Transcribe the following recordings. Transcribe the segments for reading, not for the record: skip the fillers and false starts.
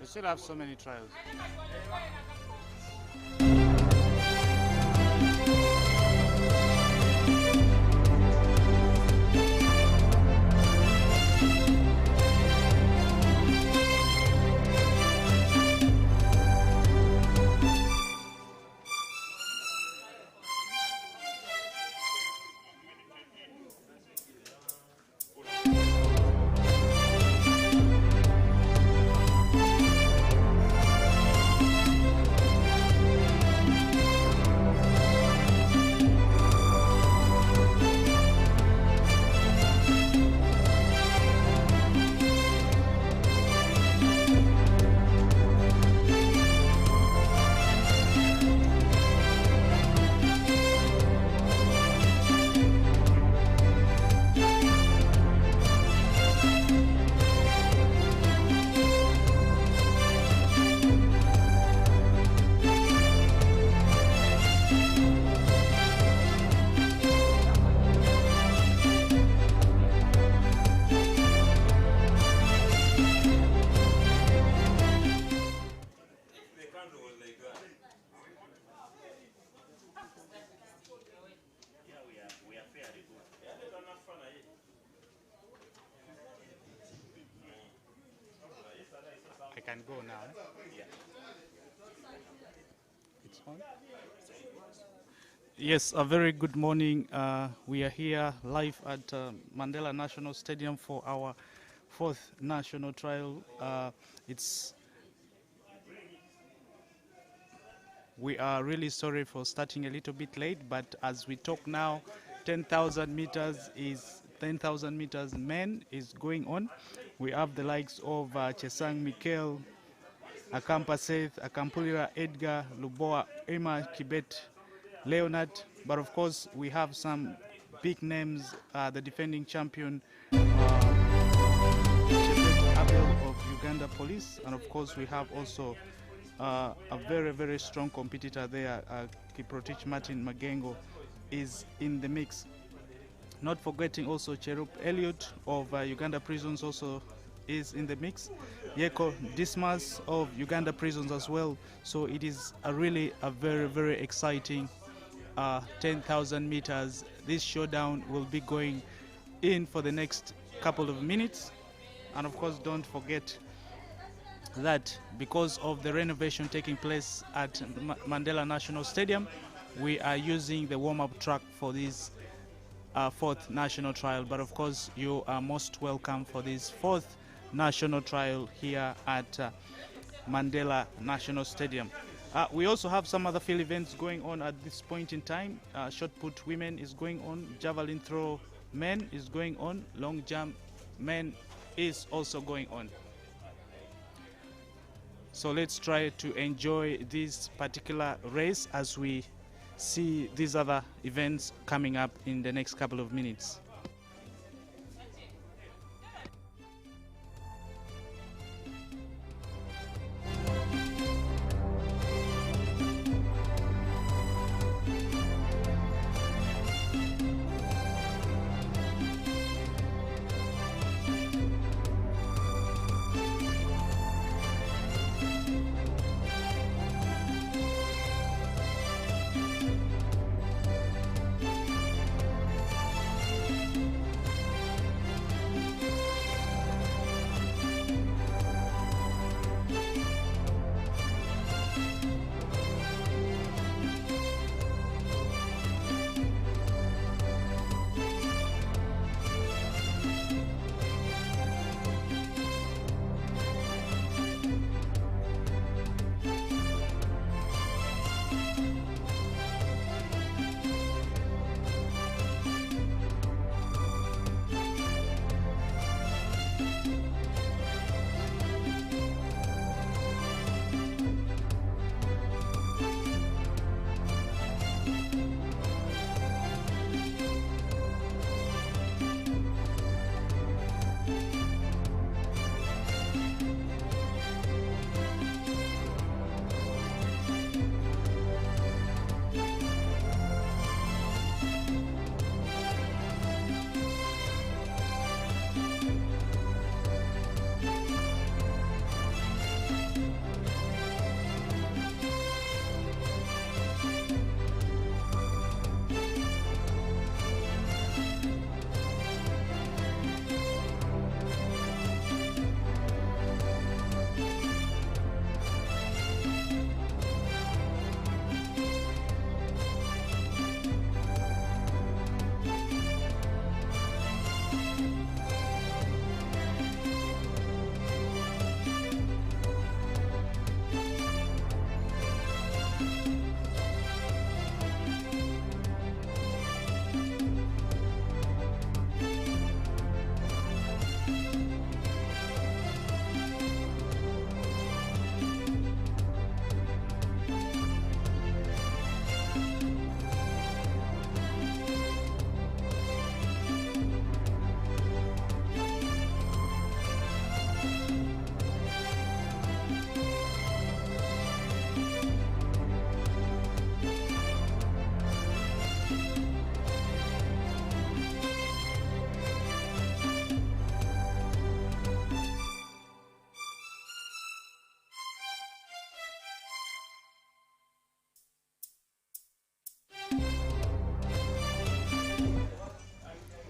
still have so many trials. I can go now. It's on. Yes, a very good morning. We are here live at Mandela National Stadium for our fourth national trial. We are really sorry for starting a little bit late, but as we talk now, 10,000 meters men is going on. We have the likes of Chesang Mikel, Akampa Seth, Akampulira Edgar, Luboa, Emma Kibet, Leonard, but of course we have some big names, the defending champion, Abel of Uganda Police, and of course we have also a very, very strong competitor there, Kiprotich Martin Magengo is in the mix. Not forgetting also Cherup Elliott of Uganda Prisons also is in the mix. Yeko Dismas of Uganda Prisons as well. So it is a really a very, very exciting 10,000 meters. This showdown will be going in for the next couple of minutes. And of course, don't forget that because of the renovation taking place at Mandela National Stadium, we are using the warm-up track for this fourth national trial. But of course, you are most welcome for this fourth national trial here at Mandela National Stadium. We also have some other field events going on at this point in time. Shot put women is going on, javelin throw men is going on, long jump men is also going on. So let's try to enjoy this particular race as we see these other events coming up in the next couple of minutes.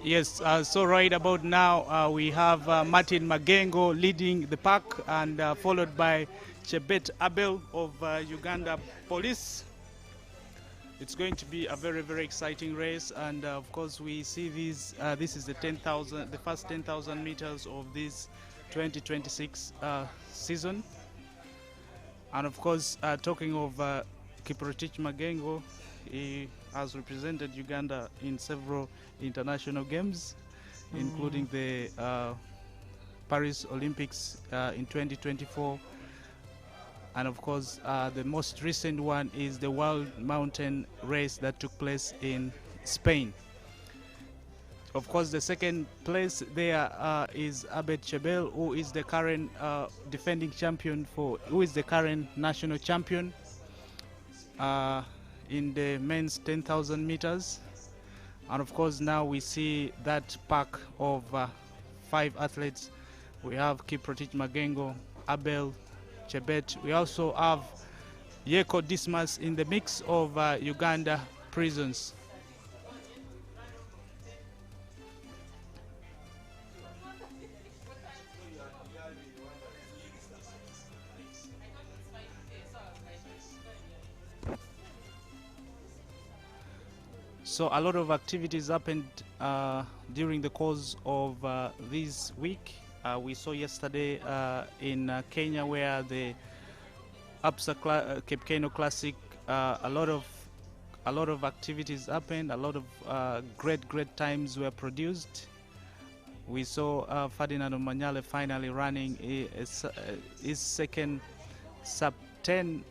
Yes, so right about now we have Martin Magengo leading the pack and followed by Chebet Abel of Uganda Police. It's going to be a very, very exciting race, and of course we see these. This is the 10,000, the first 10,000 meters of this 2026 season. And of course, talking of Kiprotich Magengo, he has represented Uganda in several international games, including the Paris Olympics in 2024. And of course, the most recent one is the World Mountain Race that took place in Spain. Of course, the second place there is Abed Chebel, who is the current defending champion who is the current national champion in the men's 10,000 meters. And of course, now we see that pack of 5 athletes. We have Kiprotich Magengo, Abel Chebet. We also have Yeko Dismas in the mix of Uganda prisons. So a lot of activities happened during the course of this week. We saw yesterday in Kenya, where the APSA Cape Keno Classic, a lot of activities happened. A lot of great times were produced. We saw Ferdinand Omanyala finally running his second sub 10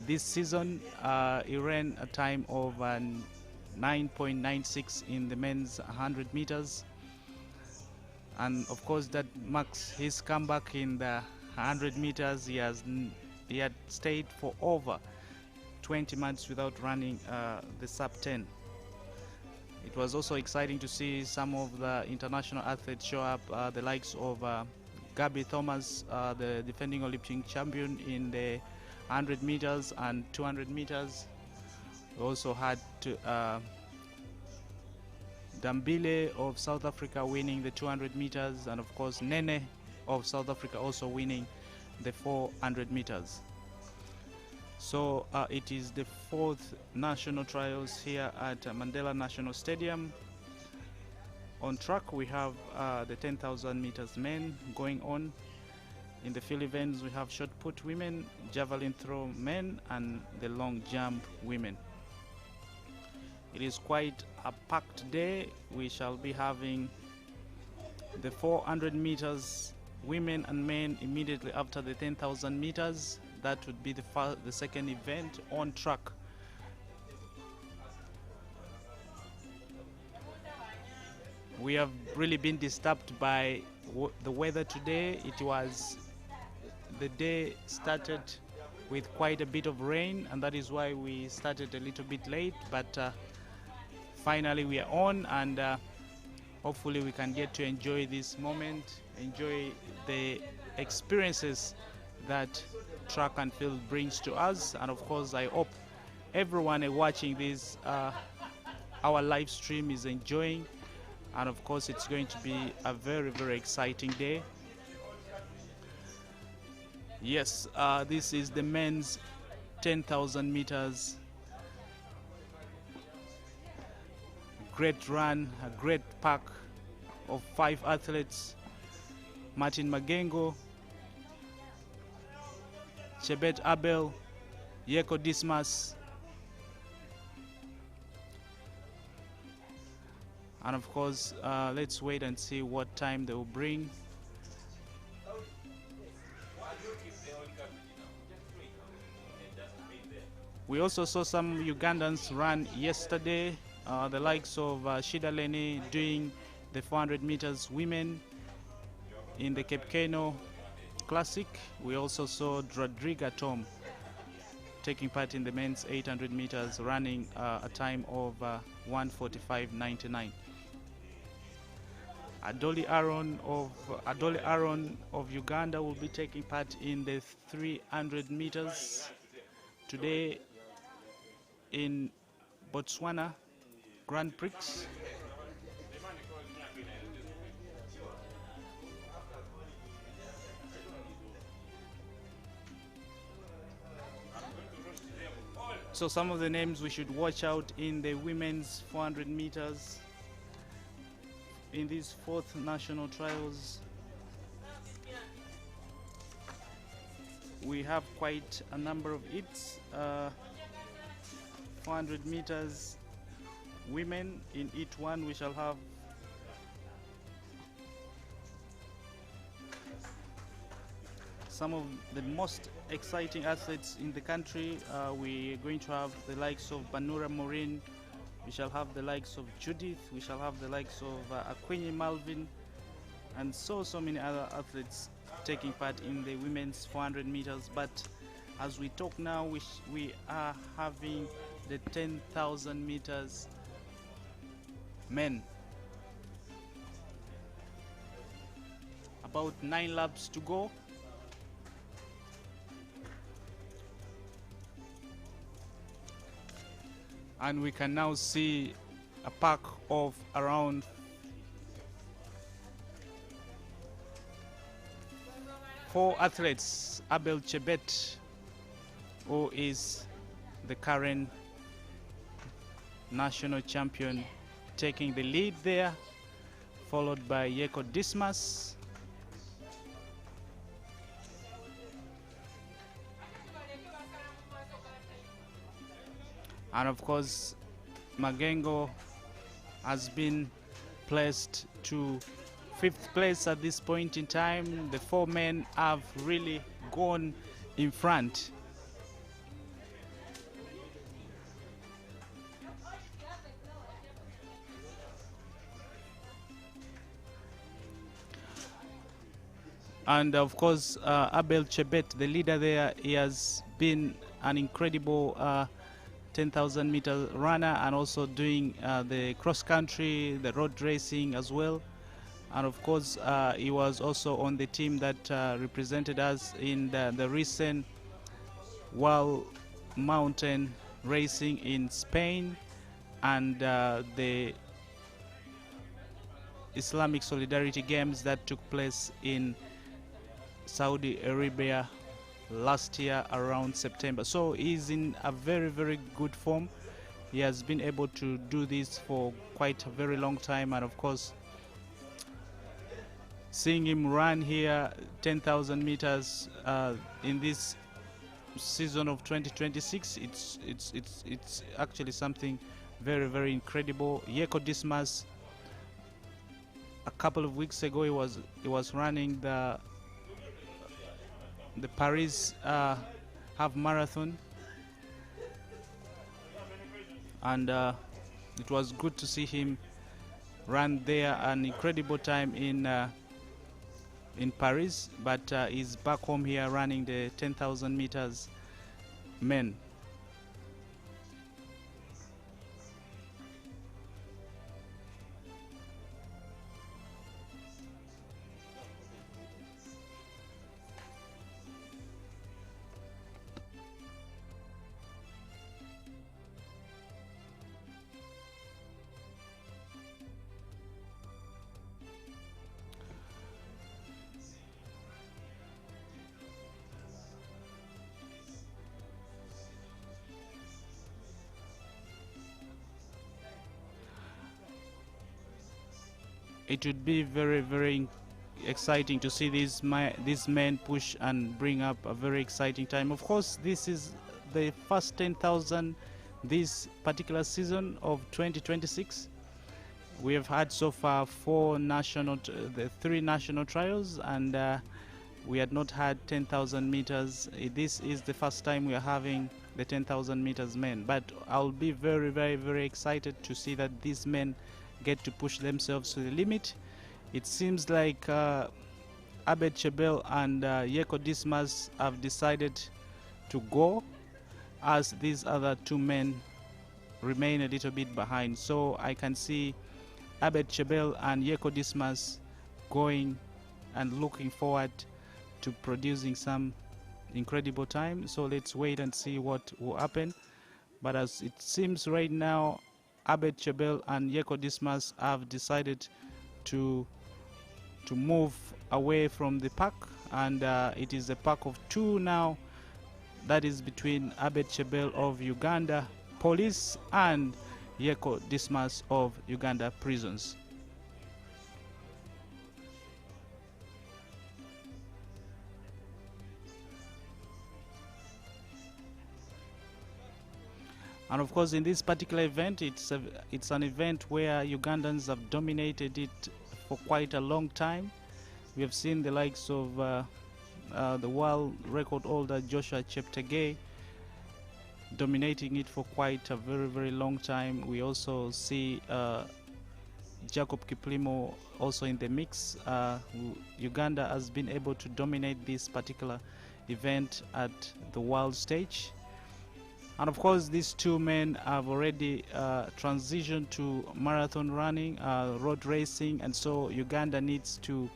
this season. He ran a time of 9.96 in the men's 100 meters. And of course that marks his comeback in the 100 meters. He had stayed for over 20 months without running the sub 10. It was also exciting to see some of the international athletes show up, the likes of Gabby Thomas, the defending Olympic champion in the 100 meters and 200 meters. We also had Nambole of South Africa winning the 200 meters, and of course Nene of South Africa also winning the 400 meters. So it is the 4th national trials here at Mandela National Stadium. On track we have the 10,000 meters men going on. In the field events we have shot put women, javelin throw men, and the long jump women. It is quite a packed day. We shall be having the 400 meters women and men immediately after the 10,000 meters. That would be the second event on track. We have really been disturbed by the weather today. The day started with quite a bit of rain, and that is why we started a little bit late, but finally we are on, and hopefully we can get to enjoy this moment, enjoy the experiences that track and field brings to us. And of course I hope everyone watching this our live stream is enjoying, and of course it's going to be a very exciting day. Yes, this is the men's 10,000 meters. Great run, a great pack of 5 athletes. Martin Magengo, Chebet Abel, Yeko Dismas, and of course let's wait and see what time they will bring. We also saw some Ugandans run yesterday, the likes of Shida Leni doing the 400 meters women in the Cape Keno Classic. We also saw Rodriga Tom taking part in the men's 800 meters, running a time of 1:45.99. Adoli Aaron of Uganda will be taking part in the 300 meters today in Botswana Grand Prix. So some of the names we should watch out in the women's 400 meters in these fourth national trials. We have quite a number of hits. 400 meters women, in each one we shall have some of the most exciting athletes in the country. We're going to have the likes of Banura Maureen, we shall have the likes of Judith, we shall have the likes of Akwinyi Malvin, and so many other athletes taking part in the women's 400 meters. But as we talk now, we are having the 10,000 meters men. About 9 laps to go. And we can now see a pack of around 4 athletes. Abel Chebet, who is the current national champion, taking the lead there, followed by Yeko Dismas. And of course, Magengo has been placed to 5th place at this point in time. The 4 men have really gone in front. And of course, Abel Chebet, the leader there, he has been an incredible 10,000 meter runner, and also doing the cross country, the road racing as well. And of course, he was also on the team that represented us in the recent World Mountain Racing in Spain and the Islamic Solidarity Games that took place in Saudi Arabia last year around September. So he's in a very good form. He has been able to do this for quite a very long time, and of course, seeing him run here 10,000 meters in this season of 2026, it's actually something very incredible. Yeko Dismas, a couple of weeks ago, he was running the Paris half marathon, and it was good to see him run there an incredible time in Paris, but he's back home here running the 10,000 meters men. It would be very exciting to see these men push and bring up a very exciting time. Of course, this is the first 10,000 this particular season of 2026. We have had so far 3 national trials, and we had not had 10,000 meters. This is the first time we are having the 10,000 meters men, but I'll be very excited to see that these men get to push themselves to the limit. It seems like Abed Chebel and Yeko Dismas have decided to go, as these other 2 men remain a little bit behind. So I can see Abed Chebel and Yeko Dismas going and looking forward to producing some incredible time. So let's wait and see what will happen. But as it seems right now, Abed Chebel and Yeko Dismas have decided to move away from the pack, and it is a pack of 2 now that is between Abed Chebel of Uganda Police and Yeko Dismas of Uganda Prisons. And of course, in this particular event, it's an event where Ugandans have dominated it for quite a long time. We have seen the likes of the world record holder Joshua Cheptegei dominating it for quite a very, very long time. We also see Jacob Kiplimo also in the mix. Uganda has been able to dominate this particular event at the world stage. And of course, these two men have already transitioned to marathon running, road racing, and so Uganda needs to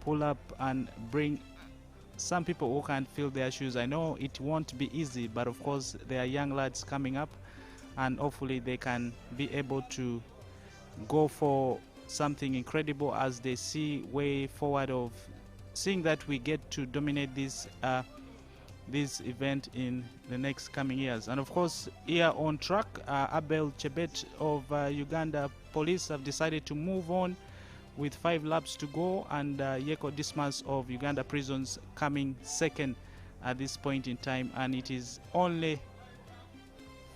pull up and bring some people who can fill their shoes. I know it won't be easy, but of course, there are young lads coming up, and hopefully they can be able to go for something incredible as they see way forward of seeing that we get to dominate this event in the next coming years. And of course, here on track, Abel Chebet of Uganda Police have decided to move on with 5 laps to go, and Yeko Dismas of Uganda Prisons coming second at this point in time, and it is only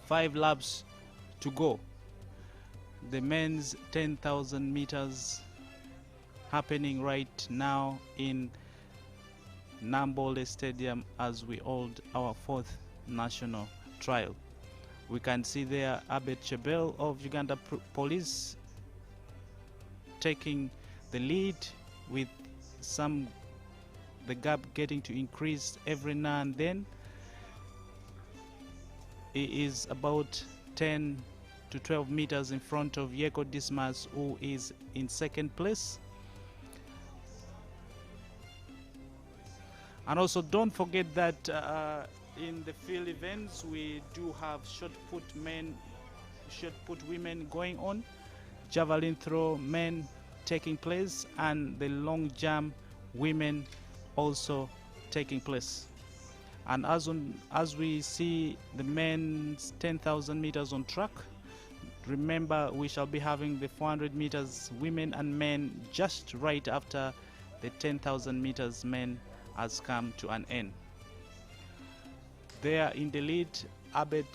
5 laps to go. The men's 10,000 meters happening right now in Nambole Stadium as we hold our 4th national trial. We can see there Abed Chebel of Uganda Police taking the lead, with the gap getting to increase every now and then. He is about 10 to 12 meters in front of Yeko Dismas, who is in second place. And also don't forget that in the field events we do have shot put women going on, javelin throw men taking place, and the long jump women also taking place. And as we see the men's 10,000 meters on track, remember we shall be having the 400 meters women and men just right after the 10,000 meters men has come to an end. There in the lead, Abed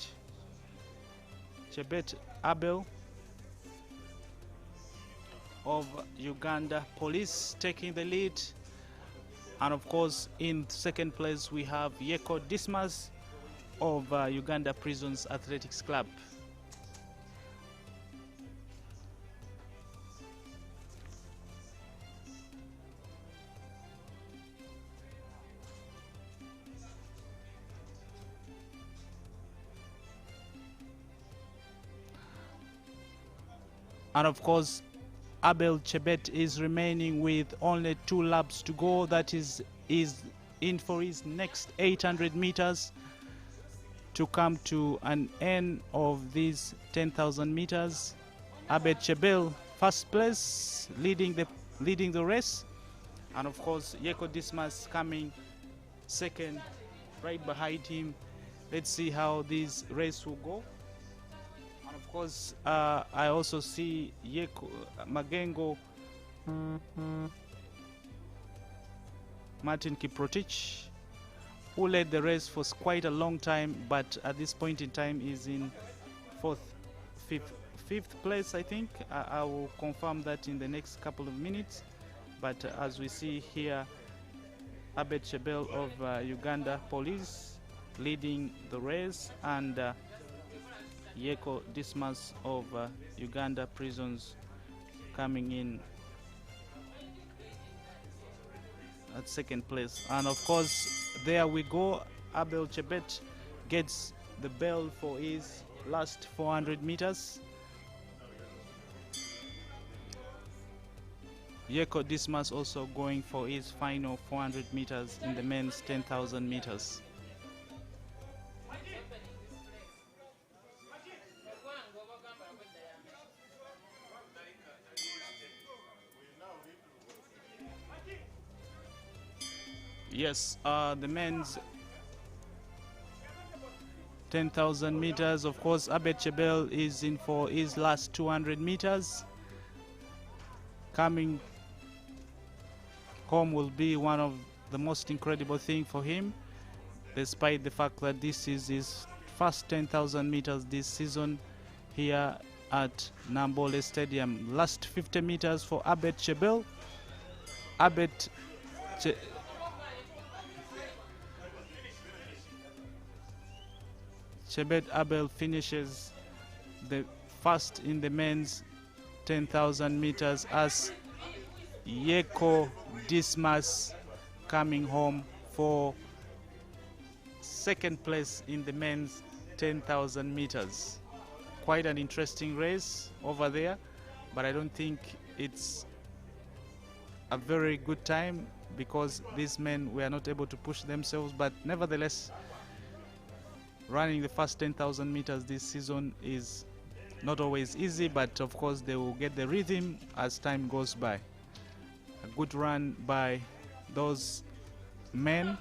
Chebet Abel of Uganda Police taking the lead, and of course in second place we have Yeko Dismas of Uganda Prisons Athletics Club. And of course, Abel Chebet is remaining with only 2 laps to go. That is in for his next 800 meters to come to an end of these 10,000 meters. Abel Chebel, first place, leading the race, and of course Yeko Dismas coming second, right behind him. Let's see how this race will go. And of course, I also see Yeko Magengo, Martin Kiprotich, who led the race for quite a long time, but at this point in time is in fifth place, I think. I will confirm that in the next couple of minutes. But as we see here, Abed Chebel of Uganda Police leading the race, and Yeko Dismas of Uganda Prisons coming in at second place. And of course, there we go. Abel Chebet gets the bell for his last 400 meters. Yeko Dismas also going for his final 400 meters in the men's 10,000 meters. Yes, the men's 10,000 meters. Of course, Abed Chebel is in for his last 200 meters. Coming home will be one of the most incredible things for him, despite the fact that this is his first 10,000 meters this season here at Nambole Stadium. Last 50 meters for Abed Chebel. Chebet Abel finishes the first in the men's 10,000 meters as Yeko Dismas coming home for second place in the men's 10,000 meters. Quite an interesting race over there, but I don't think it's a very good time because these men were not able to push themselves, but nevertheless, running the first 10,000 meters this season is not always easy, but of course they will get the rhythm as time goes by. A good run by those men.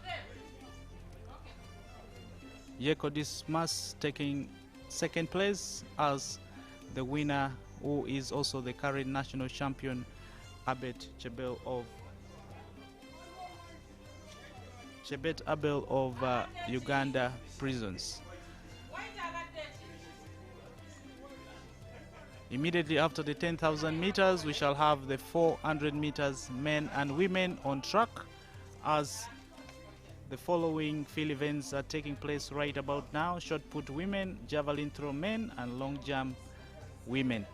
Yeko Dismas taking second place as the winner, who is also the current national champion, Abet Chebet Abel of Uganda prisons. Immediately after the 10,000 meters, we shall have the 400 meters men and women on track, as the following field events are taking place right about now: shot put women, javelin throw men, and long jump women.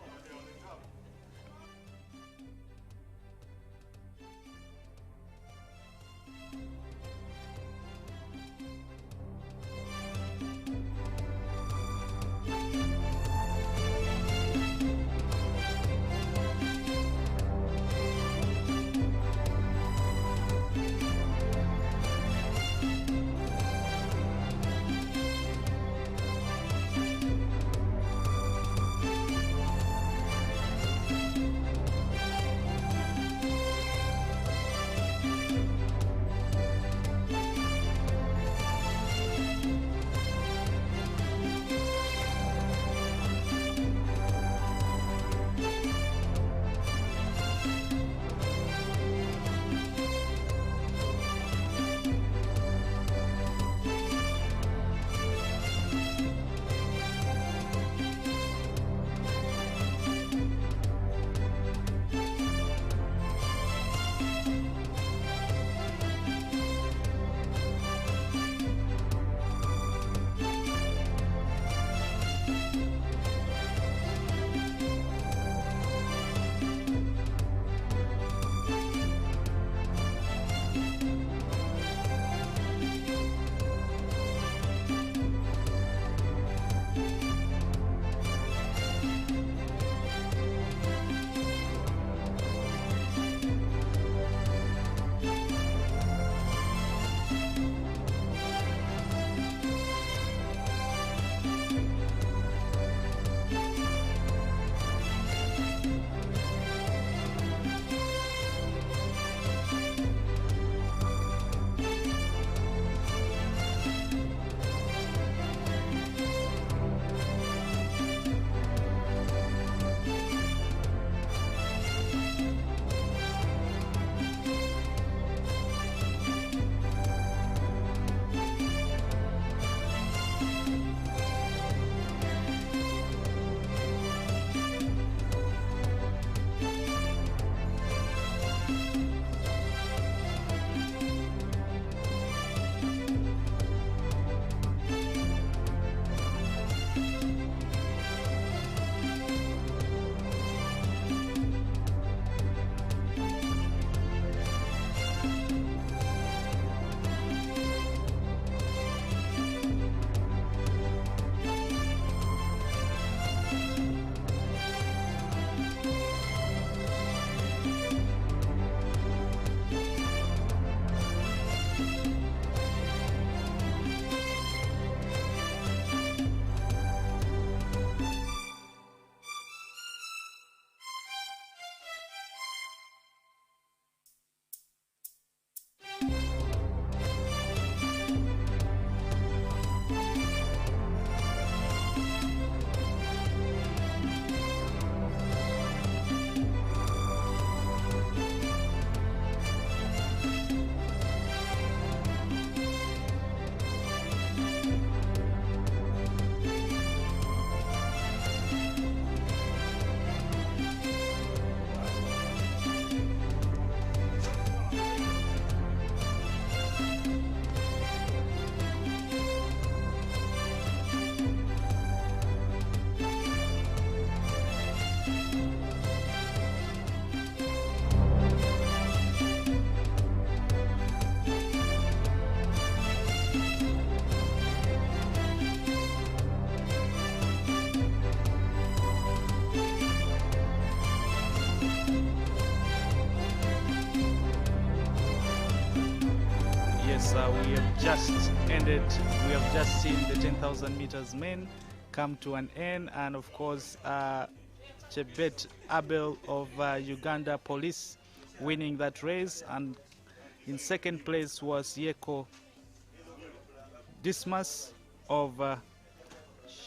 course, we have just seen the 10,000 meters men come to an end, and of course, Chebet Abel of Uganda Police winning that race, and in second place was Yeko Dismas of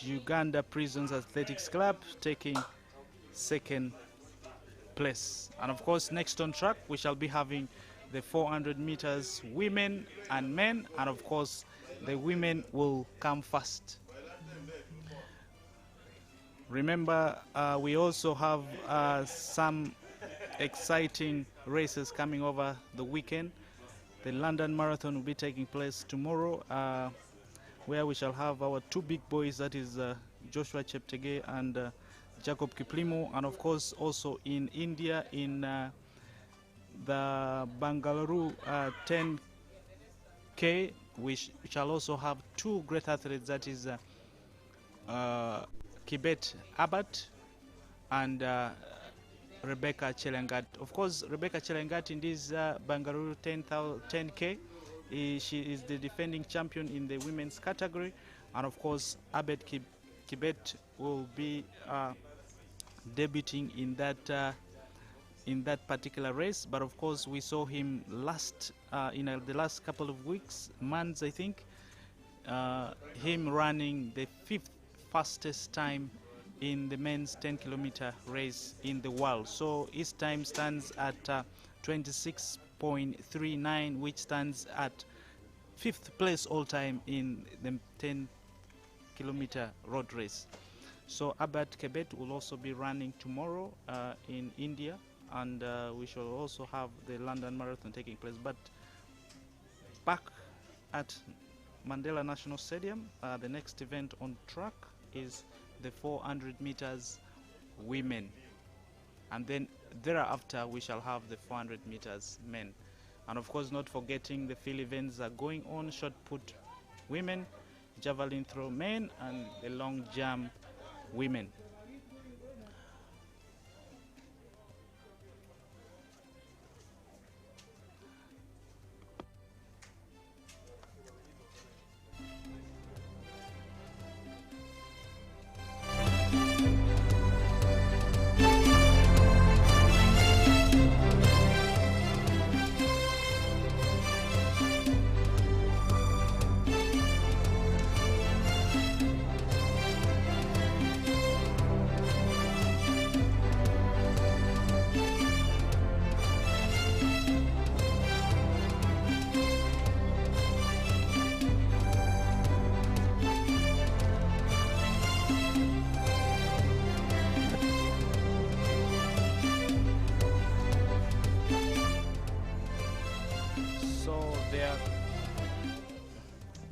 Uganda Prisons Athletics Club taking second place. And of course, next on track we shall be having the 400 meters women and men, and of course the women will come first. Remember, we also have some exciting races coming over the weekend. The London Marathon will be taking place tomorrow, where we shall have our two big boys, that is Joshua Cheptegei and Jacob Kiplimo, and of course also in India in the Bangalore 10K, we shall also have two great athletes, that is Kibet Abat and Rebecca Chelangat. Of course, Rebecca Chelangat in this Bangalore 10K, she is the defending champion in the women's category, and of course Abed Kibet will be debuting in that particular race. But of course we saw him in the last couple of weeks, months I think, him running the 5th fastest time in the men's 10-kilometer race in the world. So his time stands at 26.39, which stands at 5th place all time in the 10-kilometer road race. So Abad Kebet will also be running tomorrow in India, and we shall also have the London Marathon taking place. But back at Mandela National Stadium, the next event on track is the 400 meters women, and then thereafter we shall have the 400 meters men. And of course, not forgetting the field events are going on: shot put women, javelin throw men, and the long jump women.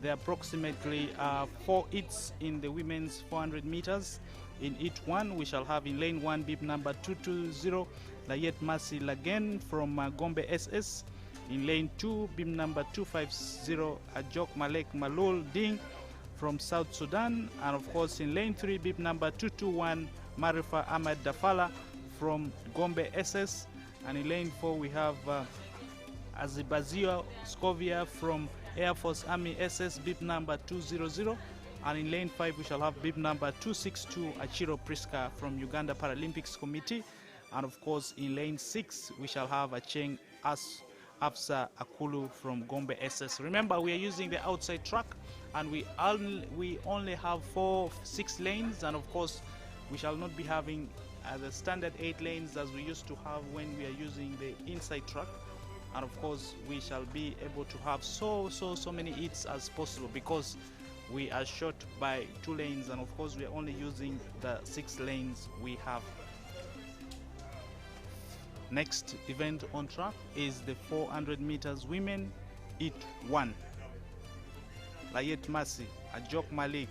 There are approximately 4 heats in the women's 400 meters. In heat 1, we shall have in lane 1 bib number 220, Layet Masi Lagen from Gombe SS. In lane 2, bib number 250, Ajok Malek Malul Ding from South Sudan. And of course, in lane 3, bib number 221, Marifa Ahmed Dafala from Gombe SS. And in lane 4, we have Azibazio Scovia from Air Force Army SS, bib number 200. And in lane 5, we shall have bib number 262, Achiro Priska from Uganda Paralympics Committee. And of course, in lane 6, we shall have Acheng Afsa Akulu from Gombe SS. Remember, we are using the outside track, and we only have 6 lanes. And of course, we shall not be having the standard 8 lanes as we used to have when we are using the inside track. And of course, we shall be able to have so many hits as possible, because we are short by 2 lanes, and of course we are only using the 6 lanes we have. Next event on track is the 400 meters women heat 1. Layet Masi, Ajok Malik,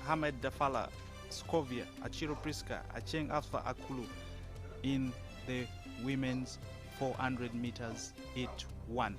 Ahmed Dafala, Scovia, Achiro Priska, Acheng Alpha Akulu in the women's 400 meters heat 1.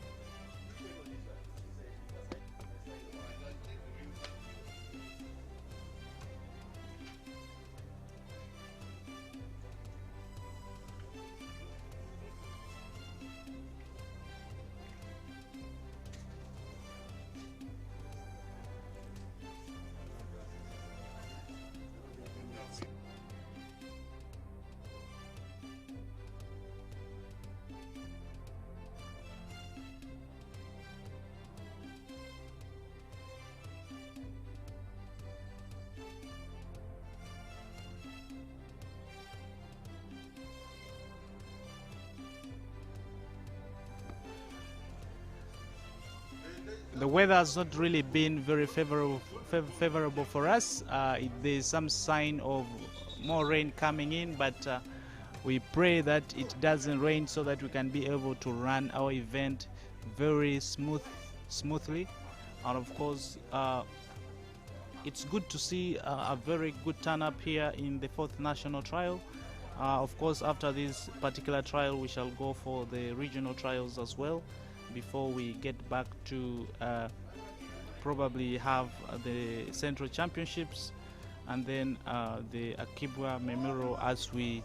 the weather has not really been very favorable for us. There's some sign of more rain coming in, but we pray that it doesn't rain so that we can be able to run our event very smoothly. And of course, it's good to see a very good turn up here in the 4th national trial. Of course, after this particular trial, we shall go for the regional trials as well before we get back to probably have the central championships and then the Akibwa Memorial as we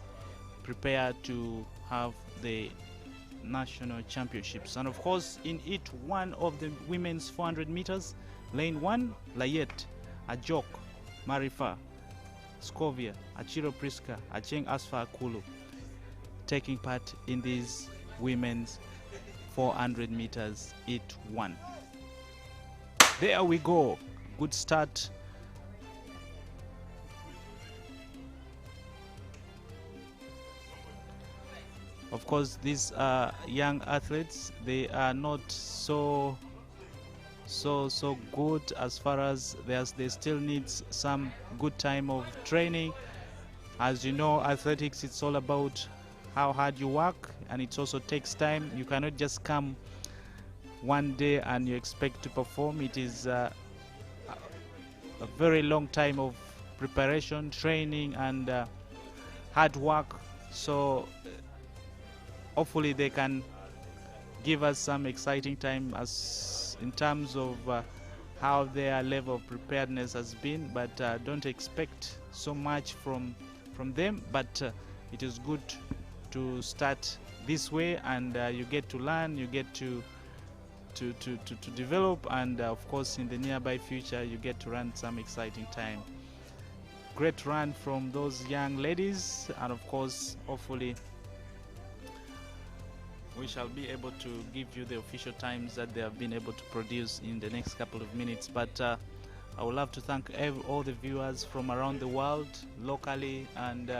prepare to have the national championships. And of course, in each one of the women's 400 meters, lane 1, Layet, Ajok, Marifa, Scovia, Achiro Priska, Acheng Asfa Akulu taking part in these women's 400 meters each one. There we go. Good start. Of course, these young athletes, they are not so good as far as they still needs some good time of training. As you know, athletics, it's all about how hard you work, and it also takes time. You cannot just come one day and you expect to perform. It is a very long time of preparation, training, and hard work. So hopefully they can give us some exciting time as in terms of how their level of preparedness has been, but don't expect so much from them. But it is good to start this way, and you get to learn, you get to develop, and of course in the nearby future you get to run some exciting time. Great run from those young ladies, and of course hopefully we shall be able to give you the official times that they have been able to produce in the next couple of minutes. But I would love to thank all the viewers from around the world, locally and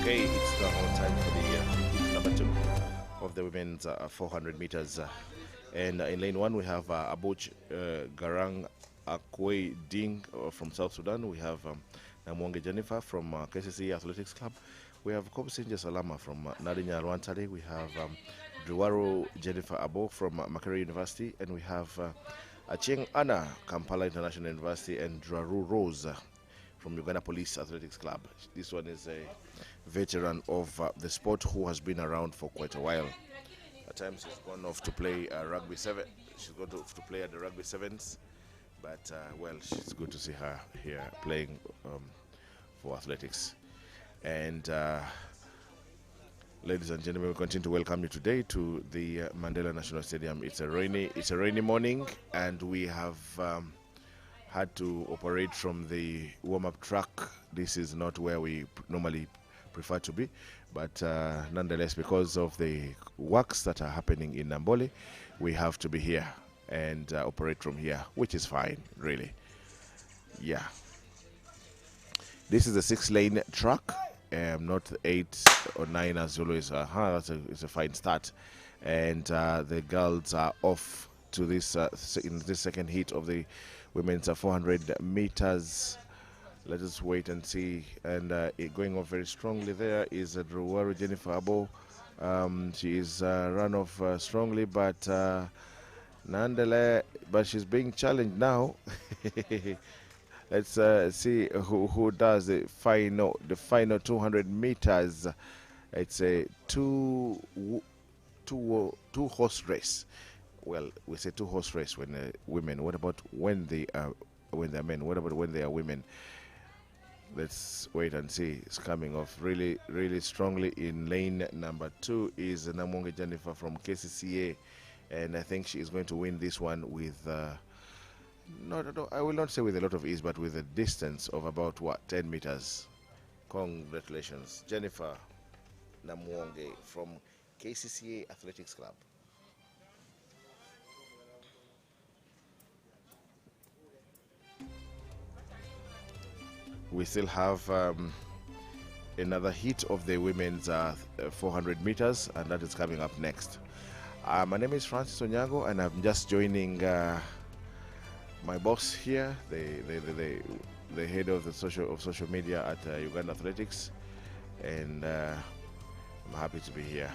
Okay, it's now time for the heat number 2 of the women's 400 meters. And in lane 1, we have Abuch Garang Akwe Ding from South Sudan. We have Namwonge Jennifer from KCC Athletics Club. We have Kobusinje Salama from Nadinya Rwantale. We have Druwaro Jennifer Abo from Makerere University. And we have Acheng Anna, Kampala International University. And Draru Rose from Uganda Police Athletics Club. This one is a veteran of the sport who has been around for quite a while. At times she's gone off to play rugby 7. She's gone off to play at the rugby 7s. But, well, it's good to see her here playing for athletics. And, ladies and gentlemen, we continue to welcome you today to the Mandela National Stadium. It's a rainy morning, and we have had to operate from the warm-up track. This is not where we normally prefer to be, but nonetheless, because of the works that are happening in Nambole, we have to be here and operate from here, which is fine, really. Yeah. This is a 6-lane track, not 8 or 9 as always. It's a fine start. And the girls are off to this in this second heat of the women's 400 meters. Let us wait and see. And it going off very strongly there is Druwaro Jennifer Abo. She is run off strongly, but nonetheless, but she's being challenged now. Let's see who does the final 200 meters. It's a two horse race. Well, we say 2-horse race when women. What about when they're men? What about when they are women? Let's wait and see. It's coming off really, really strongly. In lane number 2 is Namwonge Jennifer from KCCA, and I think she is going to win this one with I will not say with a lot of ease, but with a distance of about 10 meters. Congratulations, Jennifer Namwonge from KCCA Athletics Club. We still have another heat of the women's 400 meters, and that is coming up next. My name is Francis Onyango, and I'm just joining my boss here, the head of the social media at Uganda Athletics, and I'm happy to be here.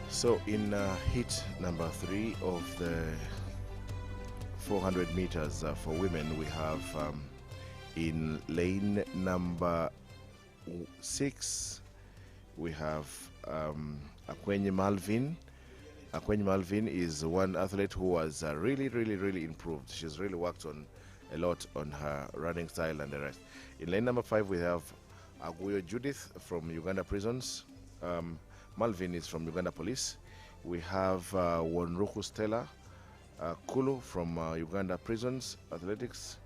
So in heat number 3 of the 400 meters for women, we have in lane number 6, we have Akwenye Malvin. Akwenye Malvin is one athlete who has really improved. She's really worked on a lot on her running style and the rest. In lane number 5, we have Aguyo Judith from Uganda Prisons. Malvin is from Uganda Police. We have Wonruku Stella Kulu from Uganda Prisons Athletics.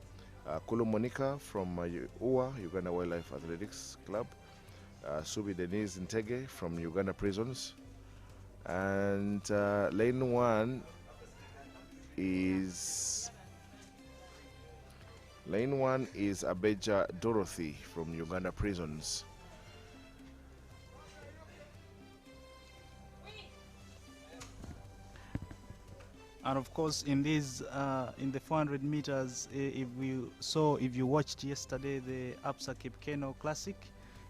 Kulu Monica from UWA, Uganda Wildlife Athletics Club. Subi Denise Ntege from Uganda Prisons. And lane 1 is Abeja Dorothy from Uganda Prisons. And of course, in the 400 meters, if you watched yesterday the Absa Cape Keno Classic,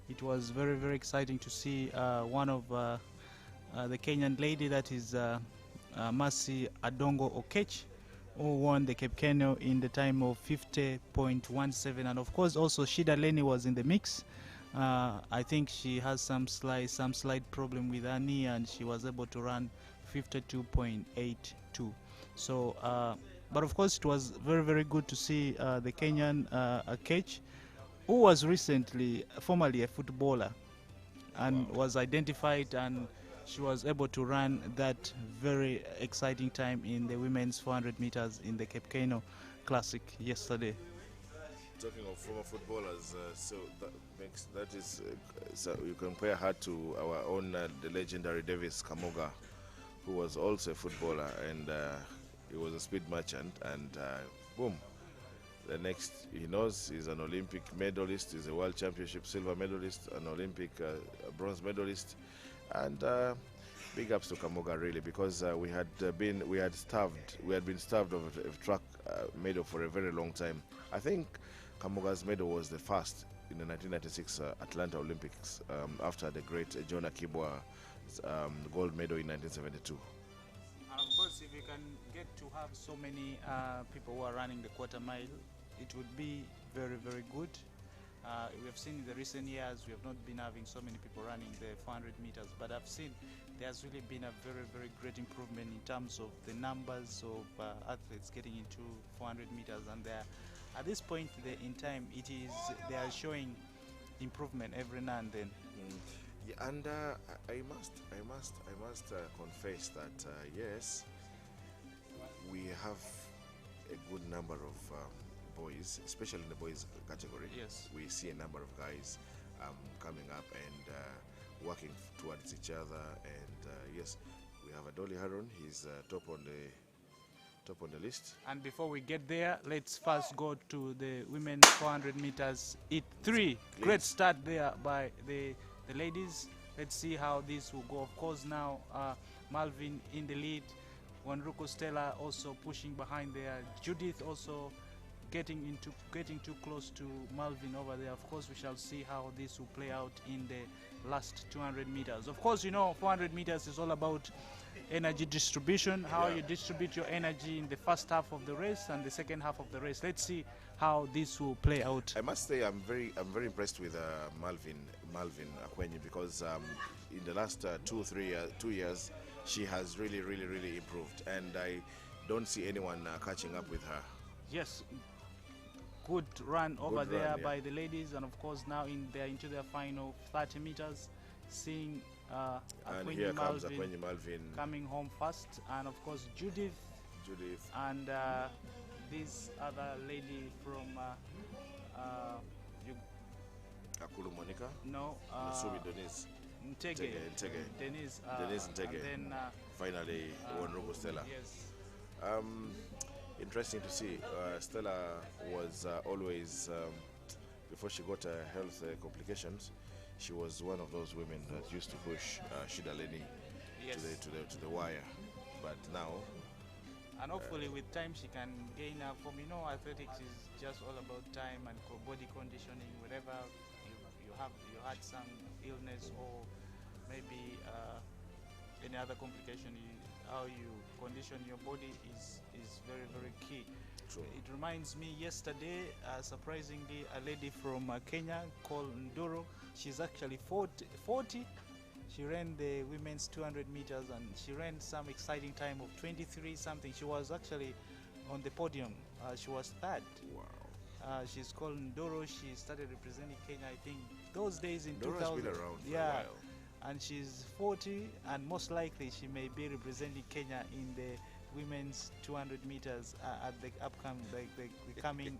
it was very, very exciting to see one of the Kenyan lady, that is Mercy Adongo Okech, who won the Cape Keno in the time of 50.17. And of course, also Shida Lenny was in the mix. I think she has some slight problem with her knee, and she was able to run 52.82. So, but of course, it was very, very good to see the Kenyan Okech, who was formerly a footballer, and was identified, and she was able to run that very exciting time in the women's 400 meters in the Cape Keno Classic yesterday. Talking of former footballers, so you compare her to our own the legendary Davis Kamoga, who was also a footballer, and he was a speed merchant, and boom, the next he knows he's an Olympic medalist, he's a World Championship silver medalist, an Olympic bronze medalist, and big ups to Kamoga, really, because we had been starved of a track medal for a very long time. I think Kamoga's medal was the first in the 1996 Atlanta Olympics, after the great Jonah Kibwa's gold medal in 1972. And of course, if you can get to have so many people who are running the quarter mile, it would be very, very good. We have seen in the recent years we have not been having so many people running the 400 meters, but I've seen there's really been a very, very great improvement in terms of the numbers of athletes getting into 400 meters, and at this point in time, they are showing improvement every now and then. Yeah, and I must confess that yes, we have a good number of boys, especially in the boys category. Yes, we see a number of guys coming up and working towards each other. And yes, we have Adoli Haron. He's top on the list. And before we get there, let's first go to the women's 400 meters hit 3. Great start there by the ladies. Let's see how this will go. Of course, now Malvin in the lead, Wanruko Stella also pushing behind there, Judith also getting too close to Malvin over there. Of course, we shall see how this will play out in the last 200 meters. Of course, 400 meters is all about energy distribution, how you distribute your energy in the first half of the race and the second half of the race. Let's see how this will play out. I must say I'm very impressed with Malvin Akwenyi, because in the last 2 years she has really improved, and I don't see anyone catching up with her. Yes, good run over there by the ladies, and of course now they're into their final 30 meters, seeing and here comes Akwenyi Malvin coming home first, and of course Judith, and this other lady from Akulu Monica? No, Nasubi Denise. Ntege. Denise Ntege. And then finally Wanruko Stella. Yes. Interesting to see. Stella was always, before she got health complications, she was one of those women that used to push Shida Lenny to the wire. But now, and hopefully with time she can gain her form. Athletics is just all about time and body conditioning. Whenever you had some illness or maybe any other complication, how you condition your body is very, very key. True. It reminds me yesterday, surprisingly, a lady from Kenya called Ndoro. She's actually 40. She ran the women's 200 meters, and she ran some exciting time of 23 something. She was actually on the podium. She was third. Wow. She's called Ndoro. She started representing Kenya, I think, those days in Ndora's 2000. been around for a while. And she's 40, and most likely she may be representing Kenya in the women's 200 meters at the coming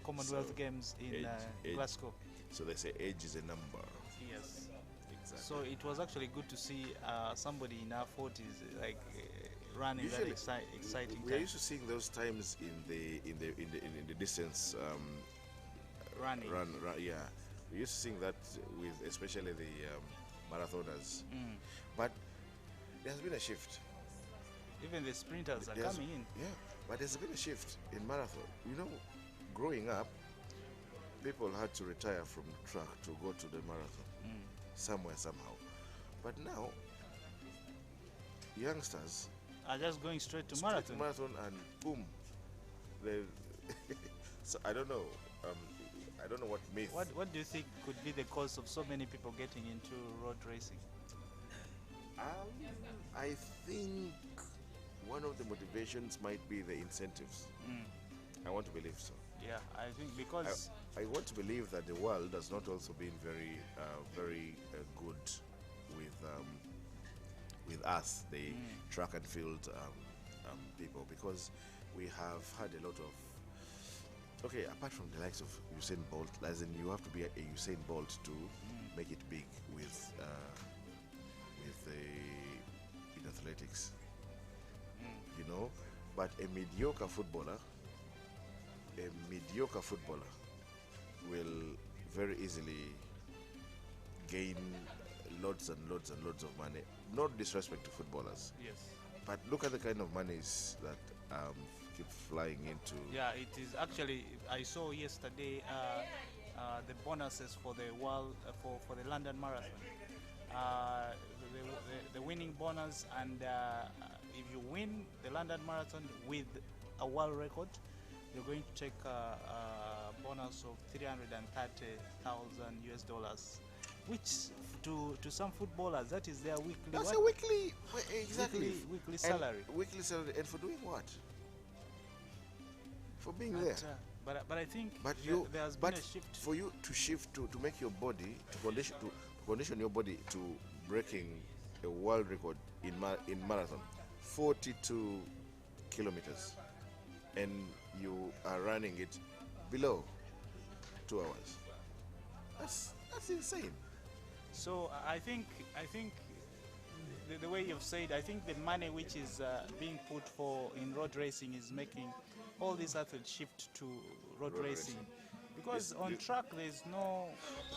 Commonwealth Games in Glasgow. So they say age is a number. Yes. Exactly. So it was actually good to see somebody in our 40s running Usually, that exciting we time. are used to seeing those times in the distance Running. Yeah, we used to seeing that with especially the marathoners. But there has been a shift. Even the sprinters are coming in. Yeah, but there's been a shift in marathon. You know, growing up, people had to retire from the track to go to the marathon somewhere, somehow. But now, youngsters Are just going straight to straight marathon. marathon and boom. They so I don't know. I don't know what myth. What do you think could be the cause of so many people getting into road racing? I think one of the motivations might be the incentives. I want to believe so. Yeah, I think because I want to believe that the world has not also been very, very good with us, the track and field people, because we have had a lot of. Okay, apart from the likes of Usain Bolt, as in you have to be a Usain Bolt to make it big with in athletics, you know. But a mediocre footballer will very easily gain loads and loads and loads of money. Not disrespect to footballers, yes. but look at the kind of monies that keep flying into. Yeah, it is actually. I saw yesterday the bonuses for the world for the London Marathon. The winning bonus, and if you win the London Marathon with a world record, you're going to take a bonus of $330,000, which to some footballers that is their weekly. That's what? a weekly, exactly. Weekly salary. And weekly salary, and for doing what? For being But, there. but I think But there has been a shift. for you to shift to make your body to condition your body to breaking a world record in marathon, 42 kilometers, and you are running it below 2 hours. That's insane. So I think the way you've said, I think the money which is being put for in road racing is making all these athletes shift to road racing. Because on track there's no,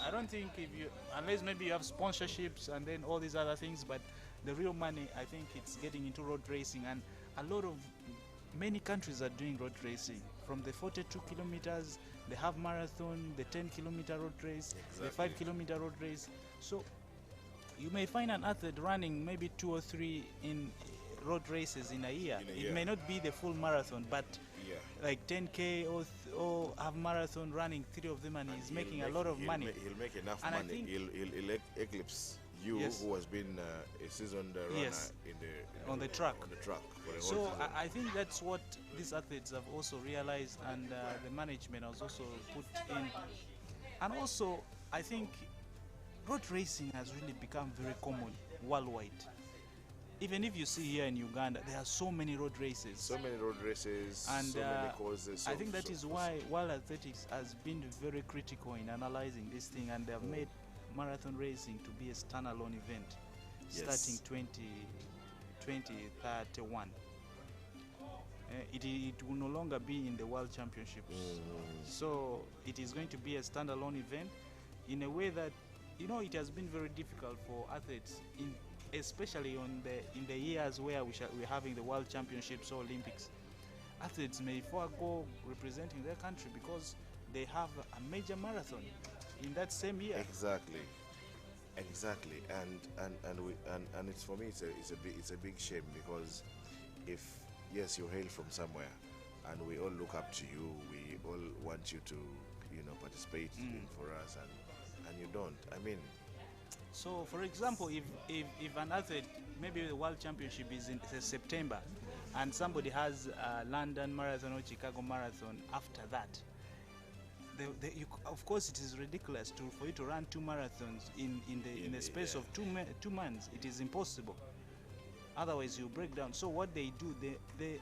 I don't think if you, unless maybe you have sponsorships and then all these other things, but the real money, I think it's getting into road racing, and many countries are doing road racing. From the 42 kilometers, they have marathon, the 10-kilometer road race, the 5-kilometer road race. So you may find an athlete running maybe 2 or 3 in road races in a year. It may not be the full marathon, but like 10K or have marathon running 3 of them, and he's making a lot of money. He'll make enough And I money. think- He'll eclipse you, Yes. who has been a seasoned runner Yes. On the track. On the track for the whole So season. I think that's what these athletes have also realized, and the management has also put in. And also, I think road racing has really become very common worldwide. Even if you see here in Uganda, there are so many road races. So many road races, And so many causes. I think that is why World Athletics has been very critical in analyzing this thing, and they have made marathon racing to be a standalone event starting 2031. It will no longer be in the World Championships. So it is going to be a standalone event in a way that, you know, it has been very difficult for athletes, especially in the years where we're having the World Championships or Olympics. Athletes may forego representing their country because they have a major marathon in that same year. Exactly, and it's, for me, it's a big shame, because if yes, you hail from somewhere, and we all look up to you, we all want you to, participate for us, and you don't. I mean, so for example, if an athlete, maybe the World Championship is in September, and somebody has a London Marathon or Chicago Marathon after that, of course it is ridiculous for you to run 2 marathons in the space of 2 months. It is impossible. Otherwise you break down. So what they do,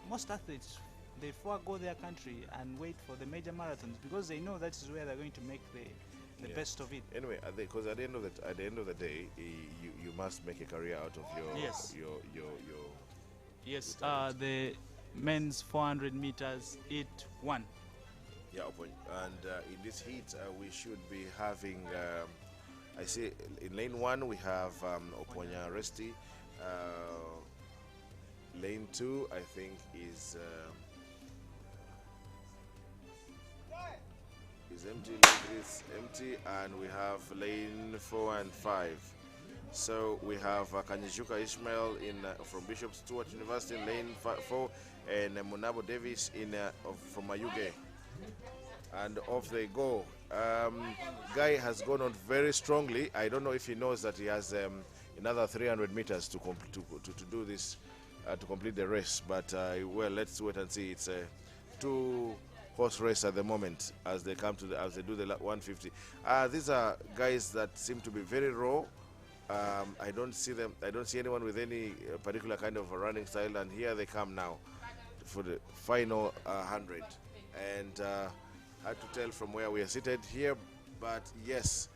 most athletes, they forego their country and wait for the major marathons, because they know that is where they're going to make the best of it. Anyway, because at the end of the day, you must make a career out of your Yes, the men's 400 meters heat 1. Yeah, and in this heat we should be having. I see in lane 1 we have Oponya Resti Lane 2, I think, is empty. Lane 3 is empty, and we have lane 4 and 5. So we have Kanyishuka Ishmael from Bishop Stewart University in lane 4, and Munabo Davis from Mayuge. And off they go. Guy has gone on very strongly. I don't know if he knows that he has another 300 meters to do this, to complete the race. But well, let's wait and see. It's a two-horse race at the moment as they come to as they do the 150. These are guys that seem to be very raw. I don't see them. I don't see anyone with any particular kind of a running style. And here they come now for the final 100. And hard to tell from where we are seated here, but yes,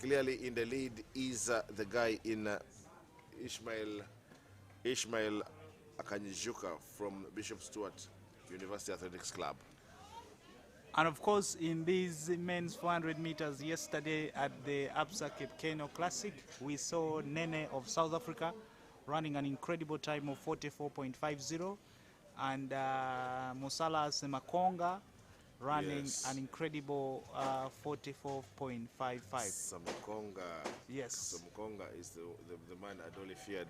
clearly in the lead is the guy in Ishmael Akanyijuka from Bishop Stewart University Athletics Club. And of course, in these men's 400 meters yesterday at the Absa Cape Keno Classic, we saw Nene of South Africa running an incredible time of 44.50, and Musala Semakonga running an incredible 44.55. Samakonga. Yes. Samakonga is the man Adoli feared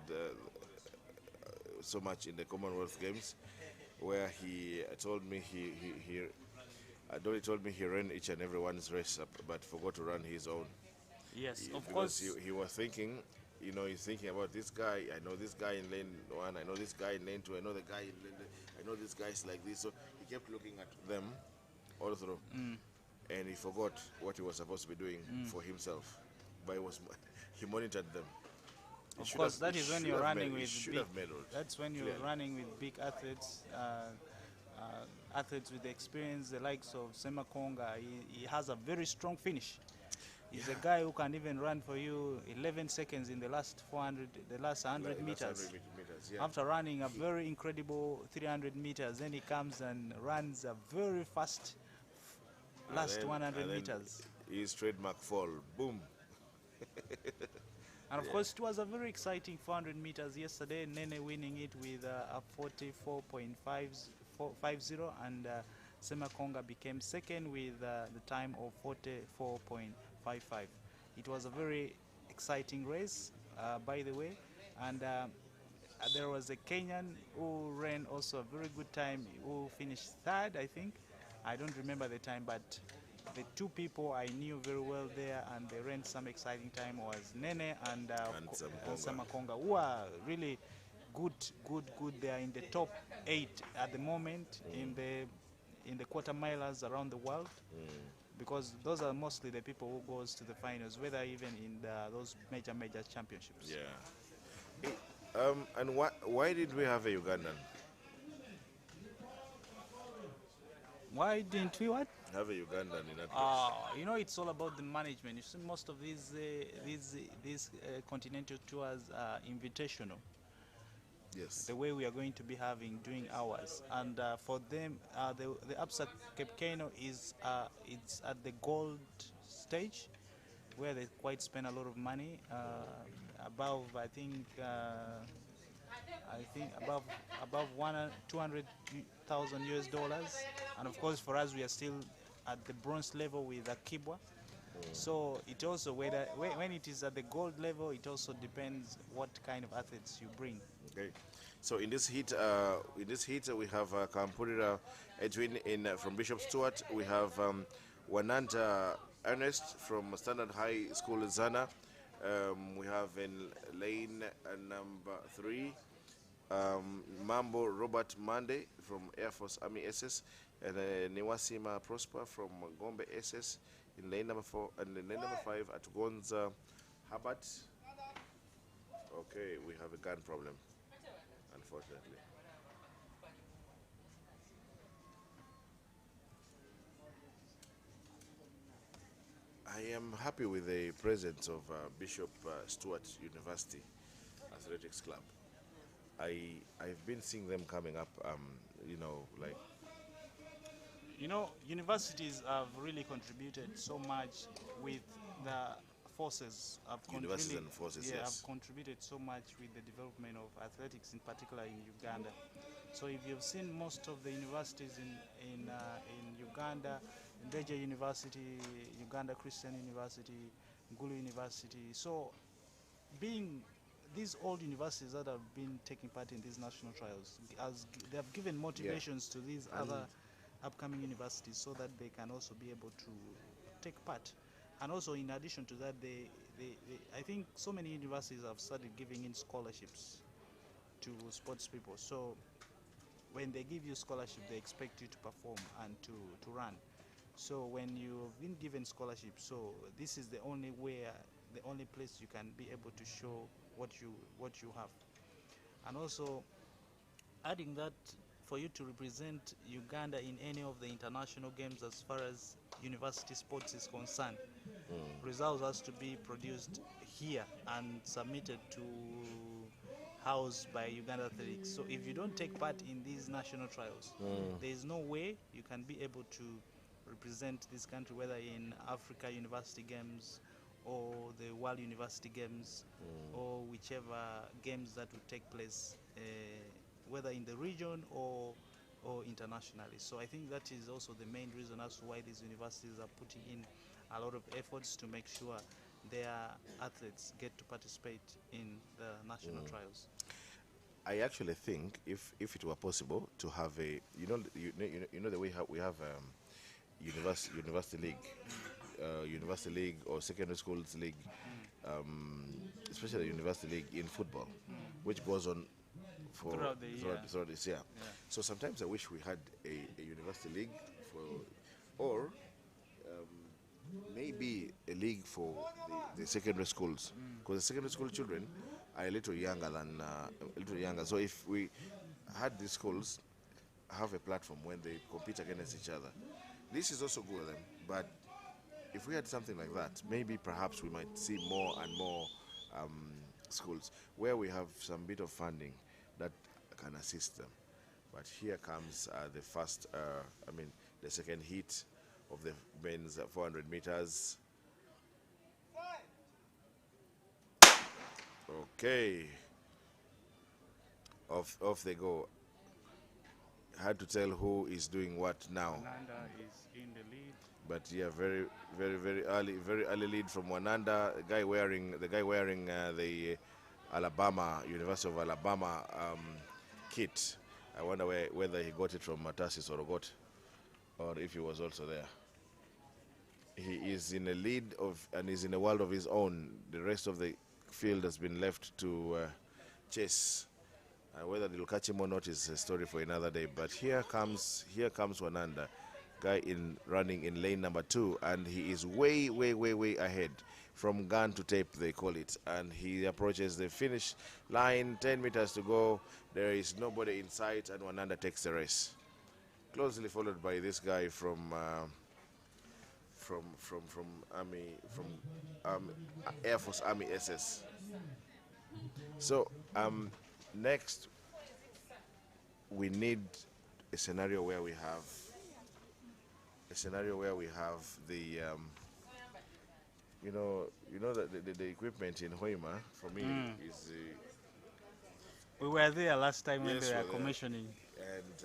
so much in the Commonwealth Games, where he told me Adoli told me he ran each and every one's race up, but forgot to run his own. Yes, of course. He was thinking, you know, he's thinking about this guy. I know this guy in lane 1. I know this guy in lane 2. I know the guy in lane. I know this guy's like this. So he kept looking at them all through, and he forgot what he was supposed to be doing for himself. But he monitored them. Of course, that is when you're running with big. That's when you're Clearly. running with big athletes, athletes with experience, the likes of Semakonga. He has a very strong finish. He's a guy who can even run for you 11 seconds in the last 100 meters. After running a very incredible 300 meters, then he comes and runs a very fast last 100 meters. His trademark fall, boom. And of course, it was a very exciting 400 meters yesterday. Nene winning it with a 44.50, and Semakonga became second with the time of 44.55. It was a very exciting race, by the way, and there was a Kenyan who ran also a very good time, who finished third, I think. I don't remember the time, but the two people I knew very well there, and they ran some exciting time, was Nene and Samakonga, who are really good. They are in the top 8 at the moment in the quarter milers around the world, because those are mostly the people who goes to the finals, whether even in those major championships. Yeah. And why did we have a Ugandan? Why didn't we what? Have a Ugandan in that race? You know, it's all about the management. You see, most of these continental tours are invitational. Yes. The way we are going to be doing ours, and for them, the Absa Cape Keno is it's at the gold stage, where they quite spend a lot of money, above I think above 200,000 US dollars, and of course for us we are still at the bronze level with Akibwa. So it also when it is at the gold level, it also depends what kind of athletes you bring. Okay. So in this heat, we have Kampurira Edwin from Bishop Stewart. We have Wananta Ernest from Standard High School Zana. We have in lane number 3 Mambo Robert Mande from Air Force Army SS, and Niwasima Prosper from Gombe SS in lane number 4, and in lane number 5 at Gonza Habat. Okay, we have a gun problem, unfortunately. I am happy with the presence of Bishop Stewart University Athletics Club. I've been seeing them coming up, universities have really contributed so much with the forces have Universities and forces, yeah, yes. have contributed so much with the development of athletics, in particular in Uganda. So if you've seen most of the universities in Uganda, Ndege University, Uganda Christian University, Ngulu University, so being these old universities that have been taking part in these national trials, they have given motivations to these other upcoming universities so that they can also be able to take part. And also, in addition to that, I think so many universities have started giving in scholarships to sports people. So when they give you scholarship, they expect you to perform and to run. So when you've been given scholarship, so this is the only place you can be able to show what you have. And also, adding that, for you to represent Uganda in any of the international games as far as university sports is concerned, results has to be produced here and submitted to house by Uganda Athletics. So if you don't take part in these national trials, there is no way you can be able to represent this country, whether in Africa University Games or the World University Games, or whichever games that would take place, whether in the region or internationally. So I think that is also the main reason as to why these universities are putting in a lot of efforts to make sure their athletes get to participate in the national trials. I actually think if it were possible to have a, you know the way we have university league or secondary schools league, especially university league in football, which goes on for throughout this year. Yeah. So sometimes I wish we had a university league or maybe a league for the secondary schools, because the secondary school children are a little younger than So if we had these schools have a platform when they compete against each other, this is also good for them. But if we had something like that, maybe perhaps we might see more and more schools where we have some bit of funding that can assist them. But here comes the second heat of the men's 400 meters. Okay, off they go. Hard to tell who is doing what now. Nanda is in the lead. But yeah, very early lead from Wananda. The guy wearing the University of Alabama kit. I wonder whether he got it from Matasis or if he was also there. He is in a lead and is in a world of his own. The rest of the field has been left to chase. Whether they'll catch him or not is a story for another day. But here comes Wananda, guy running in lane number 2, and he is way ahead from gun to tape, they call it. And he approaches the finish line, 10 meters to go. There is nobody in sight, and Wananda takes the race. Closely followed by this guy from Air Force Army SS. So next we need a scenario where we have the the equipment in Hoima for me is we were there last time when Yes, they were we were there. commissioning. and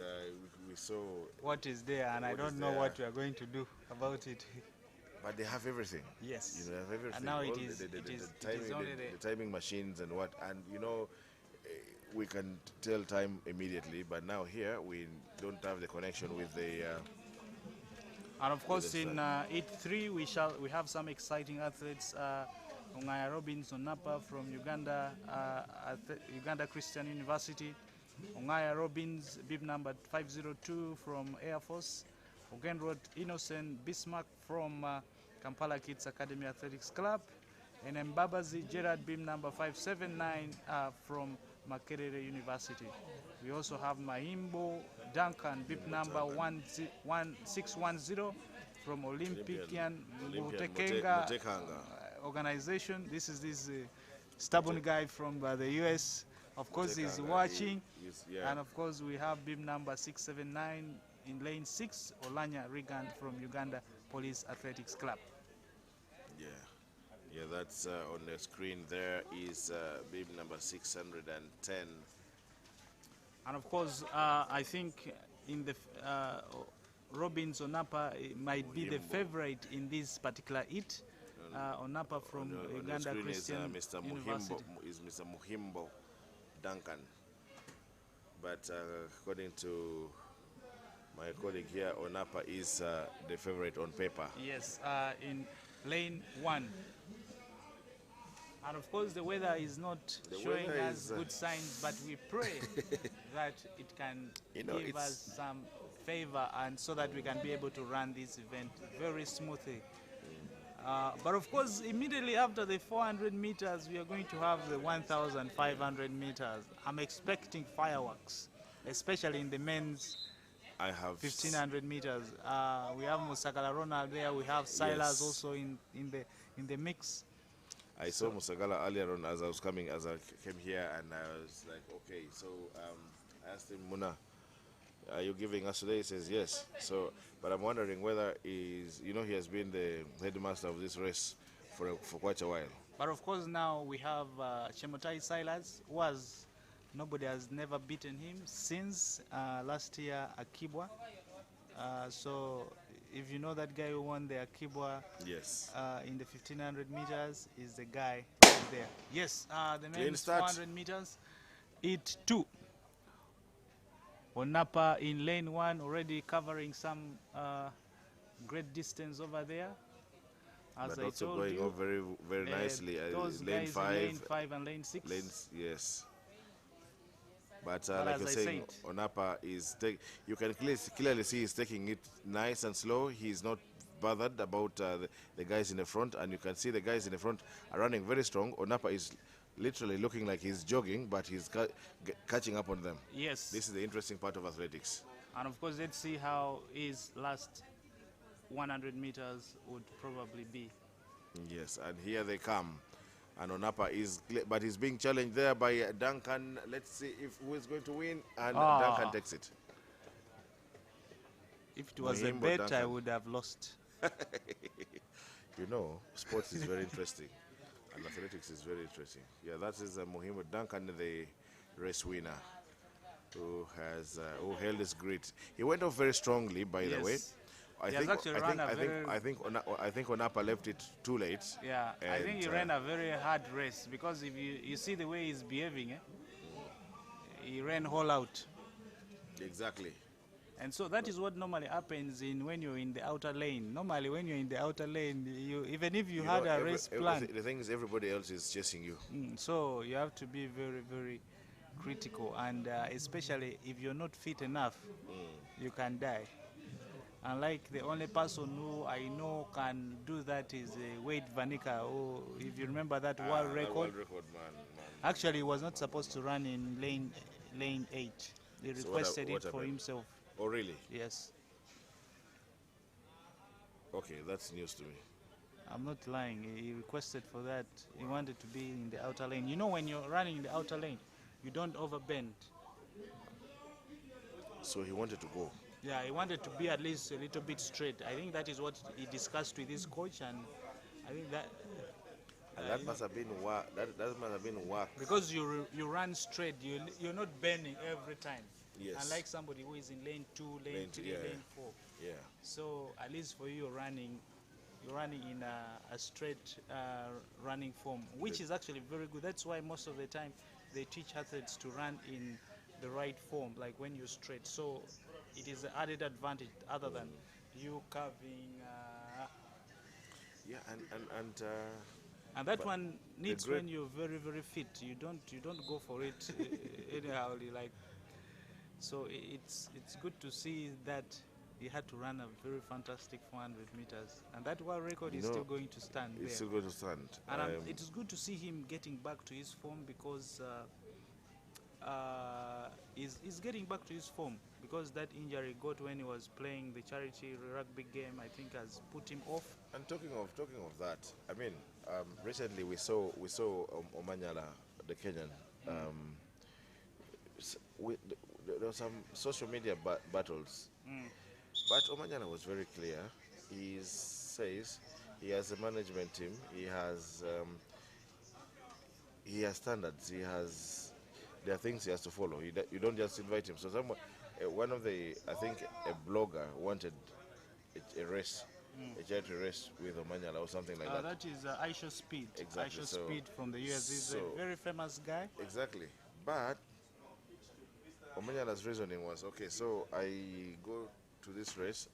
we saw What is there, and I What is don't know there. what we are going to do about it. but they have everything. Yes. They have everything. And now All it the is timing, only the timing machines and what, and we can tell time immediately. But now here we don't have the connection with the. And of course, Yes, in Eat 3, we have some exciting athletes. Ongaya Robinson Napa from Uganda, Uganda Christian University. Ongaya Robbins, bib number 502 from Air Force. Ogenrod Innocent Bismarck from Kampala Kids Academy Athletics Club. And Mbabazi Gerard, bib number 579 from Makerere University. We also have Mahimbo Duncan, bib number 1610 from Olympian Mutekenga organization. This is this stubborn guy from the US. Of course, he's watching. And of course, we have bib number 679 in lane 6, Olanya Regan from Uganda Police Athletics Club. Yeah, that's on the screen. There is bib number 610. And of course, I think in the Robbins Onapa might be the Muhimbo. favorite in this particular hit. Onapa from On the Uganda screen Christian is Mr. University. Muhimbo. Is Mr. Muhimbo Duncan. But according to my colleague here, Onapa is the favorite on paper. Yes, in lane 1. And of course, the weather is not showing weather us is, good signs, but we pray that it can give us some favor, and so that we can be able to run this event very smoothly. But of course, immediately after the 400 meters, we are going to have the 1,500 meters. I'm expecting fireworks, especially in the men's I have 1,500 meters. We have Musakala Ronald there. We have Silas also in the mix. I saw Musagala earlier on as I was coming, as I came here, and I was like, okay. So I asked him, Muna, are you giving us today? He says yes. So, but I'm wondering whether he has been the headmaster of this race for quite a while. But of course now we have Chemutai Silas, nobody has never beaten him since last year Akibwa. So if you know that guy who won the Akibwa Yes. in the 1,500 meters, is the guy right there. Yes, the men's 400 meters, it 2. Onapa in lane 1 already covering some great distance over there. As But I also told going you, off very, very nicely. those Lane guys 5. in lane 5 and lane 6. Yes. But But like as you're I saying, said, Onapa you can clearly see he's taking it nice and slow. He's not bothered about the guys in the front, and you can see the guys in the front are running very strong. Onapa is literally looking like he's jogging, but he's catching up on them. yes. This is the interesting part of athletics. And of course, let's see how his last 100 meters would probably be. Yes, and here they come. And Onapa but he's being challenged there by Duncan. Let's see who is going to win, and Duncan takes it. If it was Muhimbo a bet, I Duncan. would have lost. You know, sports is very interesting, and athletics is very interesting. Yeah, that is Muhimbo Duncan, the race winner, who held his grit. He went off very strongly, by the way. Yes. He has actually run a very... I think Onapa left it too late. Yeah, I think he ran a very hard race, because if you see the way he's behaving, he ran all out. Exactly. And so that is what normally happens when you're in the outer lane. Normally, when you're in the outer lane, even if you had a race plan, the thing is, everybody else is chasing you. So you have to be very, very critical, and especially if you're not fit enough, you can die. Unlike the only person who I know can do that is Wade Vanica, who, if you remember that world record, World record, man. actually he was not supposed to run in lane 8. He requested what it for happened? himself. Oh, really? Yes. Okay, that's news to me. I'm not lying. He requested for that. He wanted to be in the outer lane. You know, when you're running in the outer lane, you don't overbend. So he wanted to go. Yeah, he wanted to be at least a little bit straight. I think that is what he discussed with his coach, and I think that... And that must have been work. That must have been work. Because you run straight, you're not bending every time. Yes. Unlike somebody who is in lane 2, lane 3, lane 4. Yeah. So at least for you, you're running in a straight running form, which is actually very good. That's why most of the time they teach athletes to run in the right form, like when you're straight. So it is an added advantage other than you curving. Yeah, And that one needs when you're very, very fit. You don't go for it anyhow. Like, so it's good to see that he had to run a very fantastic 400 meters, and that world record is still going to stand there. It's still going to stand. And it is good to see him getting back to his form, because he's getting back to his form, because that injury he got when he was playing the charity rugby game, I think, has put him off. And talking of that, I mean, recently we saw Omanyala, the Kenyan. There were some social media battles, but Omanyala was very clear. He says He has a management team. He has standards. There are things he has to follow. You don't just invite him. So someone, one of the, I think a blogger wanted a race, a charity race with Omanyala or something like that. That is Aisha Speed. Exactly. Aisha So, Speed from the US. He's a very famous guy. exactly. But Omanyala's reasoning was, okay, so I go to this race,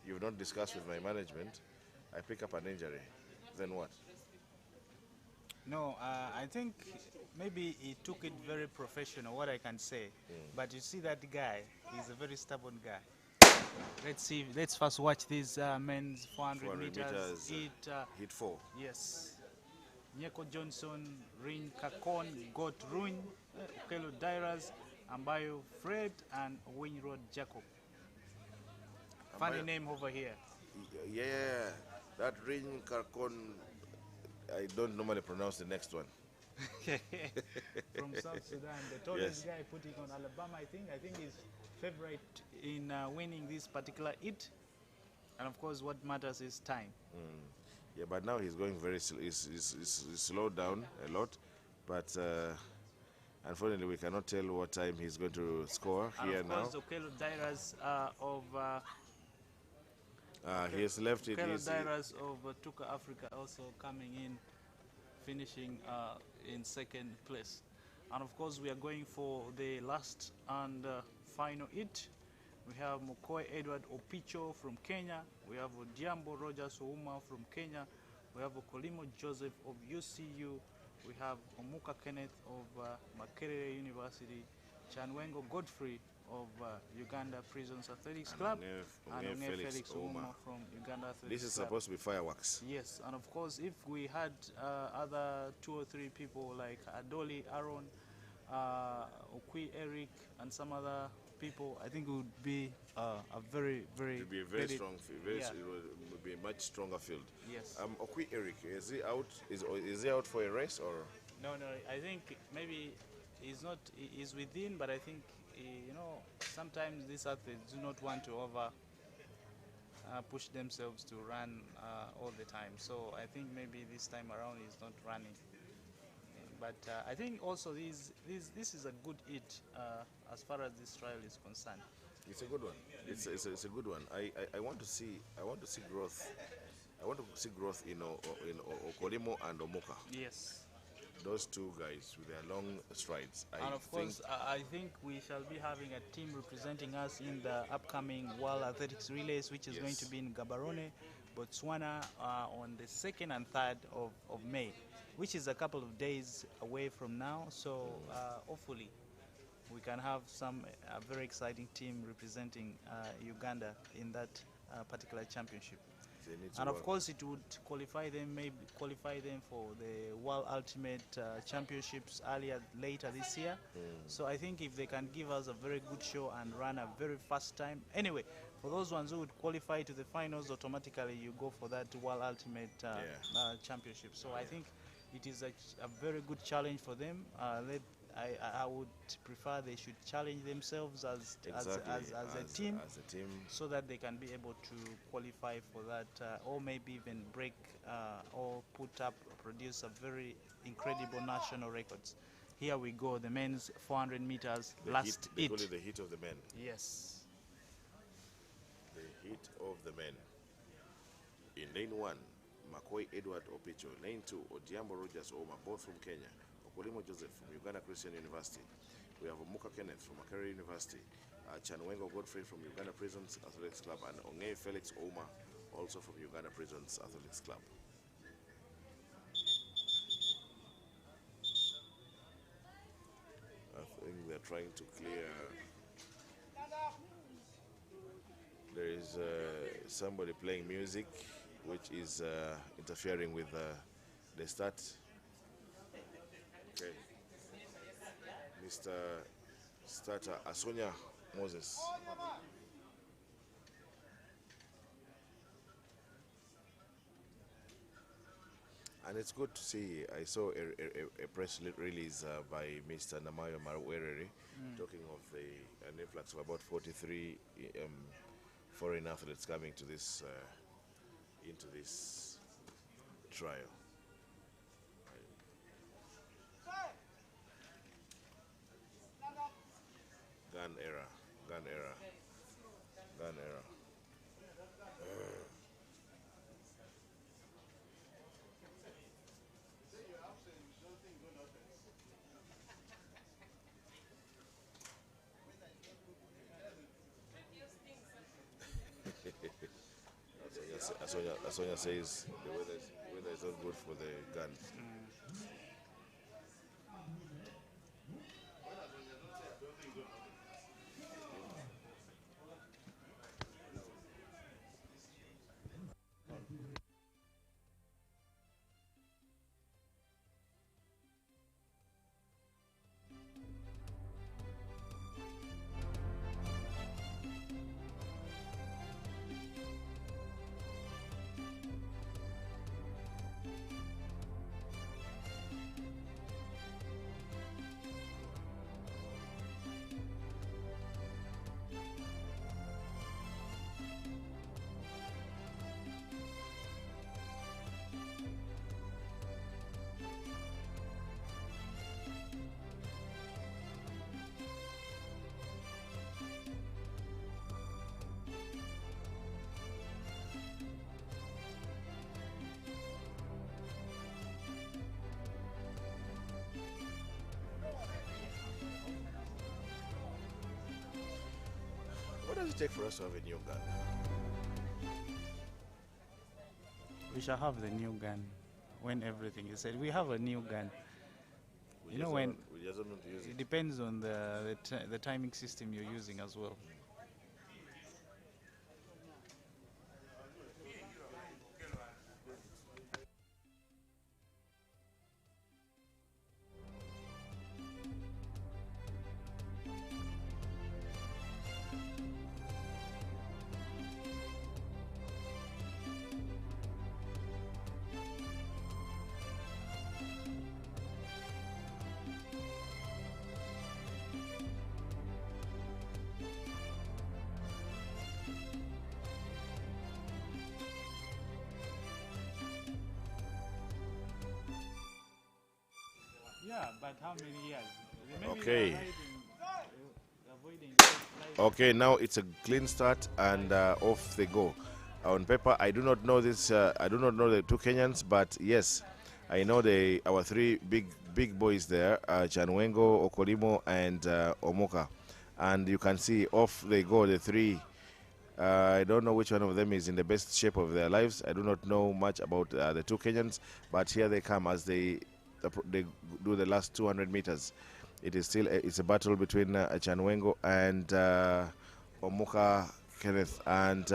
you've not discussed with my management, I pick up an injury, then what? No, I think maybe he took it very professional, what I can say. But you see that guy, he's a very stubborn guy. Let's first watch this men's 400 meters. Hit 4. Yes. Nyeko Johnson, Rin Kakon, Got Ruin, Okelo Dairas, Ambayo Fred, and Winrod Jacob. Funny name over here. Yeah, that Ring Karkon, I don't normally pronounce the next one. From South Sudan, the tallest guy putting on Alabama, I think he's favorite in winning this particular hit. And of course, what matters is time. Yeah, but now he's going he's slowed down a lot, but unfortunately we cannot tell what time he's going to score here now. And of course, Okelo Dairas He has left it. Okelo Dairas of Tuka Africa also coming in, finishing in second place. And of course, we are going for the last and final hit. We have Mokoe Edward Opicho from Kenya. We have Odiambo Rogers Ouma from Kenya. We have Okolimo Joseph of UCU. We have Omuka Kenneth of Makerere University. Chanwengo Godfrey of Uganda Prisons Athletics Club. And Onge Felix Ouma from Uganda Athletics Club. This is supposed to be fireworks. Yes, and of course, if we had other 2 or 3 people like Adoli Aaron, Okwi Eric, and some other people, I think it would be a very Strong field. It would be a much stronger field. Yes. Okwi Eric, is he out? Is he out for a race or? No. I think maybe he's within, but I think sometimes these athletes do not want to push themselves to run all the time. So I think maybe this time around he's not running. But I think also this is a good hit as far as this trial is concerned. It's a good one. It's a good one. I want to see growth. I want to see growth in Okolimo and Omuka. Yes. Those 2 guys with their long strides. And of course, I think we shall be having a team representing us in the upcoming World Athletics Relays, which is going to be in Gaborone, Botswana, on the 2nd and 3rd of May, which is a couple of days away from now. So hopefully we can have a very exciting team representing Uganda in that particular championship. And of course, it would qualify them for the World Ultimate Championships later this year. So I think if they can give us a very good show and run a very fast time. Anyway, for those ones who would qualify to the finals, automatically you go for that World Ultimate Championship. So I think it is a very good challenge for them. I would prefer they should challenge themselves as a team, so that they can be able to qualify for that, or maybe even break or produce a very incredible national records. Here we go, the men's 400 meters last hit. They call it the hit of the men. Yes. The hit of the men. In lane 1, Makoi Edward Opicho. Lane 2, Odiambo Rogers Ouma, both from Kenya. Okolimo Joseph from Uganda Christian University. We have Omuka Kenneth from Makerere University. Chanwengo Godfrey from Uganda Prisons Athletics Club. And Onge Felix Ouma, also from Uganda Prisons Athletics Club. I think they're trying to clear. There is somebody playing music, which is interfering with the start. Okay. Mr. Starter Asonia Moses. And it's good to see. I saw a press release by Mr. Namayo Marwerere talking of an influx of about 43 foreign athletes coming to this into this trial. Gun era, gun era, gun era. Asonia says the weather is not good for the guns. What does it take for us to have a new gun? We shall have the new gun when everything is said. We have a new gun. We You know just when don't- we just don't want to use it it. depends on the timing system you're using as well. Yeah, but how many years? Maybe Okay. they're avoiding Okay, now it's a clean start and off they go. On paper, I do not know this. I do not know the two Kenyans, but yes, I know our three big boys there: Chanwengo, Okolimo, and Omoka. And you can see off they go. The three. I don't know which one of them is in the best shape of their lives. I do not know much about the two Kenyans, but here they come as they do the last 200 meters. It is still it's a battle between Chanwengo and Omuka Kenneth, and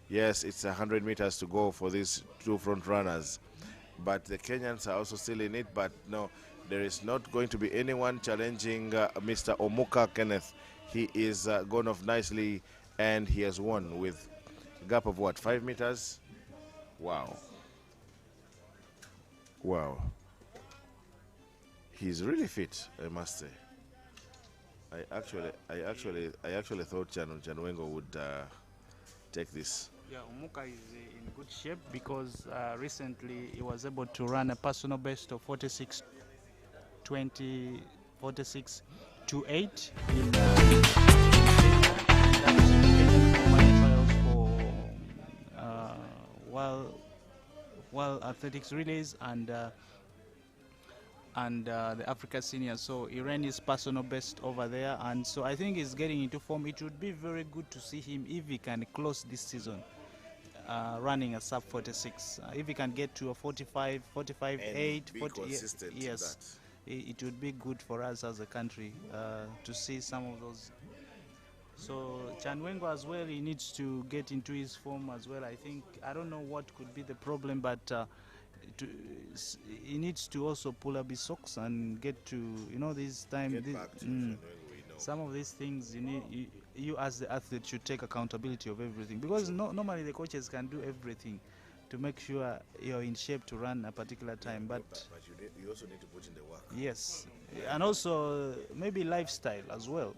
yes, it's 100 meters to go for these two front runners. But the Kenyans are also still in it. But no, there is not going to be anyone challenging Mr. Omuka Kenneth. He is gone off nicely, and he has won with a gap of what, 5 meters? Wow. Wow. He's really fit, I must say. I actually thought Janwengo would take this. Yeah, Omuka is in good shape because recently he was able to run a personal best of 46 20 46 to 8 in trials for while athletics relays and the Africa Seniors. So he ran his personal best over there, and so I think he's getting into form. It would be very good to see him if he can close this season running a sub 46. If he can get to a 45, 45, And 8, be 40, consistent to yes, that. it would be good for us as a country to see some of those. So Chanwengo as well, he needs to get into his form as well. I don't know what could be the problem, but he needs to also pull up his socks and get to this time. Get back to Janwengo, we know. Some of these things you as the athlete should take accountability of everything, because normally the coaches can do everything to make sure you're in shape to run a particular time, but you also need to put in the work. yes, and also maybe lifestyle as well.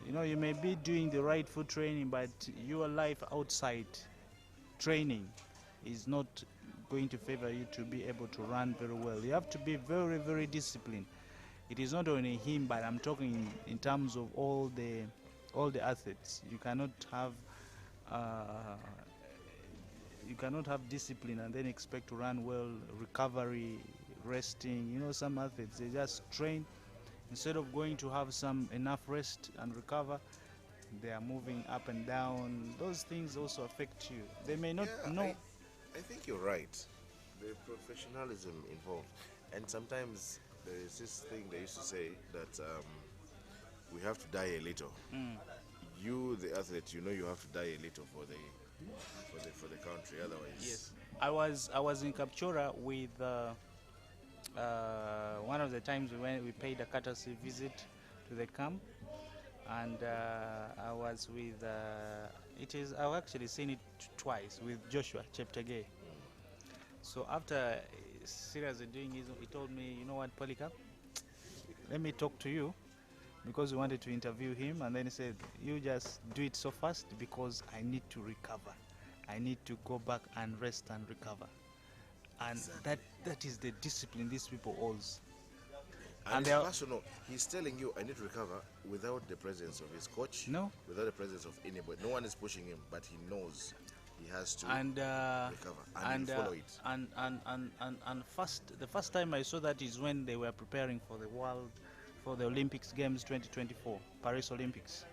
You may be doing the right food training, but your life outside training is not going to favor you to be able to run very well. You have to be very, very disciplined. It is not only him, but I'm talking in terms of all the athletes. Uh, you cannot have discipline and then expect to run well. Recovery, resting. You know, some athletes, they just train instead of going to have some enough rest and recover. They are moving up and down. Those things also affect you. They may not Yeah, know. I think you're right. The professionalism involved, and sometimes there is this thing they used to say that we have to die a little. You, the athlete, you know you have to die a little for the country. Otherwise, Yes, I was in Kapchora with one of the times we paid a courtesy visit to the camp, and I was with I've actually seen it twice with Joshua Cheptegei. So after seriously doing his, he told me, you know what, Polycarp, let me talk to you, because we wanted to interview him, and then he said, you just do it so fast because I need to recover. I need to go back and rest and recover. And that is the discipline these people hold. and it's personal. He's telling you, I need to recover without the presence of his coach. No. Without the presence of anybody. No one is pushing him, but he knows he has to And recover and he'll follow it. The first time I saw that is when they were preparing for the Olympics Games 2024, Paris Olympics.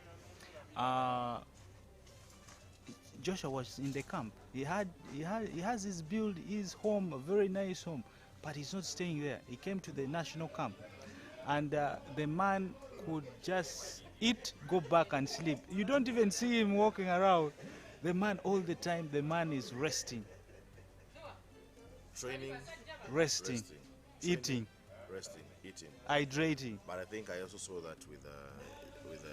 Joshua was in the camp. He has his home, a very nice home, but he's not staying there. He came to the national camp, and the man could just eat, go back and sleep. You don't even see him walking around. The man, all the time, the man is resting. Training, Resting, eating, resting, eating. hydrating. But I think I also saw that with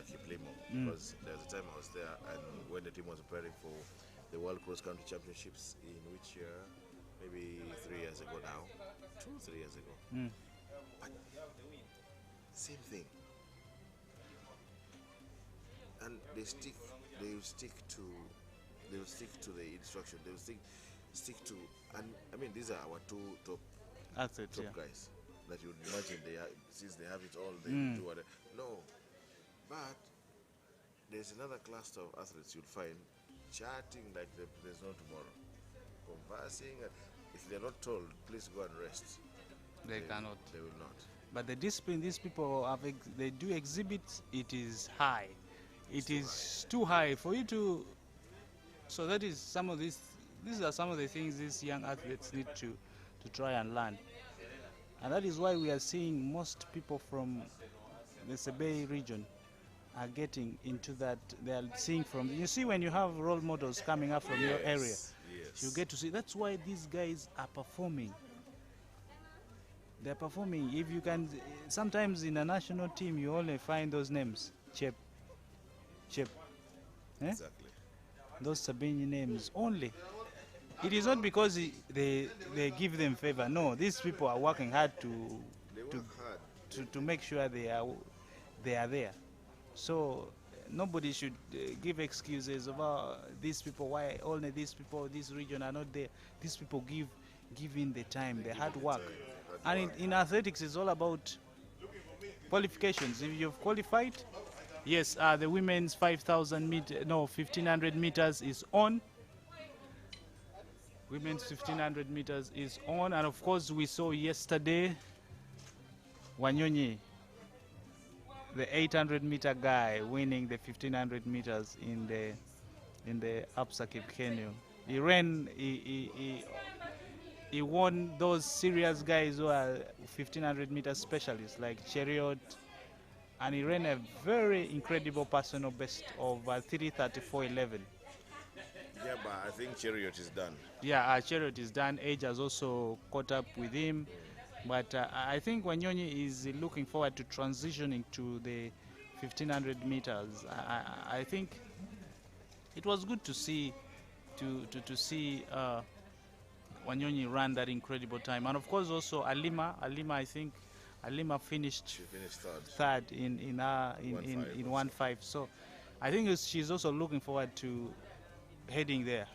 Kiplimo, because there was a time I was there, and when the team was preparing for the World Cross Country Championships, in which year, maybe 3 years ago now, 3 years ago. But same thing, and they will stick to the instruction. They will stick to, and I mean, these are our two top Athletes, yeah. guys that you would imagine since they have it all, they do whatever. No, but there's another cluster of athletes you'll find chatting like there's no tomorrow, conversing. If they're not told, please go and rest, They cannot. They will not. But the discipline these people have, they do exhibit, it is high. It is too high for you to. So that is some of these are some of the things these young athletes need to try and learn. And that is why we are seeing most people from the Sebei region are getting into that. They are seeing from. You see, when you have role models coming up from your area, Yes. you get to see. That's why these guys are performing. They're performing. If you can, sometimes in a national team, you only find those names. Chep. Eh? Exactly. Those Sabini names only. It is not because they give them favor. No, these people are working hard They work hard. to make sure they are there. So nobody should give excuses about these people. Why only these people, this region are not there? These people give in the time, the hard work. And in athletics, it's all about qualifications. If you've qualified, yes, the women's 1500 meters is on. Women's 1500 meters is on, and of course we saw yesterday Wanyonyi, the 800 meter guy, winning the 1500 meters in the Upsakip Canyon. He ran. He won those serious guys who are 1500 meter specialists like Chariot, and he ran a very incredible personal best of 3:34.11. Yeah, but I think Chariot is done. Yeah, Chariot is done. Age has also caught up with him. But I think Wanyonyi is looking forward to transitioning to the 1500 meters. I think it was good to see see Wanyonyi run that incredible time. And of course also Alima, I think Alima finished, She finished third in 1.5. So I think she's also looking forward to heading there.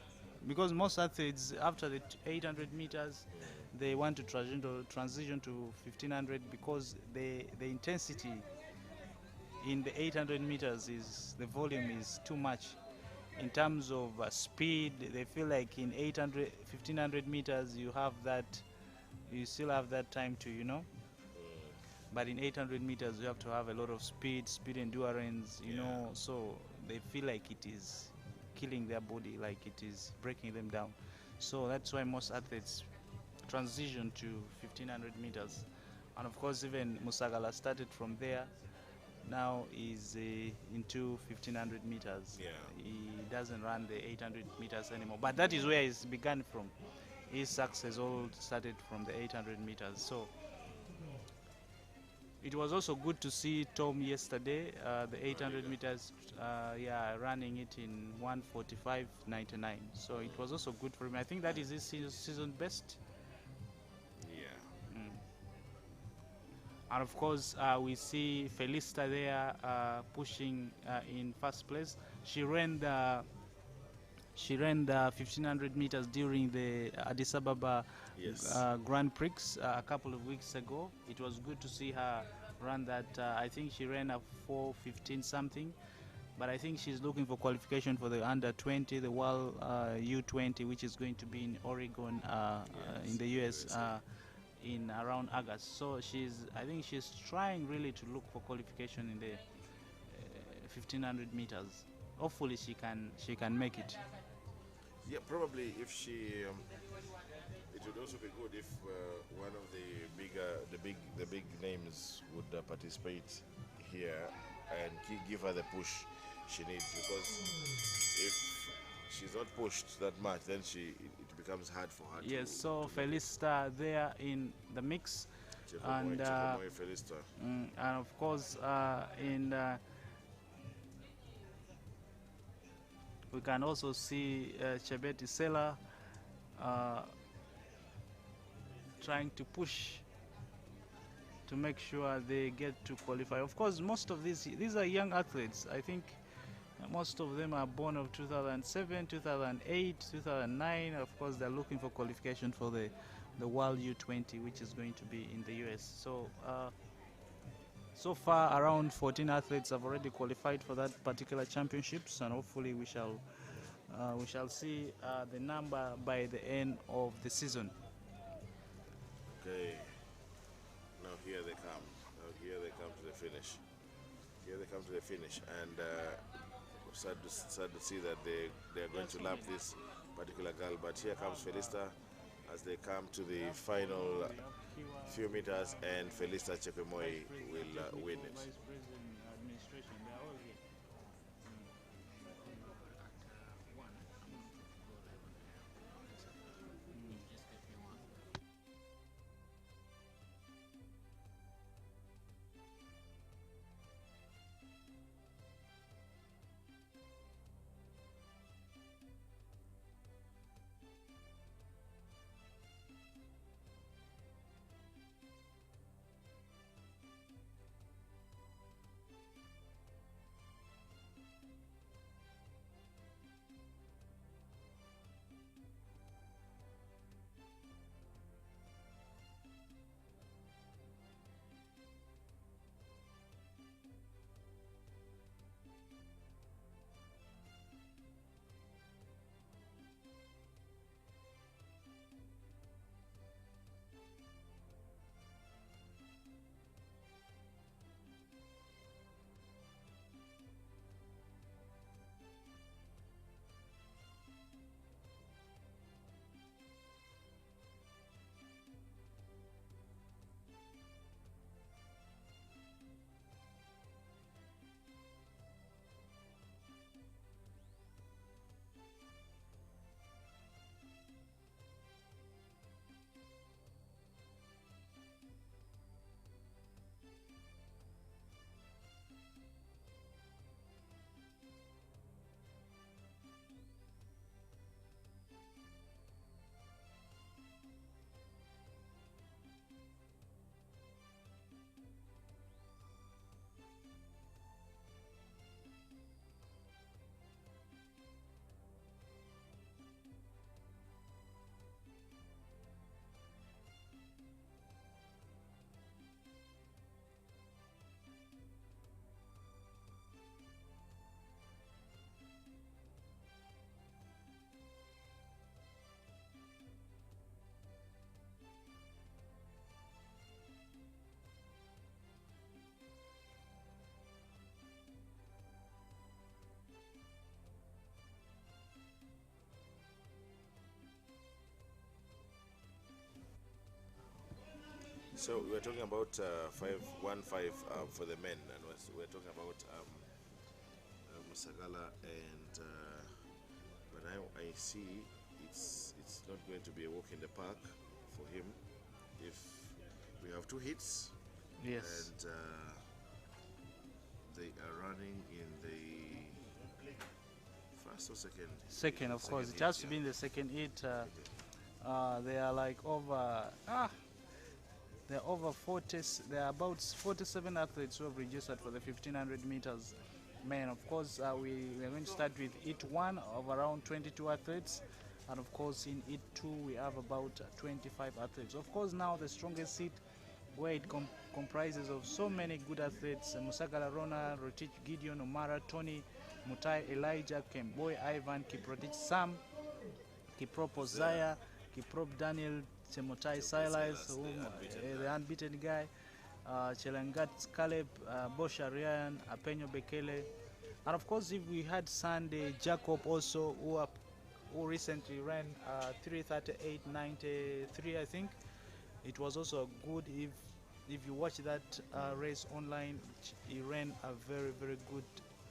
because most athletes after the 800 meters they want to transition to 1500 because the intensity in the 800 meters is the volume is too much in terms of speed. They feel like in 800 1500 meters you have that, you still have that time to, but in 800 meters you have to have a lot of speed endurance, so they feel like it is killing their body, like it is breaking them down. So that's why most athletes transition to 1500 meters. And of course even Musagala started from there. Now he's into 1500 meters. Yeah. He doesn't run the 800 meters anymore, but that is where he's begun from. His success all started from the 800 meters. So it was also good to see Tom yesterday, the 800 meters, running it in 1:45.99. So it was also good for him. I think that is his season best. Yeah. And of course, we see Felista there pushing in first place. She ran the 1500 meters during the Addis Ababa Yes. Grand Prix a couple of weeks ago. It was good to see her run that. I think she ran a 4:15 something, but I think she's looking for qualification for the under 20, the World U20, which is going to be in Oregon, in the US, in around August. So I think she's trying really to look for qualification in the 1500 meters. Hopefully she can make it. Yeah, probably if she. It would also be good if one of the big names would participate here and give her the push she needs, because if she's not pushed that much, then it becomes hard for her. Yes. So Felista there in the mix, and Felista. And of course we can also see Chebeti Sela trying to push to make sure they get to qualify. Of course, most of these are young athletes. I think most of them are born of 2007, 2008, 2009. Of course, they're looking for qualification for the World U20, which is going to be in the US. So so far around 14 athletes have already qualified for that particular championships, and hopefully we shall see the number by the end of the season. Okay. Now here they come. Now here they come to the finish. Here they come to the finish, and sad to see that they are going to lap this particular girl. But here comes Felista as they come to the final few meters, and Felista Chepemoi will win it. So we were talking about 5-1-5 for the men, and we're talking about Musagala, and but now I see it's not going to be a walk in the park for him. If we have 2 hits, Yes. and they are running in the first or second. Second, of course. It hit, has to yeah. be in the second hit. They are like over. There are over 40. There are about 47 athletes who have registered for the 1500 meters. Men, of course, we are going to start with hit 1 of around 22 athletes, and of course in hit 2 we have about 25 athletes. Of course, now the strongest hit, where it comprises of so many good athletes: Musagala, Rona, Rotich, Gideon, Omara, Tony, Mutai, Elijah, Kemboy, Ivan, Kiprotich, Sam, Kiprop, Ozaya, Kiprop, Daniel, Chemotai, Silas, the unbeaten guy, Chelangat, Caleb, Bosha, Ryan, Apenyo, Bekele, and of course if we had Sunday Jacob also, who recently ran 3:38.93, I think. It was also good. If you watch that race online, he ran a very good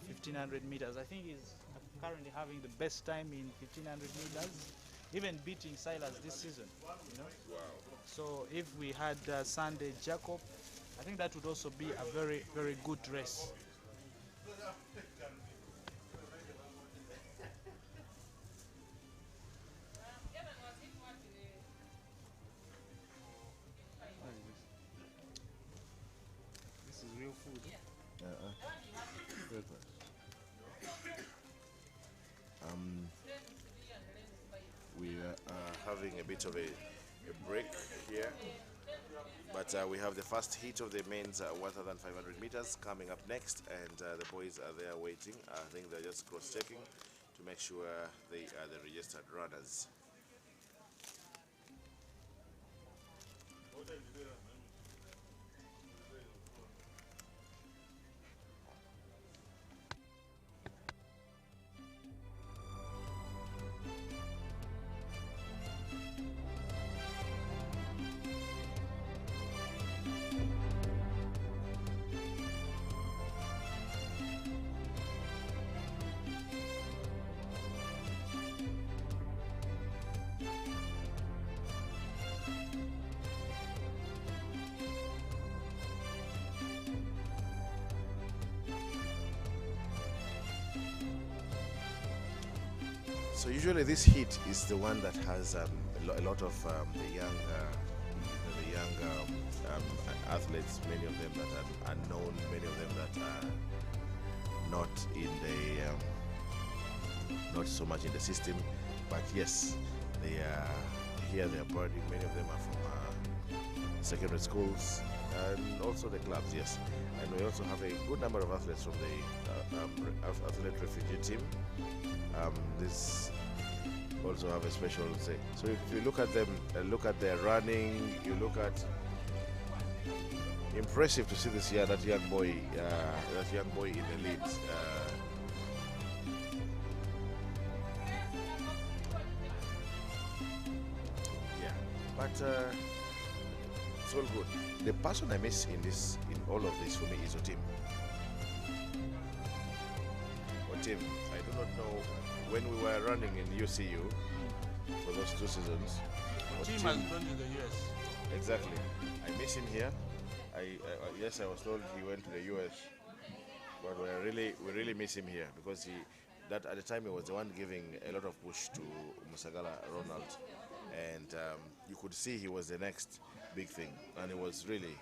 1500 meters. I think he's currently having the best time in 1500 meters, even beating Silas this season. You know. Wow. So if we had Sunday Jacob, I think that would also be a very good race. This is real food. Very nice. We are having a bit of a break here, but we have the first heat of the men's 1,500 meters coming up next, and the boys are there waiting. I think they're just cross-checking to make sure they are the registered runners. So usually this heat is the one that has a lot of the young athletes, many of them that are unknown, many of them that are not in the not so much in the system, but yes, they are here. They are burning. Many of them are from secondary schools and also the clubs. Yes, and we also have a good number of athletes from the athlete refugee team. This also have a special say. So if you look at them, look at their running, you look at, impressive to see this year, that young boy in the lead. Yeah, but it's all good. The person I miss in all of this for me is Otim. Otim, I do not know. When we were running in UCU for those 2 seasons, Team has gone to the US. Exactly. I miss him here. Yes, I was told he went to the US, but we really miss him here, because at the time he was the one giving a lot of push to Musagala Ronald, and you could see he was the next big thing, and he was really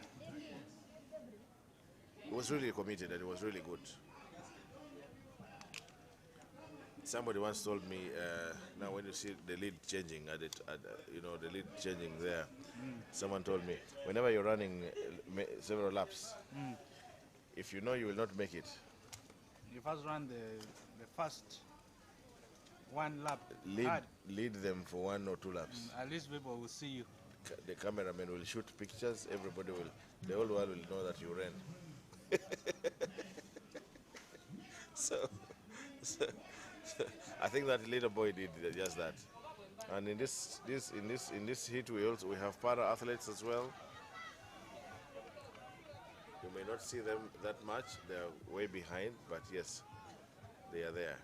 committed, and he was really good. Somebody once told me, now when you see the lead changing the lead changing there, someone told me, whenever you're running several laps, if you know you will not make it, You first run the first one lap. lead them for 1 or 2 laps. At least people will see you. The cameraman will shoot pictures, everybody will, the whole world will know that you ran. so I think that little boy did just that. And in this heat we have para athletes as well. may not see them that much. They are way behind, but yes, they are there.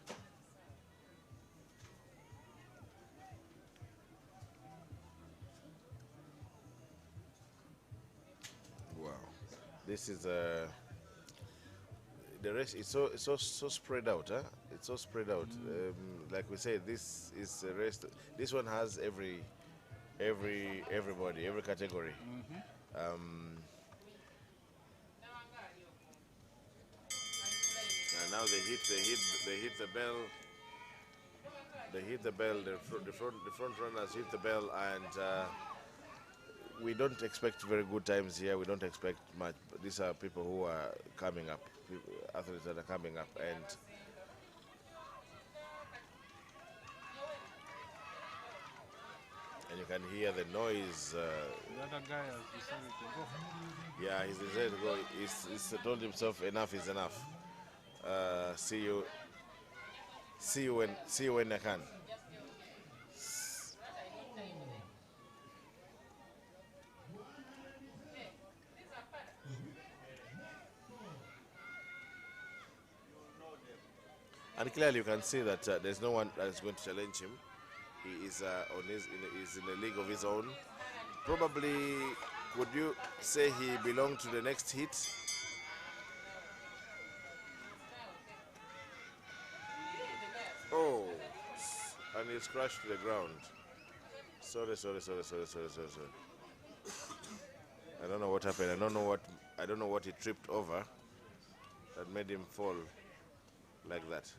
Wow, this is the rest is so spread out, huh? It's so spread out. Like we say, this is the rest. This one has everybody, every category. And now they hit the bell. They hit the bell. The front runners hit the bell, and we don't expect very good times here. We don't expect much. But these are people who are coming up, athletes that are coming up, and you can hear the noise. The other guy has decided to go. Yeah, he's decided to go. He's told himself enough is enough. See you when I can. And clearly you can see that there's no one that is going to challenge him. He is he's in a league of his own. Probably, would you say he belonged to the next hit? Oh, and he's crashed to the ground. Sorry. I don't know what happened. I don't know what he tripped over that made him fall like that.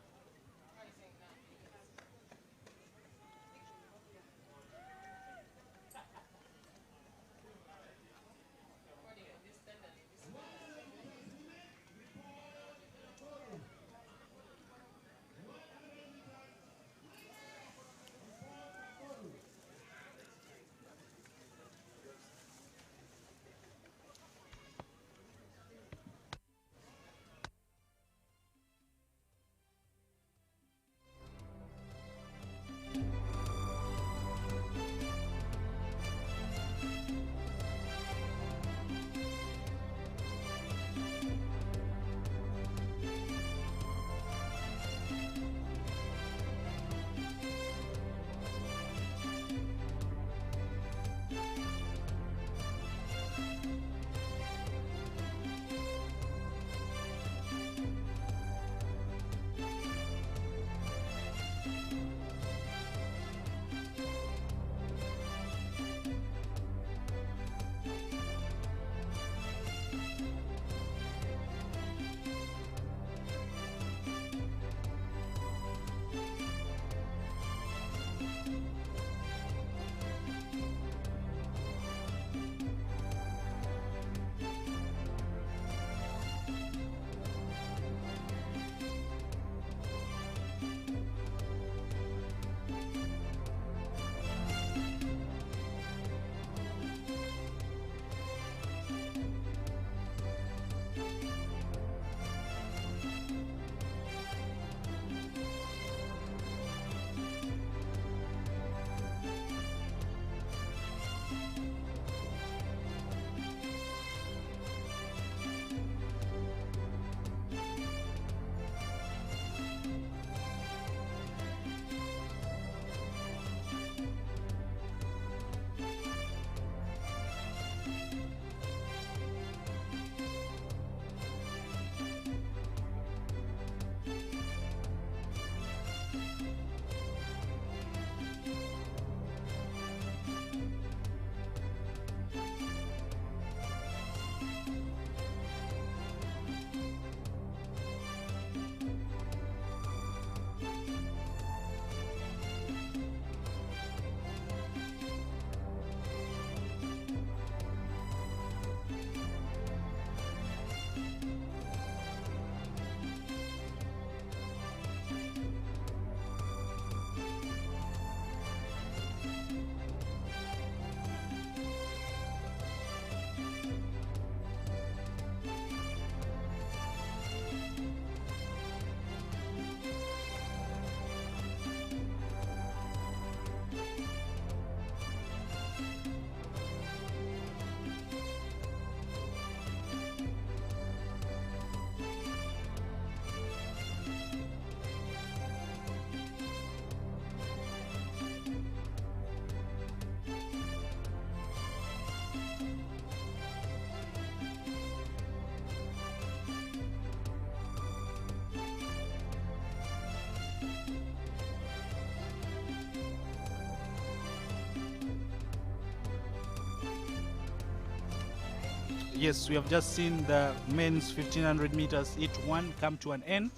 Yes, we have just seen the men's 1500 meters each one come to an end,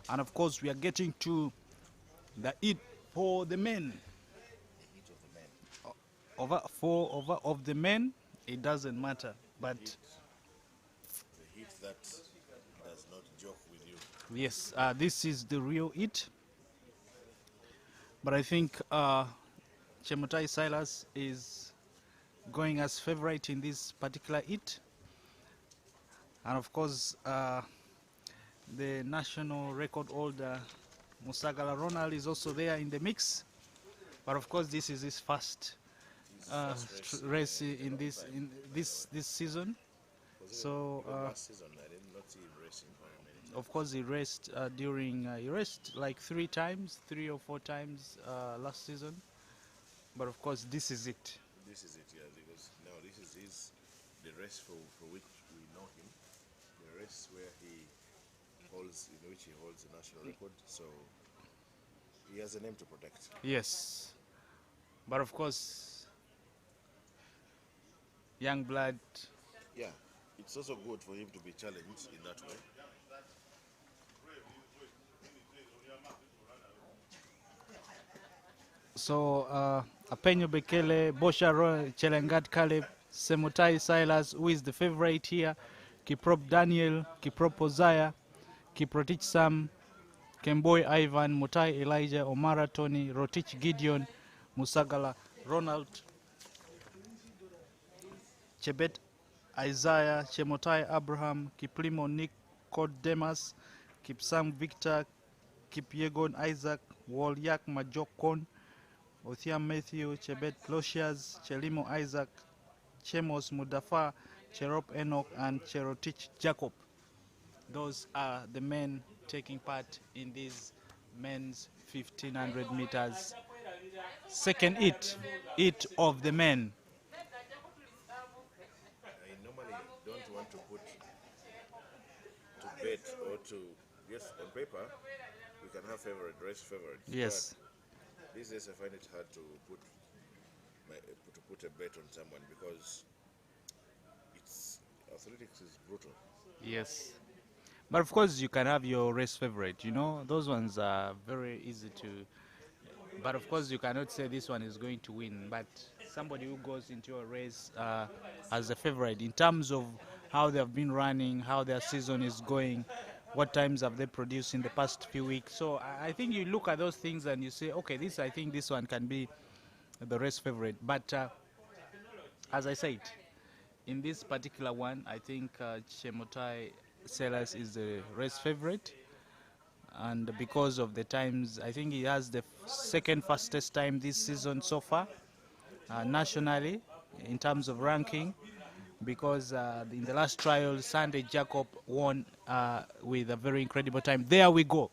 and of course we are getting to the heat for the men. Over of the men, it doesn't matter, but The heat that does not joke with you. yes, this is the real heat. But I think Chemutai Silas is going as favorite in this particular heat, and of course the national record holder Musagala Ronald is also there in the mix. But of course, this is his first race in this season. So Last season, I did not see him racing for a minute. of course, he raced he raced like 3 or 4 times last season. But of course, this is it. This is it, yeah, because now this is the race for which we know him. The race where he holds, in which he holds the national record. So he has a name to protect. Yes, but of course, young blood. Yeah, it's also good for him to be challenged in that way. So Apenyo Bekele, Bosha Chelengat Caleb, Semutai Silas, who is the favorite here, Kiprop Daniel, Kiprop Ozaya, Kiprotich Sam, Kemboy Ivan, Mutai Elijah, Omara Tony, Rotich Gideon, Musagala Ronald, Chebet Isaiah, Chemotai Abraham, Kiplimo Nicodemus, Kipsam Victor, Kipyegon Isaac, Wolyak Majokon, Othiam Matthew, Chebet Closias, Chelimo Isaac, Chemos Mudafa, Cherop Enoch, and Cherotich Jacob. Those are the men taking part in these men's 1500 meters. Second heat of the men. I normally don't want to put to bet or to, yes, on paper we can have race favorites. Yes. But these days I find it hard to put a bet on someone because athletics is brutal. Yes. But of course, you can have your race favorite. You know, those ones are very easy to. But of course, you cannot say this one is going to win. But somebody who goes into a race as a favorite in terms of how they have been running, how their season is going, what times have they produced in the past few weeks. So I think you look at those things and you say, okay, I think this one can be the race favorite. But as I said, in this particular one, I think Chemutai Silas is the race favorite, and because of the times, I think he has the second fastest time this season so far nationally in terms of ranking, because in the last trial Sunday Jacob won with a very incredible time. There we go.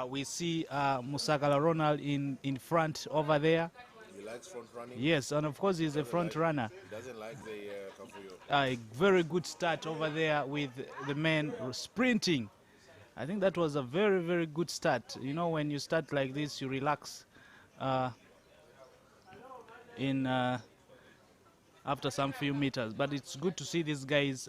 We see Musagala Ronald in front over there. He likes front running. Yes, and of course he's a front runner. He doesn't like the Kafuyo. A very good start over there with the men sprinting. I think that was a very, very good start. You know, when you start like this, you relax after some few meters. But it's good to see these guys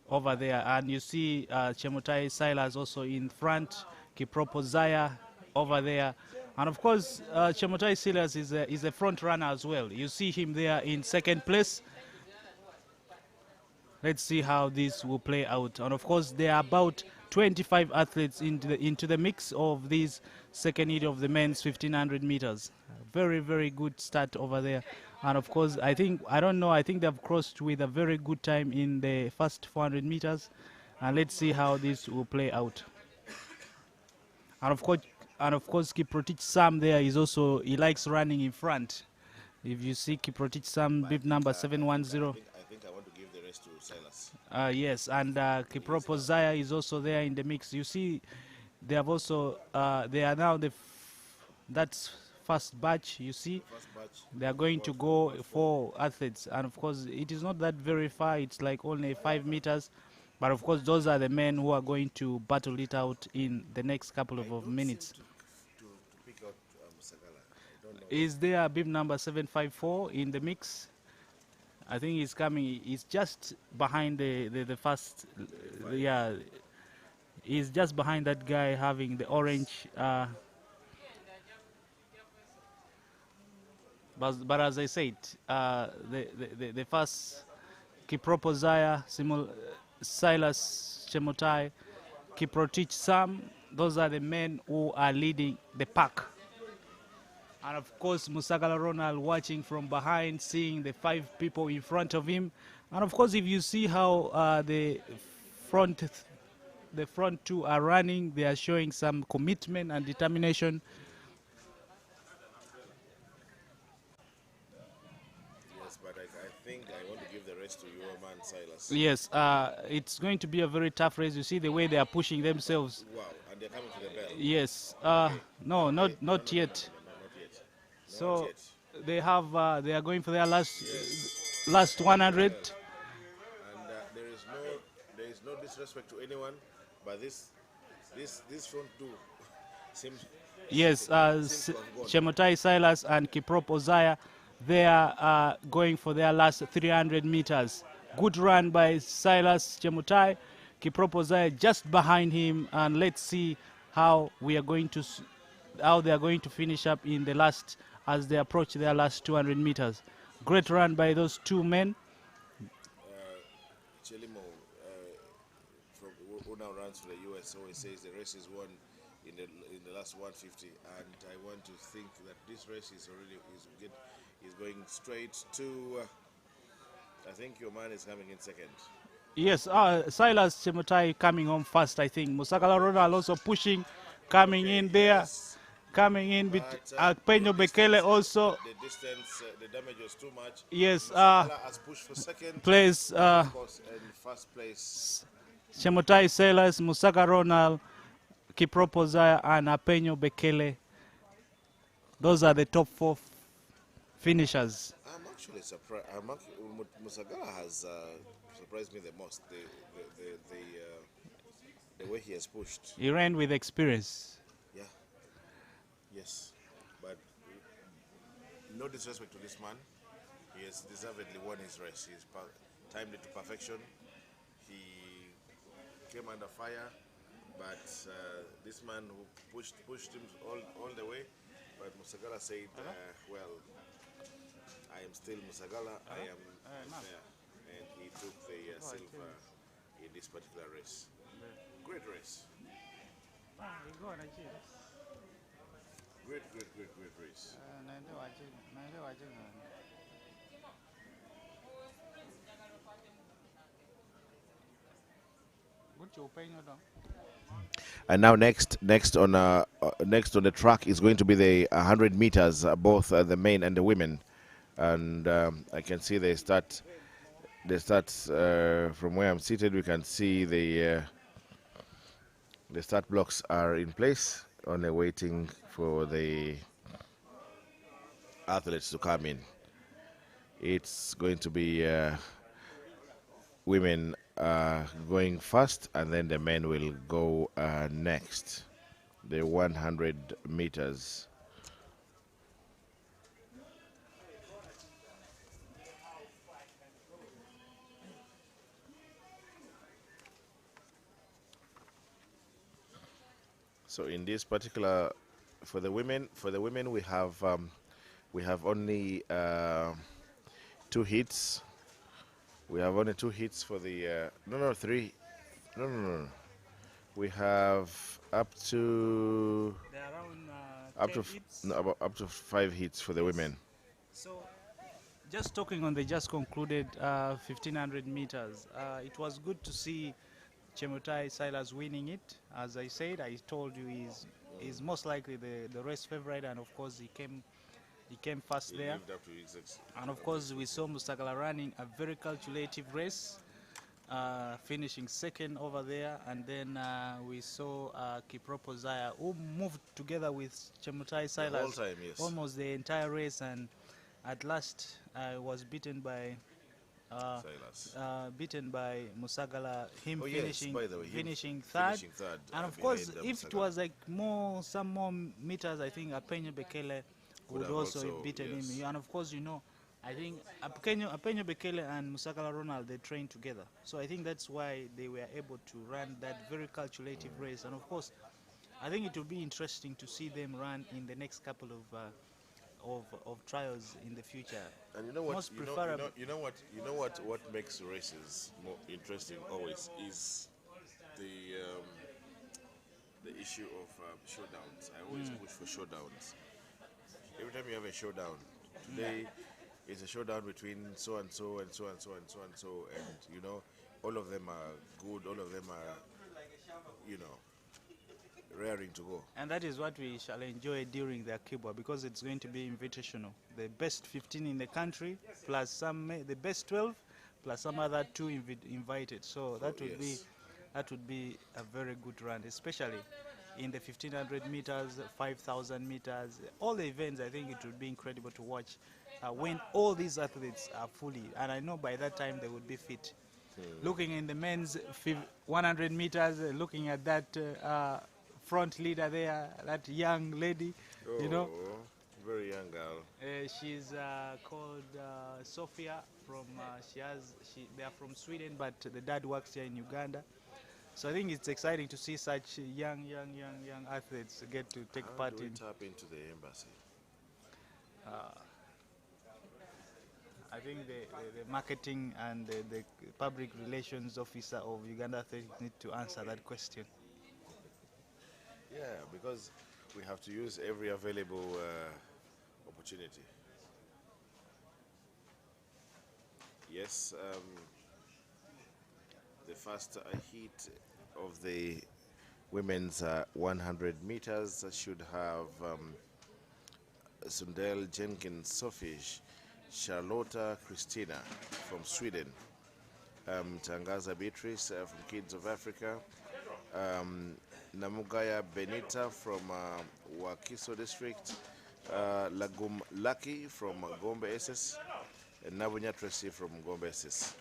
over there. And you see Chemutai Silas also in front, Kipropo Zaya over there. And of course, Chemutai Silas is a front runner as well. You see him there in second place. Let's see how this will play out. And of course, there are about 25 athletes into the mix of this second heat of the men's 1500 meters. Very, very good start over there. And of course, I think they've crossed with a very good time in the first 400 meters. And let's see how this will play out. And of course, Kiprotich Sam there is also, he likes running in front. If you see Kiprotich Sam, bib number 710. I think I want to give the rest to Silas. Yes, and Kipropo Zaya is also there in the mix. You see, they have also, they are now that's first batch, you see. First batch. They are going to go 4 athletes. And of course, it is not that very far. It's like only 5 meters. But of course, those are the men who are going to battle it out in the next couple of minutes. To pick out Musagala. I don't know. Is there bib number 754 in the mix? I think he's coming. He's just behind the first. Yeah, he's just behind that guy having the orange. But as I said, the first Kipropo Zaya, Silas Chemutai, Kiprotich Sam, those are the men who are leading the pack. And of course, Musagala Ronald watching from behind, seeing the 5 people in front of him. And of course, if you see how front the front 2 are running, they are showing some commitment and determination. Yes, but I think I want to give the rest to your man Silas. Yes, it's going to be a very tough race. You see the way they are pushing themselves. Wow, and they're coming to the bell. Yes, no, not yet. No, not yet. So Not yet. they are going for their last 100. And there is no disrespect to anyone, but this front 2 seems. Yes, Chemutai Silas and Kiprop Ozaya, they are going for their last 300 meters. Good run by Silas Chemutai, Kiprop Ozaya just behind him, and let's see how we are going to how they are going to finish up in the last as they approach their last 200 meters. Great run by those 2 men. Chelimo, who now runs for the US, always says the race is won in the last 150, and I want to think that this race is going straight to. I think your man is coming in second. Yes, Silas Chemutai coming home first, I think. Musagala Ronald also pushing, coming in there. Yes. Coming in, Peño Bekele also. The distance, the damage was too much. Yes, has pushed for second. Place, of course, in first place. Chemutai Silas, Musaga Ronald, Kipropo Zaya, and Peño Bekele. Those are the top 4 finishers. I'm actually surprised. Musagala has surprised me the most. The way he has pushed. He ran with experience. Yeah. Yes, but no disrespect to this man. He has deservedly won his race. He's timed it to perfection. He came under fire, but this man who pushed him all the way. But Musagala said, well, I am still Musagala. I am fair. And he took the silver in this particular race. Great race. Great race. And now next on the track is going to be the 100 meters, both the men and the women, and I can see they start from where I'm seated. We can see the start blocks are in place, only waiting for the athletes to come in. It's going to be women going first, and then the men will go next. The 100 meters. So in this particular, for the women we have only 2 hits. We have only 2 hits for the 3. No. We have up to up to 5 hits for the women. So, just talking on the just concluded 1500 meters, it was good to see Chemutai Silas winning it. As I said, I told you he's most likely the race favorite, and of course he came first there. And of course we saw Musagala running a very calculative race, finishing second over there, and then we saw Kipropo Zaya, who moved together with Chemutai Silas the whole time, yes. almost the entire race, and at last was beaten by Musagala, finishing third. And of course, if it was like some more meters, I think Peño Bekele would also have beaten him. And of course, I think Apenyo Bekele and Musakala Ronald, they trained together. So I think that's why they were able to run that very calculative race. And of course, I think it will be interesting to see them run in the next couple of trials in the future. And you know what? Most preferable. What makes races more interesting always is the the issue of showdowns. I always push for showdowns. Every time you have a showdown, today is a showdown between so and so and so and so and so and so, and you know, all of them are good. All of them are, you know, raring to go. And that is what we shall enjoy during the Akibwa, because it's going to be invitational. The best 15 in the country, plus the best 12, plus some other two invited. So that would be Yes. that would be a very good run, especially in the 1500 meters, 5000 meters, all the events. I think it would be incredible to watch when all these athletes are fully, and I know by that time they would be fit. Looking in the men's 100 meters, looking at that front leader there, that young lady, you know, Very young girl. she's called Sophia. They are from Sweden, but the dad works here in Uganda. So I think it's exciting to see such young athletes get to take How part do we in. tap into the embassy? I think the marketing and the public relations officer of Uganda Athletics need to answer that question. Yeah, because we have to use every available opportunity. Yes, the first heat of the women's 100 meters should have Sundel Jenkins Sofish, Charlotta Christina from Sweden, Tangaza Beatrice from Kids of Africa, Namugaya Benita from Wakiso District, Lagum Lucky from Gombe SS, and Nabunya Tracy from Gombe SS.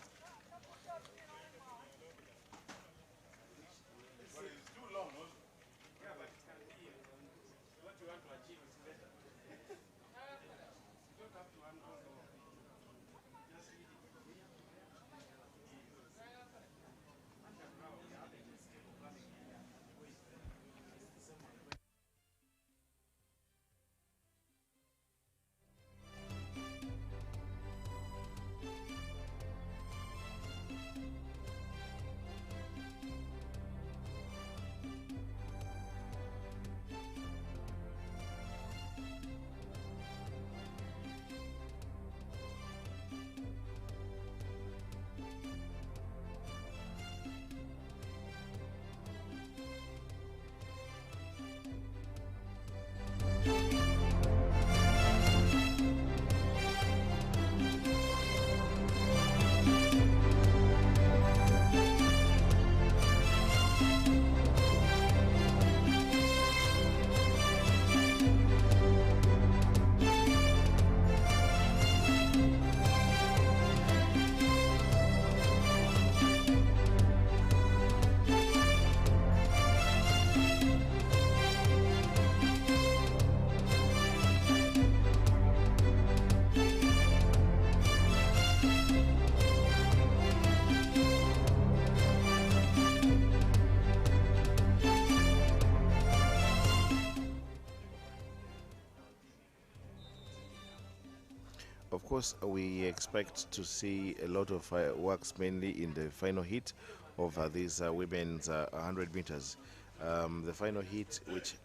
Of course, we expect to see a lot of fireworks, mainly in the final heat of these women's 100 meters. The final heat,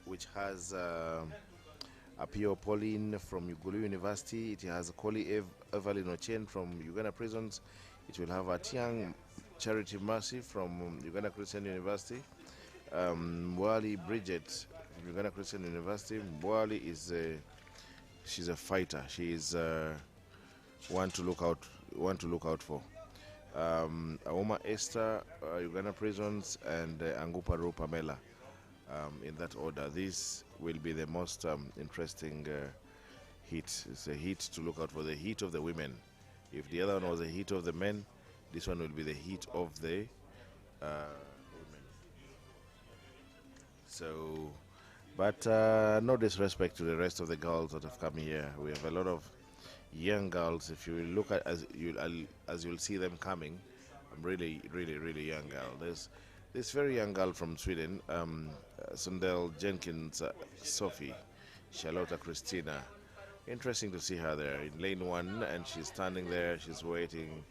which has Apio Pauline from Ugulu University, it has Koli Evelyn Ochen from Uganda Prisons, it will have Atiang Charity Mercy from Uganda Christian University, Mwali Bridget from Uganda Christian University. Mwali is she's a fighter. She is one to look out for. Auma Esther, Uganda Prisons, and Anguparu Pamela, in that order. This will be the most interesting heat. It's a heat to look out for, the heat of the women. If the other one was the heat of the men, this one will be the heat of the women. So, but no disrespect to the rest of the girls that have come here. We have a lot of young girls. If you look at as you'll see them coming, really young girl. There's this very young girl from Sweden, Sundell Jenkins, Sophie, Charlotta Christina. Interesting to see her there in lane one, and she's standing there. She's waiting,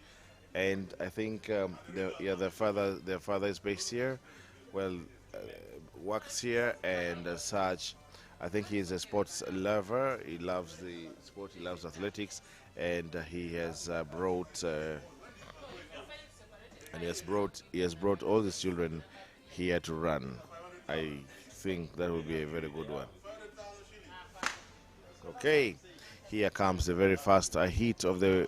and I think their father is based here. Well, works here, and as such, I think he's a sports lover. He loves the sport. He loves athletics, and he has brought he has brought all his children here to run. I think that will be a very good one. Okay, here comes the very first heat of the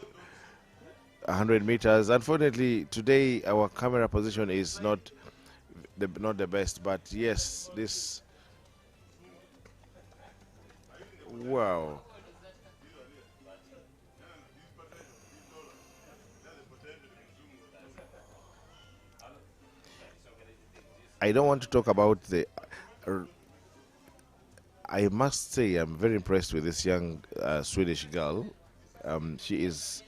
100 meters. Unfortunately, today our camera position is not the best, but yes, this wow. I don't want to talk about the. I must say I'm very impressed with this young Swedish girl. She is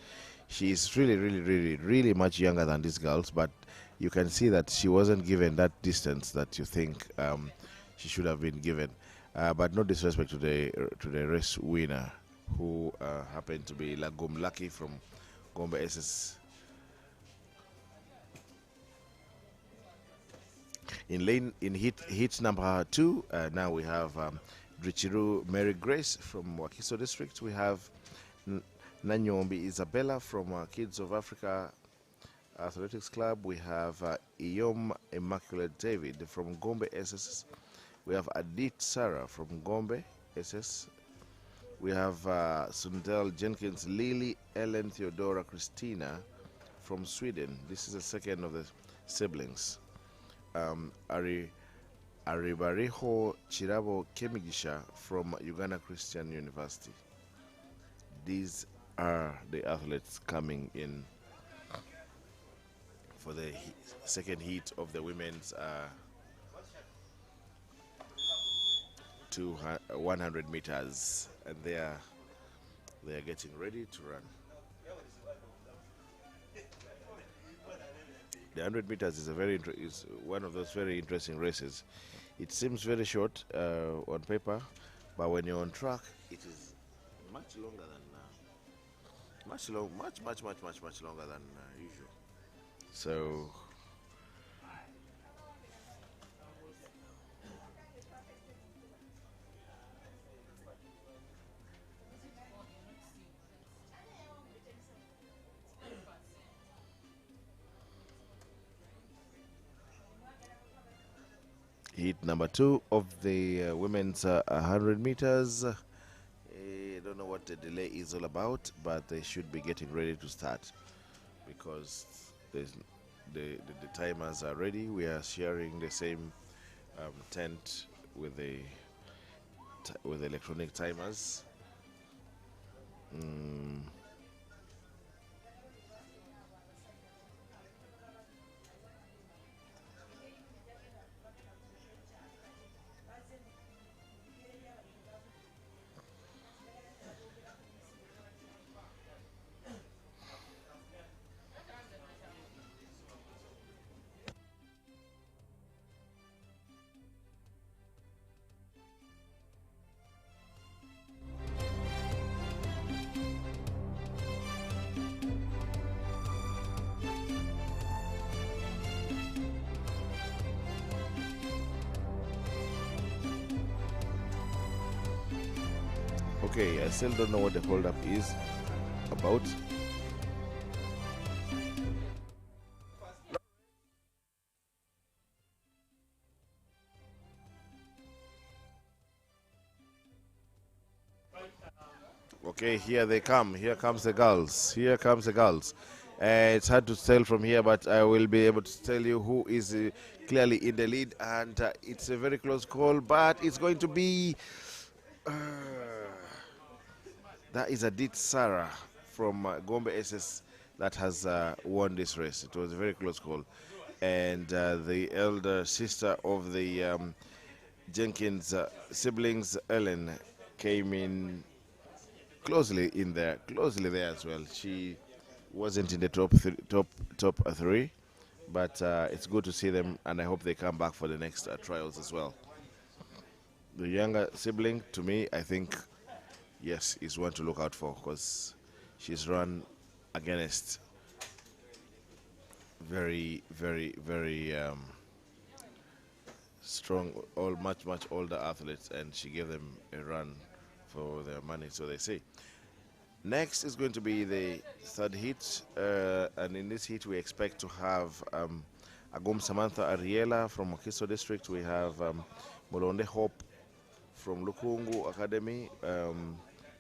really much younger than these girls, but you can see that she wasn't given that distance that you think she should have been given. But no disrespect to the race winner, who happened to be Lagom Lucky from Gombe SS. In heat number two, now we have Drichiru Mary Grace from Wakiso district. We have Nanyombi Isabella from Kids of Africa Athletics Club. We have Iyom Immaculate David from Gombe SS. We have Adit Sarah from Gombe SS. We have Sundell Jenkins Lily Ellen Theodora Christina from Sweden. This is the second of the siblings. Aribariho Chirabo Kemigisha from Uganda Christian University. These are the athletes coming in for the second heat of the women's 100 meters, and they are getting ready to run. The 100 meters is one of those very interesting races. It seems very short on paper, but when you're on track, it is much longer than much longer than usual. So heat number two of the women's 100 meters. I don't know what the delay is all about, but they should be getting ready to start, because the timers are ready. We are sharing the same tent with the electronic timers. Okay, I still don't know what the holdup is about. Okay, here they come. Here comes the girls. Here comes the girls. It's hard to tell from here, but I will be able to tell you who is clearly in the lead, and it's a very close call, but it's going to be... that is Adit Sarah from Gombe SS that has won this race. It was a very close call. And the elder sister of the Jenkins siblings, Ellen, came in closely there as well. She wasn't in the top three, but it's good to see them, and I hope they come back for the next trials as well. The younger sibling, to me, I think, yes, is one to look out for because she's run against very strong, all much older athletes, and she gave them a run for their money, so they say. Next is going to be the third heat, and in this heat we expect to have Agum Samantha Ariela from Wakiso District. We have Molonde Hope from Lukungu Academy,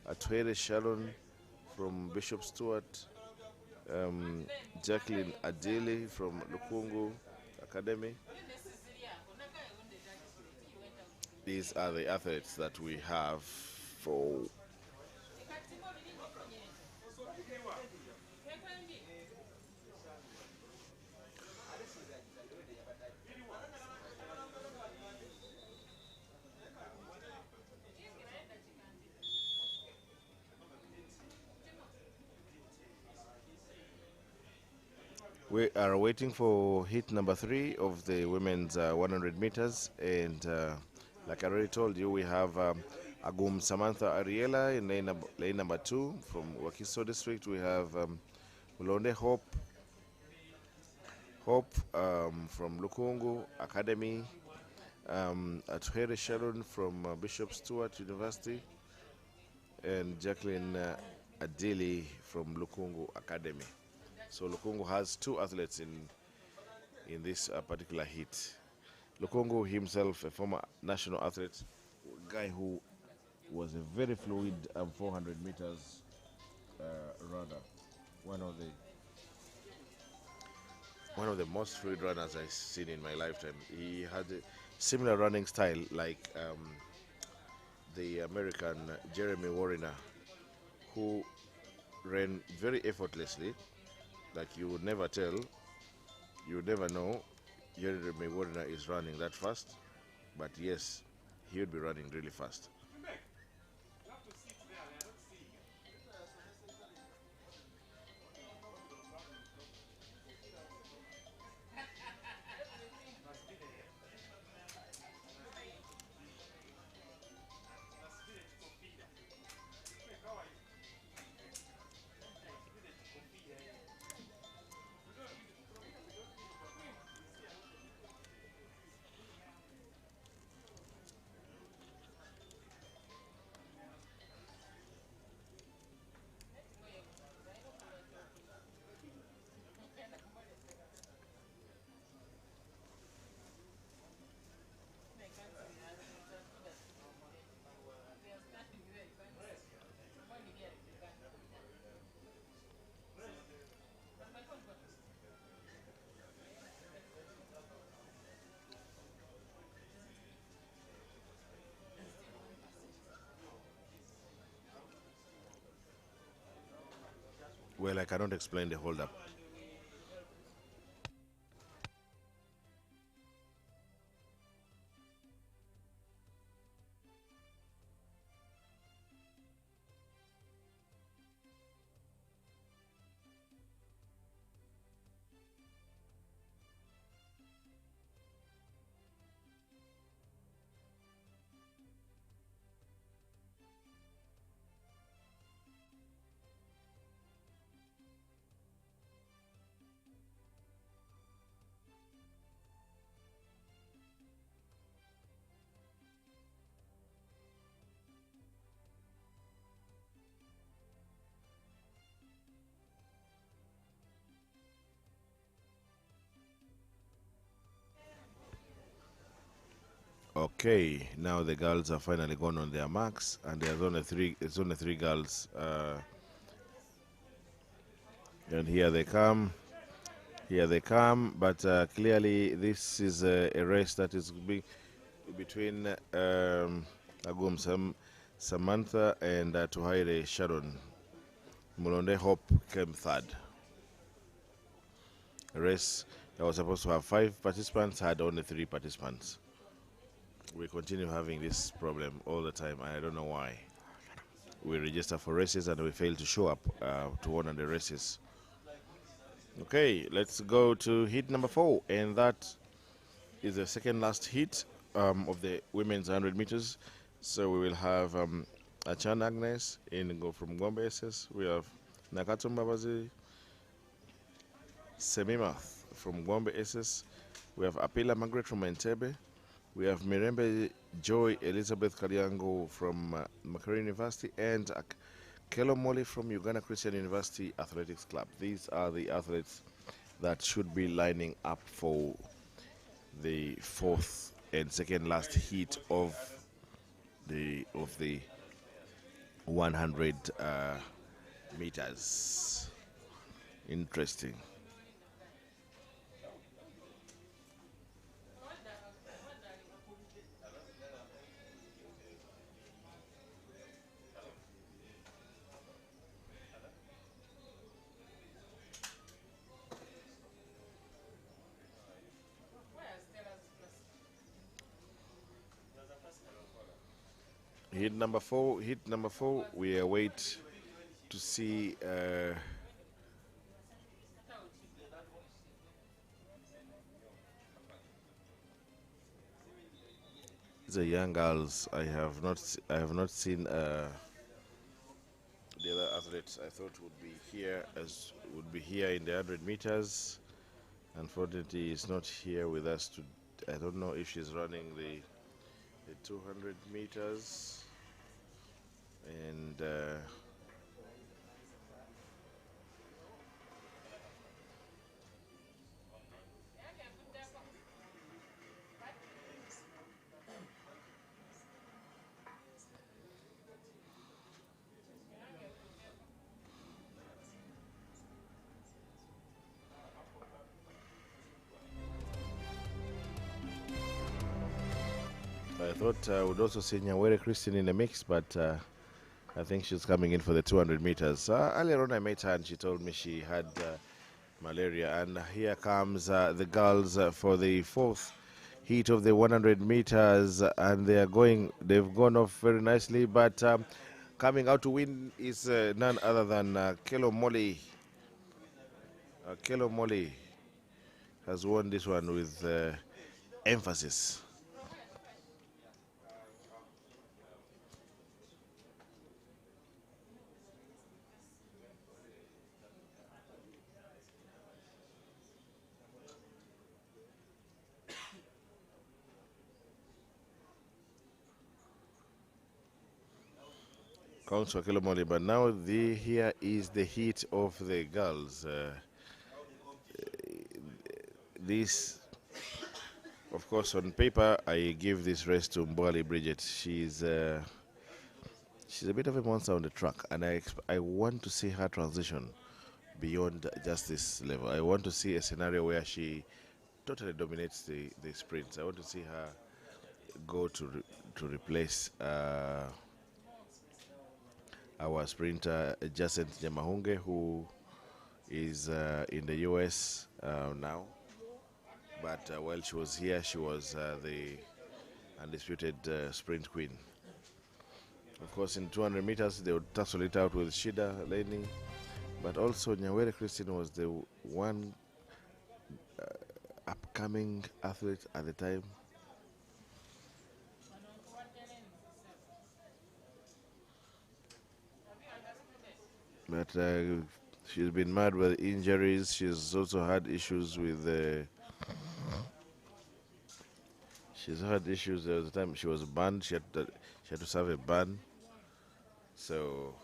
Atwere Sharon from Bishop Stewart, Jacqueline Adili from Lukungu Academy. These are the athletes that we have for we are waiting for heat number 3 of the women's 100 meters, and like I already told you, we have Agum Samantha Ariela in lane number 2 from Wakiso District. We have Mulonde Hope from Lukungu Academy, Atwere Sharon from Bishop Stewart University, and Jacqueline Adili from Lukungu Academy. So Lukungu has 2 athletes in this particular heat. Lukungu himself, a former national athlete, guy who was a very fluid 400 meters runner, one of the most fluid runners I've seen in my lifetime. He had a similar running style like the American Jeremy Wariner, who ran very effortlessly. Like you would never tell, you would never know Jeremy Wariner is running that fast, but yes, he would be running really fast. Well, I cannot explain the hold up. Okay, now the girls are finally gone on their marks, and there's only three girls, and here they come. But clearly this is a race that is between Samantha and Tuhaire Sharon. Mulonde Hope came third. A race that was supposed to have 5 participants had only 3 participants. We continue having this problem all the time. I don't know why. we register for races and we fail to show up to one of the races. Okay, let's go to heat number 4, and that is the second last heat of the women's 100 meters. So we will have Achan Agnes from Gombe SS. We have Nakato Mbabazi Semimath from Gombe SS. We have Apila Margaret from Entebbe. We have Mirembe Joy Elizabeth Kaliango from Makerere University, and Kelo Moli from Uganda Christian University Athletics Club. These are the athletes that should be lining up for the fourth and second last heat of the 100 meters. Interesting. Heat number four. We await to see the young girls. I have not seen the other athletes I thought would be here in the 100 meters. Unfortunately, is not here with us. I don't know if she's running the 200 meters, and I thought I would also see Nyawere Christine in the mix, but I think she's coming in for the 200 meters. Earlier on, I met her and she told me she had malaria. And here comes the girls for the fourth heat of the 100 meters, and they've gone off very nicely. But coming out to win is none other than Kelo Moli. Kelo Moli has won this one with emphasis. Counts for Kilomoli, but now here is the heat of the girls. This, of course, on paper, I give this race to Mbwali Bridget. She's a bit of a monster on the track, and I want to see her transition beyond just this level. I want to see a scenario where she totally dominates the sprints. I want to see her go to replace our sprinter Jacent Nyamahunge, who is in the US now. But while she was here, she was the undisputed sprint queen. Of course, in 200 meters, they would tussle it out with Shida Leni. But also, Nyawere Christine was the one upcoming athlete at the time. But she's been mad with injuries. She's also had issues with. She's had issues. There was a time she was banned. She had to serve a ban. So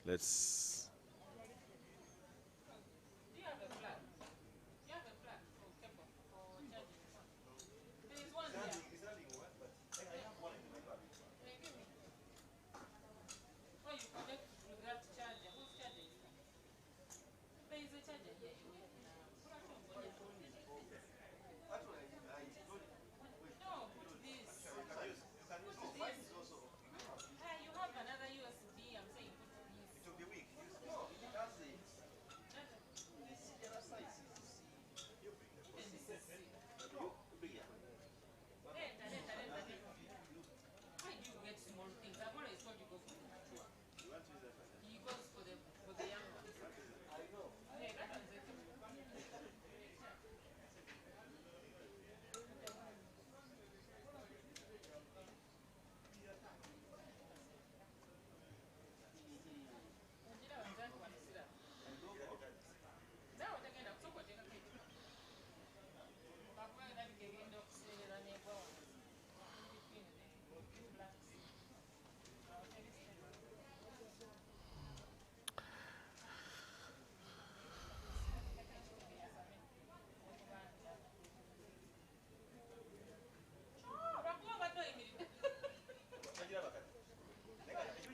let's.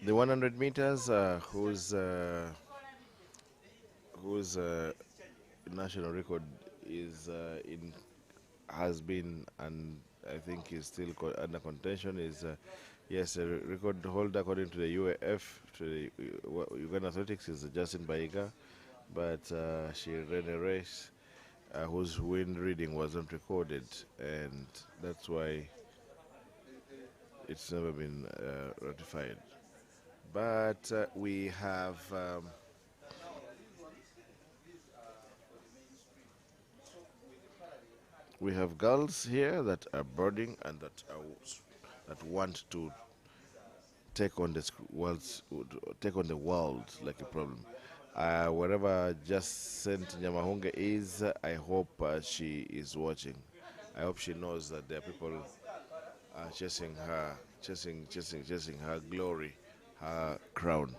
The 100 meters, whose national record is in has been, and I think is still under contention, is yes, a record holder according to the UAF, to the Uganda Athletics, is Justin Baiga, but she ran a race whose wind reading wasn't recorded, and that's why it's never been ratified. But we have girls here that are boarding and that want to take on take on the world like a problem. Wherever just Saint Nyamahunge is, I hope she is watching. I hope she knows that there are people chasing her, chasing her glory, her crown.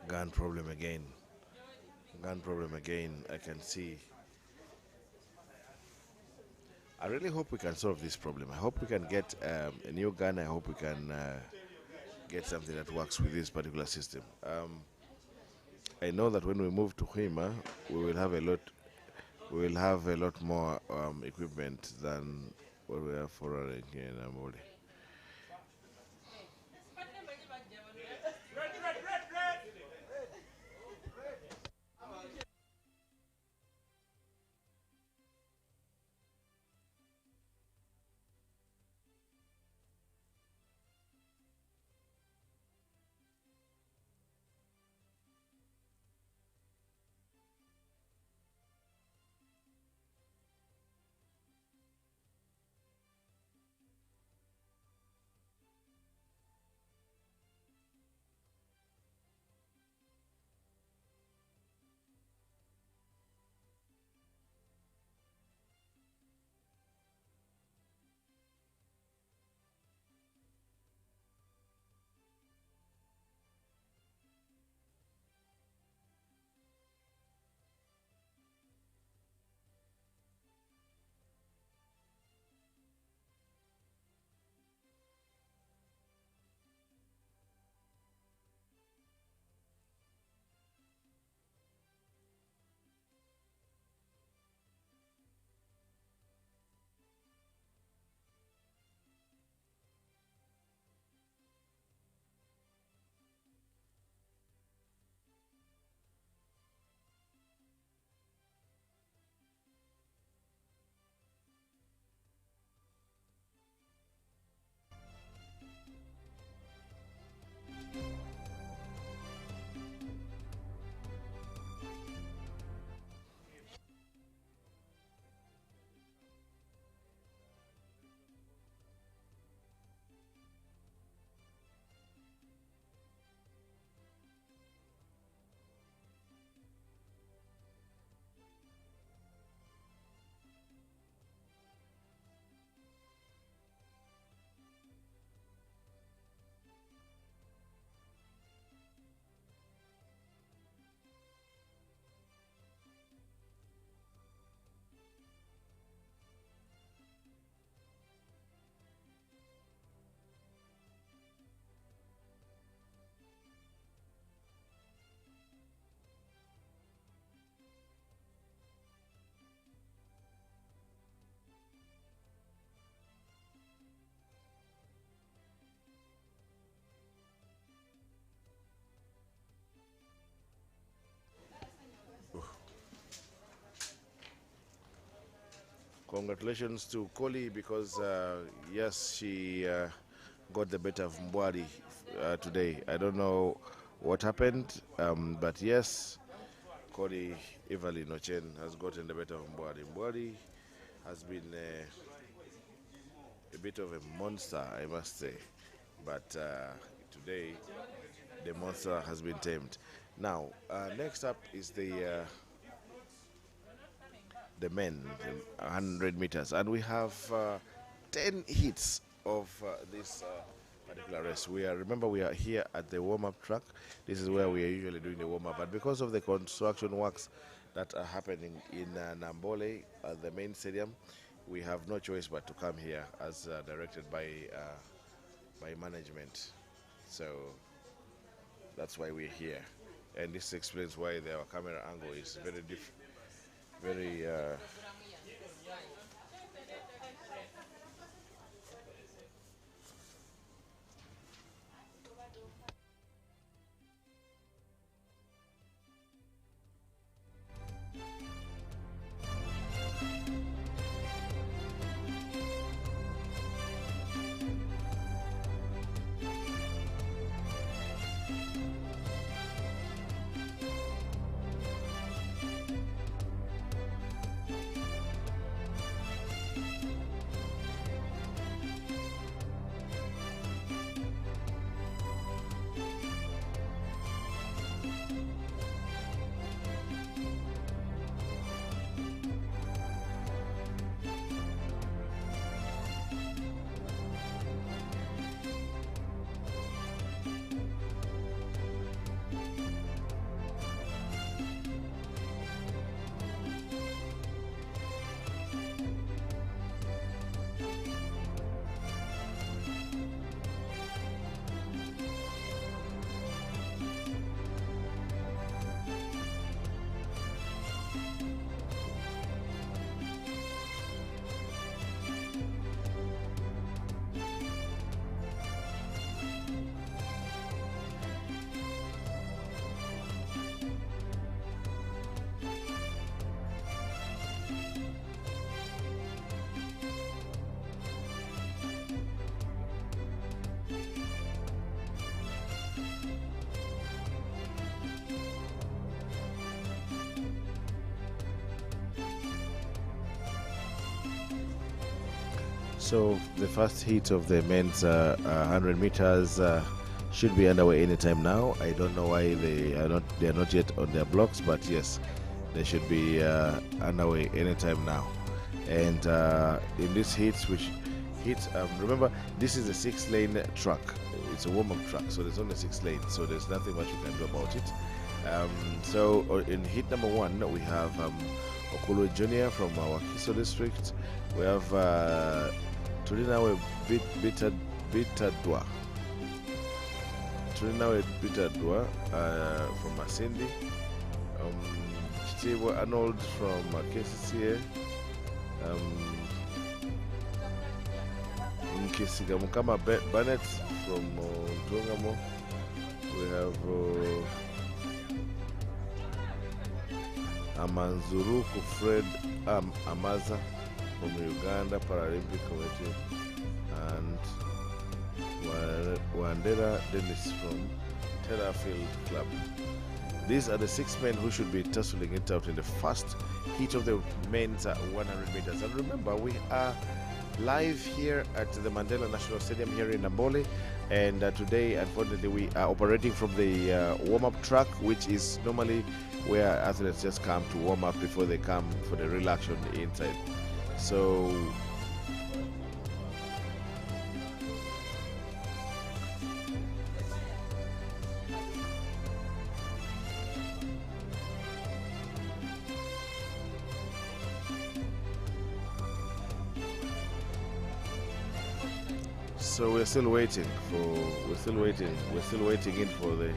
Gun problem again. Gun problem again. I can see. I really hope we can solve this problem. I hope we can get a new gun. I hope we can get something that works with this particular system. I know that when we move to Hima, we will have a lot. We will have a lot more equipment than what we have for running here in Nambole. Congratulations to Koli because, yes, she got the better of Mbwari today. I don't know what happened, but yes, Koli Evelyn Ochen has gotten the better of Mbwari. Mbwari has been a bit of a monster, I must say, but today the monster has been tamed. Now, next up is the men, the 100 meters, and we have 10 hits of this particular race. Remember, we are here at the warm-up track. This is where we are usually doing the warm-up, but because of the construction works that are happening in Nambole, at the main stadium, we have no choice but to come here as directed by management. So that's why we're here, and this explains why our camera angle is very different. Very So the first heat of the men's 100 meters should be underway anytime now. I don't know why they are not yet on their blocks, but yes, they should be underway anytime now. And in this remember, this is a 6-lane track. It's a warm-up track, so there's only 6 lanes, so there's nothing much you can do about it. So in heat number 1, we have Okulu Junior from our Kiso district. We have Turinawe Bitadwa. Turinawe Bitadwa from Masindi. Chitiwa Arnold from KCCA. Nkisigamukama Bennett from Ntungamo. We have Amanzuruku Fred Amaza from Uganda Paralympic Committee, and Wandera Dennis from Terrafield Club. These are the 6 men who should be tussling it out in the first heat of the men's 100 meters. And remember, we are live here at the Mandela National Stadium here in Nambole, and today, unfortunately, we are operating from the warm-up track, which is normally where athletes just come to warm up before they come for the real action inside. So we're still waiting in for the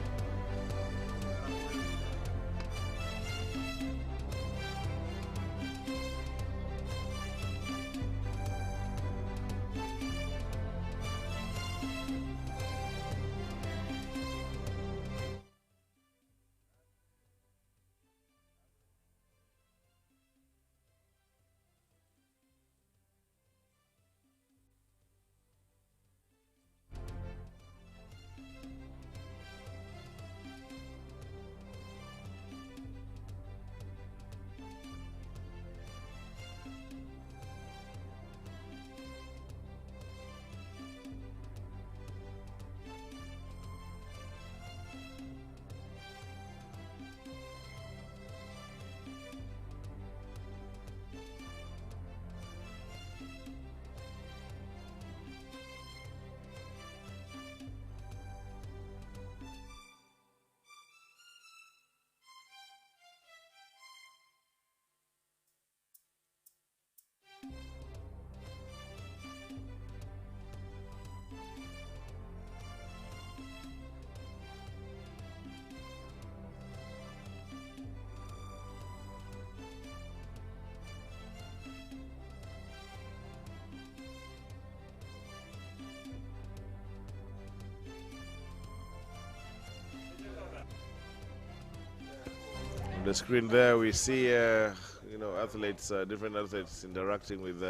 the screen there we see athletes, different athletes interacting with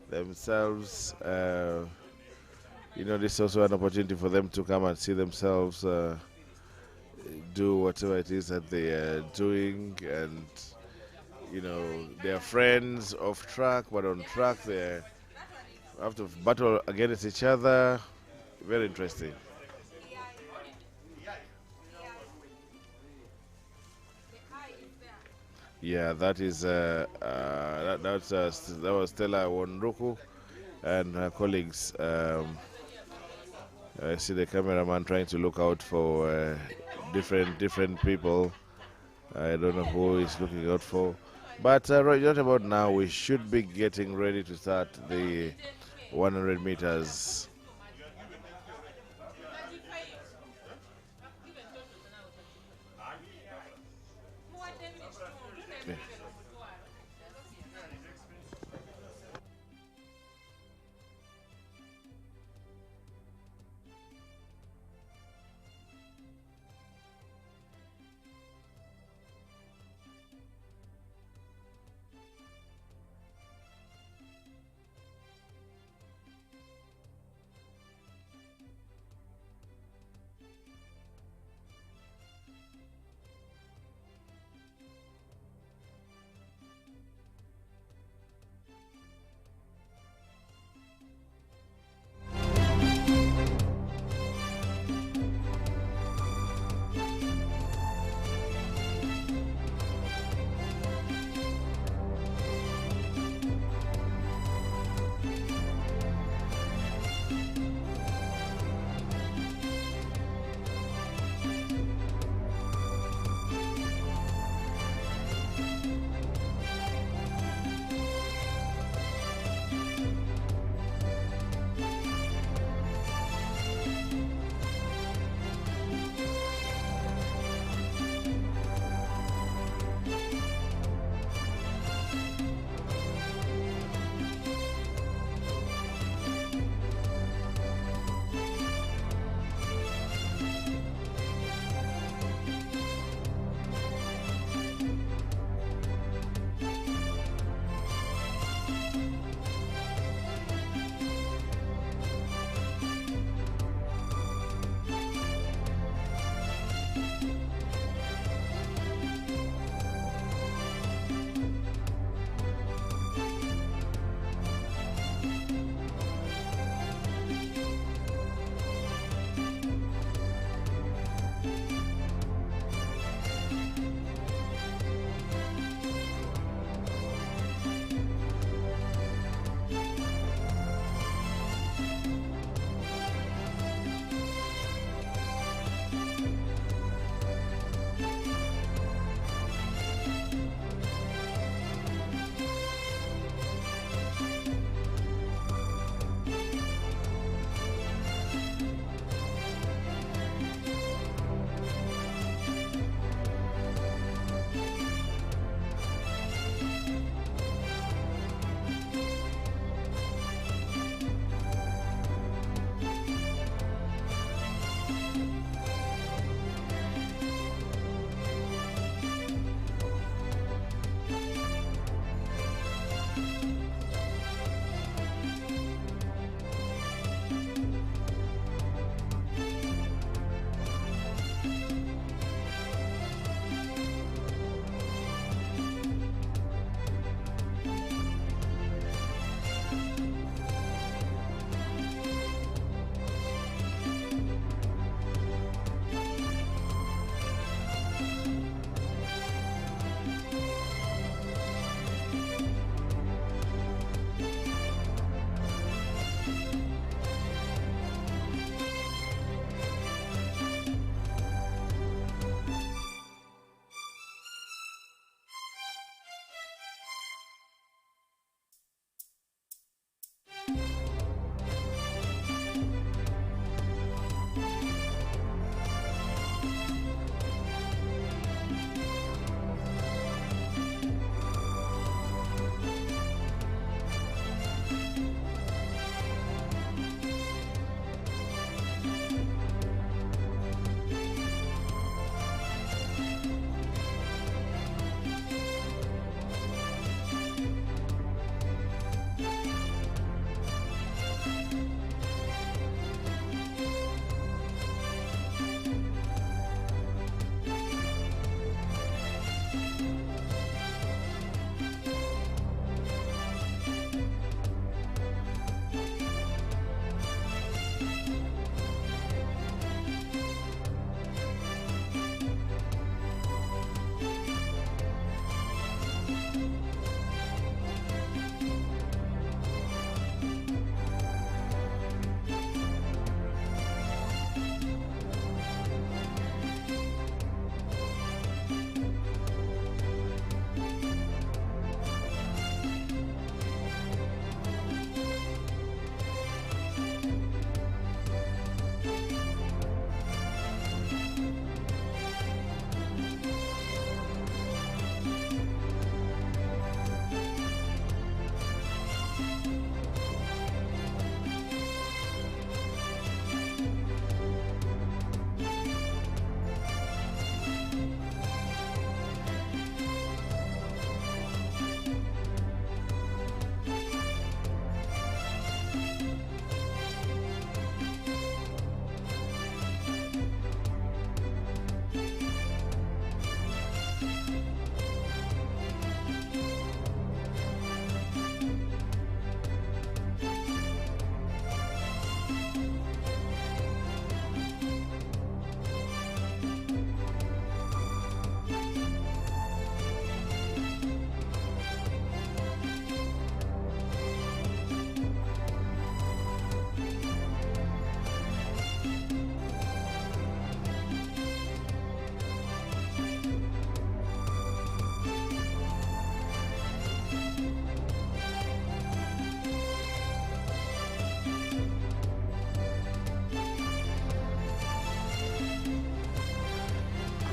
themselves. This is also an opportunity for them to come and see themselves do whatever it is that they are doing, and they're friends off track, but on track they have to battle against each other. Very interesting. Yeah, that is that was Stella Wonruku and her colleagues. I see the cameraman trying to look out for different people. I don't know who he's looking out for. But right about now, we should be getting ready to start the 100 meters.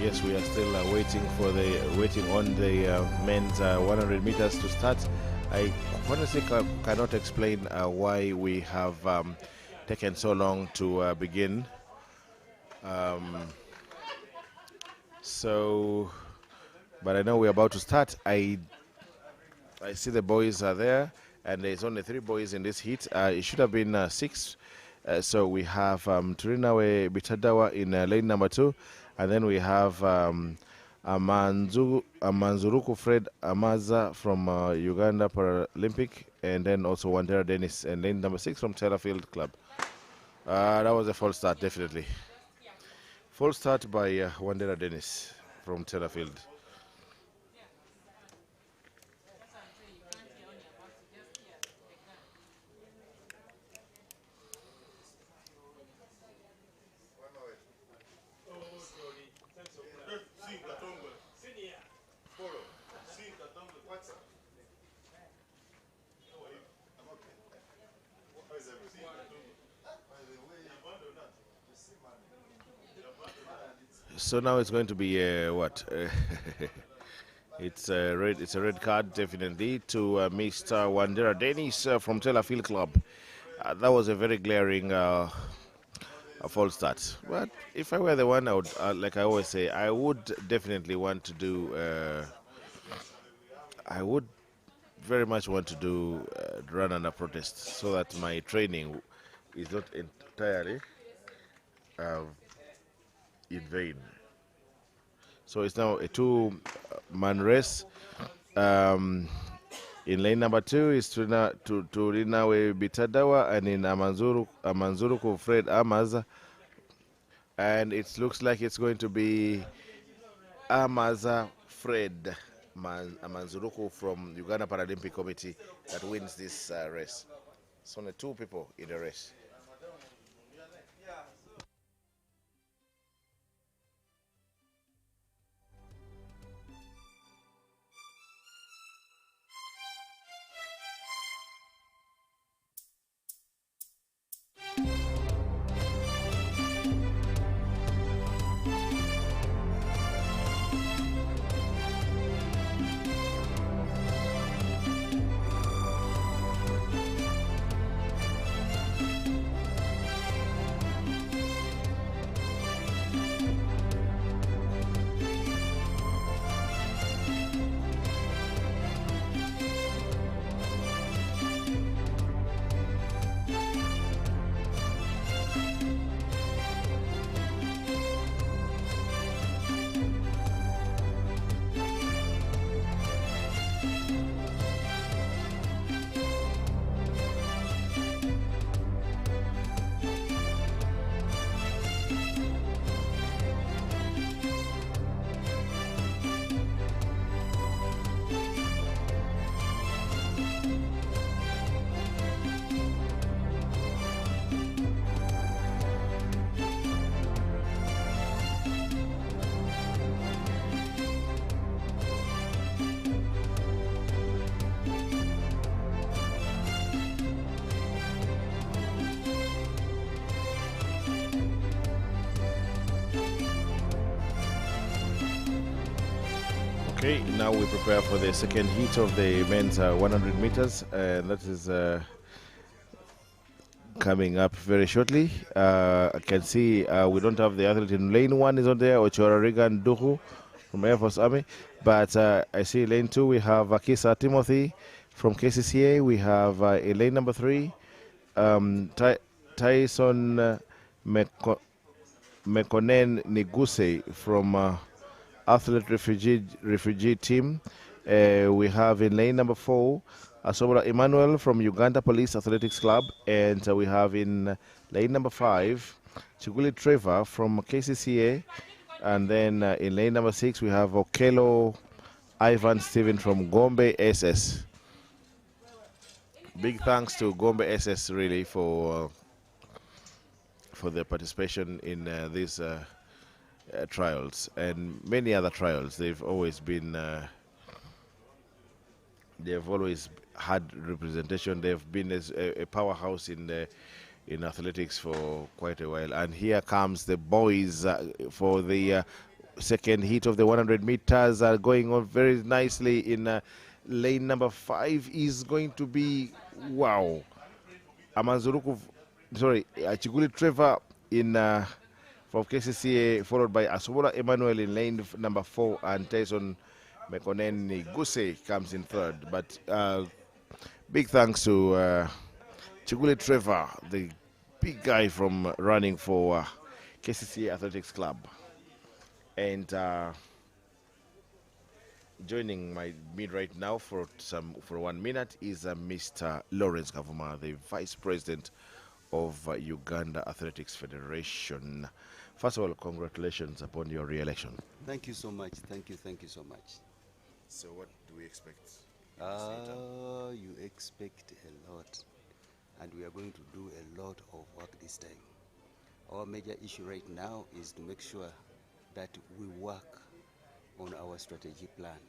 Yes, we are still waiting on the men's 100 meters to start. I honestly cannot explain why we have taken so long to begin. But I know we're about to start. I see the boys are there, and there's only 3 boys in this heat. It should have been 6. So we have Turinawe Bitadawa in lane number 2, and then we have Amanzuruku Fred Amaza from Uganda Paralympic, and then also Wandera Dennis in lane number 6 from Tellerfield Club. That was a false start, definitely. False start by Wandera Dennis from Tellerfield. So now it's going to be what? It's a red card, definitely, to Mr. Wandera Dennis from Tellerfield Club. That was a very glaring false start. But if I were the one, I would, like I always say, I would definitely want to do. I would very much want to do run under protest, so that my training is not entirely in vain. So it's now a 2-man race. In lane number 2 is Turinawe Bitadawa, and in Amanzuruku Fred Amaza. And it looks like it's going to be Amaza Fred Amanzuruku from Uganda Paralympic Committee that wins this race. So only 2 people in the race. Okay, now we prepare for the second heat of the men's 100 meters, and that is coming up very shortly. I can see we don't have the athlete in lane 1 is not there, Ochora Regan Duhu from Air Force Army, but I see lane 2 we have Akisa Timothy from KCCA. We have in lane number 3 Tyson Mekonen Niguse from Athlete refugee team. We have in lane number 4 Asobra Emmanuel from Uganda Police Athletics Club. And we have in lane number 5, Chiguli Trevor from KCCA. And then in lane number 6, we have Okelo Ivan Steven from Gombe SS. Big thanks to Gombe SS really for the participation in these trials and many other trials. They've always been, they've always had representation. They've been a powerhouse in athletics for quite a while. And here comes the boys for the second heat of the 100 meters are going on very nicely in lane number 5 is going to be, wow, Amanzuruku, sorry, Chiguli Trevor in from KCCA, followed by Asobola Emmanuel in lane number 4, and Tyson Mekonen Guse comes in third. But big thanks to Chiguli Trevor, the big guy from running for KCCA Athletics Club. And joining me right now for 1 minute is Mr. Lawrence Kavuma, the Vice President of Uganda Athletics Federation. First of all, congratulations upon your re-election. Thank you so much. Thank you so much. So what do we expect? You expect a lot, and we are going to do a lot of work this time. Our major issue right now is to make sure that we work on our strategy plan,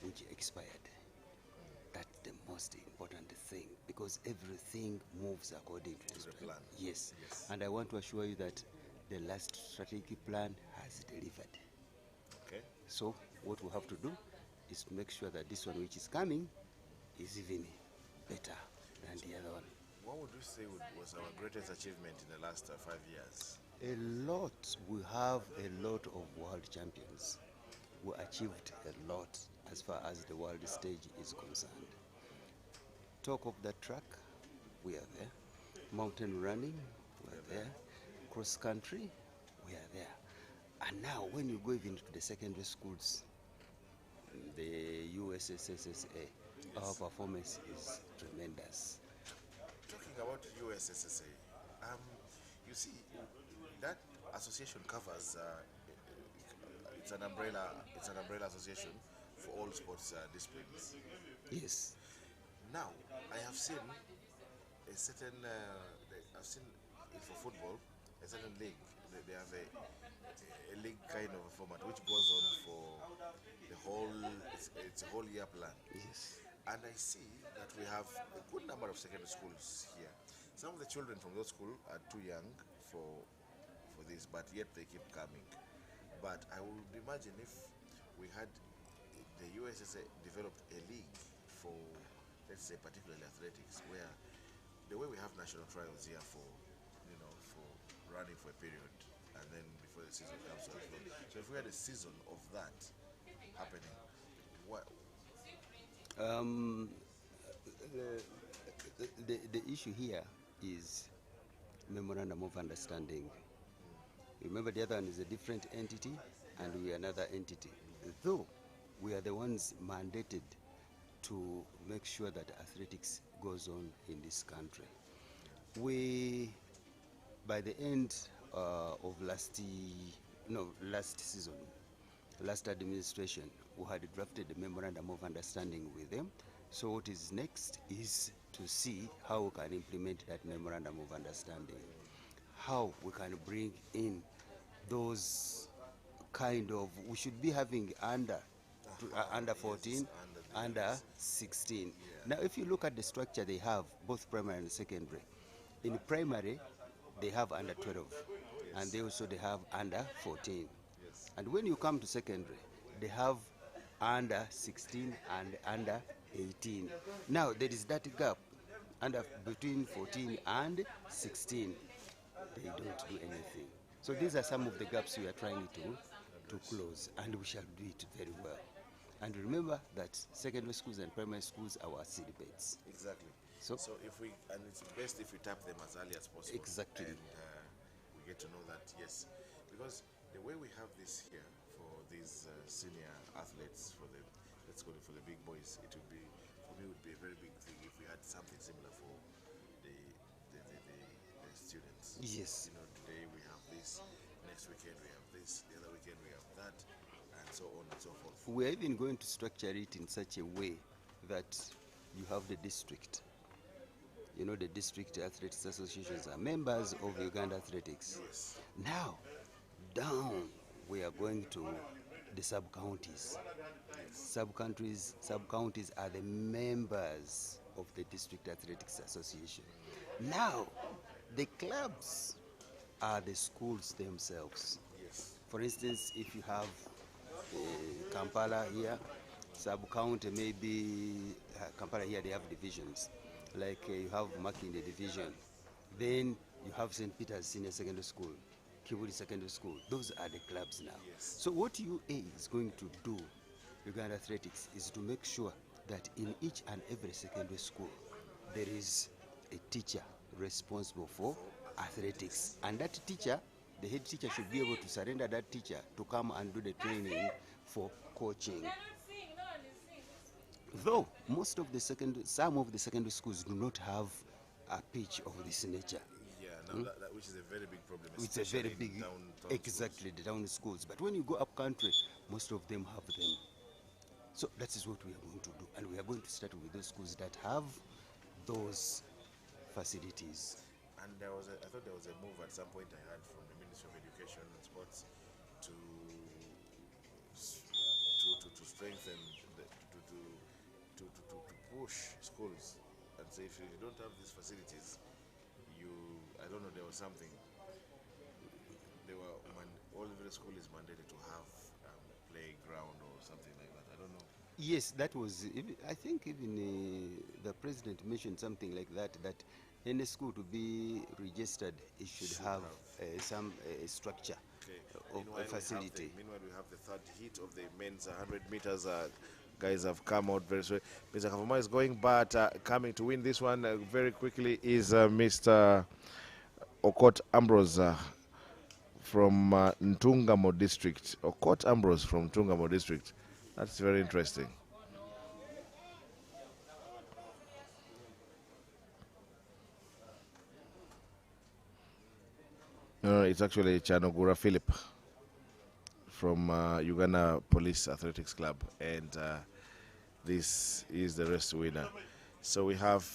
which expired. That's the most important thing, because everything moves according to the plan. Yes. And I want to assure you that the last strategic plan has delivered. Okay. So what we have to do is to make sure that this one which is coming is even better than the other one. What would you say was our greatest achievement in the last 5 years? A lot. We have a lot of world champions. We achieved a lot as far as the world stage is concerned. Talk of the track, we are there. Mountain running, we are there. Cross country, we are there. And now when you go even to the secondary schools, the USSSA, our performance is tremendous. Talking about USSSA, you see, that association covers, it's an umbrella association for all sports disciplines. Yes. Now, I have seen a certain, I've seen it for football, a certain league. They have a league kind of a format which goes on for the whole, it's a whole year plan. Yes. And I see that we have a good number of secondary schools here. Some of the children from those schools are too young for this, but yet they keep coming. But I would imagine if we had the USSA developed a league for, let's say, particularly athletics, where the way we have national trials here for, for running for a period, and then before the season comes as well. So if we had a season of that happening, what? The issue here is memorandum of understanding. Remember, the other one is a different entity, and we are another entity. Though we are the ones mandated to make sure that athletics goes on in this country. We, by the end of last season, last administration, we had drafted a memorandum of understanding with them. So what is next is to see how we can implement that memorandum of understanding, how we can bring in those kind of, we should be having under 14, under 16. Yeah. Now if you look at the structure they have, both primary and secondary, in primary they have under 12, yes. And they have under 14. Yes. And when you come to secondary, they have under 16 and under 18. Now there is that gap between 14 and 16. They don't do anything. So these are some of the gaps we are trying to close, and we shall do it very well. And remember that secondary schools and primary schools are our seed beds. Exactly. So it's best if we tap them as early as possible. Exactly. And we get to know that, yes, because the way we have this here for these senior athletes, let's call it for the big boys, it would be, for me would be a very big thing if we had something similar for the the students. Yes. You know, today we have this, next weekend we have this, the other weekend we have that, and so on and so forth. We are even going to structure it in such a way that you have the district. You know, the district athletics associations are members of Uganda Athletics. Yes. Now, down we are going to the sub-counties. Sub-counties are the members of the district athletics association. Now, the clubs are the schools themselves. Yes. For instance, if you have Kampala here, sub-county, maybe Kampala here, they have divisions. Like you have Makinde division. Then you have St. Peter's Senior Secondary School, Kibuli Secondary School. Those are the clubs now. Yes. So what UA is going to do, Uganda Athletics, is to make sure that in each and every secondary school, there is a teacher responsible for athletics. And that teacher, the head teacher, should be able to surrender that teacher to come and do the training for coaching. Though some of the secondary schools do not have a pitch of this nature. Yeah, now that which is a very big problem. It's a very especially in big, downtown exactly, the town schools. But when you go up country, most of them have them. So that is what we are going to do. And we are going to start with those schools that have those facilities. And I thought there was a move at some point I heard from the Ministry of Education and Sports to strengthen, to push schools and say if you don't have these facilities, I don't know, there was something. All every school is mandated to have playground or something like that. I don't know. Yes, that was, I think even the president mentioned something like that, that any school to be registered, it should have some structure of a facility. Meanwhile, we have the third heat of the men's 100 meters. Guys have come out very well. Mr. Kavuma is going, but coming to win this one very quickly is Mr. Okot Ambrose from Ntungamo district. Okot Ambrose from Ntungamo district. That's very interesting. No, it's actually Chanogura Philip from Uganda Police Athletics Club, and this is the race winner. So we have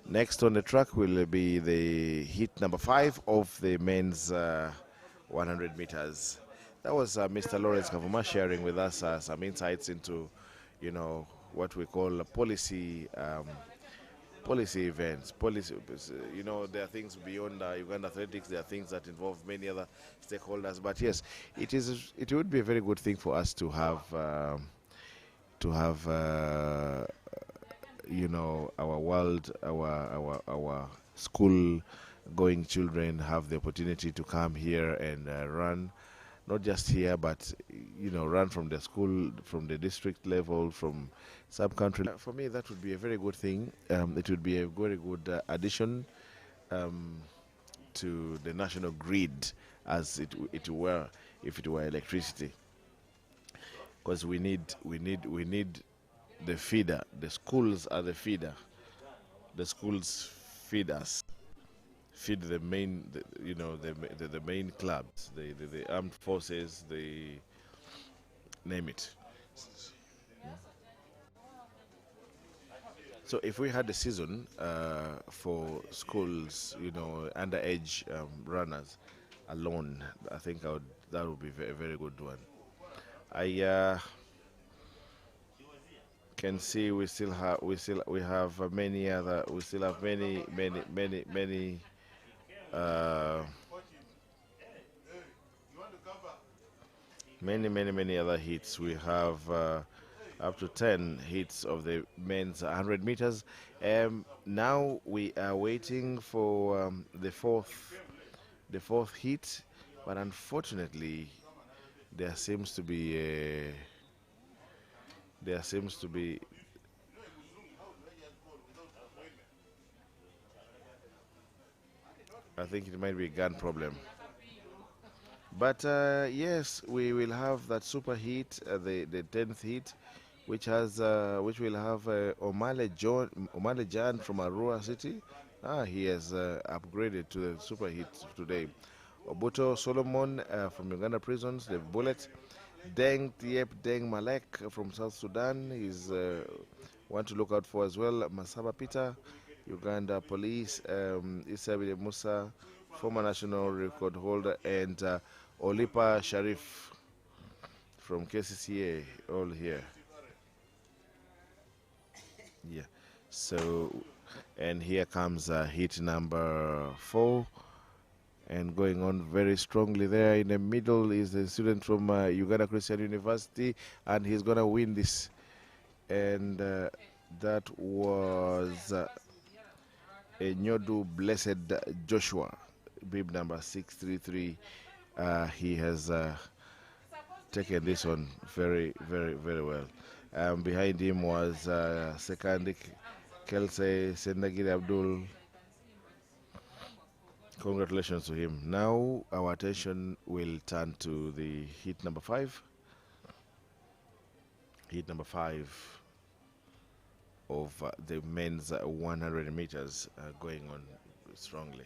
next on the track will be the heat number 5 of the men's 100 meters. That was Mr. Lawrence Kavuma sharing with us some insights into, you know, what we call policy events. You know, there are things beyond Uganda Athletics. There are things that involve many other stakeholders. But yes, it would be a very good thing for us to have you know, our school-going children have the opportunity to come here and run, not just here, but you know, run from the school, from the district level, from sub-country. For me, that would be a very good thing. It would be a very good addition to the national grid, as it were, if it were electricity, because we need the feeder. The schools are the feeder. The schools feed us, feed the main, the main clubs, the armed forces, name it. So if we had a season for schools, you know, underage runners alone, I think that would be a very good one. I can see we still have many other many other hits. We have up to 10 hits of the men's 100 meters. Now we are waiting for the fourth hit, but unfortunately there seems to be I think it might be a gun problem. But yes, we will have that super heat, the 10th heat, which will have Omale Jan from Arua City. He has upgraded to the super heat today. Obuto Solomon from Uganda prisons, the bullet. Deng Tiep Deng Malek from South Sudan is one to look out for as well. Masaba Peter, Uganda police. Isabile Musa, former national record holder, and Olipa Sharif from KCCA, all here. Yeah. So, and here comes hit number 4, and going on very strongly there. In the middle is a student from Uganda Christian University, and he's gonna win this. And that was Nyodu Blessed Joshua, bib number 633. He has taken this one very, very, very well. Behind him was Sekandik Kelsey Sendagiri Abdul. Congratulations to him. Now our attention will turn to the heat number 5. Heat number 5 of the men's 100 meters going on strongly.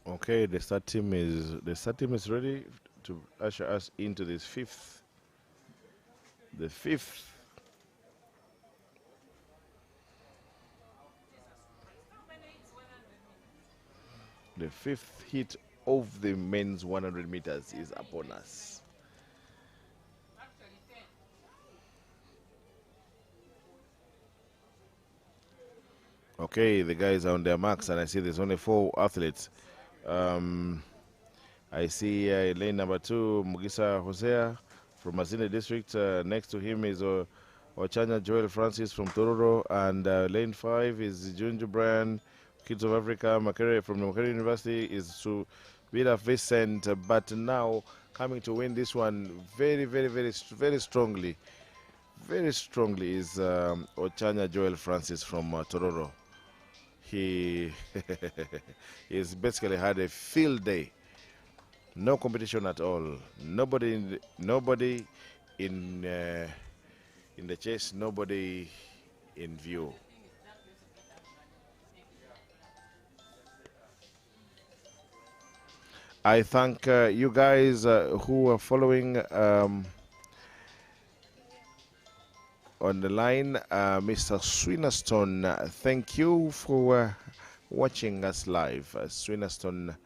Okay, the start team is ready to usher us into this the fifth hit of the men's 100 meters is upon us. Okay, the guys are on their marks, and I see there's only 4 athletes. I see lane number 2, Mugisa Hosea from Mazinde district. Next to him is Ochanya Joel Francis from Tororo, and lane 5 is Junju Brian, Kids of Africa. Makere from Makere University is to Vida Vincent, but now coming to win this one very, very, very, very strongly. Very strongly is Ochanya Joel Francis from Tororo. He he's basically had a field day. No competition at all. Nobody in the chase. Nobody in view. I thank you guys who are following on the line. Mr. Swinaston, thank you for watching us live. Swinaston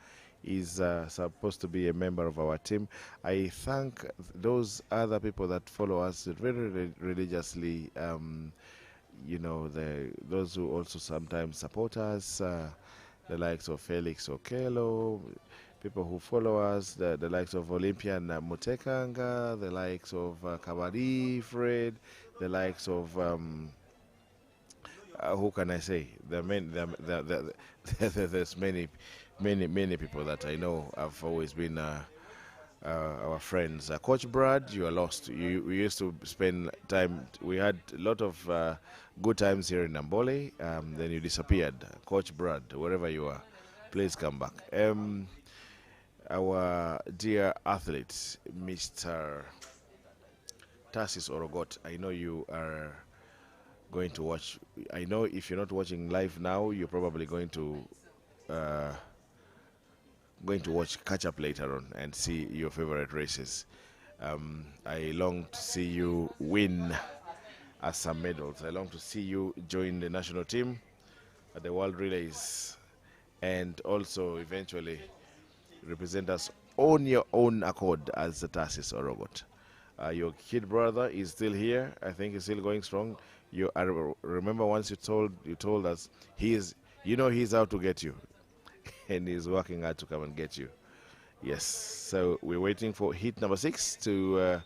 is supposed to be a member of our team. I thank those other people that follow us very religiously. You know, those who also sometimes support us, the likes of Felix Okelo, people who follow us, the likes of Olympian Mutekanga, the likes of Kabadi Fred, the likes of who can I say? There's many people that I know have always been our friends. Coach Brad, you are lost. We used to spend time. We had a lot of good times here in Nambole. Then you disappeared. Coach Brad, wherever you are, please come back. Our dear athlete, Mr. Tarsis Orogot, I know you are going to watch. I know if you're not watching live now, you're probably going to watch catch up later on and see your favorite races. I long to see you win some medals. I long to see you join the national team at the World Relays and also eventually represent us on your own accord as the Tarsis Orogot. Your kid brother is still here. I think he's still going strong. I remember once you told us he's out to get you, and he's working hard to come and get you. Yes. So we're waiting for heat number 6 to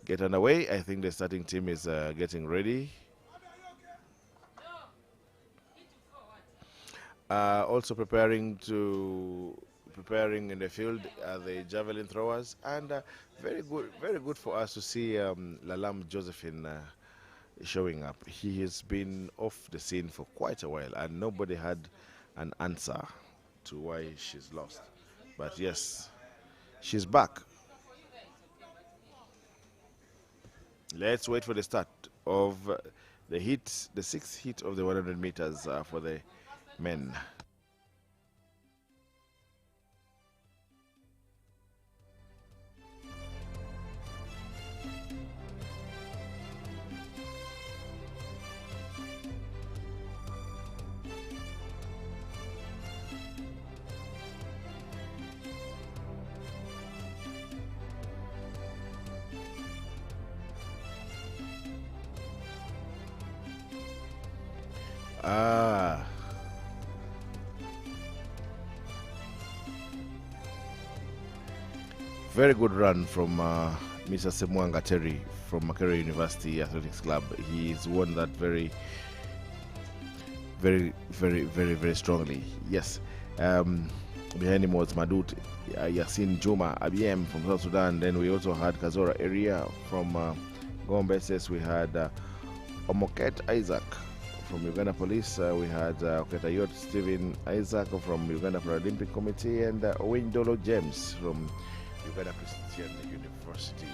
get underway. I think the starting team is getting ready. Also preparing in the field the javelin throwers, and very good for us to see Lalam Josephine showing up. He has been off the scene for quite a while, and nobody had an answer to why she's lost. But yes, she's back. Let's wait for the start of the 6th heat of the 100 meters for the men. Very good run from Mr. Semwanga Terry from Makerere University Athletics Club. He's won that very strongly. Yes. Behind him was Madut Yasin Juma Abiem from South Sudan. Then we also had Kazora Area from Gombe SS. We had Omoket Isaac from Uganda Police. We had Oketayot Stephen Isaac from Uganda Paralympic Committee, and Owindolo James from Uganda Christian University.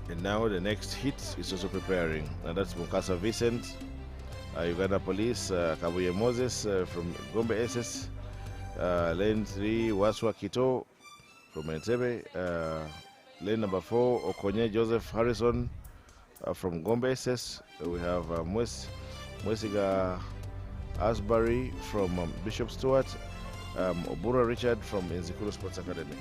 And now the next hit is also preparing, and that's Mukasa Vincent, Uganda Police, Kabuye Moses from Gombe SS, Lane 3 Waswa Kito from Entebbe, lane number 4 Okonye Joseph Harrison from Gombe SS. We have Mwesiga Asbury from Bishop Stewart, Obura Richard from Nzikuru Sports Academy.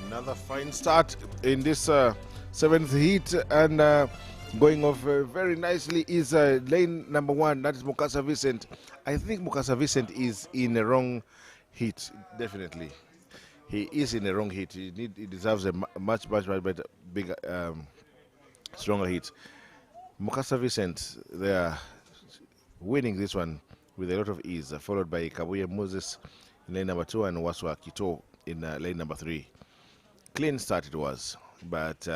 Another fine start in this 7th heat, and Going off very nicely is lane number 1, that is Mukasa Vincent. I think Mukasa Vincent is in a wrong heat, definitely. He is in a wrong heat. He deserves a much better, bigger, stronger heat. Mukasa Vincent, they are winning this one with a lot of ease, followed by Kabuye Moses in lane number 2 and Waswa Kito in lane number 3. Clean start it was, but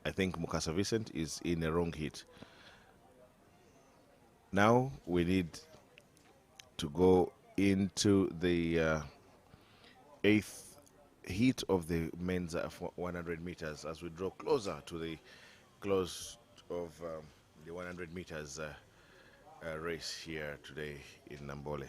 I think Mukasa Vincent is in a wrong heat. Now we need to go into the 8th heat of the men's 100 meters as we draw closer to the close of the 100 meters race here today in Nambole.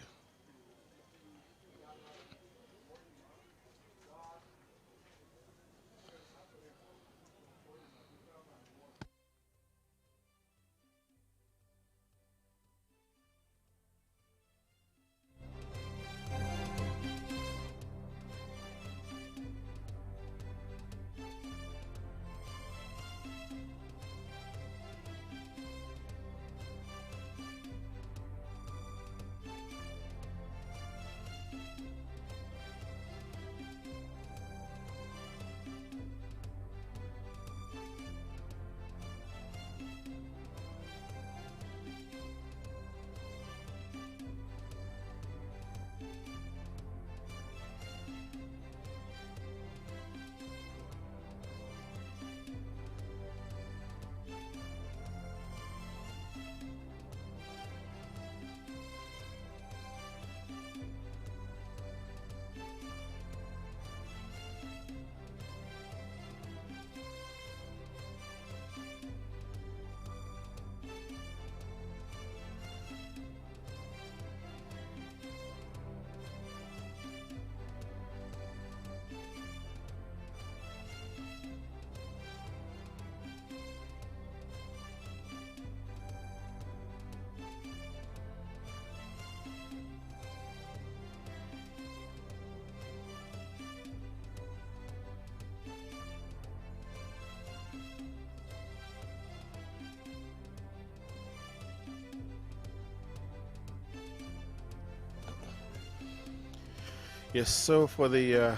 Yes, so for the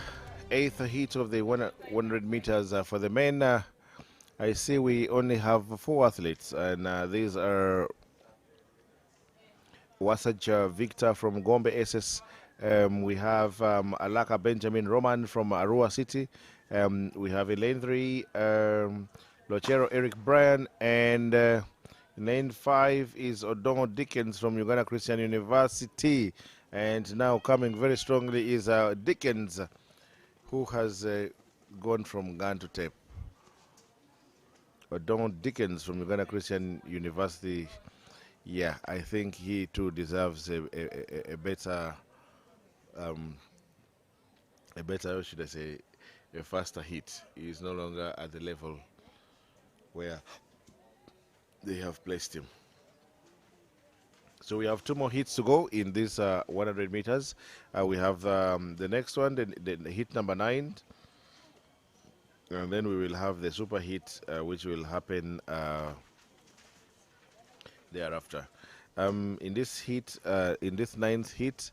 8th heat of the 100 meters for the men, I see we only have 4 athletes, and these are Wasaj Victor from Gombe SS. We have Alaka Benjamin Roman from Arua City. We have in lane 3 Lochero Eric Bryan, and in lane 5 is Odongo Dickens from Uganda Christian University. And now coming very strongly is Dickens, who has gone from gun to tape. Odongo Dickens from Uganda Christian University. Yeah, I think he too deserves a better, how should I say, a faster hit. He is no longer at the level where they have placed him. So we have 2 more hits to go in this 100 meters. We have the next one, the hit number 9. And then we will have the super hit, which will happen thereafter. In this hit, in this 9th hit,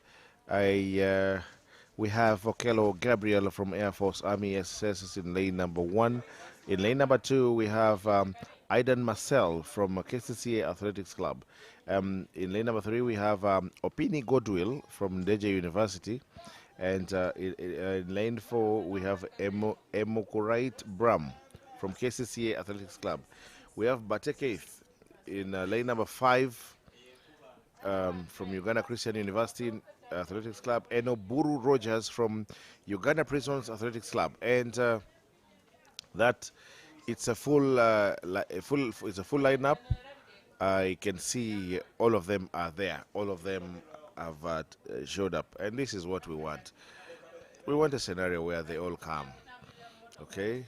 we have Okello Gabriel from Air Force Army SS in lane number 1. In lane number 2, we have Aidan Marcel from KCCA Athletics Club. In lane number 3, we have Opini Godwill from Deje University. And in lane 4, we have Emokurite Bram from KCCA Athletics Club. We have Bate Keith in lane number 5 from Uganda Christian University Athletics Club, and Oburu Rogers from Uganda Prisons Athletics Club. And that it's a full lineup. I can see all of them are there. All of them have showed up, and this is what we want. We want a scenario where they all come. Okay,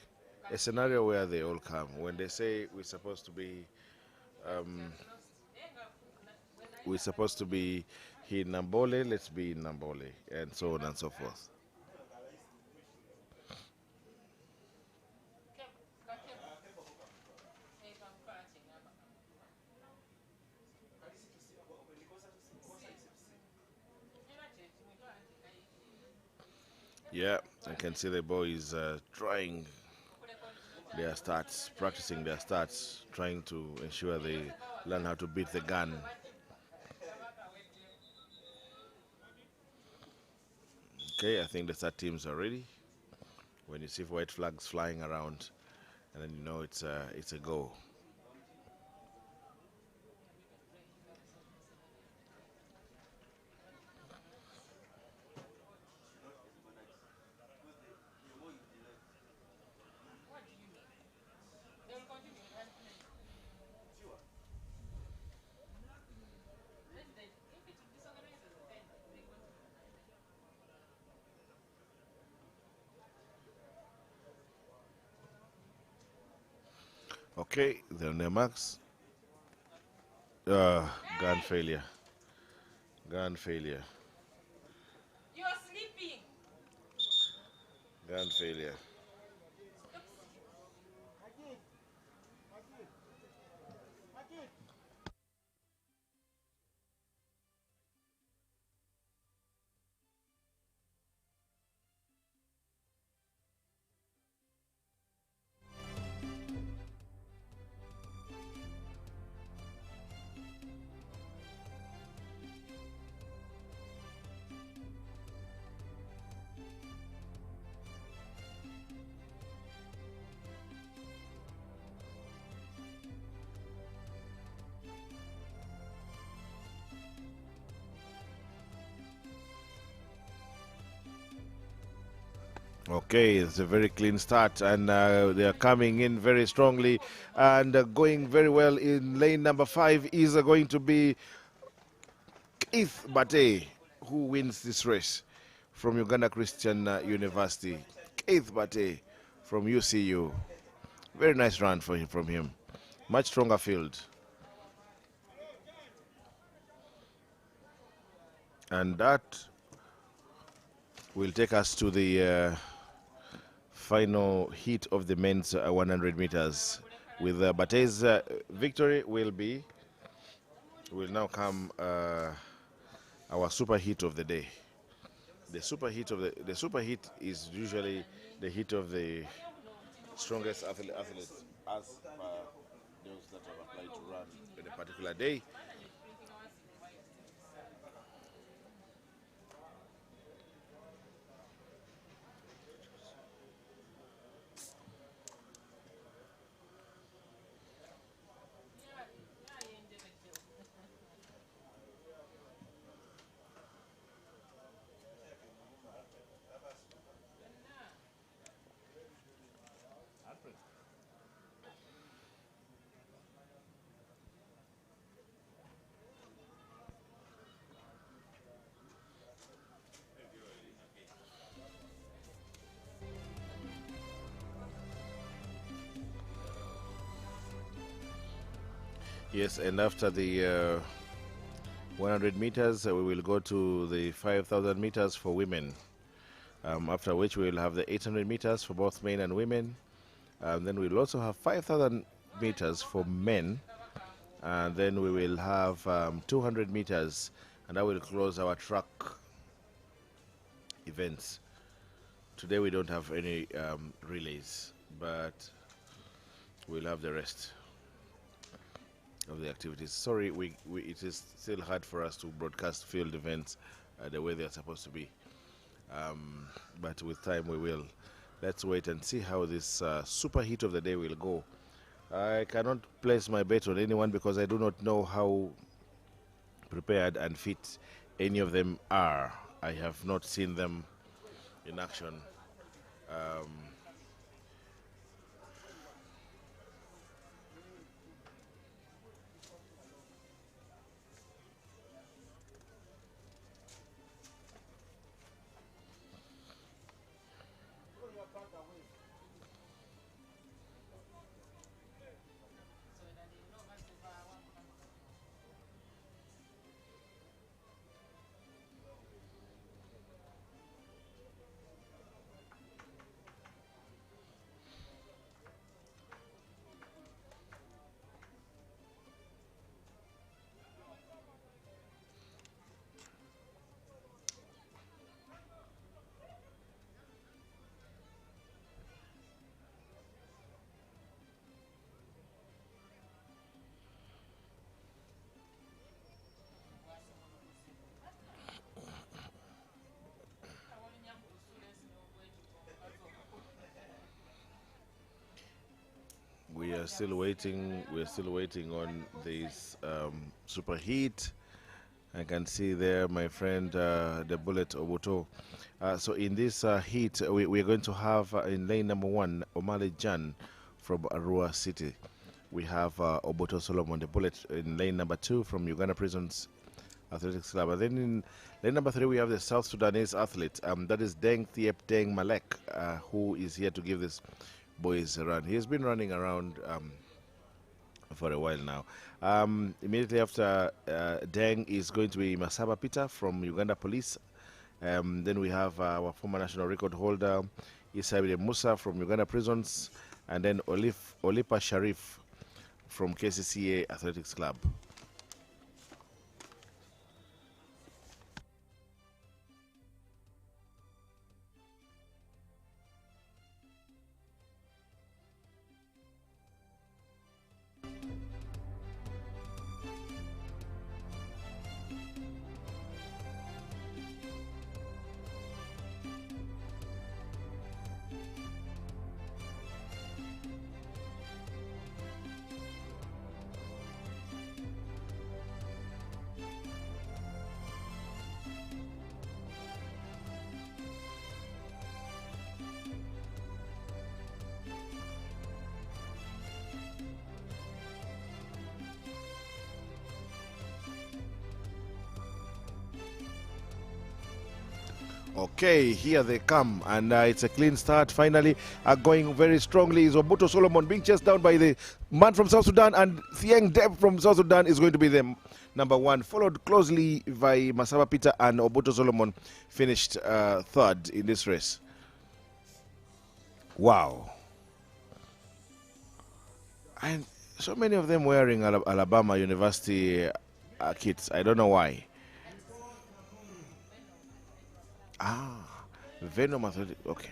a scenario where they all come. When they say we're supposed to be in Nambole, let's be in Nambole, and so on and so forth. Yeah, I can see the boys trying their starts, practicing their starts, trying to ensure they learn how to beat the gun. Okay, I think the start teams are ready. When you see white flags flying around, and then you know it's a go. Okay, they're on their marks. Gun failure. Gun failure. You are sleeping. Gun failure. Okay, it's a very clean start, and they are coming in very strongly and going very well. In lane number 5 is going to be Keith Bate, who wins this race from Uganda Christian University. Keith Bate from UCU. Very nice run from him. Much stronger field. And that will take us to the final heat of the men's 100 meters. With Bate's victory will now come our super heat of the day. The super heat is usually the heat of the strongest athletes as those that have applied to run in a particular day. Yes, and after the 100 meters, we will go to the 5,000 meters for women. After which we will have the 800 meters for both men and women. Then we'll also have 5,000 meters for men. And then we will have 200 meters, and that will close our track events. Today we don't have any relays, but we'll have the rest of the activities. Sorry, it is still hard for us to broadcast field events the way they're supposed to be. But with time we will. Let's wait and see how this super heat of the day will go. I cannot place my bet on anyone because I do not know how prepared and fit any of them are. I have not seen them in action. are still waiting. We're still waiting on this superheat. I can see there my friend the bullet Obuto. So in this heat, we're going to have in lane number 1 Omale Jan from Arua City. We have Obuto Solomon the bullet in lane number 2 from Uganda Prisons Athletics Club. And then in lane number 3 we have the South Sudanese athlete. That is Deng Thiep Deng Malek, who is here to give this boys a run. He's been running around for a while now. Immediately after Deng is going to be Masaba Peter from Uganda Police. Then we have our former national record holder Isabile Musa from Uganda Prisons, and then Olipa Sharif from KCCA Athletics Club. Okay, here they come, and it's a clean start. Finally, going very strongly is Obuto Solomon being chased down by the man from South Sudan, and Thieng Deb from South Sudan is going to be the number 1, followed closely by Masaba Peter, and Obuto Solomon finished 3rd in this race. Wow. And so many of them wearing Alabama University kits. I don't know why. Venom Athletic. Okay.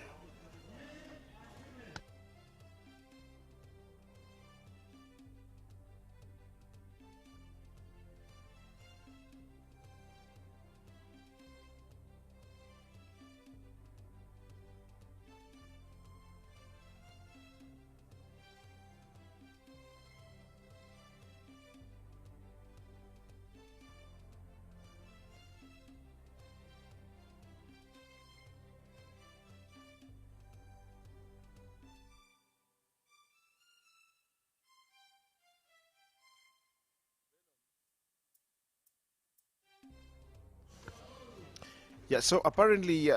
Yeah, so apparently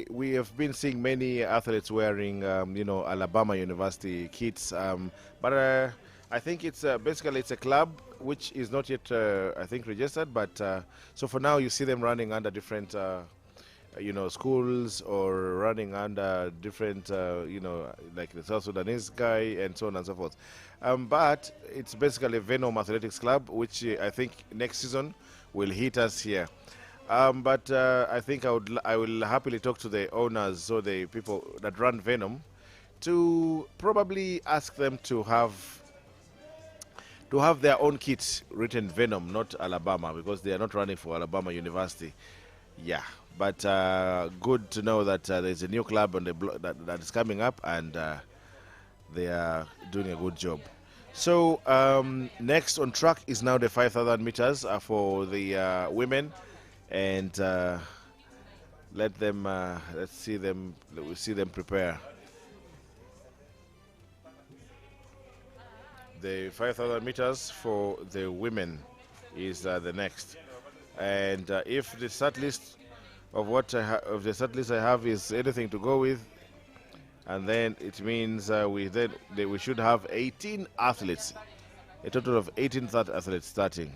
we have been seeing many athletes wearing, Alabama University kits, but I think it's basically it's a club which is not yet, I think, registered. But so for now, you see them running under different, schools, or running under different, like the South Sudanese guy and so on and so forth. But it's basically Venom Athletics Club, which I think next season will hit us here. But I think I will happily talk to the owners, so the people that run Venom, to probably ask them to have their own kit written Venom, not Alabama, because they are not running for Alabama University. Yeah, but good to know that there's a new club on the that is coming up, and they are doing a good job. So next on track is now the 5,000 meters for the women. And let's see them prepare. The 5,000 meters for the women is the next, and if the start list of the start list I have is anything to go with, and then it means we should have 18 athletes, a total of 18 athletes starting.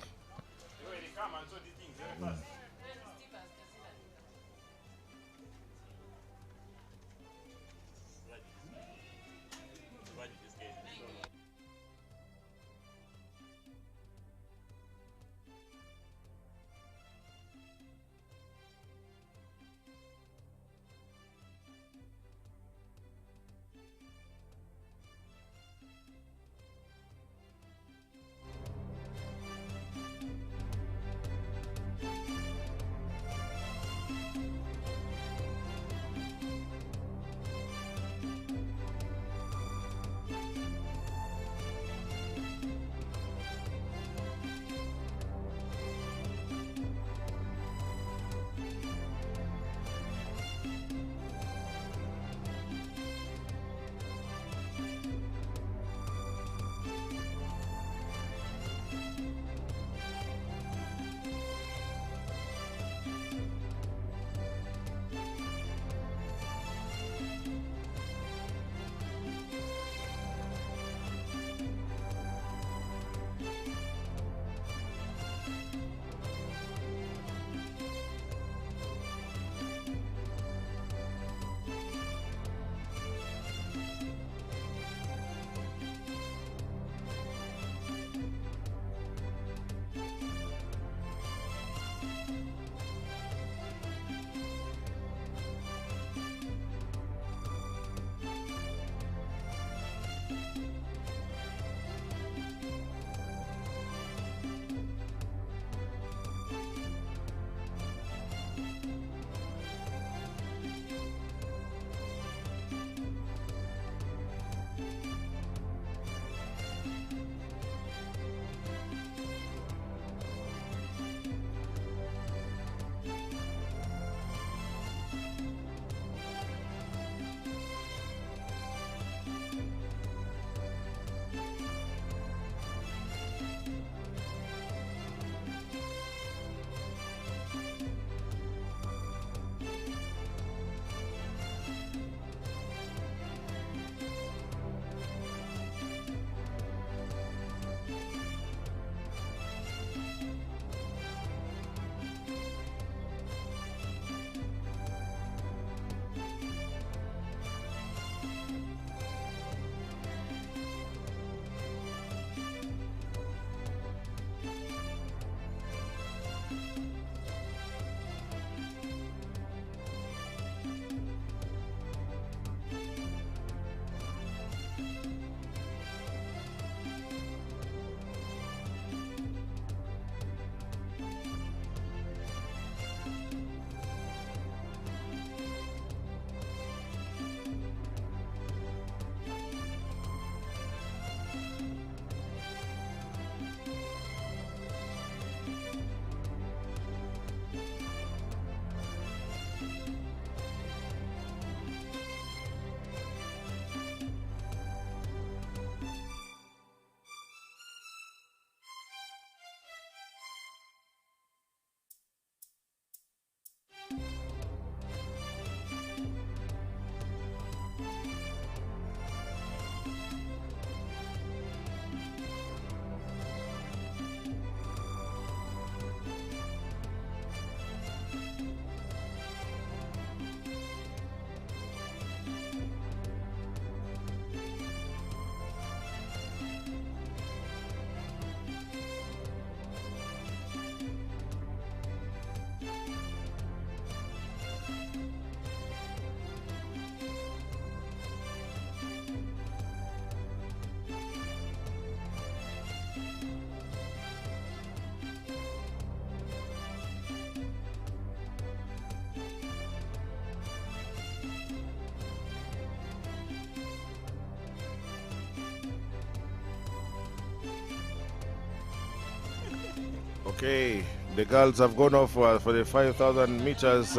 Okay, the girls have gone off for the 5,000 meters.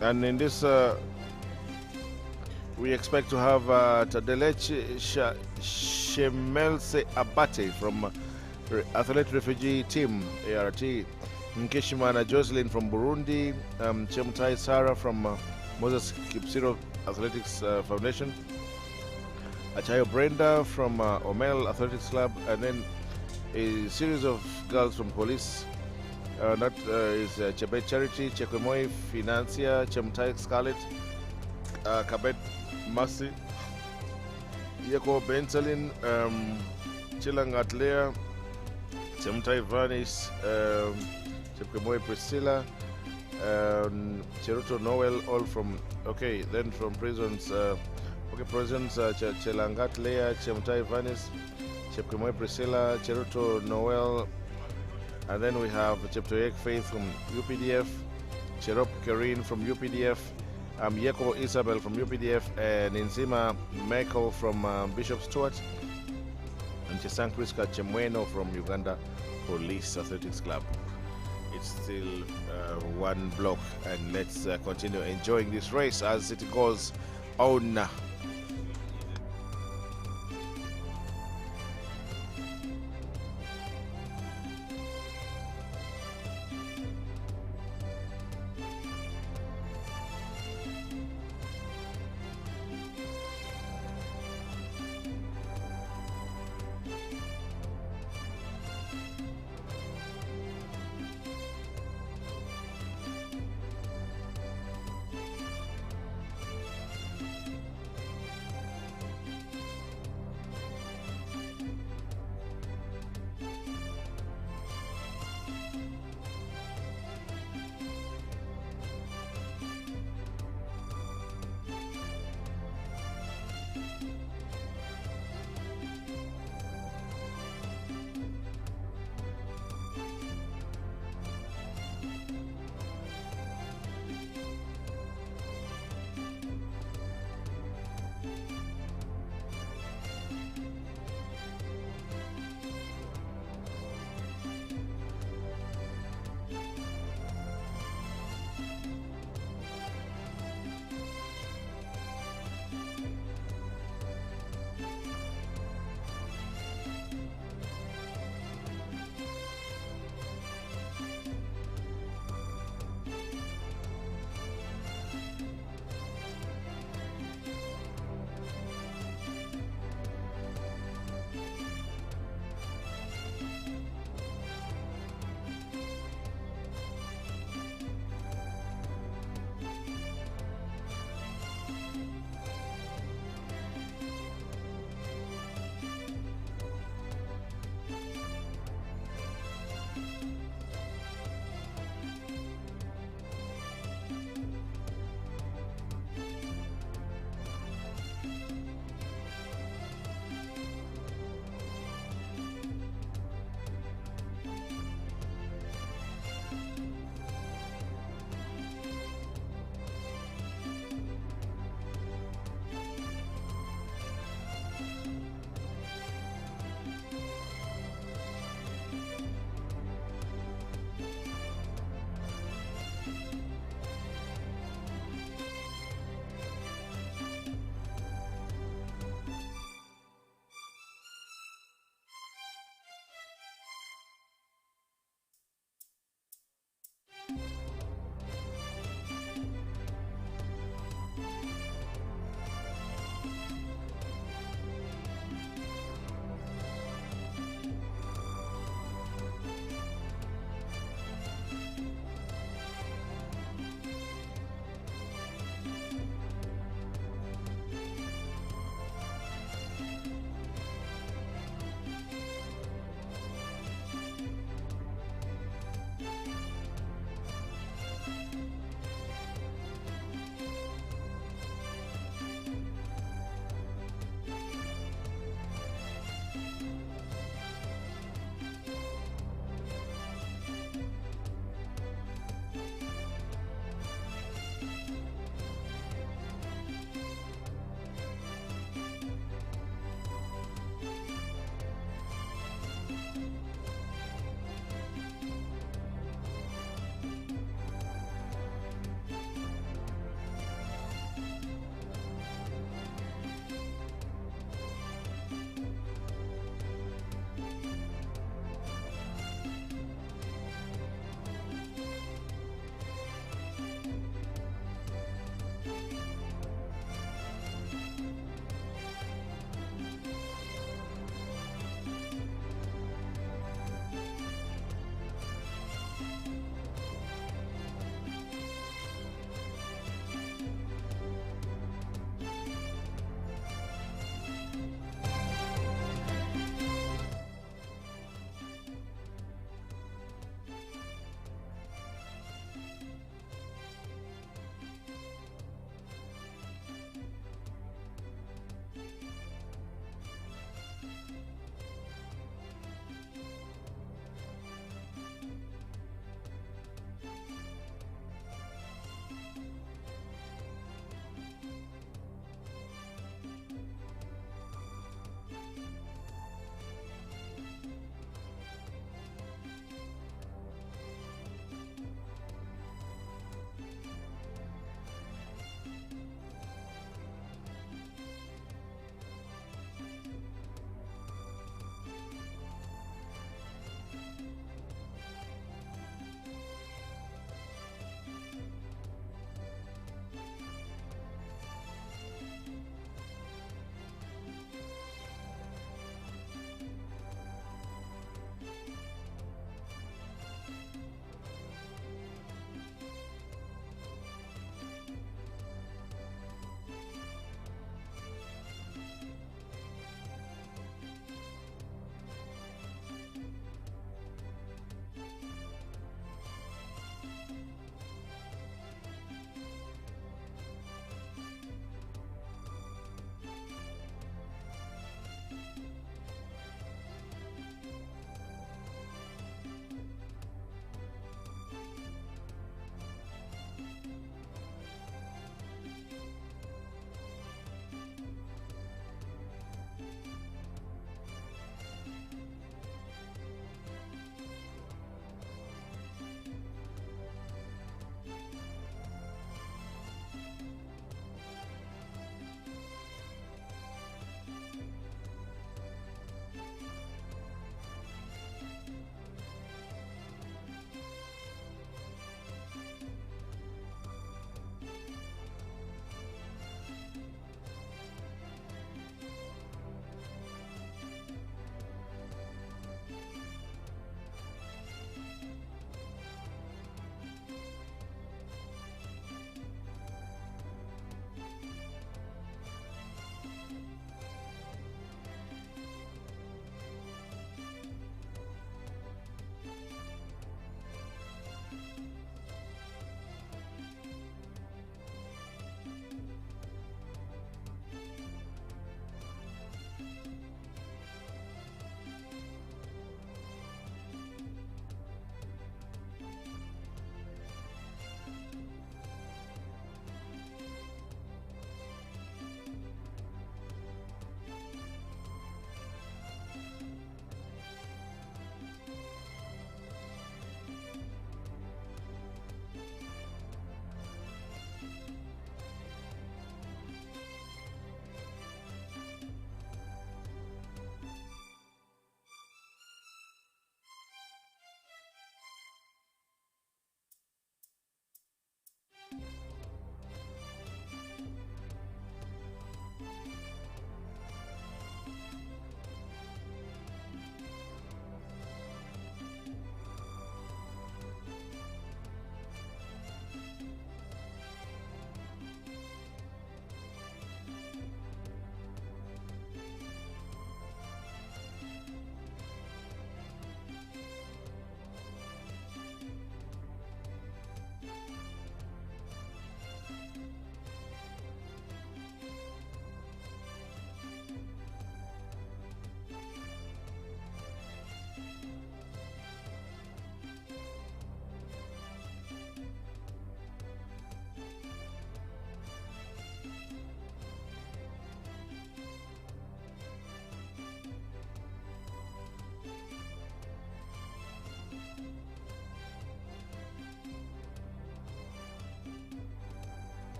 And in this, we expect to have Tadelechi Shemelse Abate from Athlete Refugee Team, ART. Nkeshimana Jocelyn from Burundi. Chemtai Sarah from Moses Kipsiro Athletics Foundation. Achayo Brenda from Omel Athletics Club. And then a series of girls from police. That is Chebet Charity, Chekwemoi Financia, Chemtai Scarlett, Kabet Mercy, Yeko Bentalin, Chilangat Lea, Chemtai Vanis, Chekwemoi Priscilla, Cheruto Noel, all from, okay, then from prisons, prisons, Chelangat Lea, Chemtai Vanis, Chekwemoi Priscilla, Cheruto Noel, and then we have Cheptoyek Faith from UPDF, Cherop Karin from UPDF, Yeko Isabel from UPDF, and Nzima Michael from Bishop Stewart, and Chesankriska Chemweno from Uganda Police Athletics Club. It's still one block, and let's continue enjoying this race as it goes on.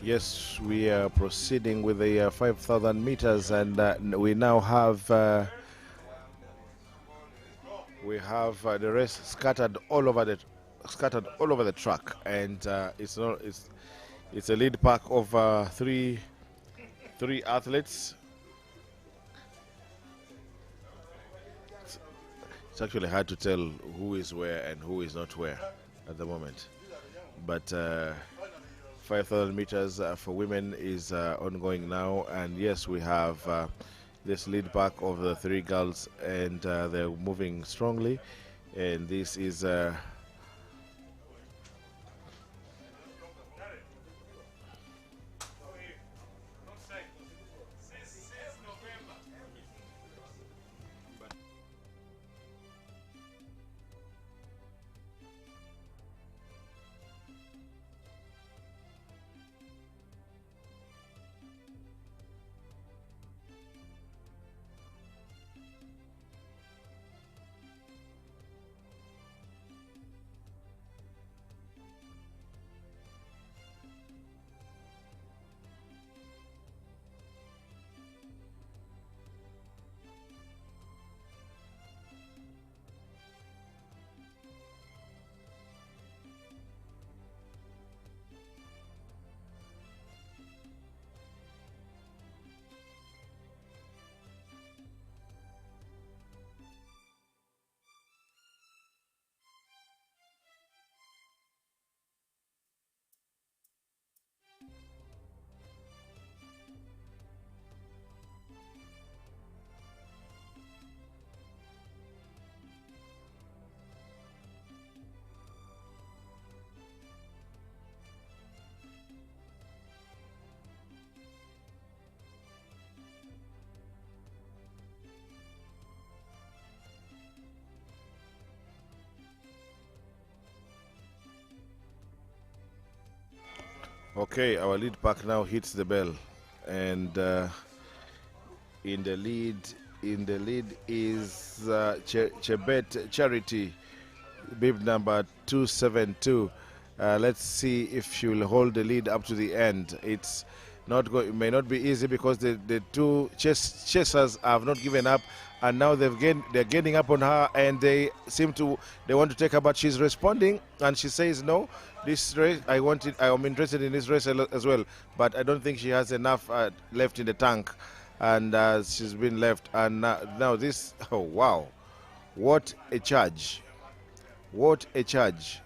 Yes, we are proceeding with the 5,000 meters, and we now have the rest scattered all over the track, and it's not It's a lead pack of three athletes. It's actually hard to tell who is where and who is not where at the moment. But 5,000 meters for women is ongoing now, and yes, we have this lead pack of the three girls, and they're moving strongly. And this is okay. Our lead pack now hits the bell, and in the lead is Chebet Charity, bib number 272. Let's see if she will hold the lead up to the end. It's not it may not be easy because the two chasers have not given up, and now they're gaining up on her, and they want to take her, but she's responding, and she says no. This race, I'm interested in this race as well, but I don't think she has enough left in the tank, and she's been left. And now this, oh wow, what a charge! What a charge!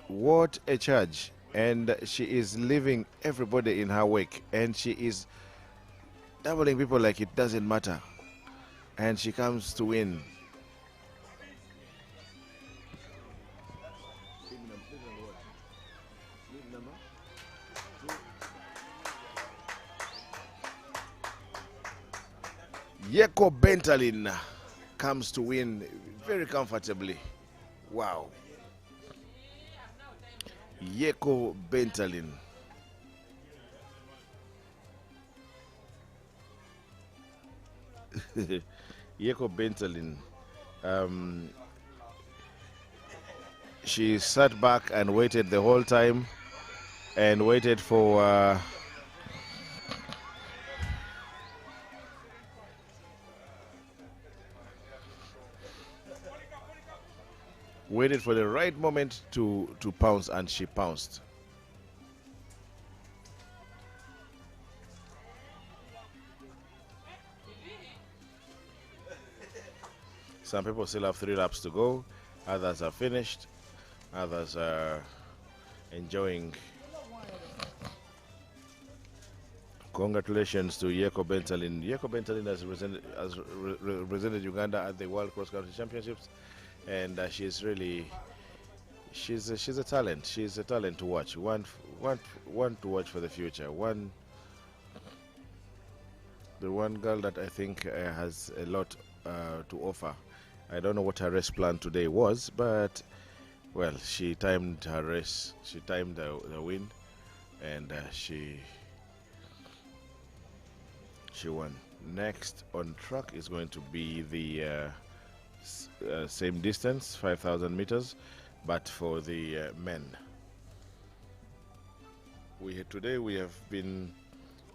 What a charge! And she is leaving everybody in her wake, and she is doubling people like it doesn't matter, and she comes to win. Yeko Bentalin comes to win very comfortably. Wow. Yeko Bentalin. Yeko Bentalin. She sat back and waited the whole time, and waited for waited for the right moment to pounce, and she pounced. Some people still have 3 laps to go, others are finished, others are enjoying. Congratulations to Yeko Bentalin. Yeko Bentalin has represented Uganda at the World Cross Country Championships, and she's really she's a talent. She's a talent to watch. One to watch for the future. The one girl that I think has a lot to offer. I don't know what her race plan today was, but well, she timed her race. She timed the win, and she won. Next on track is going to be the same distance, 5,000 meters, but for the men. Today we have been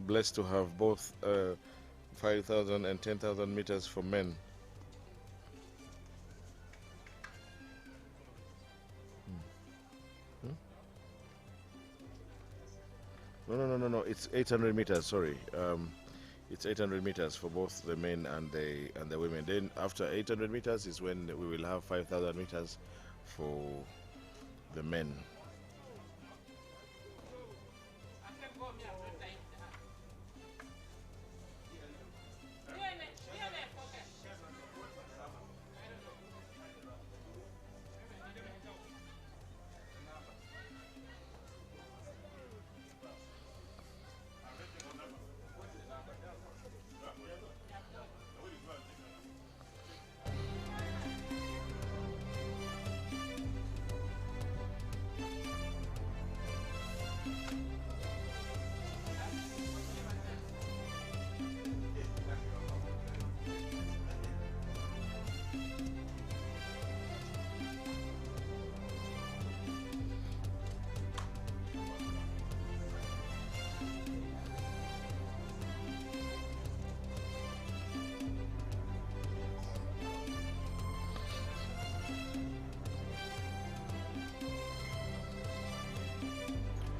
blessed to have both 5,000 and 10,000 meters for men. No. It's 800 meters. Sorry. It's 800 meters for both the men and the women. Then after 800 meters is when we will have 5,000 meters for the men.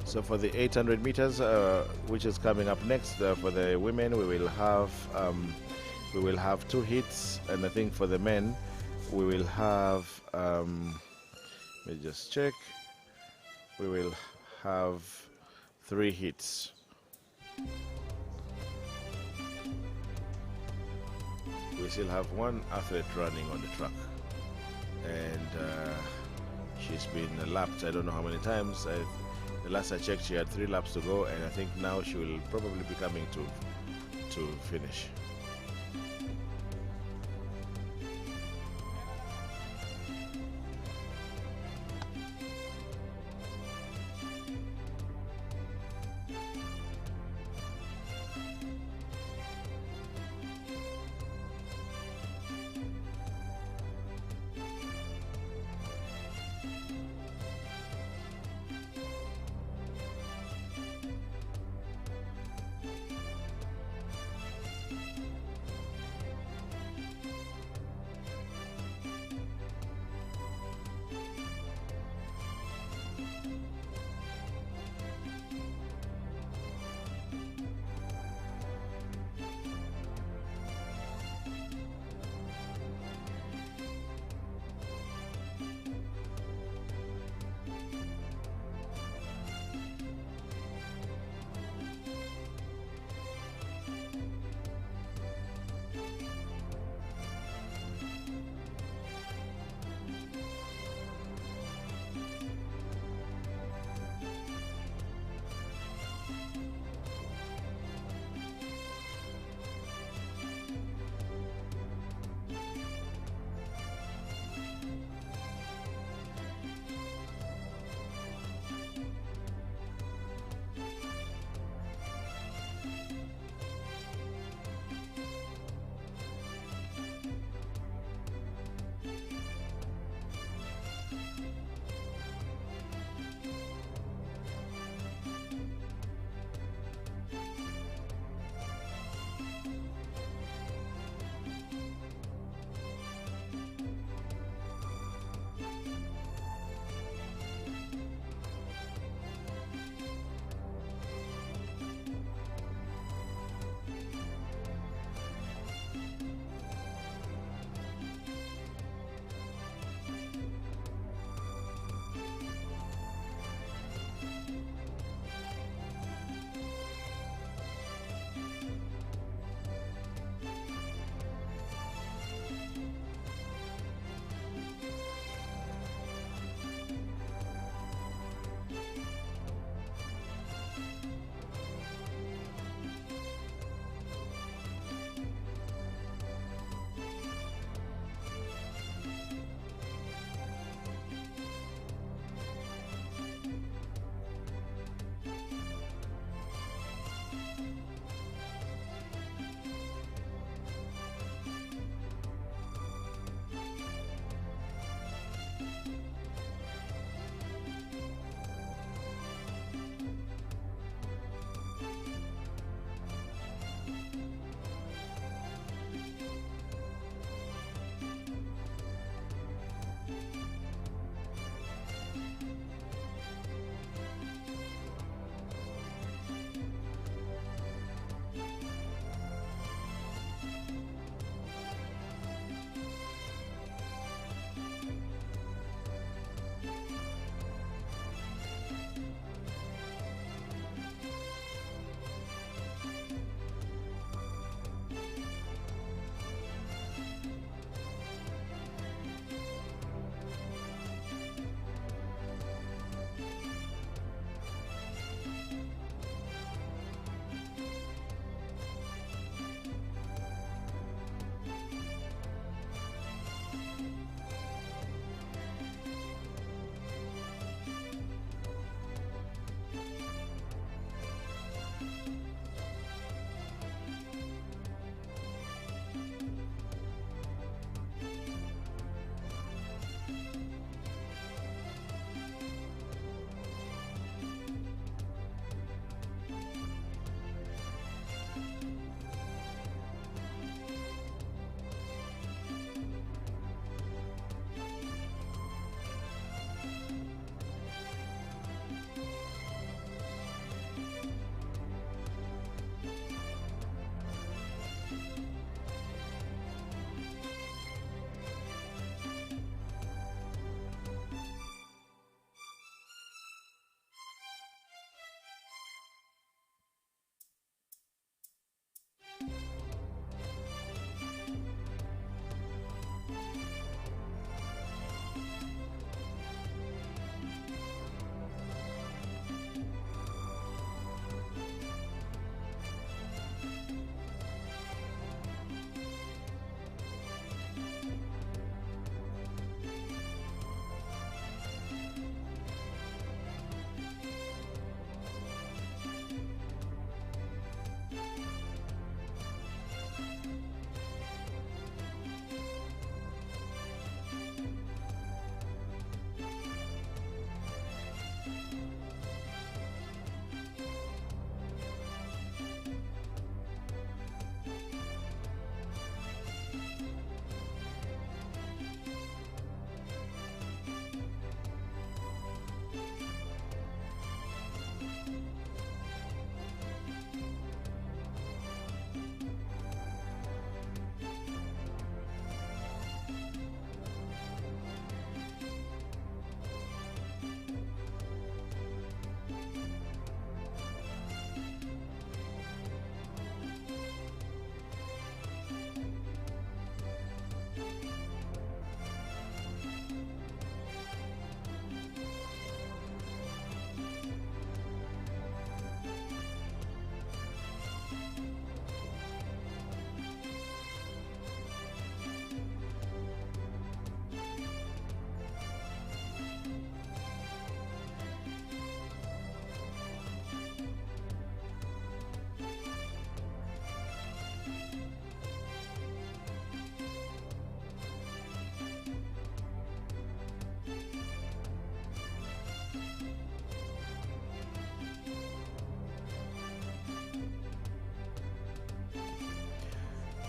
So for the 800 meters, which is coming up next, for the women, we will have 2 hits, and I think for the men, we will have. Let me just check. We will have 3 hits. We still have 1 athlete running on the track, and she's been lapped. I don't know how many times. The last I checked, she had 3 laps to go, and I think now she will probably be coming to finish.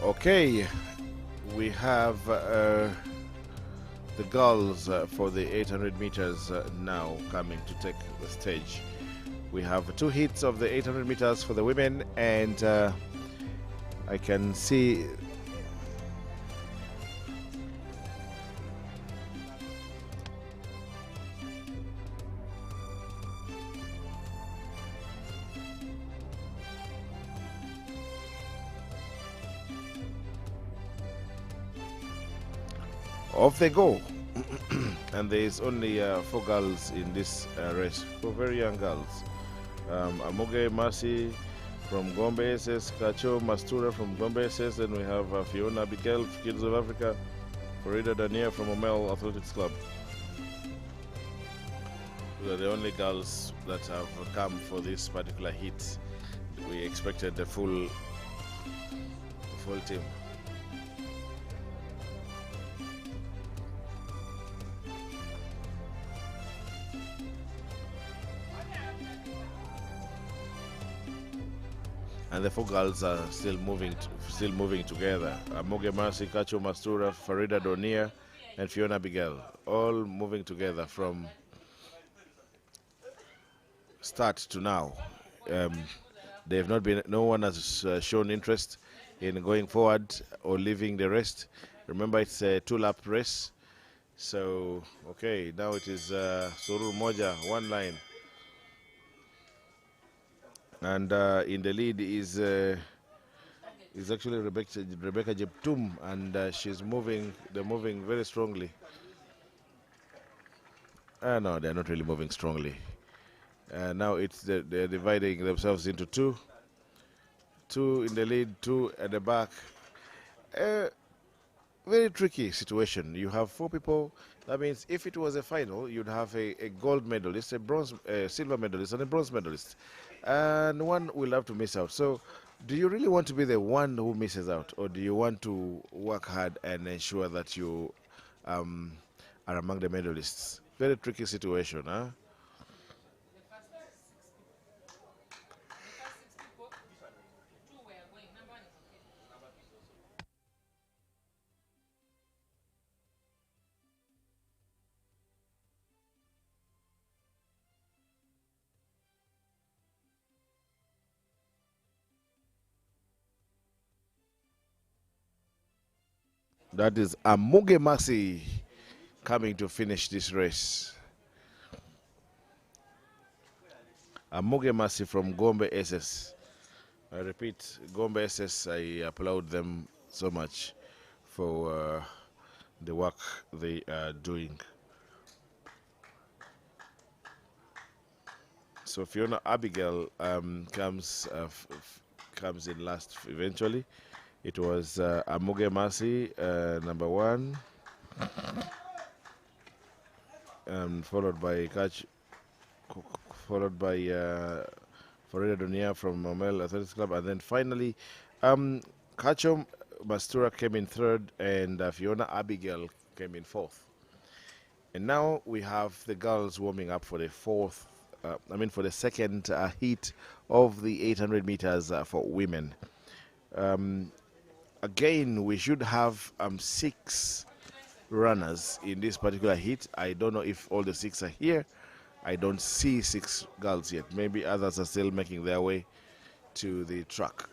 Okay, we have the girls for the 800 meters now coming to take the stage. We have 2 heats of the 800 meters for the women, and I can see off they go. And there is only 4 girls in this race, 4 very young girls. Amoge Masi from Gombe SS, Kacho Mastura from Gombe SS, then we have Fiona Abigail, Kids of Africa, Farida Dania from Omel Athletics Club. These are the only girls that have come for this particular heat. We expected the full team. And the 4 girls are still moving together. Amoge Masi, Kacho Mastura, Farida Donia, and Fiona Abigail, all moving together from start to now. They have not been. No one has shown interest in going forward or leaving the rest. Remember, it's a 2-lap race. So okay, now it is Surur Moja, 1 line, and in the lead is actually Rebecca Jeptum, and she's moving. They're moving very strongly. No, they're not really moving strongly. Now they're dividing themselves into 2. 2 in the lead, 2 at the back. Very tricky situation. You have 4 people. That means if it was a final, you'd have a gold medalist, a bronze, silver medalist, and a bronze medalist, and one will have to miss out. So, do you really want to be the one who misses out, or do you want to work hard and ensure that you are among the medalists? Very tricky situation, huh? That is Amuge Masi coming to finish this race. Amuge Masi from Gombe SS. I repeat, Gombe SS, I applaud them so much for the work they are doing. So Fiona Abigail comes in last eventually. It was Amuge Masi, number 1, followed by Farida Dunia from Momel Athletics Club, and then finally Kachom Mastura came in 3rd, and Fiona Abigail came in 4th. And now we have the girls warming up for the for the second heat of the 800 meters for women. Again, we should have 6 runners in this particular heat. I don't know if all the 6 are here. I don't see 6 girls yet. Maybe others are still making their way to the track.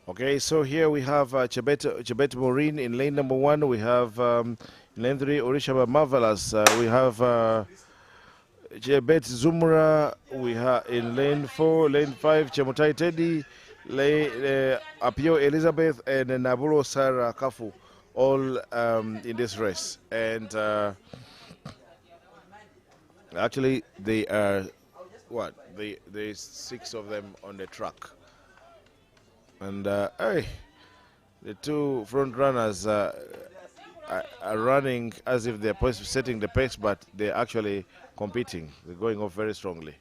Okay, so here we have Chebet Maureen in lane number 1. We have in lane 3 Orishaba Marvelous. We have Chebet Zumra. We have in lane 4, lane 5 Chemutai Teddy, lane Apio Elizabeth, and Naburo Sarah Kafu, all in this race. And actually, they are what? There's 6 of them on the track. And hey, the 2 front runners are running as if they're setting the pace, but they're actually competing. They're going off very strongly.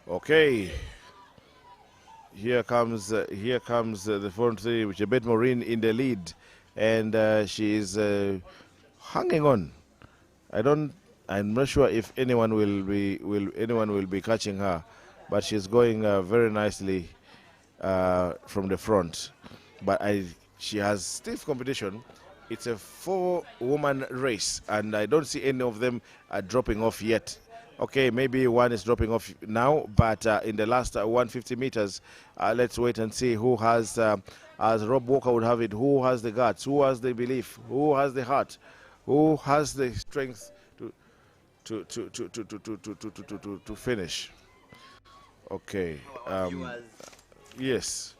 Okay, here comes the front 3, which is Bet Maureen in the lead, and she is hanging on. I'm not sure if anyone will be catching her, but she's going very nicely from the front. But she has stiff competition. It's a 4-woman race, and I don't see any of them dropping off yet. Okay, maybe one is dropping off now, but in the last 150 meters, let's wait and see who has, as Rob Walker would have it, who has the guts, who has the belief, who has the heart, who has the strength to finish. Okay. Yes.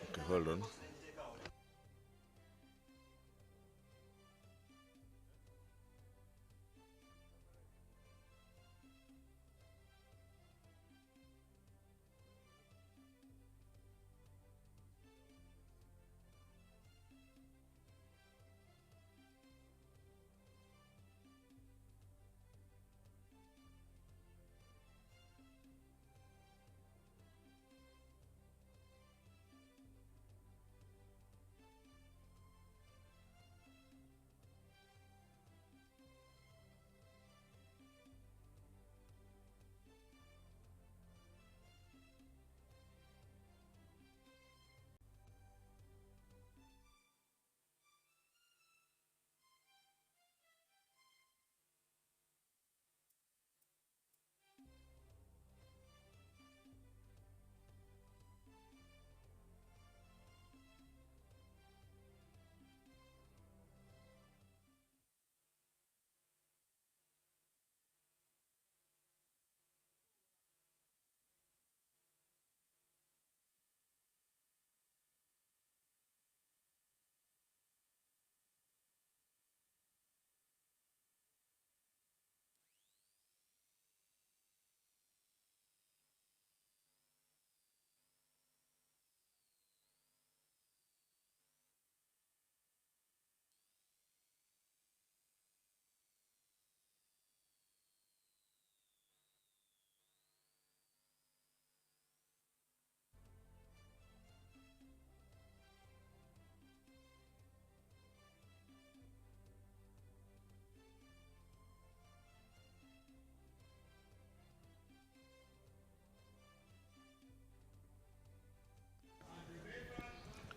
Okay, hold on.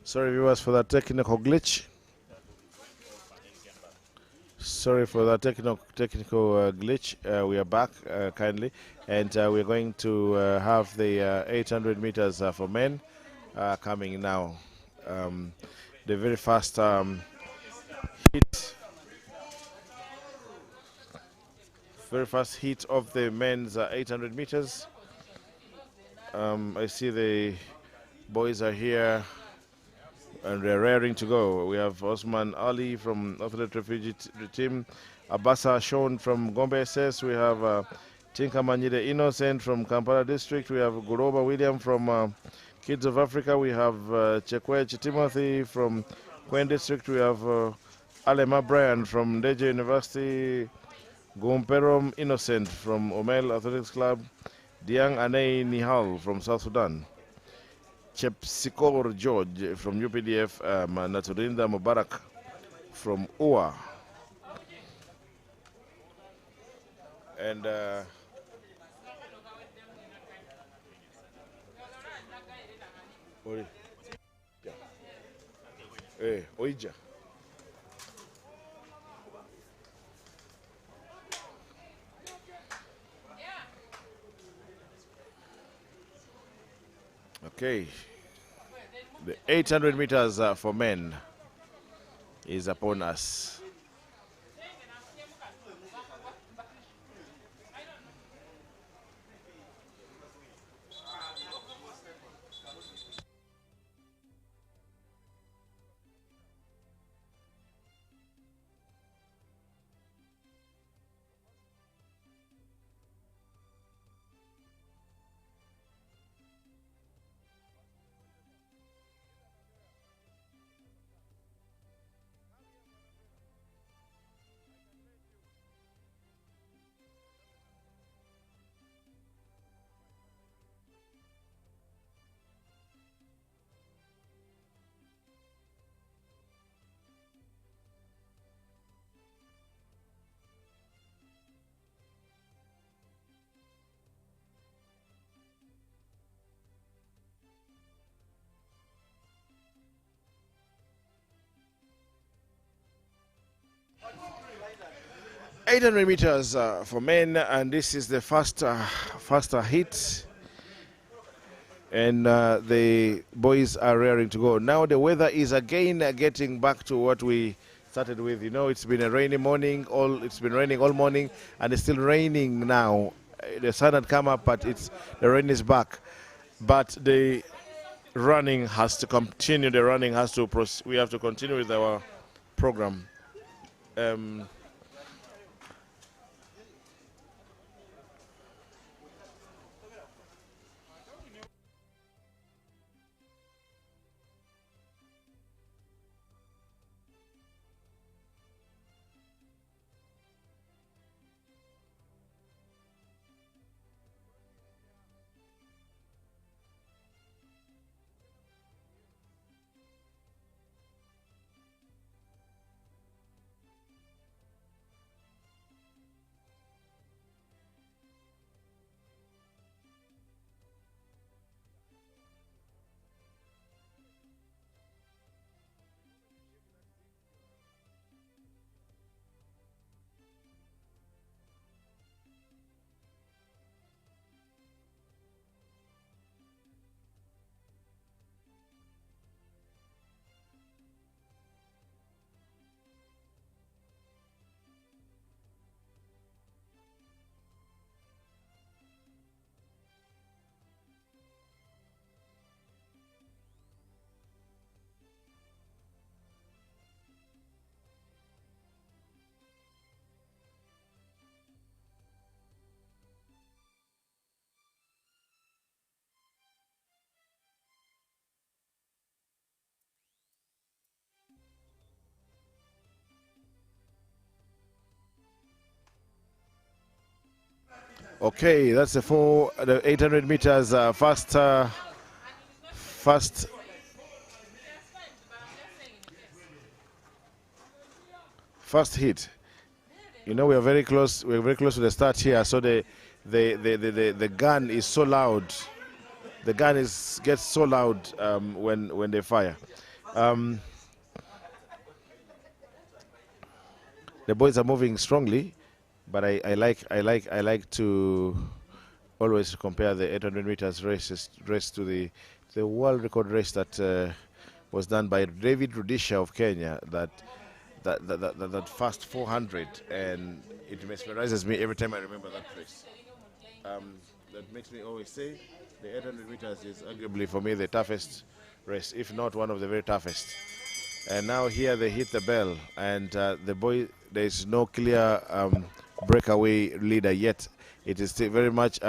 Sorry, viewers, for that technical glitch. Sorry for that technical glitch. We are back kindly, and we're going to have the 800 meters for men coming now. The very fast heat of the men's 800 meters. I see the boys are here and they're raring to go. We have Osman Ali from Athlete Refugee Team, Abasa Shon from Gombe SS. We have Tinka Manyide Innocent from Kampala District. We have Guroba William from Kids of Africa. We have Chekwech Timothy from Kwen District. We have Alema Brian from Deje University. Gumperom Innocent from Omel Athletics Club, Diang Anei Nihal from South Sudan, Chepsikor George from UPDF, Naturinda Mubarak from UA, and Oija. Okay, the 800 meters for men is upon us. Uh, 800 meters for men, and this is the faster hit, and the boys are raring to go. Now the weather is again getting back to what we started with. You know, it's been a rainy morning. It's been raining all morning, and it's still raining now. The sun had come up, but the rain is back. But the running has to continue. The running has to proceed. We have to continue with our program. 'Okay, that's the 800 meters first hit. You know, we are very close. We're very close to the start here. So the gun is so loud. The gun gets so loud when they fire. The boys are moving strongly, but I like to always compare the 800 meters race to the world record race that was done by David Rudisha of Kenya. That fast 400, and it mesmerizes me every time I remember that race. That makes me always say the 800 meters is arguably for me the toughest race, if not one of the very toughest. And now here they hit the bell, and there is no clear breakaway leader yet. It is still very much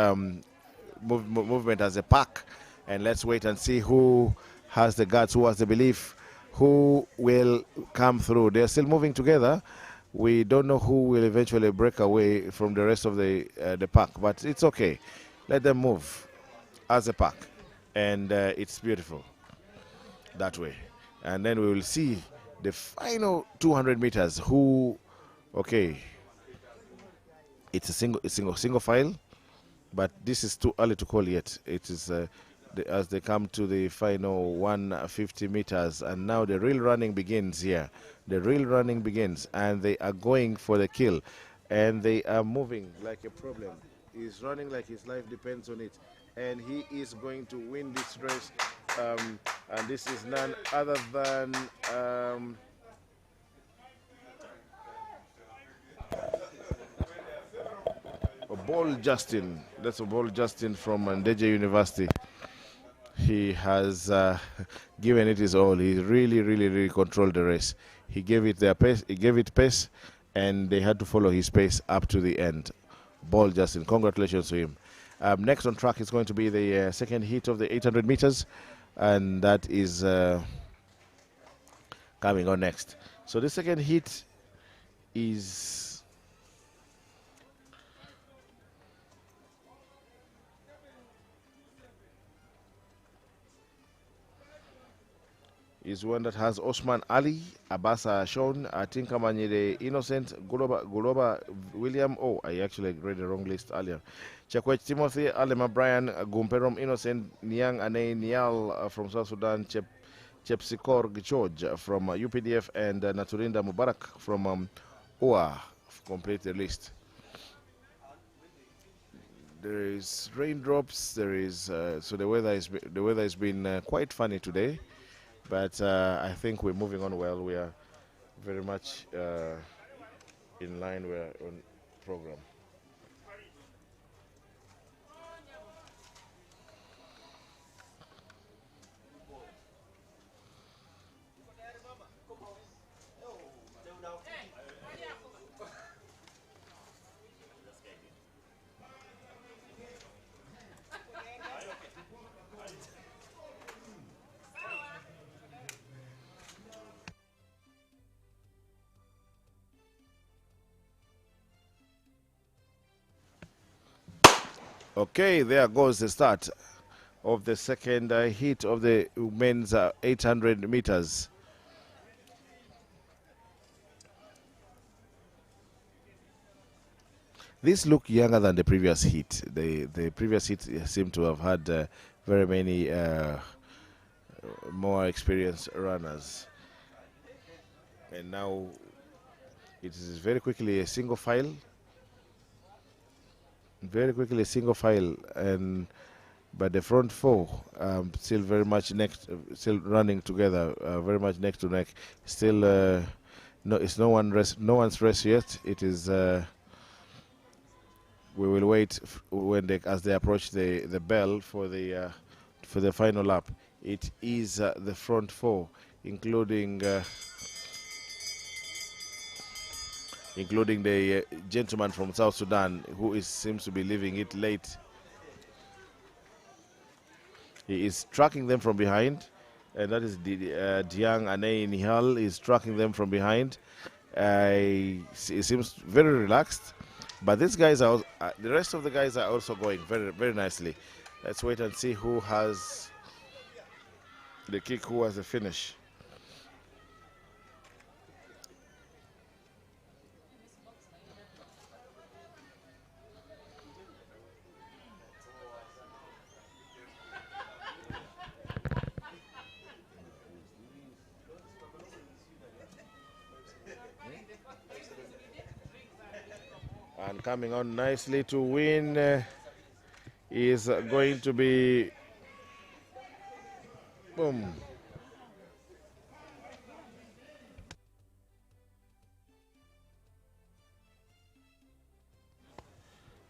movement as a pack, and let's wait and see who has the guts, who has the belief, who will come through. They're still moving together We don't know who will eventually break away from the rest of the pack, but it's okay. Let them move as a pack, and it's beautiful that way. And then we will see the final 200 meters. Who? Okay, it's a single file, but this is too early to call yet. It is as they come to the final 150 meters, and now the real running begins here. The real running begins, and they are going for the kill, and they are moving like a problem. He's running like his life depends on it, and he is going to win this race. And this is none other than Ball Justin. That's a Ball Justin from Ndeje University. He has given it his all. He really controlled the race. He gave it their pace. He gave it pace, and they had to follow his pace up to the end. Ball Justin, congratulations to him. Next on track is going to be the second heat of the 800 meters, and that is coming on next. So the second heat is one that has Osman Ali, Abasa Sean, Tinkamanyire Innocent, Guloba William. Oh, I actually read the wrong list earlier. Chakwech Timothy, Alema Brian, Gumperom Innocent, Niang Ane Nial from South Sudan, Chepsikor George from UPDF, and Naturinda Mubarak from OA complete the list. There is raindrops. There is so the weather has been quite funny today. But I think we're moving on well. We are very much in line. We're on program. Okay, there goes the start of the second heat of the men's 800 meters. This looked younger than the previous heat. The previous heat seemed to have had very many more experienced runners. And now it is very quickly a single file. Very quickly a single file, and but the front four still very much still running together, very much neck to neck. Still, no, it's no one's race yet. It is. We will wait when as they approach the bell for the final lap. It is the front four, including the gentleman from South Sudan who seems to be leaving it late. He is tracking them from behind, and that is Diang Ane Nihal is tracking them from behind. He seems very relaxed, but these guys are the rest of the guys are also going very nicely. Let's wait and see who has the kick, who has the finish. And coming on nicely to win is going to be boom.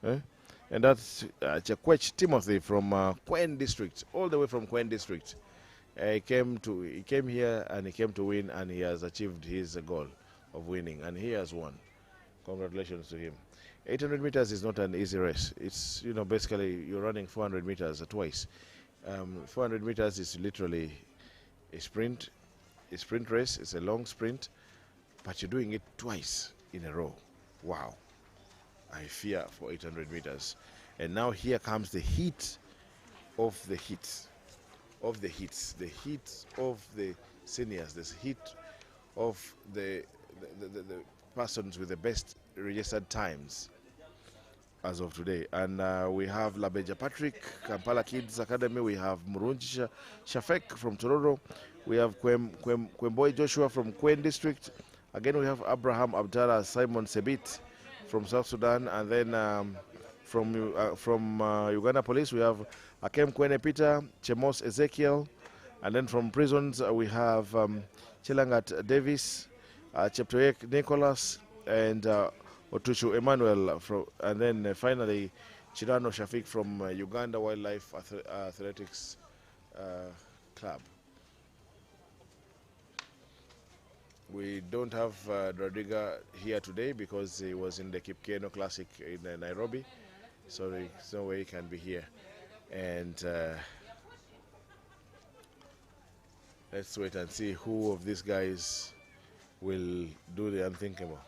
And that's Chakwech Timothy from Kwen District, all the way from Kwen District. He came here and he came to win, and he has achieved his goal of winning, and he has won. Congratulations to him. 800 meters is not an easy race. It's, basically you're running 400 meters twice. 400 meters is literally a sprint race. It's a long sprint, but you're doing it twice. in a row. Wow. I fear for 800 meters. And now here comes the heat of the heats. Of the heats. The heat of the seniors. The heat of the persons with the best registered times as of today. And we have Labeja Patrick, Kampala Kids Academy. We have Murunji Shafek from Tororo. We have Kwemboy Joshua from Kwen District. Again, we have Abraham Abdallah Simon Sebit from South Sudan. And then from Uganda Police, we have Akem Kwene Peter, Chemos Ezekiel. And then from prisons, we have Chilangat Davis, Cheptoyek Nicholas, and Otushu Emmanuel. And then finally, Chirano Shafik from Uganda Wildlife Athletics Club. We don't have Rodriga here today because he was in the Kipkeno Classic in Nairobi, so there's no way he can be here. And let's wait and see who of these guys will do the unthinkable.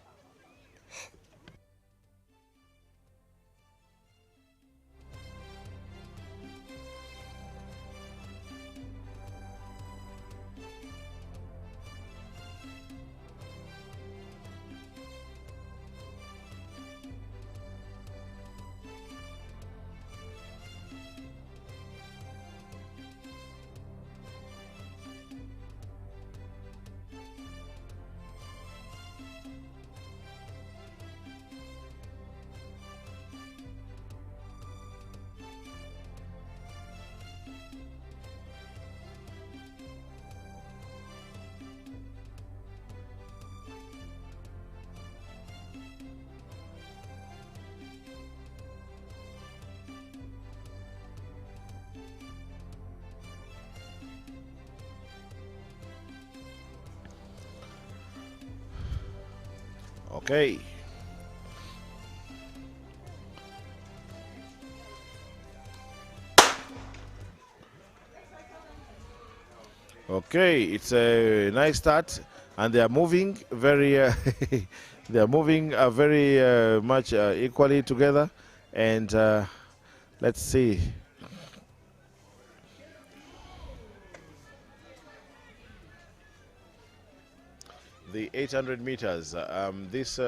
Okay. Okay, it's a nice start, and they are moving very. They are moving very much equally together, and let's see. The 800 meters. This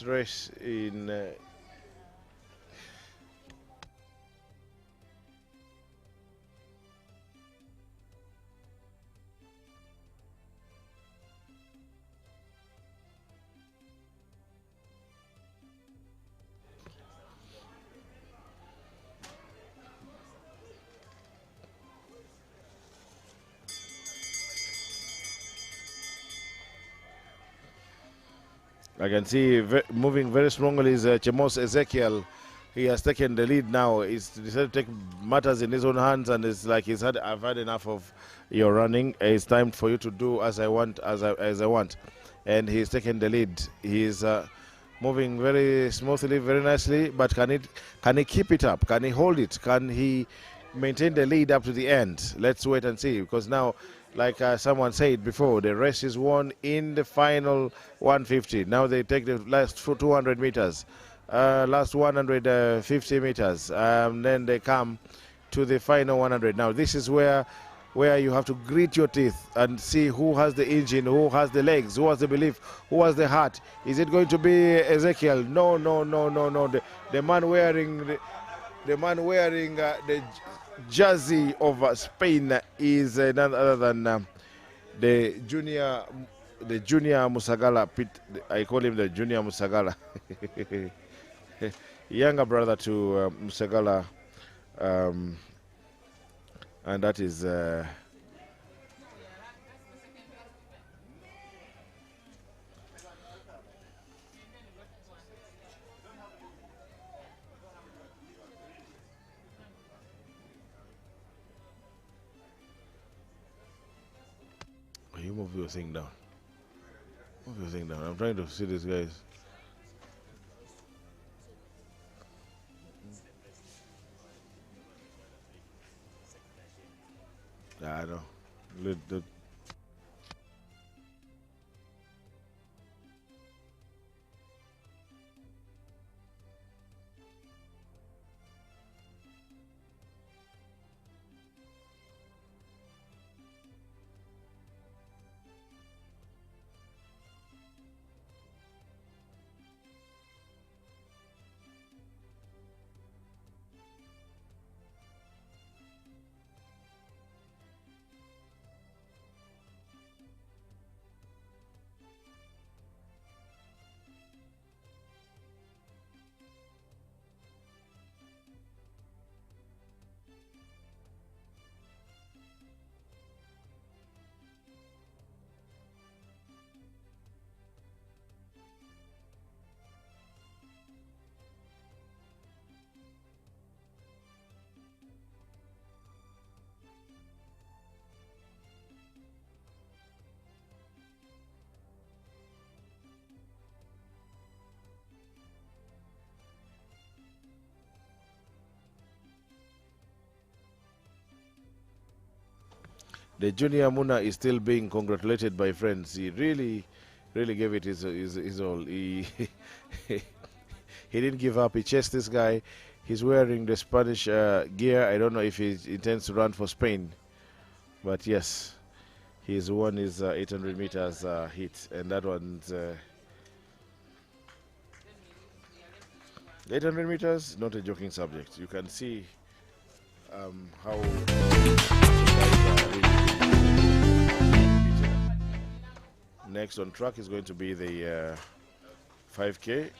race in. I can see moving very strongly is Chemos Ezekiel. He has taken the lead now. He's decided to take matters in his own hands, and it's like I've had enough of your running. It's time for you to do as I want, as I want. And he's taken the lead. He's moving very smoothly, very nicely. But can he keep it up? Can he hold it? Can he maintain the lead up to the end? Let's wait and see, because now, like someone said before, the race is won in the final 150. Now they take the last 200 meters, last 150 meters, then they come to the final 100. Now this is where you have to grit your teeth and see who has the engine, who has the legs, who has the belief, who has the heart. Is it going to be Ezekiel? No. The man wearing the jersey of Spain is none other than the junior Musagala. I call him the junior Musagala, younger brother to Musagala, and that is you move your thing down. Move your thing down. I'm trying to see these guys. I know. The junior Muna is still being congratulated by friends. He really gave it his all. He he didn't give up. He chased this guy. He's wearing the Spanish gear. I don't know if he intends to run for Spain, but yes, he's won his 800 meters hit, and that one's 800 meters, not a joking subject. You can see how next on track is going to be the 5K.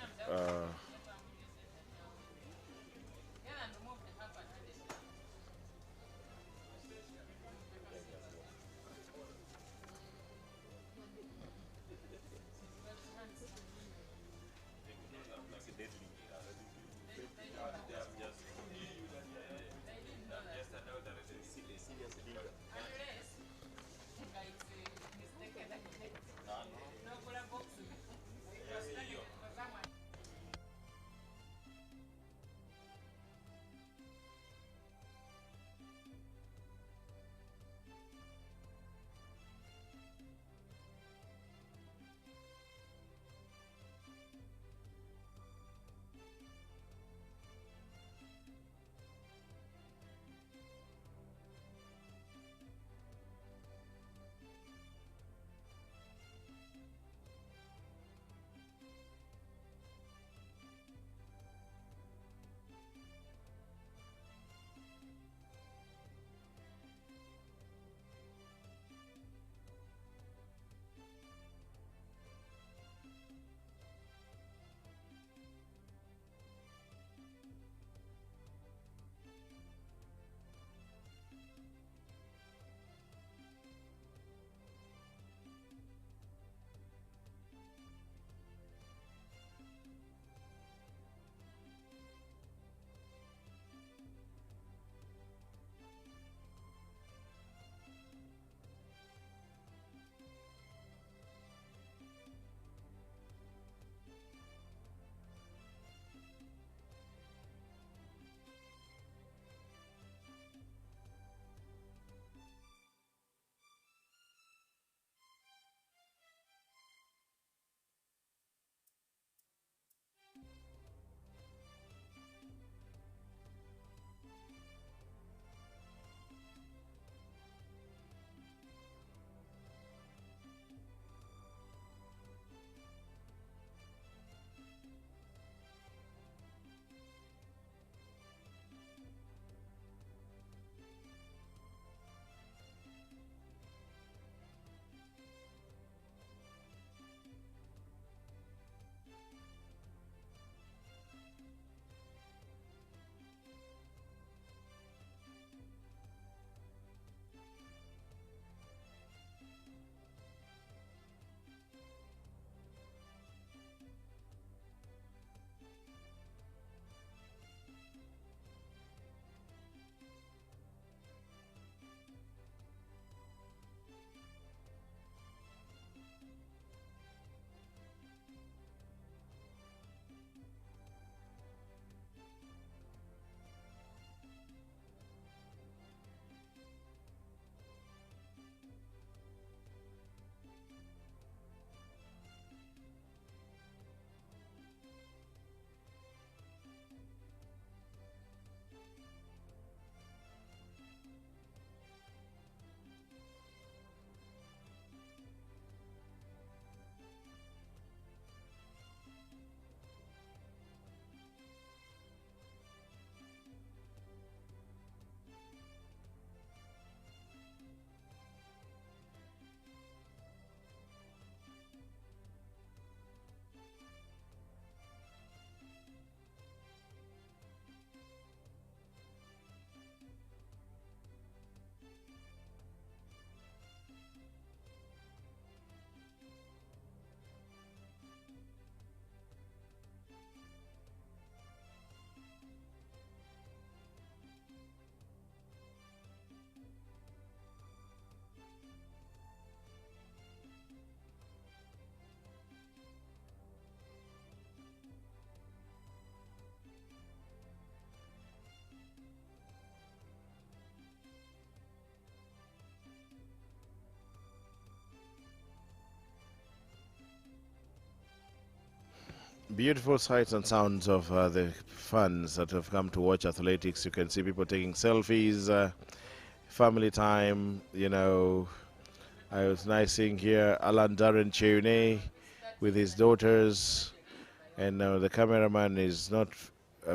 beautiful sights and sounds of the fans that have come to watch athletics. You can see people taking selfies, family time. I was nice seeing here Alan Darren Cheune with his daughters, and the cameraman is not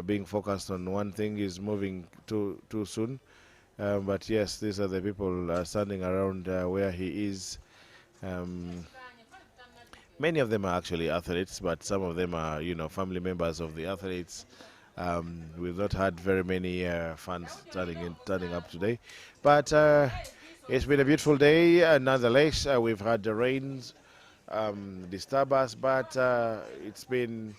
being focused on one thing; he's moving too soon. But yes, these are the people standing around where he is. Um, Many of them are actually athletes, but some of them are, family members of the athletes. We've not had very many fans turning up today, but it's been a beautiful day. Nonetheless, we've had the rains disturb us, but it's been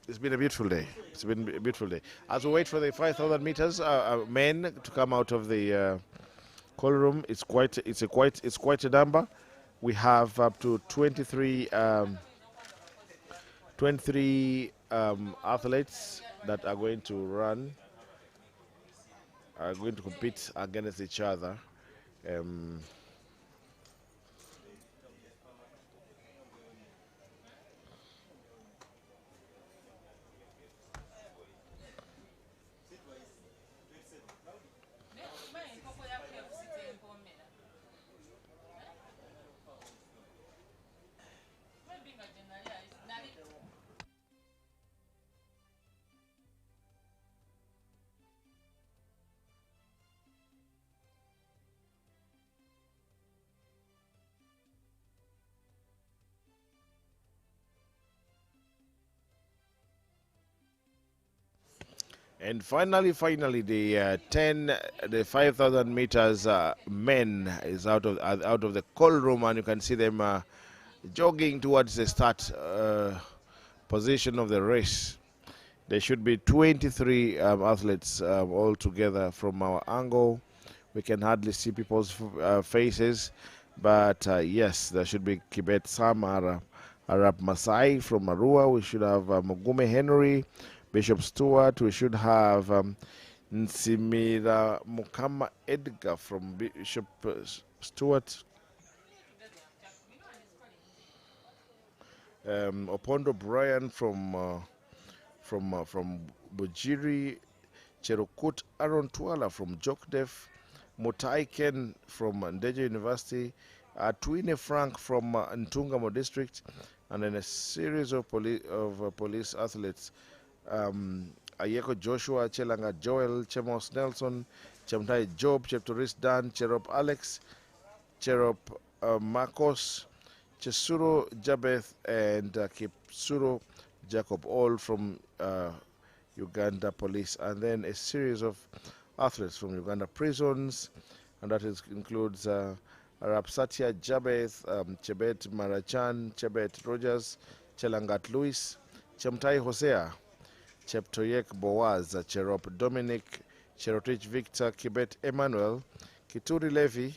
a beautiful day. It's been a beautiful day. As we wait for the 5,000 meters, men to come out of the call room, it's quite a number. We have up to 23 athletes that are going to compete against each other. Um, And finally, the 5,000 meters men is out of the call room, and you can see them jogging towards the start position of the race. There should be 23 athletes all together from our angle. We can hardly see people's faces, but yes, there should be Kibet Sam Arap Masai from Arua. We should have Mugume Henry, Bishop Stewart. We should have Nsimira Mukama Edgar from Bishop Stewart. Opondo Brian from Bujiri, Cherokut Aaron Tuala from Jokdef, Mutaiken from Ndeje University, Twine Frank from Ntungamo District, and then a series of police athletes. Ayeko Joshua, Chelanga Joel, Chemos Nelson, Chamtai Job, Cheptoris Dan, Cherop Alex, Cherop Marcos, Chesuro Jabeth, and Kipsuro Jacob, all from Uganda Police, and then a series of athletes from Uganda prisons, and that includes Arab Satya Jabeth, Chebet Marachan, Chebet Rogers, Chelangat Louis, Chemtai Hosea, Cheptoyek Boaz, Cherop Dominic, Cherotich Victor, Kibet Emmanuel, Kituri Levi,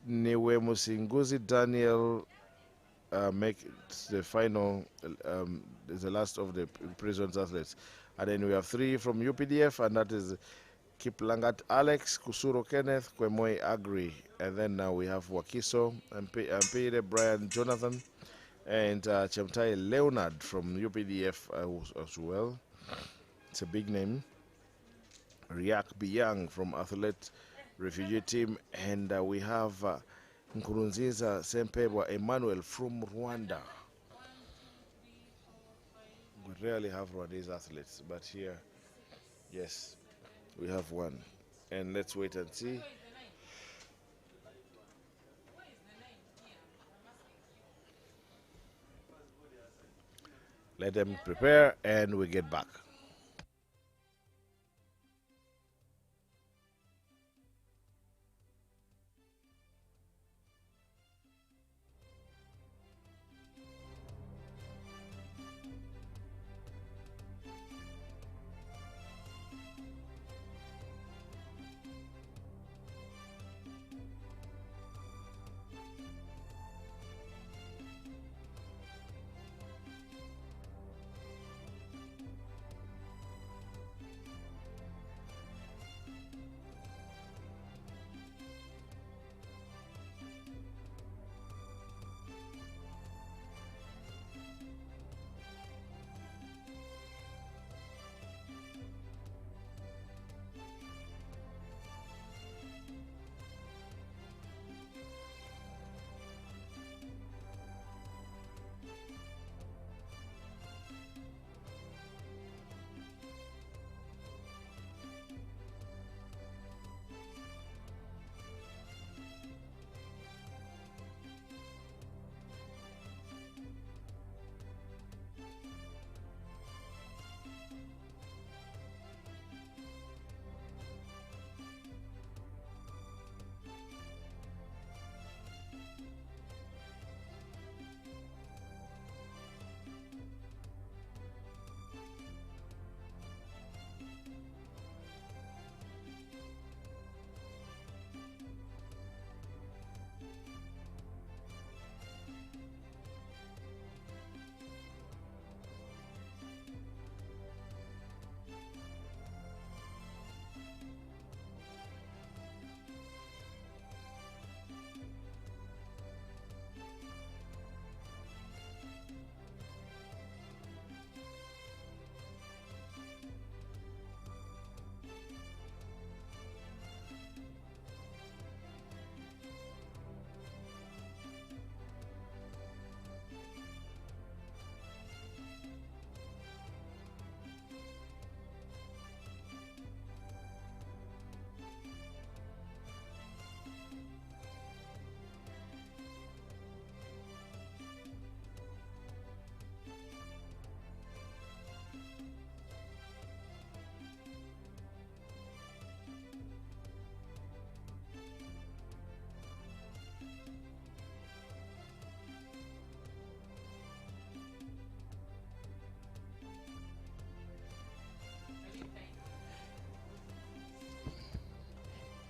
Niwe Musinguzi Daniel, make the final, is the last of the prisons athletes. And then we have 3 from UPDF, and that is Kiplangat Alex, Kusuro Kenneth, Kwemoi Agri. And then now we have Wakiso, Mpire Brian Jonathan, and Chemtai Leonard from UPDF as well. It's a big name. Riak Biyang from Athlete Refugee Team, and we have Nkurunziza Sempebwa Emmanuel from Rwanda. We rarely have Rwandese athletes, but here, yes, we have one. And let's wait and see. Let them prepare, and we get back.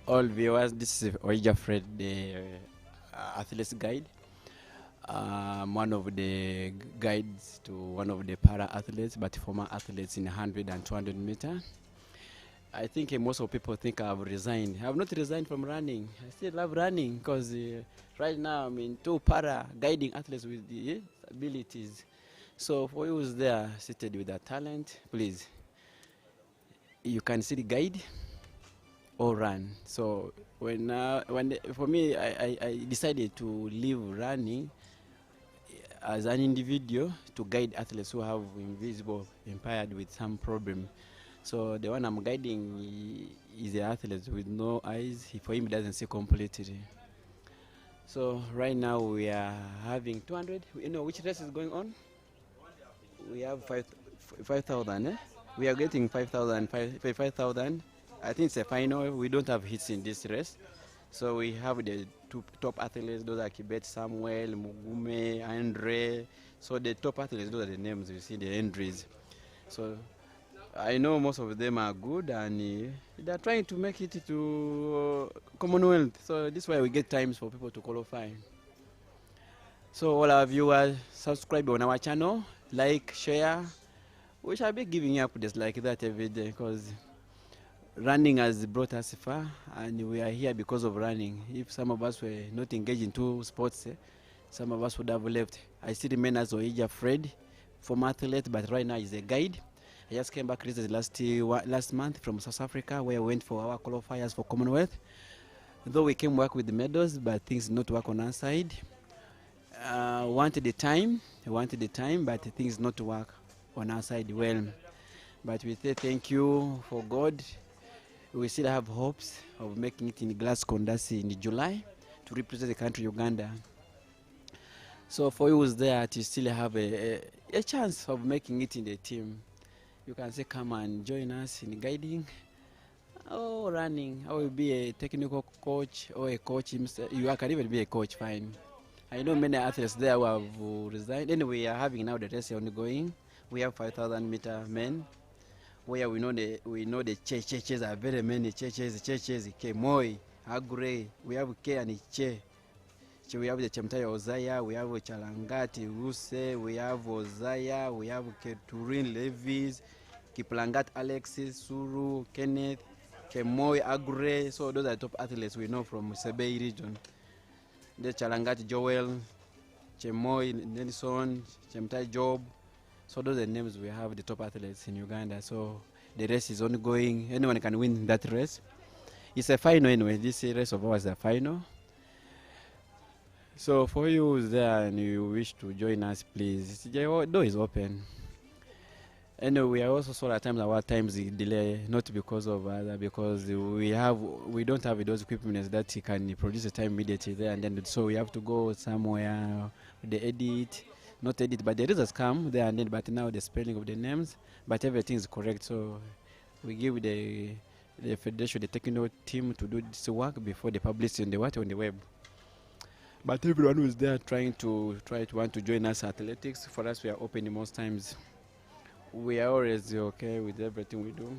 all viewers. This is Oija Fred, the athletes guide. I'm one of the guides to one of the para athletes, but former athletes in 100 and 200 meter. I think most of people think I've resigned. I have not resigned from running. I still love running because right now I'm into para guiding athletes with the abilities. So for you who's there seated with a talent, please, you can see the guide or run. So for me, I decided to leave running as an individual to guide athletes who have invisible impaired with some problem. So the one I'm guiding is an athlete with no eyes. For him, he doesn't see completely. So right now we are having 200. You know which race is going on? We have 5,000. We are getting 5,000. 5,000. I think it's a final. We don't have hits in this race. So we have the two top athletes. Those are Kibet Samuel, Mugume, Andre. So the top athletes, those are the names you see, the entries. So I know most of them are good and they're trying to make it to Commonwealth. So this is why we get times for people to qualify. So all our viewers, subscribe on our channel, like, share. We shall be giving you updates like that every day because running has brought us far and we are here because of running. If some of us were not engaged in two sports, some of us would have left. I still remain as Oija Fred, former athlete, but right now he's a guide. I just came back last month from South Africa where I went for our qualifiers for Commonwealth. Though we came back with the medals, but things did not work on our side. Wanted the time, but things not to work on our side well. But we say thank you for God. We still have hopes of making it in Glasgow in July to represent the country Uganda. So for you who's there to still have a chance of making it in the team, you can say come and join us in guiding or running. I will be a technical coach or a coach himself. You can even be a coach, fine. I know many athletes there who have resigned. Anyway, we are having now the race ongoing. We have 5,000 meter men where we know the churches are very many churches, Kemoi, Agre, we have K and Che. We have the Chemtai Ozaya, we have Chalangati Ruse, we have Ozaya, we have Keturin Levis, Kiplangat Alexis, Suru, Kenneth, Kemoi, Agre. So those are top athletes we know from Sebei region. The Chalangati Joel, Chemoi Nelson, Chemtai Job. So those are the names we have, the top athletes in Uganda. So the race is ongoing. Anyone can win that race. It's a final anyway. This race of ours is a final. So for you who's there and you wish to join us, please, the door is open. Anyway, we are also so at times our times delay, not because of other, because we don't have those equipment that can produce the time immediately there and then. So we have to go somewhere, the edit. Not edit, but the results come there and then, but now the spelling of the names, but everything is correct. So we give the federation, the technical team to do this work before they publish on the web. But everyone who is there trying to want to join us athletics, for us we are open most times. We are always okay with everything we do.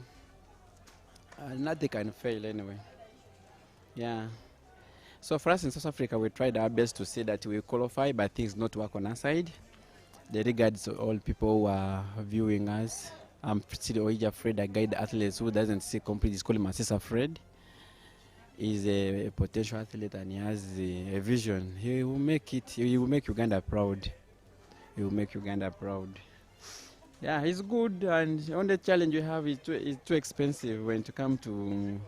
Nothing can fail anyway. Yeah. So for us in South Africa, we tried our best to say that we qualify, but things not work on our side. The regards to all people who are viewing us. I'm still Oija Fred, I guide athletes who doesn't see complete. He's called Masisa Fred. He's a potential athlete and he has a vision. He will make it. He will make Uganda proud. He will make Uganda proud. Yeah, he's good, and the only challenge we have is too expensive when to come to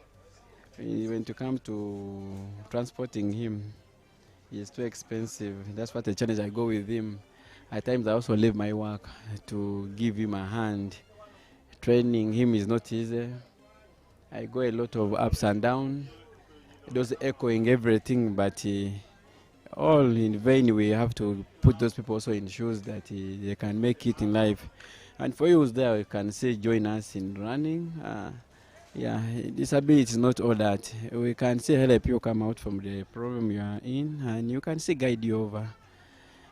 transporting him. It's too expensive. That's what the challenge I go with him. At times I also leave my work to give him a hand. Training him is not easy. I go a lot of ups and downs. Those echoing everything, but all in vain. We have to put those people also in shoes that they can make it in life. And for you who's there, you can say join us in running. Yeah, disability is not all that. We can say help you come out from the problem you are in, and you can say guide you over.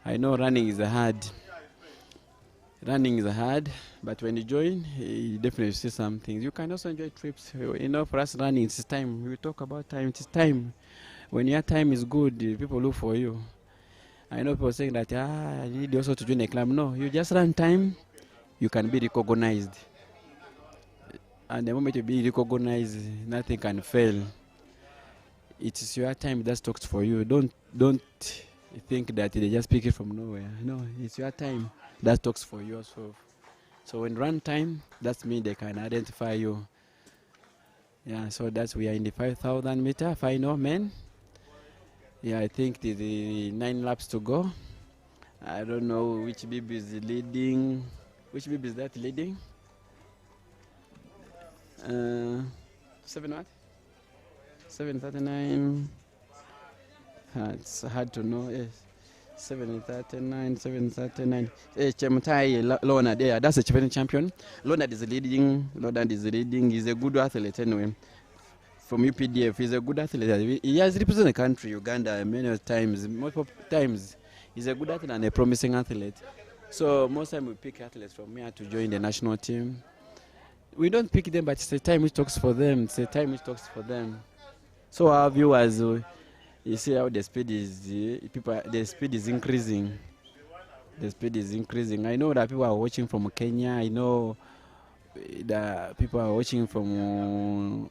I know running is hard. running is hard, but when you join, you definitely see some things. You can also enjoy trips. You know, for us running, it's time. We talk about time. It's time. When your time is good, people look for you. I know people saying that, I need also to join a club. No, you just run time, you can be recognized. And the moment you be recognized, nothing can fail. It is your time that talks for you. Don't think that they just pick it from nowhere. No, it's your time that talks for you also. So when run time, that means they can identify you. Yeah, so that's we are in the 5,000 meter final, men. Yeah, I think the 9 laps to go. I don't know which BB is leading. Which BB is that leading? 7 what? 7:39. It's hard to know. Yes. 7:39, 7:39. Chemutai Leonard, yeah, that's a champion. Leonard is leading. He's a good athlete anyway. From UPDF, he's a good athlete. He has represented the country, Uganda, many times. Multiple times. He's a good athlete and a promising athlete. So most time we pick athletes from here to join the national team. We don't pick them, but it's the time which talks for them. So our viewers, you see how the speed is. The speed is increasing. I know that people are watching from Kenya. I know that people are watching from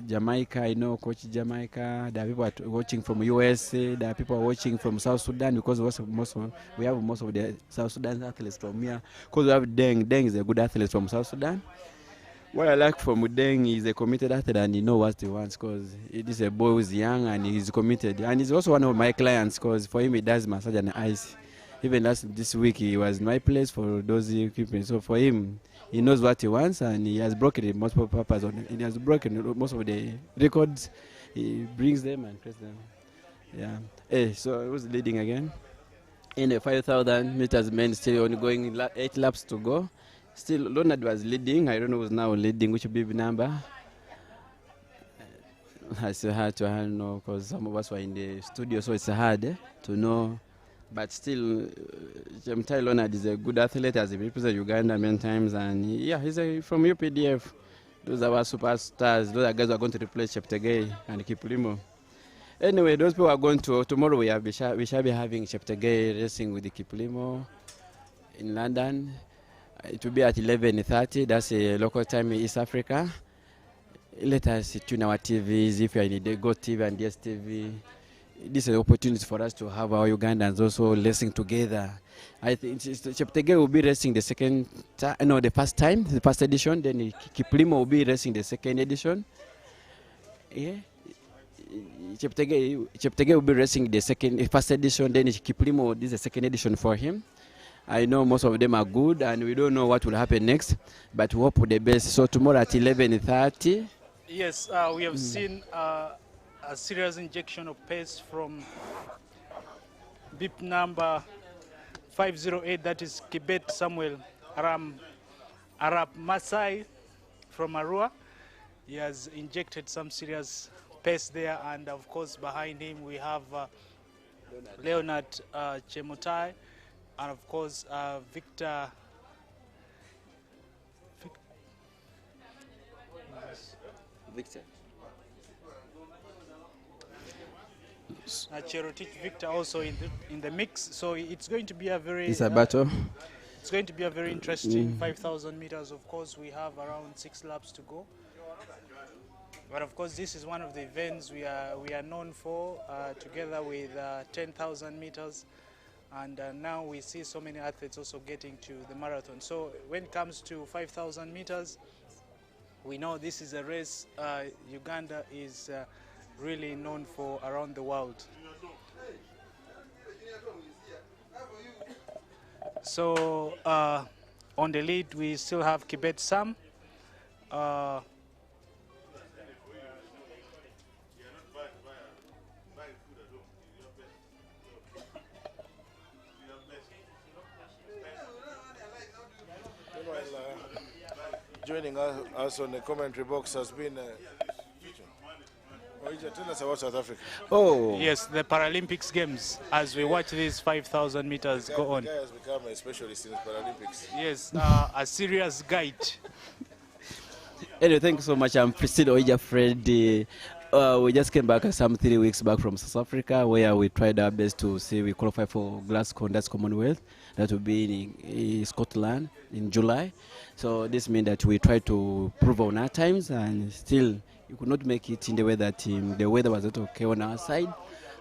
Jamaica. I know Coach Jamaica. There are people are watching from USA. There are people are watching from South Sudan because we have most of the South Sudan athletes from here. Because we have Deng. Deng is a good athlete from South Sudan. What I like from Deng, he's a committed athlete and he knows what he wants because it is a boy who's young and he's committed. And he's also one of my clients because for him he does massage and ice. Even this week he was in my place for those equipment. So for him, he knows what he wants and he has broken multiple purpose on it. He has broken most of the records. He brings them and creates them. Yeah. So he was leading again. In the 5,000 meters men still only going 8 laps to go. Still, Leonard was leading. I don't know who's now leading, which BB number. It's hard to know because some of us were in the studio, so it's hard to know. But still, Chemtai Leonard is a good athlete, as he represented Uganda many times, and he's from UPDF. Those are our superstars. Those are guys who are going to replace Cheptegei and Kiplimo. Anyway, those people are going to tomorrow. We shall be having Cheptegei racing with the Kiplimo in London. It will be at 11:30. That's a local time in East Africa. Let us tune our TVs if you are in the Go TV and DSTV. This is an opportunity for us to have our Ugandans also racing together. I think Cheptegei will be racing the first edition. Then Kiplimo will be racing the second edition. Yeah. Cheptegei will be racing the first edition. Then Kiplimo, this is the second edition for him. I know most of them are good, and we don't know what will happen next, but we hope for the best. So tomorrow at 11:30. Yes, we have seen a serious injection of pace from BIP number 508, that is Kibet Samuel Arap Masai from Arua. He has injected some serious pace there, and of course behind him we have Leonard Chemutai. And of course, Victor. Cherotich Victor also in the mix. So it's going to be a very. It's a battle. It's going to be a very interesting 5,000 meters. Of course, we have around 6 laps to go. But of course, this is one of the events we are known for, together with 10,000 meters. And now we see so many athletes also getting to the marathon. So when it comes to 5,000 meters, we know this is a race Uganda is really known for around the world. So on the lead, we still have Kibet Sam. Joining us on the commentary box has been Tell us about South Africa. Oh, Yes, the Paralympics games, as we watch these 5,000 meters go on. The guy has become a specialist in Paralympics. Yes, a serious guide. anyway, thank you so much. I'm Priscilla Oija Fred. We just came back some 3 weeks back from South Africa, where we tried our best to see we qualify for Glasgow, that's Commonwealth. That will be in Scotland in July. So this means that we tried to prove on our times, and still you could not make it in the way that the weather was not okay on our side.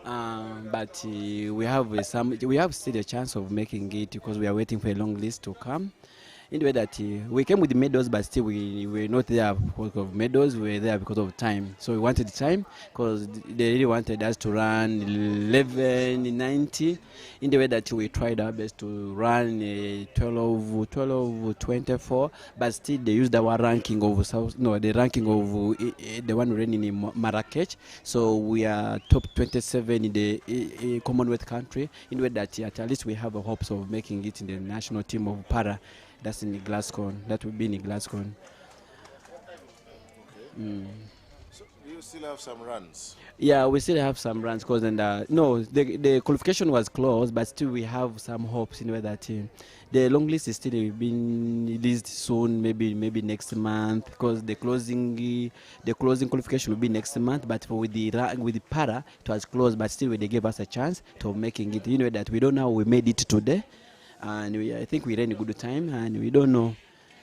But we have still a chance of making it because we are waiting for a long list to come. In the way that we came with the medals, but still we were not there because of medals. We were there because of time. So we wanted time because they really wanted us to run 11:90. In the way that we tried our best to run 12:24, but still they used our ranking of the ranking of the one running in Marrakech. So we are top 27 in the Commonwealth country. In the way that at least we have a hopes of making it in the national team of para. That's in Glasgow. That will be in Glasgow. Okay. So do you still have some runs? Yeah, we still have some runs because the qualification was closed, but still we have some hopes in the way that the long list is still being released soon, maybe next month, because the closing qualification will be next month. But with the para, it was closed, but still they gave us a chance to making it. You know that we don't know how we made it today. And I think we ran a good time, and we don't know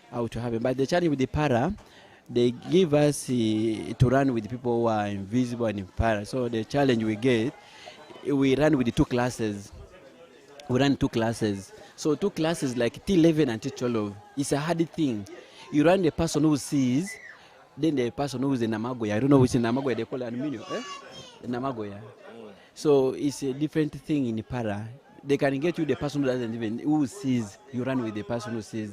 how to happen. But the challenge with the para, they give us to run with people who are invisible and in para. So the challenge we get, we run with the 2 classes. We run 2 classes. So 2 classes like T11 and T12. It's a hard thing. You run the person who sees, then the person who is in Namagoya. I don't know which in Namagoya they call it aluminium. Namagoya. So it's a different thing in the para. They can get you the person who sees. You run with the person who sees.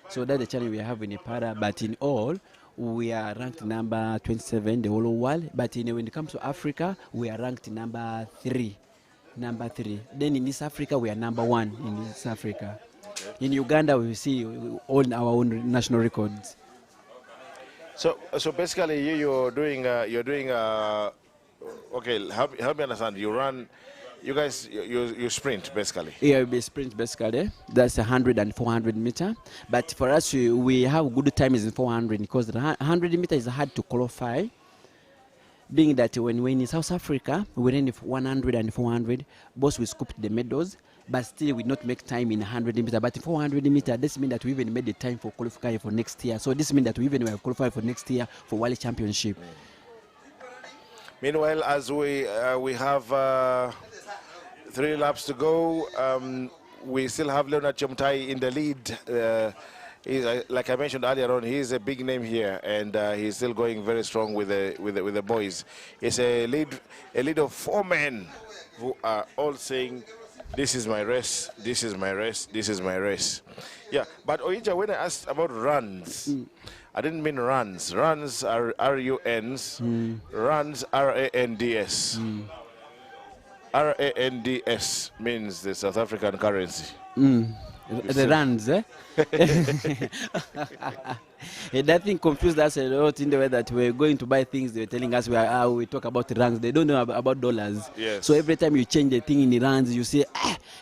So that's the challenge we have in the para. But in all, we are ranked number 27 the whole world. But when it comes to Africa, we are ranked number 3. Then in East Africa, we are number 1 in East Africa. Okay. In Uganda, we see all our own national records. So basically, you're doing. Okay, help me understand. You run. You guys, you sprint basically. Yeah, we sprint basically. That's 100 and 400 meter. But for us, we have good times in 400 because the 100 meter is hard to qualify. Being that when we're in South Africa, we ran 100 and 400. Both we scooped the medals, but still we not make time in 100 meter. But in 400 meter, this means that we even made the time for qualifying for next year. So this means that we even have qualified for next year for World Championship. Meanwhile, as we have 3 laps to go, we still have Leonard Chomtai in the lead. Like I mentioned earlier on, he's a big name here, and he's still going very strong with the boys. It's a lead of 4 men who are all saying, "This is my race. This is my race. This is my race." Yeah, but Oija, when I asked about runs. I didn't mean runs. Runs are R-U-Ns. Runs R-A-N-D-S. R-A-N-D-S means the South African currency. The rands, eh? That thing confused us a lot in the way that we're going to buy things. They're telling us we talk about rands. They don't know about dollars. Yes. So every time you change the thing in the rands, you say,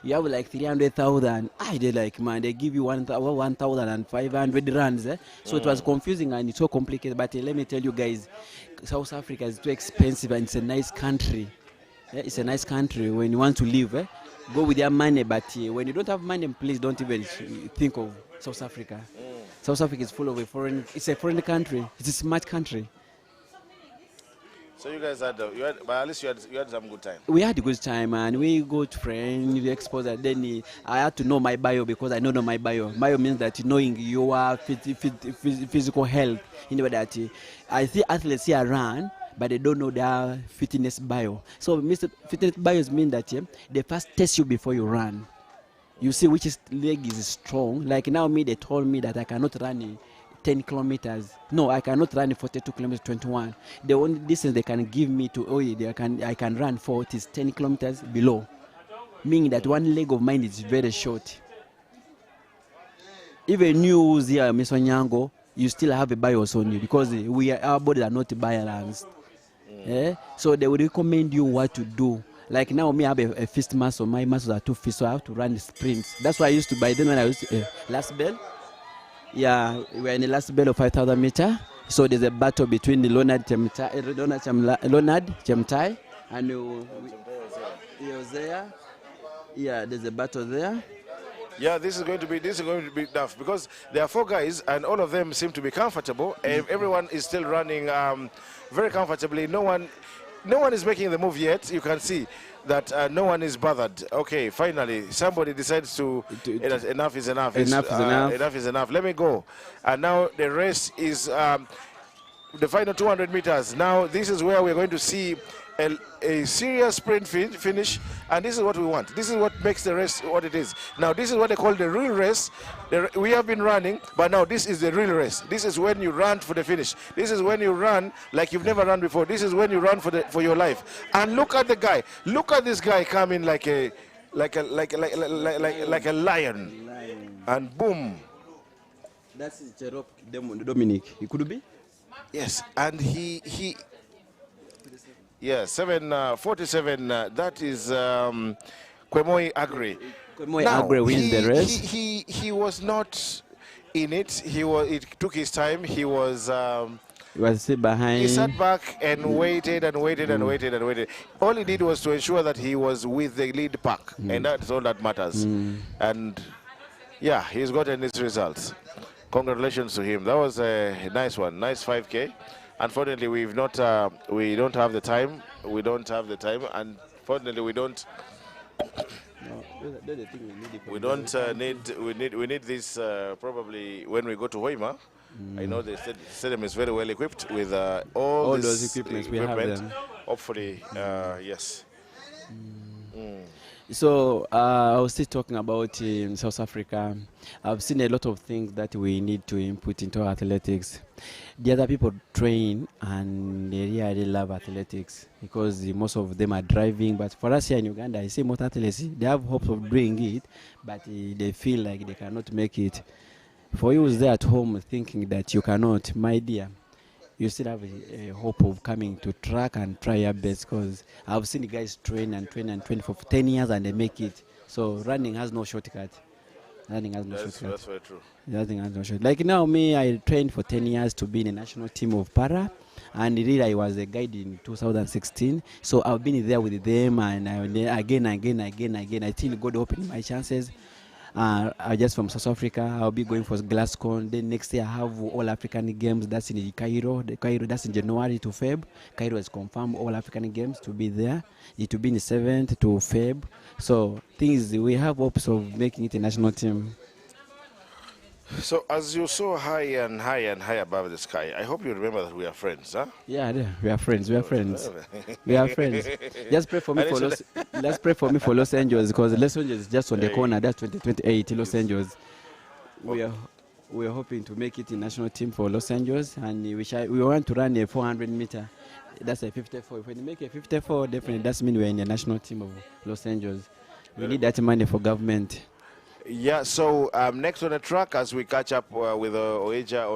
you have like 300,000. They're like, man, they give you 1,500 rands. Eh? So it was confusing and it's so complicated. But let me tell you guys, South Africa is too expensive and it's a nice country. It's a nice country when you want to live. Go with your money, but when you don't have money, please don't even think of South Africa. South Africa is full of it's a foreign country. It's a smart country. So you guys but at least you had some good time. We had a good time, and we got friends, the exposure. Then I had to know my bio because I don't know my bio. Bio means that knowing your physical health. In the way that I see athletes here run, but they don't know their fitness bio. So fitness bios mean that they first test you before you run. You see which leg is strong. Like now they told me that I cannot run 10 kilometers. No, I cannot run 42 kilometers, 21. The only distance they can give me I can run for it is 10 kilometers below. Meaning that one leg of mine is very short. Even you here, Mr. Nyango, you still have a bios on you because our bodies are not balanced. So they will recommend you what to do. Like now, me I have a fist muscle. My muscles are too fit, so I have to run sprints. That's why I used to. By then, when I used to, last bell, yeah, we're in the last bell of 5,000 meter. So there's a battle between the Leonard Chemtai and Hosea. Yeah, there's a battle there. Yeah, this is going to be tough because there are 4 guys and all of them seem to be comfortable. Everyone is still running very comfortably. No one is making the move yet. You can see that no one is bothered. Okay, finally somebody decides to enough is enough. Enough is enough. Let me go. And now the race is the final 200 meters. Now this is where we're going to see a serious sprint finish, and this is what we want. This is what makes the race what it is. Now this is what they call the real race. We have been running, but now this is the real race. This is when you run for the finish. This is when you run like you've never run before. This is when you run for your life. And look at the guy. Look at this guy coming like a lion. And boom. That's Cherop Dominic. It could be. Yes, and he. Yeah, 7:47. That is Kwemoi Agri. Kwemoi Agri wins the race. He was not in it. It took his time. He was sit behind. He sat back and waited and waited and waited and waited. All he did was to ensure that he was with the lead pack, and that's all that matters. And yeah, he's gotten his results. Congratulations to him. That was a nice one. Nice 5K. Unfortunately, we don't have the time. We don't have the time. Unfortunately, we don't. We need this probably when we go to Hoima. I know the stadium is very well equipped with all those equipment. We have them. Hopefully, yes. So I was still talking about South Africa. I've seen a lot of things that we need to input into athletics. The other people train and they really love athletics because most of them are driving. But for us here in Uganda, I see most athletes, they have hopes of doing it, but they feel like they cannot make it. For you who's there at home thinking that you cannot, my dear, you still have a hope of coming to track and try your best, because I've seen the guys train and train and train for 10 years and they make it. So running has no shortcut. Running has no shortcut. That's very true. Running has no shortcut. Like now, me, I trained for 10 years to be in a national team of para, and really I was a guide in 2016. So I've been there with them, and again. I think God opened my chances. I'm just from South Africa. I'll be going for Glasgow. Then next year I have All African Games. That's in Cairo. That's in January to Feb. Cairo has confirmed All African Games to be there. It will be in the 7th to Feb. So we have hopes of making it a national team. So as you're so high and high and high above the sky, I hope you remember that we are friends, huh? Yeah, we are friends. We are friends. We are friends. Just pray for me for let's pray for me for Los Angeles, because Los Angeles is just on the corner. That's 2028 Los Angeles. We are hoping to make it in national team for Los Angeles, and we want to run a 400 meter. That's a 54. If we make a 54, definitely that means we're in the national team of Los Angeles. We need that money for government. Yeah, so next on the track, as we catch up with Oeja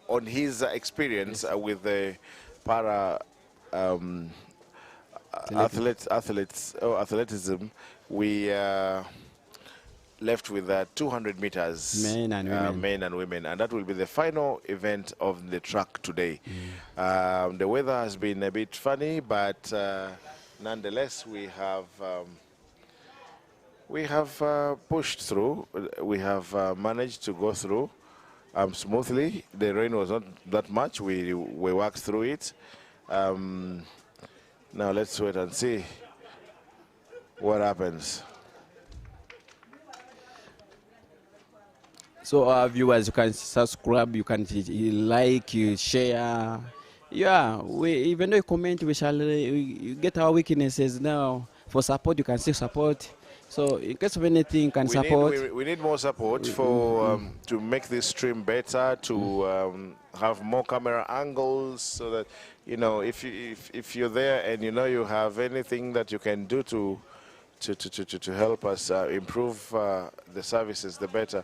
on his experience with the para athleticism, we left with 200 meters, men and women, and that will be the final event of the track today. The weather has been a bit funny, but nonetheless, we have pushed through. We have managed to go through smoothly. The rain was not that much. We worked through it. Now let's wait and see what happens. So our viewers, you can subscribe, you can like, you share. Yeah, even though you comment, we get our weaknesses now. For support, you can still support. So in case of anything, you can support. We need more support for to make this stream better, to have more camera angles, so that if you're there and you have anything that you can do to help us improve the services, the better.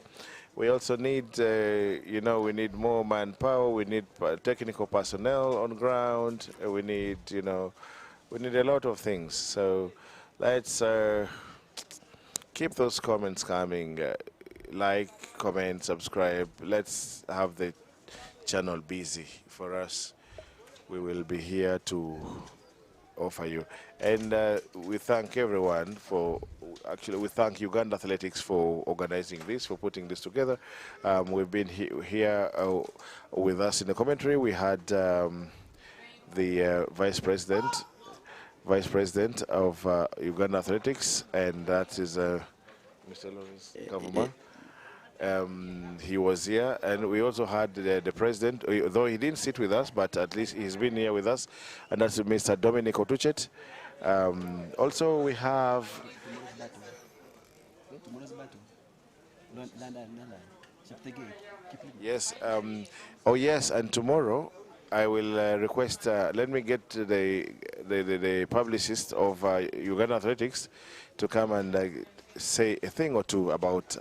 We also need, you know, we need more manpower. We need technical personnel on ground. We need, you know, we need a lot of things. So let's keep those comments coming. Like, comment, subscribe. Let's have the channel busy for us. We will be here to offer you. And we thank everyone for, actually we thank Uganda Athletics for organizing this, for putting this together. We've been here with us in the commentary. We had the Vice President of Uganda Athletics, and that is Mr. Lawrence Kavuma. He was here, and we also had the president, though he didn't sit with us, but at least he's been here with us, and that's Mr. Dominic Otuchet. Also, we have... Yes, oh yes, and tomorrow I will request, let me get the publicist of Uganda Athletics to come and say a thing or two about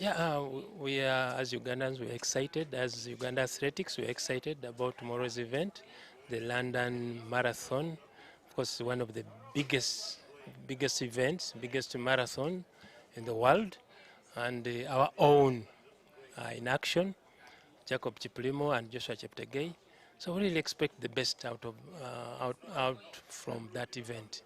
Yeah, we are, as Ugandans, we're excited. As Uganda Athletics, we're excited about tomorrow's event, the London Marathon. Of course, one of the biggest events, biggest marathon in the world, and our own in action, Jacob Chiplimo and Joshua Cheptegei. So we really expect the best out from that event.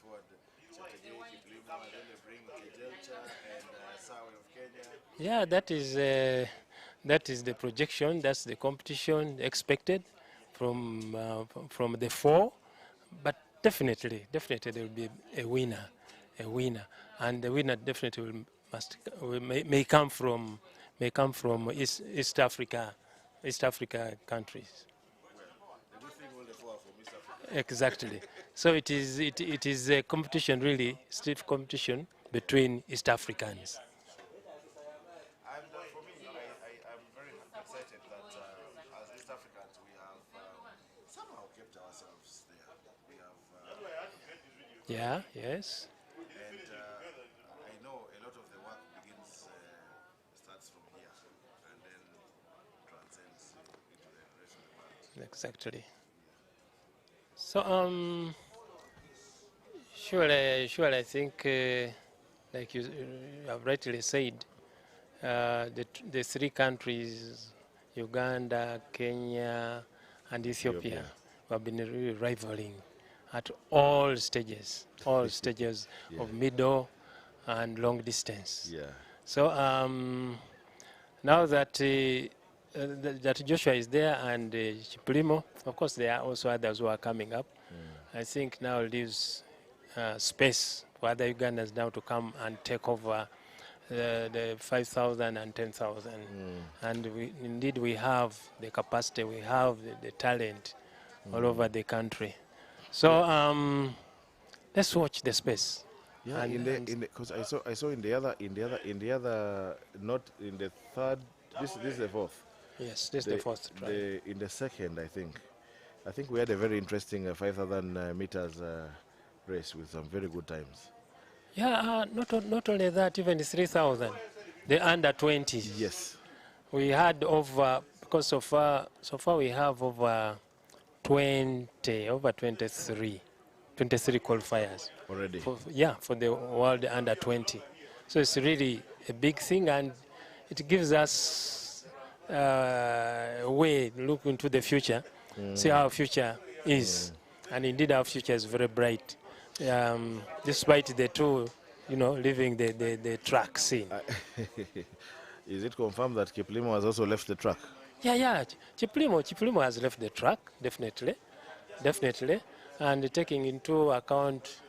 forward Cheptegei, Kiplimo, and then they bring Kejelcha and Sawe of Kenya. Yeah, that is the projection. That's the competition expected from the four. But definitely there will be a winner, and the winner definitely may come from East Africa countries. The good thing all the four are from East Africa. Exactly. So it is a competition, really stiff competition between East Africans. And for me, I'm very excited that as East Africans we have somehow kept ourselves there. We have, Yeah. Yes. and I know a lot of the work starts from here and then transcends into the rest of the world. Exactly. So sure. I think like you have rightly said, the three countries, Uganda, Kenya, and Ethiopia, have been really rivaling at all stages Yeah. of middle and long distance. Yeah. So now that that Joshua is there and Chiplimo, of course there are also others who are coming up. I think now leaves space for other Ugandans now to come and take over the 5,000 and 10,000. And indeed we have the capacity, we have the talent all over the country. So let's watch the space. Yeah, because I saw in the other, not in the third. This is the fourth. Yes, this is the fourth try. In the second, I think we had a very interesting 5,000 meters race with some very good times. Yeah, not only that, even the 3,000, the under 20s. Yes. We had over, because so far we have over 23 qualifiers. Already. For the world under 20. So it's really a big thing, and it gives us a way to look into the future, see how our future is. And indeed our future is very bright, despite the two, leaving the track scene. Is it confirmed that Kiplimo has also left the track? Yeah. Chiplimo has left the track, definitely. And taking into account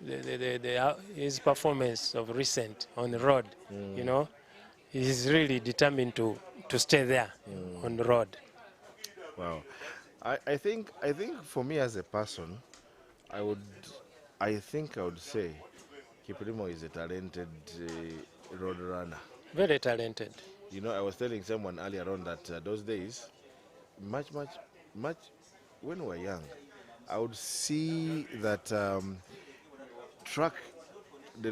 his performance of recent on the road, he's really determined to stay there on the road. Wow. I think for me as a person, I would say Kiplimo is a talented road runner. Very talented. I was telling someone earlier on that those days, much when we were young, I would see that the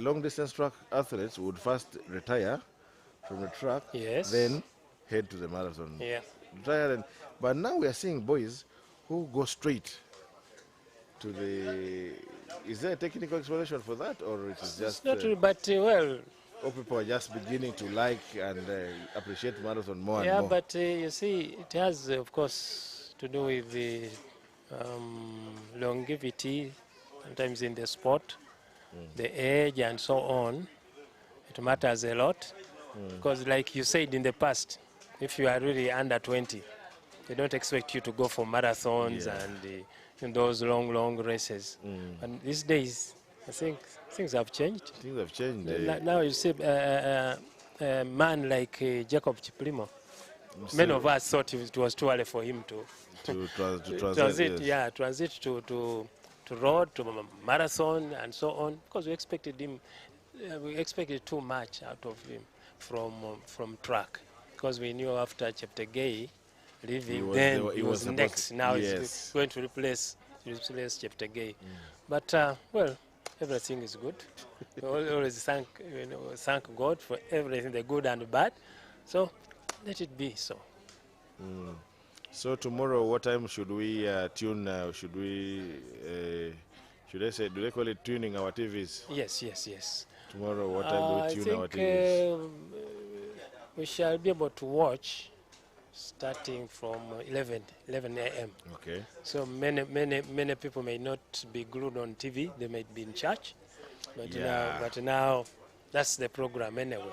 long distance track athletes would first retire from the track, Yes. then head to the marathon. Yeah. But now we are seeing boys who go straight to the. Is there a technical explanation for that, or it is just? Not really, but well. Or people are just beginning to like and appreciate marathon more and Yeah, more. but you see, it has, of course, to do with the longevity, sometimes in the sport, the age and so on. It matters a lot, because like you said in the past, if you are really under 20, they don't expect you to go for marathons and those long races. And these days, I think things have changed. Things have changed. Now you see a man like Jacob Chiplimo. Many of us thought it was too early for him to transit to road, to marathon and so on, because we expected too much out of him from track, because we knew after Cheptegei leaving, he was next. Now he's going to replace Cheptegei. But well, everything is good. We always thank God for everything, the good and the bad. So let it be so. So tomorrow, what time should we tune? Should I say? Do they call it tuning our TVs? Yes. Tomorrow, what time do we tune our I TVs? think we shall be able to watch starting from 11 a.m. Okay. So many people may not be glued on TV. They might be in church. But Yeah. now that's the program anyway.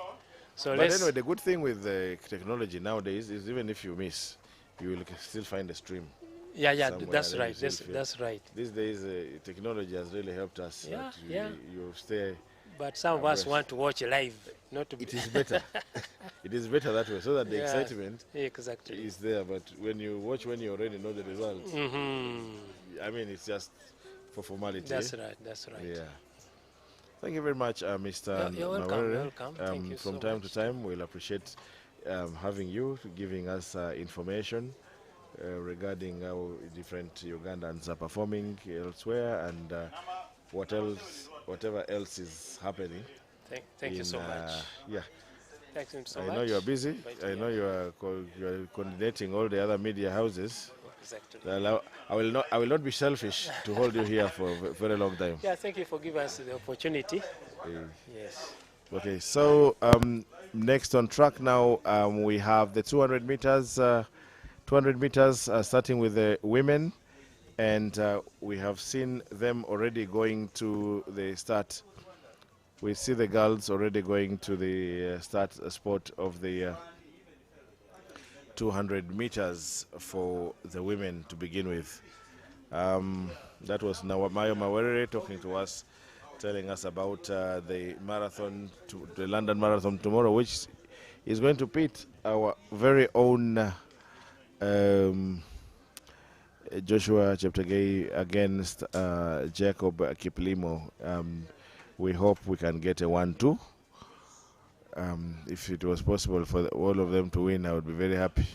So But let's. anyway, the good thing with the technology nowadays is even if you miss, you will still find a stream Yeah, somewhere. that's and then you right. still feel. That's right. These days, technology has really helped us. Yeah, That yeah. you stay But some of us abreast. want to watch live, not to be. It is better. It is better that way, so that the Yeah, excitement exactly. is there. But when you watch, when you already know the results, I mean, it's just for formality. That's right. That's right. Yeah. Thank you very much, Mr. You're welcome. Mawere. Welcome. Thank you From so time much. to time, we'll appreciate having you, giving us information regarding how different Ugandans are performing elsewhere and whatever else is happening. Thank you so much. Yeah, Thanks so I much. know you are busy. But, I know you are coordinating all the other media houses. Exactly. I will not be selfish to hold you here for a very long time. Yeah, thank you for giving us the opportunity. Uh, Yes. Okay, so next on track now we have the 200 meters. 200 meters starting with the women, and we have seen them already going to the start. We see the girls already going to the start spot of the 200 meters for the women to begin with. That was Mayo Mawere talking to us, telling us about the marathon, the London Marathon tomorrow, which is going to pit our very own Joshua Cheptegei against Jacob Kiplimo. We hope we can get a 1-2. If it was possible for all of them to win, I would be very happy.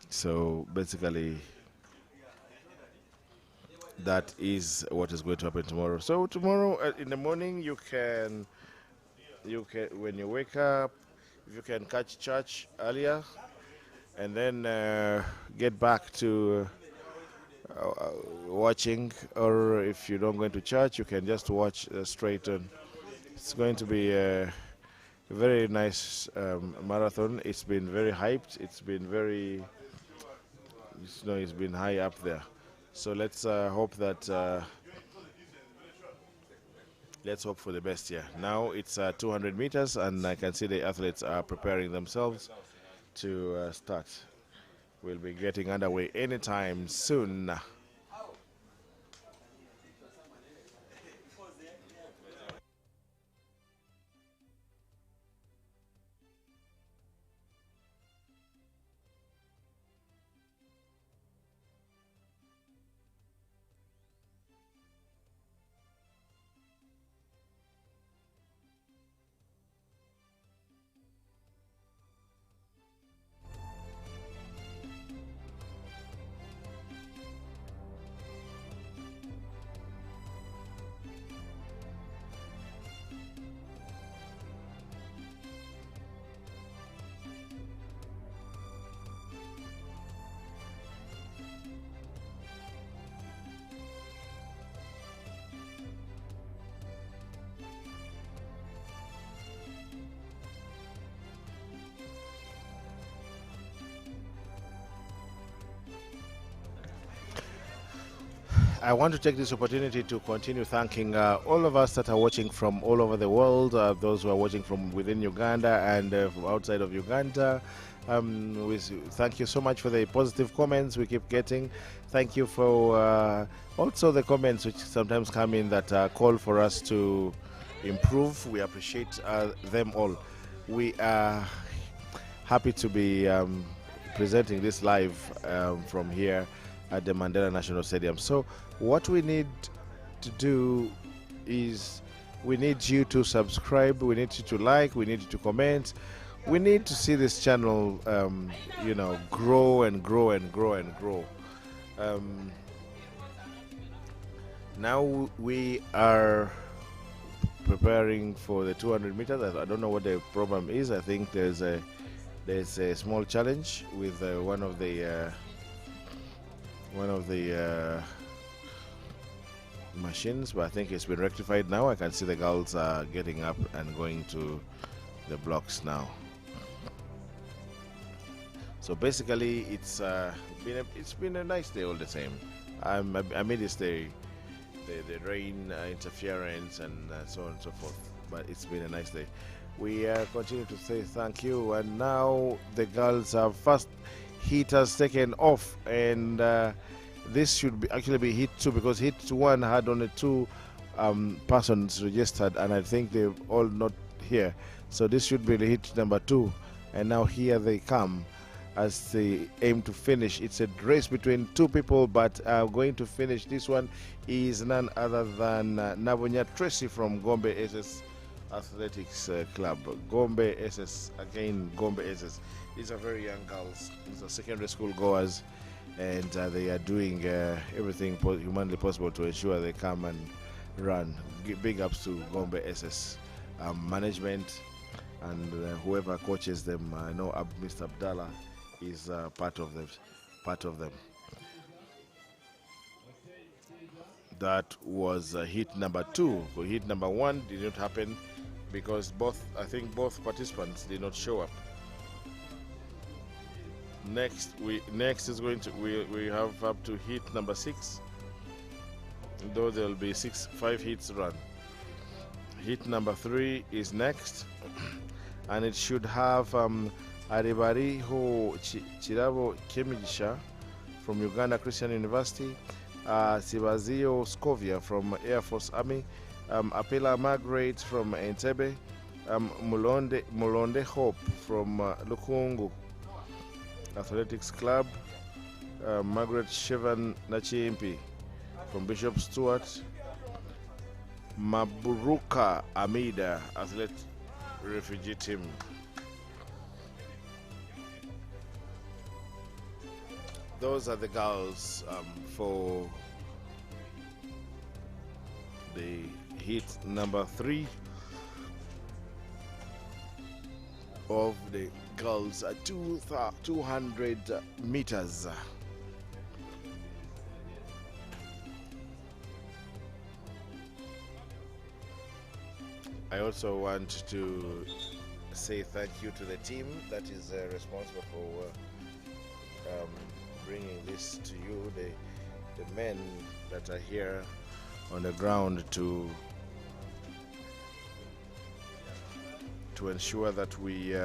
So basically, that is what is going to happen tomorrow. So tomorrow in the morning, you can when you wake up, if you can catch church earlier, and then get back to watching, or if you don't go to church, you can just watch straight on. It's going to be a very nice marathon. It's been very hyped. It's been very, it's been high up there. So let's hope that. Let's hope for the best here. Now it's 200 meters, and I can see the athletes are preparing themselves to start. We'll be getting underway anytime soon. I want to take this opportunity to continue thanking all of us that are watching from all over the world, those who are watching from within Uganda and from outside of Uganda. Thank you so much for the positive comments we keep getting. Thank you for also the comments which sometimes come in that call for us to improve. We appreciate them all. We are happy to be presenting this live from here at the Mandela National Stadium. So what we need to do is we need you to subscribe, we need you to like, we need you to comment. We need to see this channel grow and grow and grow and grow. Now we are preparing for the 200 meters. I don't know what the problem is. I think there's a small challenge with one of the machines, but I think it's been rectified now. I can see the girls are getting up and going to the blocks now. So basically, it's been a nice day all the same. Amidst the the rain interference and so on and so forth. But it's been a nice day. We continue to say thank you, and now the girls have first heat has taken off, and this should actually be hit 2 because hit 1 had only 2 persons registered, and I think they're all not here. So this should be the hit number 2, and now here they come as they aim to finish. It's a race between 2 people, but going to finish this one is none other than Nabunya Tracy from Gombe SS Athletics Club. Gombe SS, again Gombe SS. These are very young girls. These are secondary school goers, and they are doing everything humanly possible to ensure they come and run. Big ups to Gombe SS management and whoever coaches them. I know Mr. Abdallah is part of them. That was hit number 2. Hit number 1 did not happen because I think both participants did not show up. Next is going to we have up to hit number 6, though there will be 5 hits run. Hit number 3 is next, and it should have Aribariho Chirabo Kemigisha from Uganda Christian University, Sibazio Scovia from Air Force Army, Apela Margaret from Entebbe, Mulonde Hope from Lukungu Athletics Club, Margaret Shevan Nachimpi from Bishop Stewart, Maburuka Amida Athlete Refugee Team. Those are the girls for the hit number 3 of the girls at 200 meters. I also want to say thank you to the team that is responsible for bringing this to you, the men that are here on the ground to ensure that we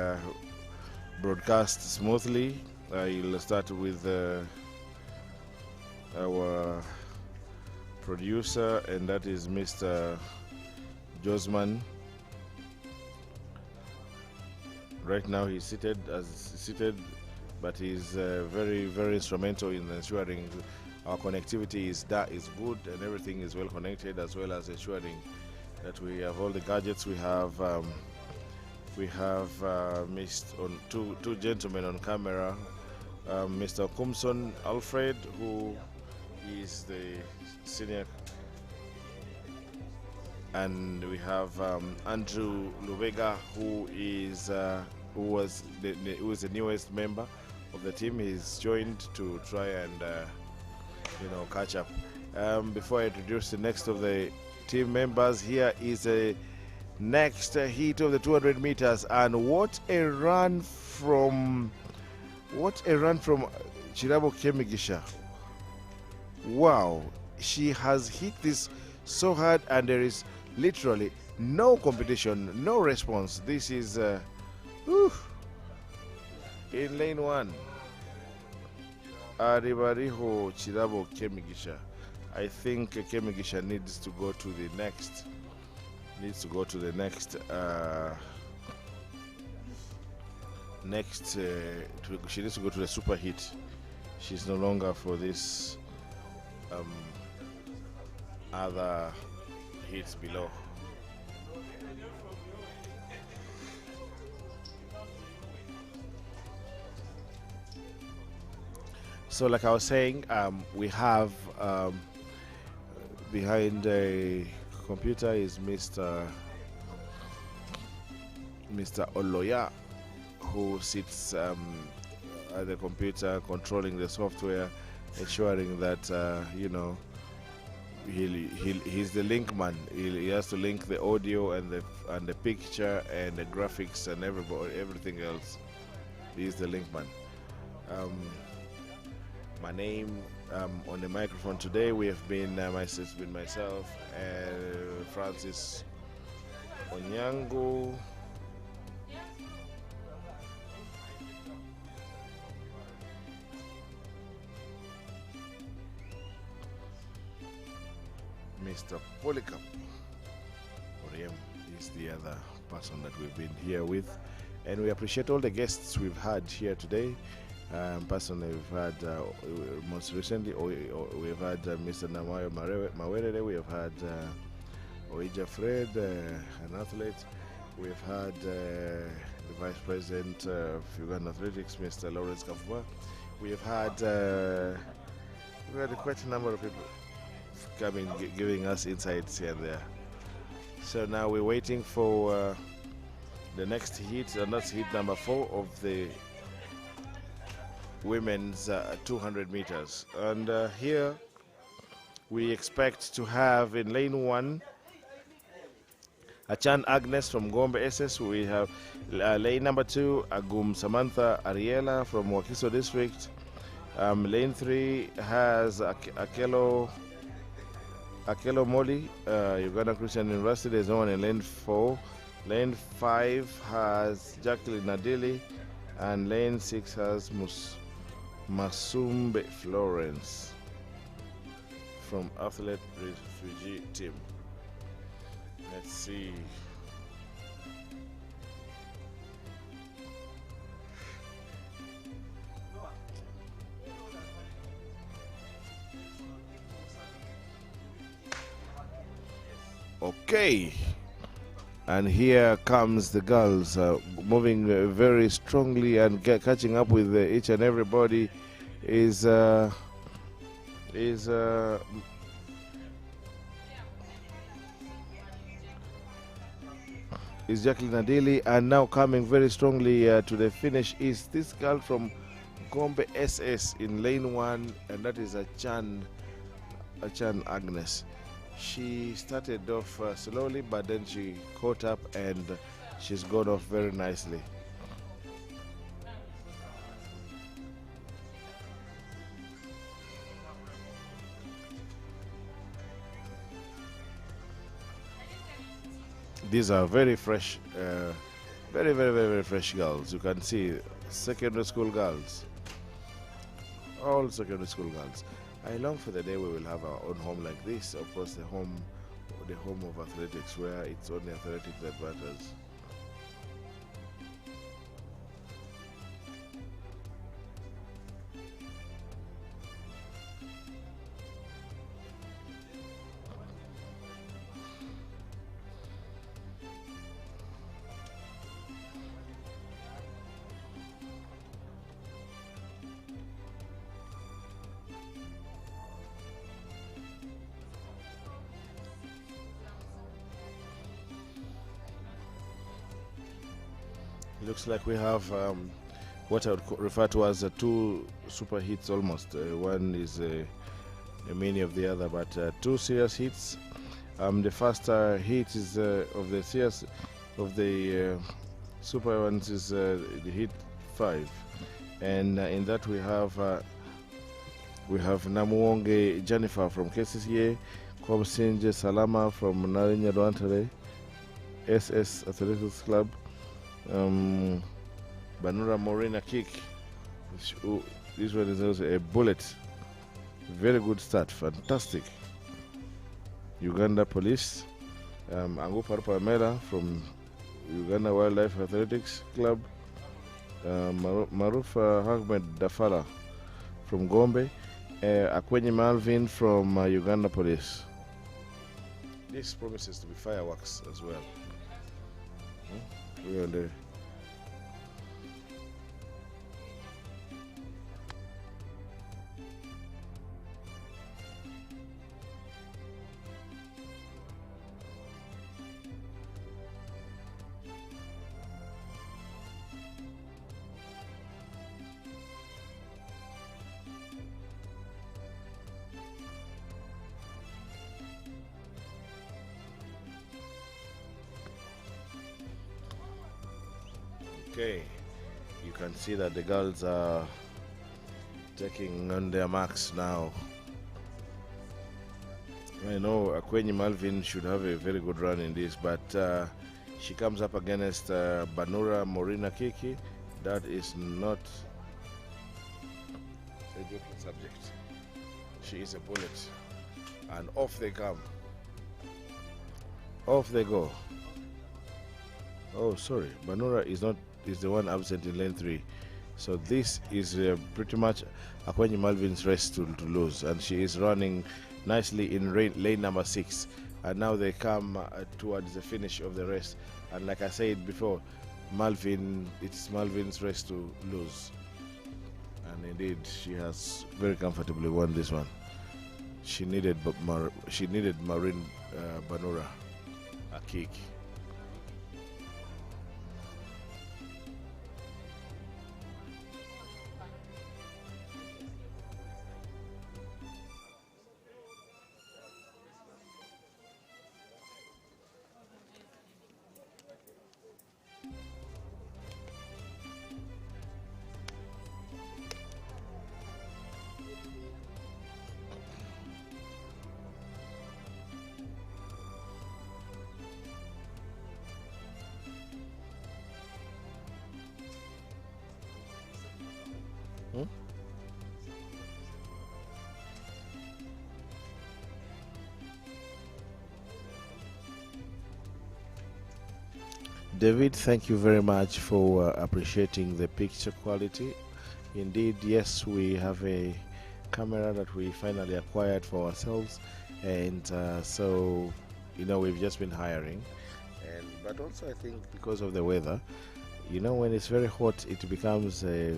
broadcast smoothly. I'll start with our producer, and that is Mr. Josman. Right now he's seated, but he's very, very instrumental in ensuring our connectivity is good and everything is well connected, as well as ensuring that we have all the gadgets. We have two gentlemen on camera, Mr. Kumson Alfred, who is the senior, and we have Andrew Lubega, who is the newest member of the team. He's joined to try and catch up. Before I introduce the next of the team members, here is a next heat of the 200 meters, and what a run from Chirabo Kemigisha. Wow, she has hit this so hard, and there is literally no competition, no response. This is in lane 1, Aribariho Chirabo Kemigisha. I think Kemigisha needs to go to the next. She needs to go to the super hit. She's no longer for this other hits below. So like I was saying, we have behind the computer is Mr. Oloya, who sits at the computer controlling the software, ensuring that he's the link man. He has to link the audio and the picture and the graphics and everything else. He's the link man. My name On the microphone today, we have been myself and Francis Onyango. Mr. Polycarp Oriem is the other person that we've been here with, and we appreciate all the guests we've had here today. Personally, we've had most recently we've had Mr. Namayo Mawerere, we have had Oija Fred, an athlete. We've had the Vice President of Uganda Athletics, Mr. Lawrence Kafwa. We've had quite a number of people coming, giving us insights here and there. So now we're waiting for the next heat, and that's heat number 4 of the women's 200 meters. And here we expect to have in lane 1 Achan Agnes from Gombe SS. We have lane number 2 Agum Samantha Ariela from Wakiso District. Lane 3 has Akelo Moli, Uganda Christian University. There's no one in lane 4. Lane 5 has Jacqueline Nadili, and lane 6 has Masumbe Florence from Athlete Refugee Team. Let's see. Okay, and here comes the girls moving very strongly and catching up with each and everybody. Is Jacqueline Adili, and now coming very strongly to the finish is this girl from Gombe SS in lane 1, and that is Achan Agnes. She started off slowly, but then she caught up and she's gone off very nicely. These are very fresh, very fresh girls. You can see secondary school girls, all secondary school girls. I long for the day we will have our own home like this. Of course, the home of athletics, where it's only athletics that matters. Looks like we have what I would refer to as 2 super hits almost. One is a mini of the other, but 2 serious hits. The first hit is of the serious of the super ones is the hit 5, and in that we have Namuonge Jennifer from KCCA, Kwamsinje Salama from Narinya Rwantare SS Athletics Club. Banura Morena kick. This one is also a bullet. Very good start, fantastic. Uganda Police. Angu Parpamela from Uganda Wildlife Athletics Club. Maruf Ahmed Dafala from Gombe. Akwenyi Malvin from Uganda Police. This promises to be fireworks as well. We are there. Okay, you can see that the girls are taking on their marks now. I know Akwenyi Malvin should have a very good run in this, but she comes up against Banura Morina Kiki. That is not a joking subject. She is a bullet. And off they come. Off they go. Oh, sorry. Banura is the one absent in lane 3. So this is pretty much Akwenyi Malvin's race to lose. And she is running nicely in lane number 6. And now they come towards the finish of the race. And like I said before, it's Malvin's race to lose. And indeed, she has very comfortably won this one. She needed Maureen Banura a kick. David, thank you very much for appreciating the picture quality. Indeed, yes, we have a camera that we finally acquired for ourselves, and so we've just been hiring, but also I think because of the weather, when it's very hot, it becomes the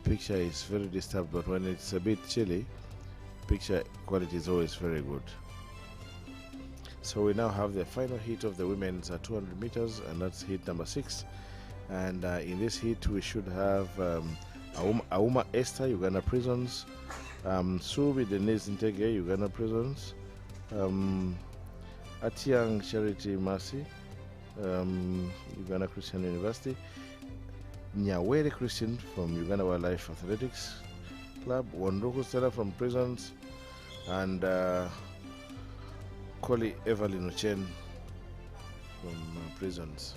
picture is very disturbed, but when it's a bit chilly, picture quality is always very good. So we now have the final heat of the women's 200 meters, and that's heat number 6. And in this heat, we should have Auma Esther, Uganda Prisons, Subi Denise Ntege, Uganda Prisons, Atiang Charity Mercy, Uganda Christian University, Nyawere Christian from Uganda Wildlife Athletics Club, Wanduku Stella from Prisons, and Koli Evelyn Ochen from Prisons.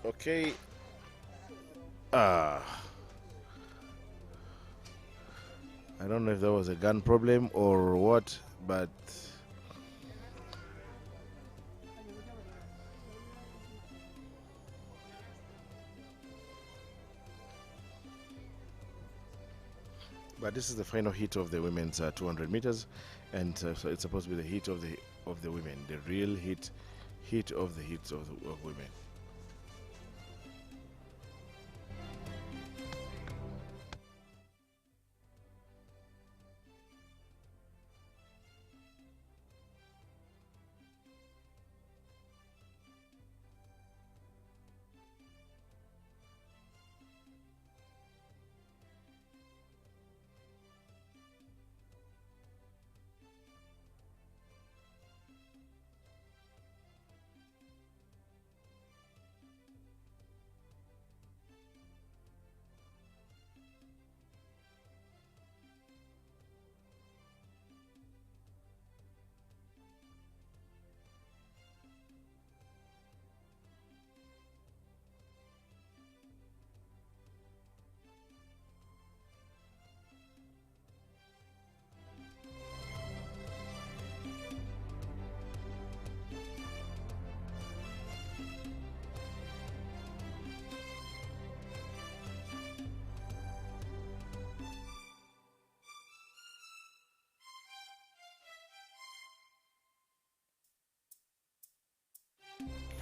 Okay. I don't know if there was a gun problem or what, but this is the final heat of the women's 200 meters, and so it's supposed to be the heat of the women, the real heat of the heats of women.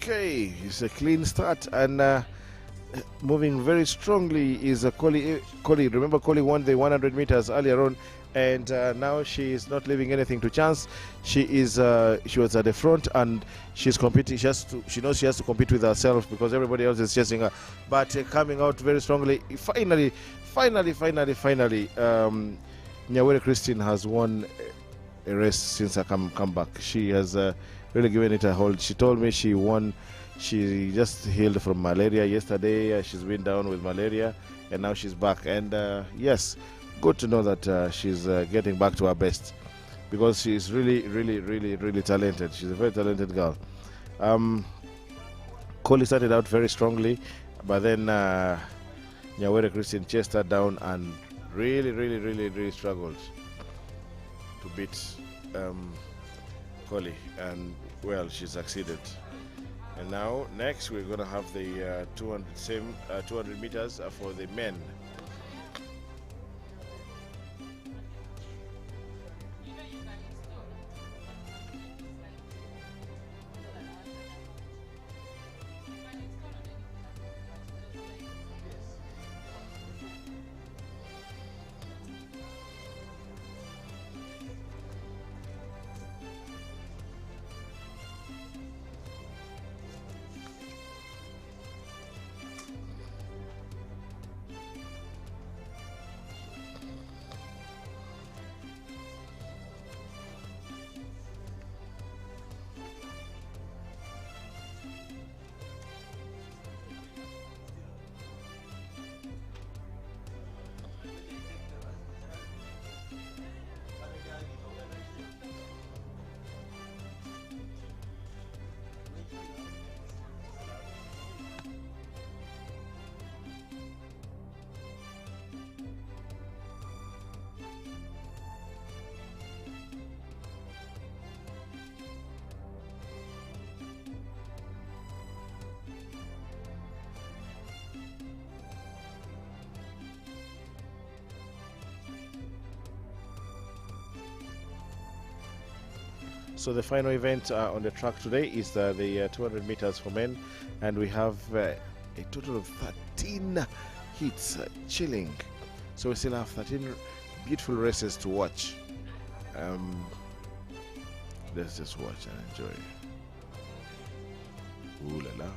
Okay, it's a clean start and moving very strongly is Collie. Remember, Collie won the 100 meters earlier on, and now she is not leaving anything to chance. She is she was at the front and she's competing. She knows she has to compete with herself because everybody else is chasing her. But coming out very strongly. Finally, Nyawere Christine has won a race since I come back. She has really given it a hold. She told me she won. She just healed from malaria yesterday. She's been down with malaria and now she's back. And yes, good to know that she's getting back to her best because she's really talented. She's a very talented girl. Coley started out very strongly, but then Nyawere Christian chased her down and really struggled to beat Coley, and well, she succeeded. And now next we're going to have the 200 meters for the men. So the final event on the track today is the 200 meters for men, and we have a total of 13 heats, chilling. So we still have 13 beautiful races to watch. Let's just watch and enjoy. Ooh la la.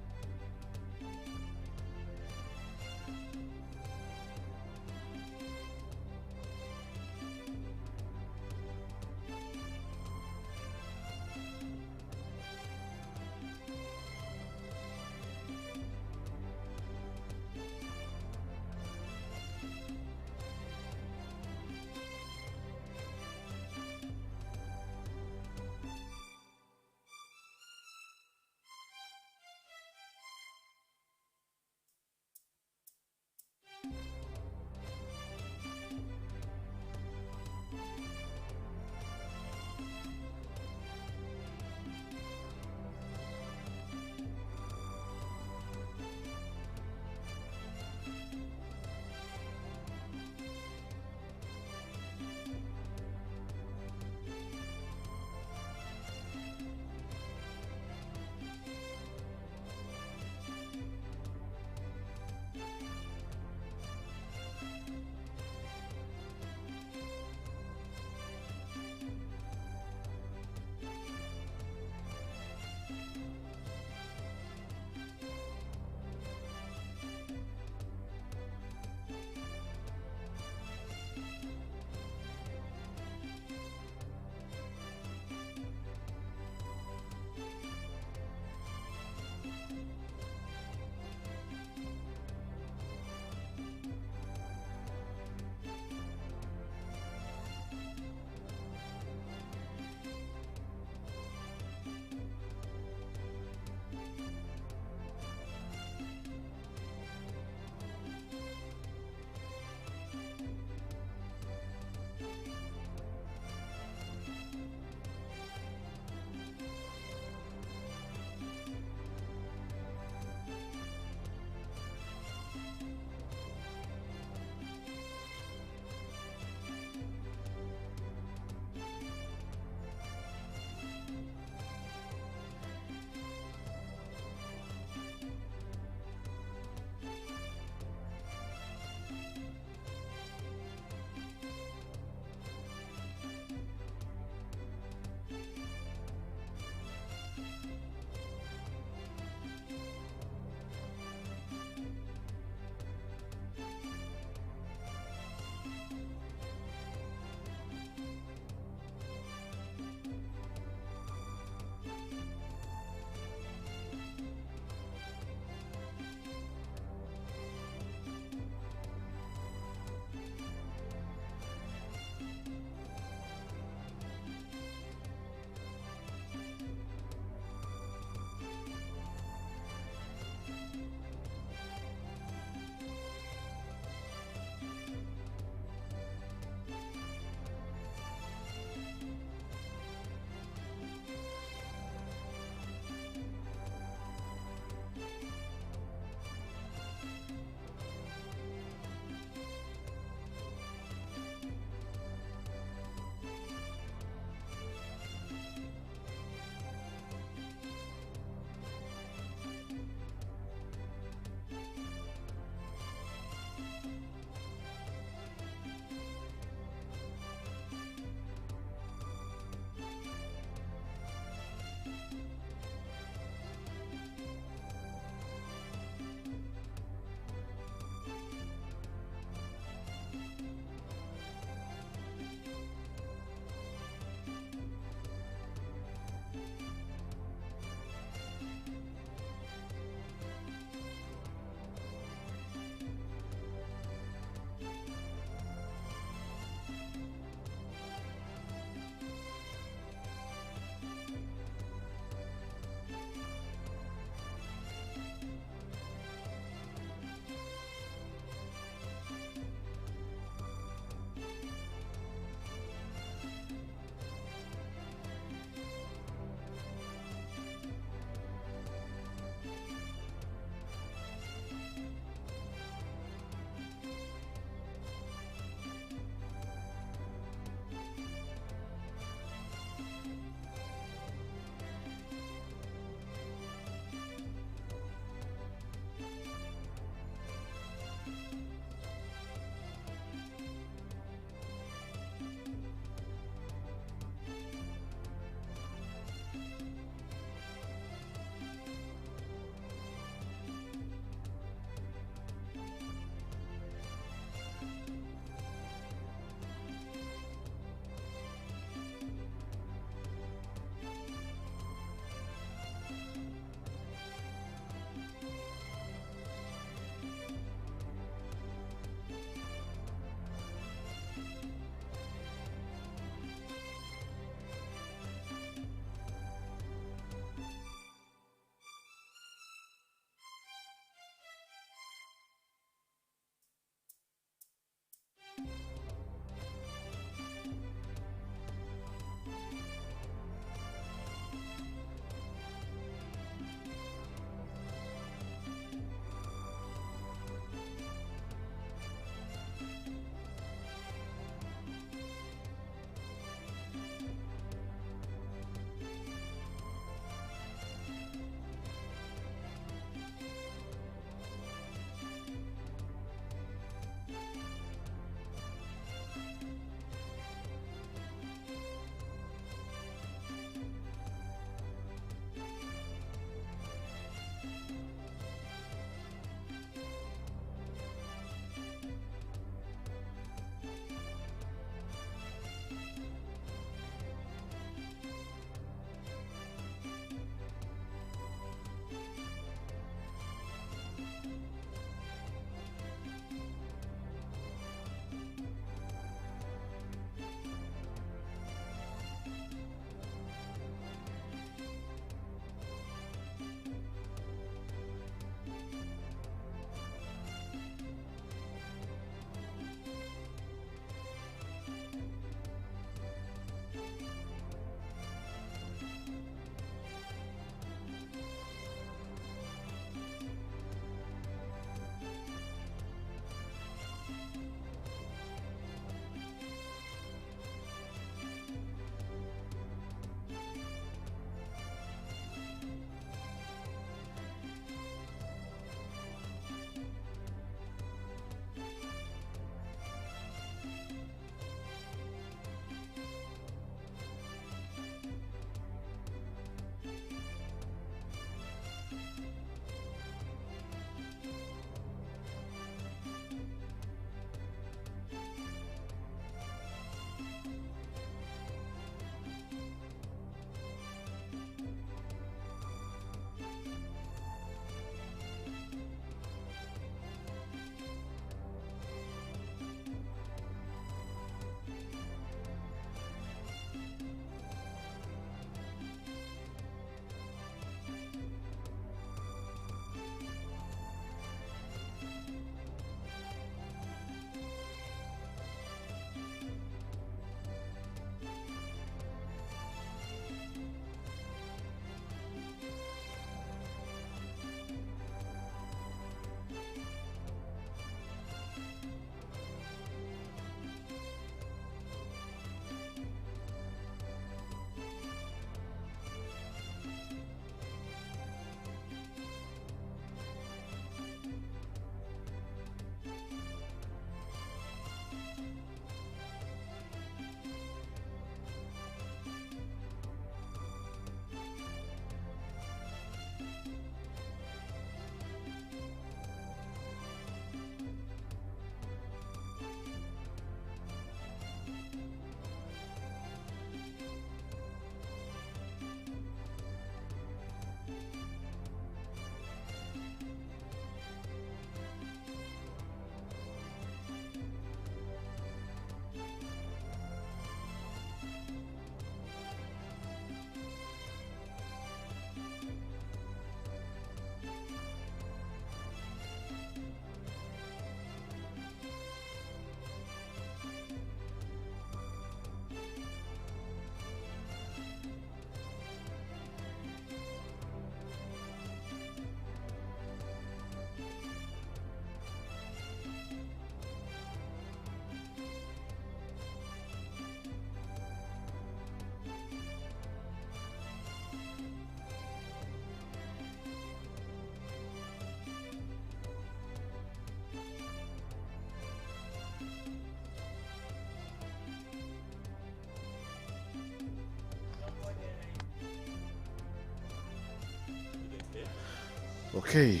Okay,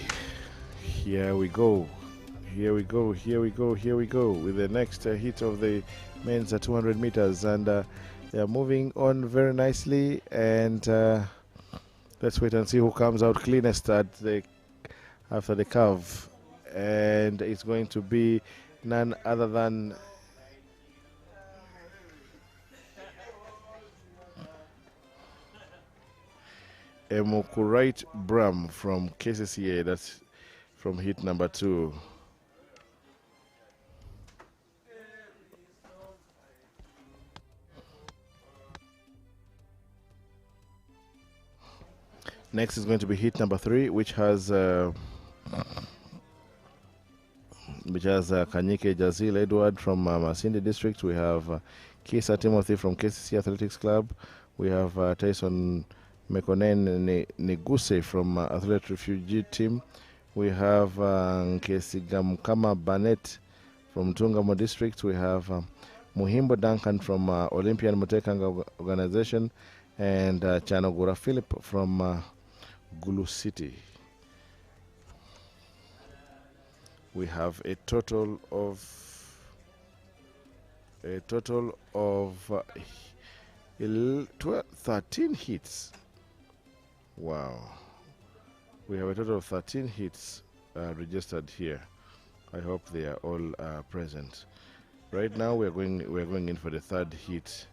here we go. Here we go, here we go, here we go with the next heat of the men's 200 meters, and they are moving on very nicely. And let's wait and see who comes out cleanest after the curve, and it's going to be none other than Emokurait Bram from KCCA. That's from heat number 2. Next is going to be heat number 3, which has Kanyike Jazil Edward from Masindi District. We have Kisa Timothy from KCC Athletics Club. We have Tyson Mekonen Neguse from Athlete Refugee Team. We have Nkesigamkama Banet from Tungamo District. We have Muhimbo Duncan from Olympian Mutekanga Organization, and Chanogura Philip from Gulu City. We have a total of 13 hits. Wow. We have a total of 13 hits registered here. I hope they are all present. Right now we're going in for the third hit.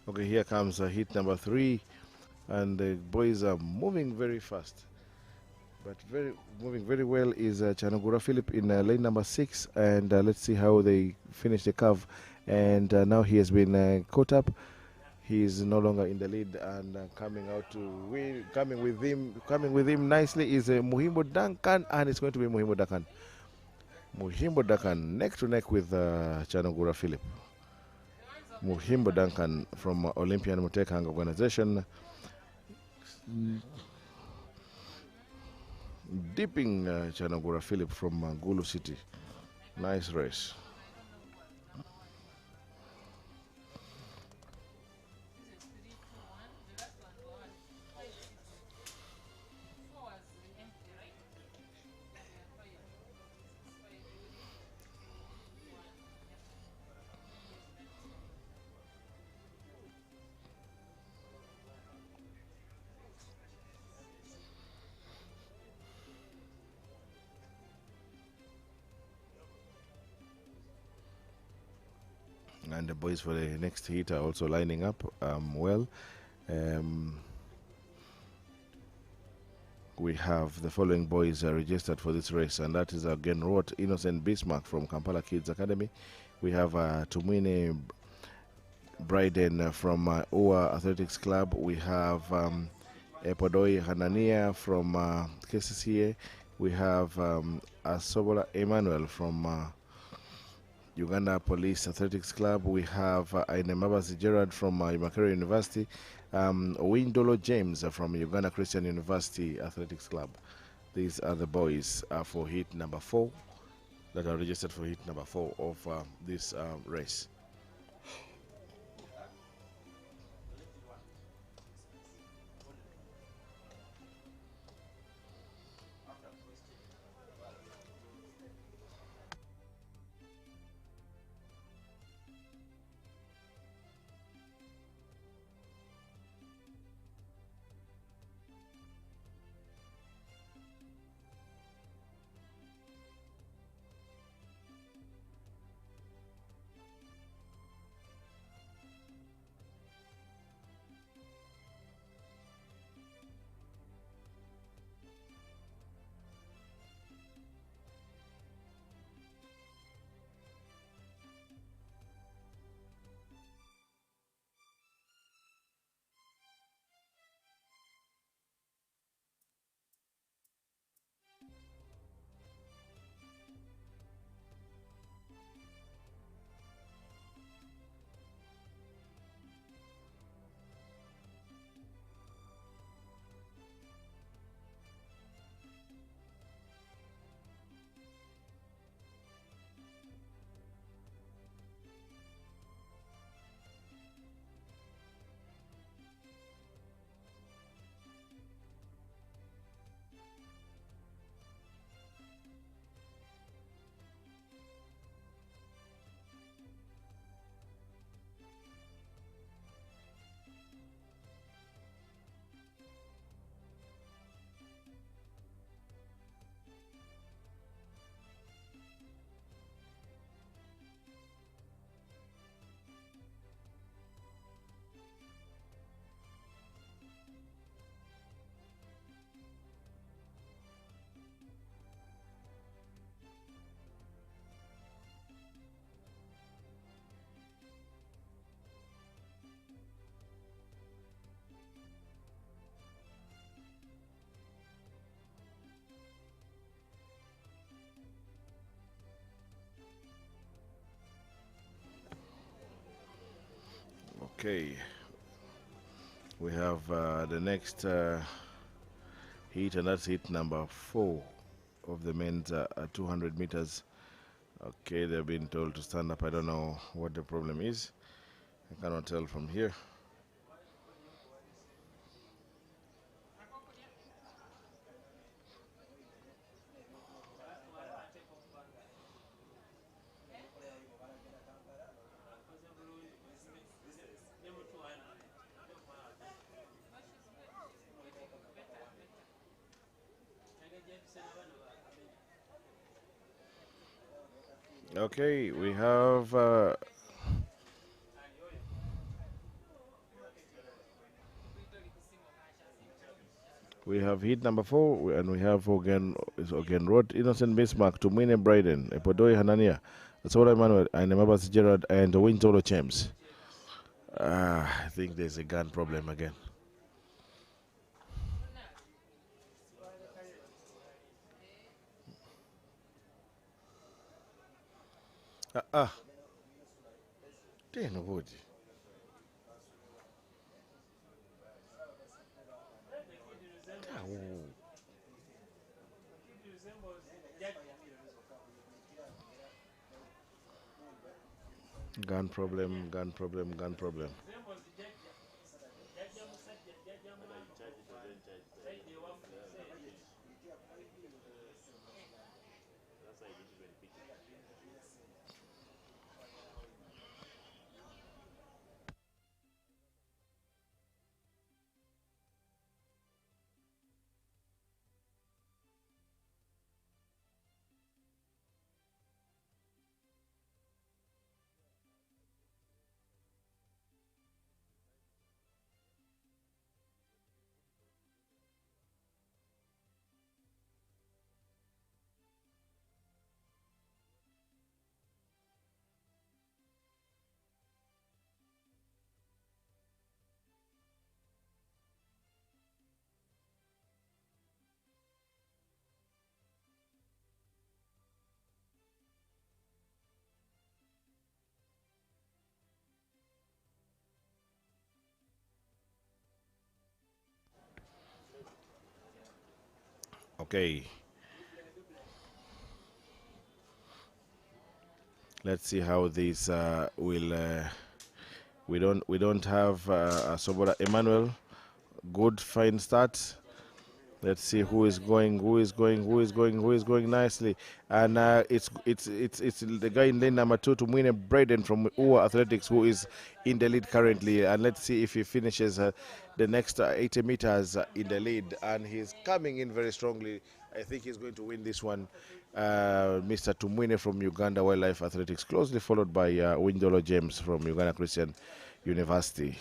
Okay, here comes hit number 3, and the boys are moving very fast, but moving very well is Chanogura Philip in lane number 6, and let's see how they finish the curve. And now he has been caught up. He is no longer in the lead, and coming with him nicely is Muhimbo Duncan, and it's going to be Muhimbo Duncan neck to neck with Chanogura Philip. Muhimbo Duncan from Olympian Mutekang Organization, dipping Chanogura Philip from Gulu City. Nice race. And the boys for the next heat are also lining up well. We have the following boys registered for this race, and that is again Robert Innocent Bismarck from Kampala Kids Academy. We have Tumwine Bryden from Oa Athletics Club. We have Epodoi Hanania from KCCA. We have Asobola Emmanuel from Uganda Police Athletics Club. We have Ainemabasi Gerard from Imakere University. Windolo James from Uganda Christian University Athletics Club. These are the boys for heat number 4 that are registered for heat number 4 of this race. Okay, we have the next heat, and that's heat number 4 of the men's 200 meters. Okay, they've been told to stand up. I don't know what the problem is. I cannot tell from here. Okay, we have heat number 4, and we have again Road, Innocent Bismarck, Tumwine Bryden, Epodoi Hanania, Sola Emmanuel, and Mabas Gerard, and Wintolo James. I think there's a gun problem again. Damn, wood. Gun problem, gun problem, gun problem. Okay. Let's see how this will. We don't have Sobola Emmanuel. Good fine start. Let's see who is going nicely, and it's the guy in lane number 2, Tumwine Braden from UA Athletics, who is in the lead currently. And let's see if he finishes the next 80 meters in the lead, and he's coming in very strongly. I think he's going to win this one. Mr. Tumwine from Uganda Wildlife Athletics, closely followed by Windolo James from Uganda Christian University.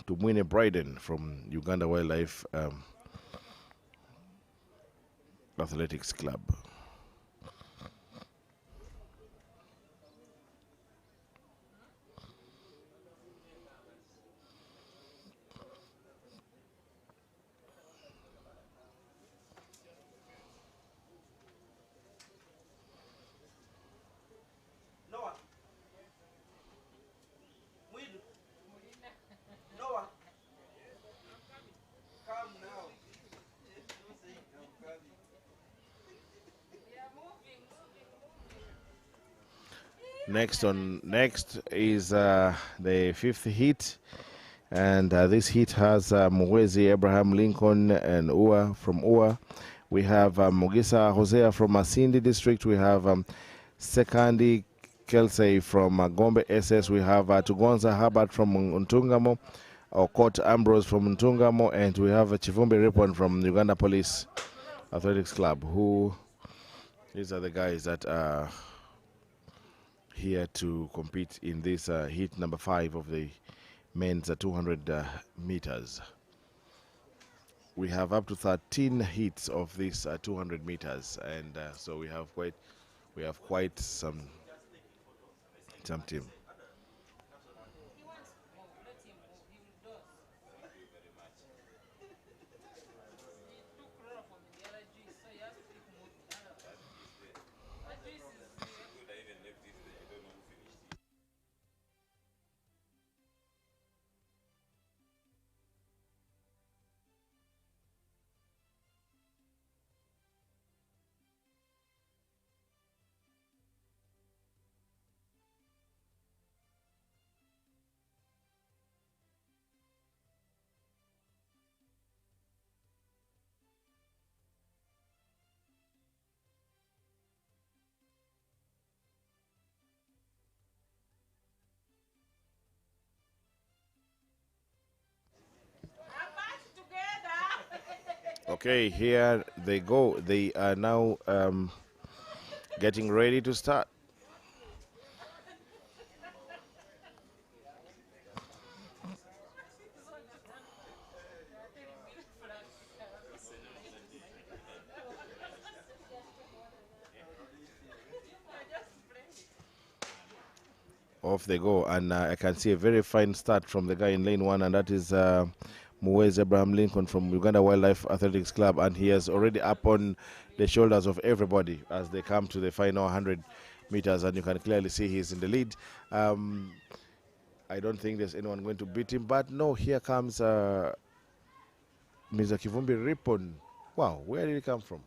Tumwine Bryden from Uganda Wildlife Athletics Club. Next is the 5th heat, and this heat has Mwezi Abraham Lincoln and Ua from Ua. We have Mugisa Hosea from Masindi district. We have Sekandi Kelsey from Gombe SS. We have Tugonza Herbert from Ntungamo, Okot Ambrose from Ntungamo, and we have Chivumbi Ripon from Uganda Police Athletics Club. These are the guys that are here to compete in this heat number 5 of the men's 200 meters. We have up to 13 heats of this 200 meters, and so we have quite some team. Okay, here they go. They are now getting ready to start. Off they go, and I can see a very fine start from the guy in lane 1, and that is Muwez Abraham Lincoln from Uganda Wildlife Athletics Club, and he is already up on the shoulders of everybody as they come to the final 100 meters, and you can clearly see he's in the lead. I don't think there's anyone going to beat him, but no, here comes Mr. Kivumbi Ripon. Wow, where did he come from?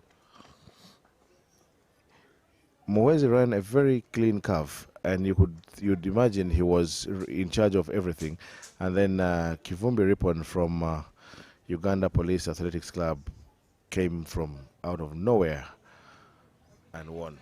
Muwezi ran a very clean curve, and you'd imagine he was in charge of everything. And then Kivumbi Ripon from Uganda Police Athletics Club came from out of nowhere and won.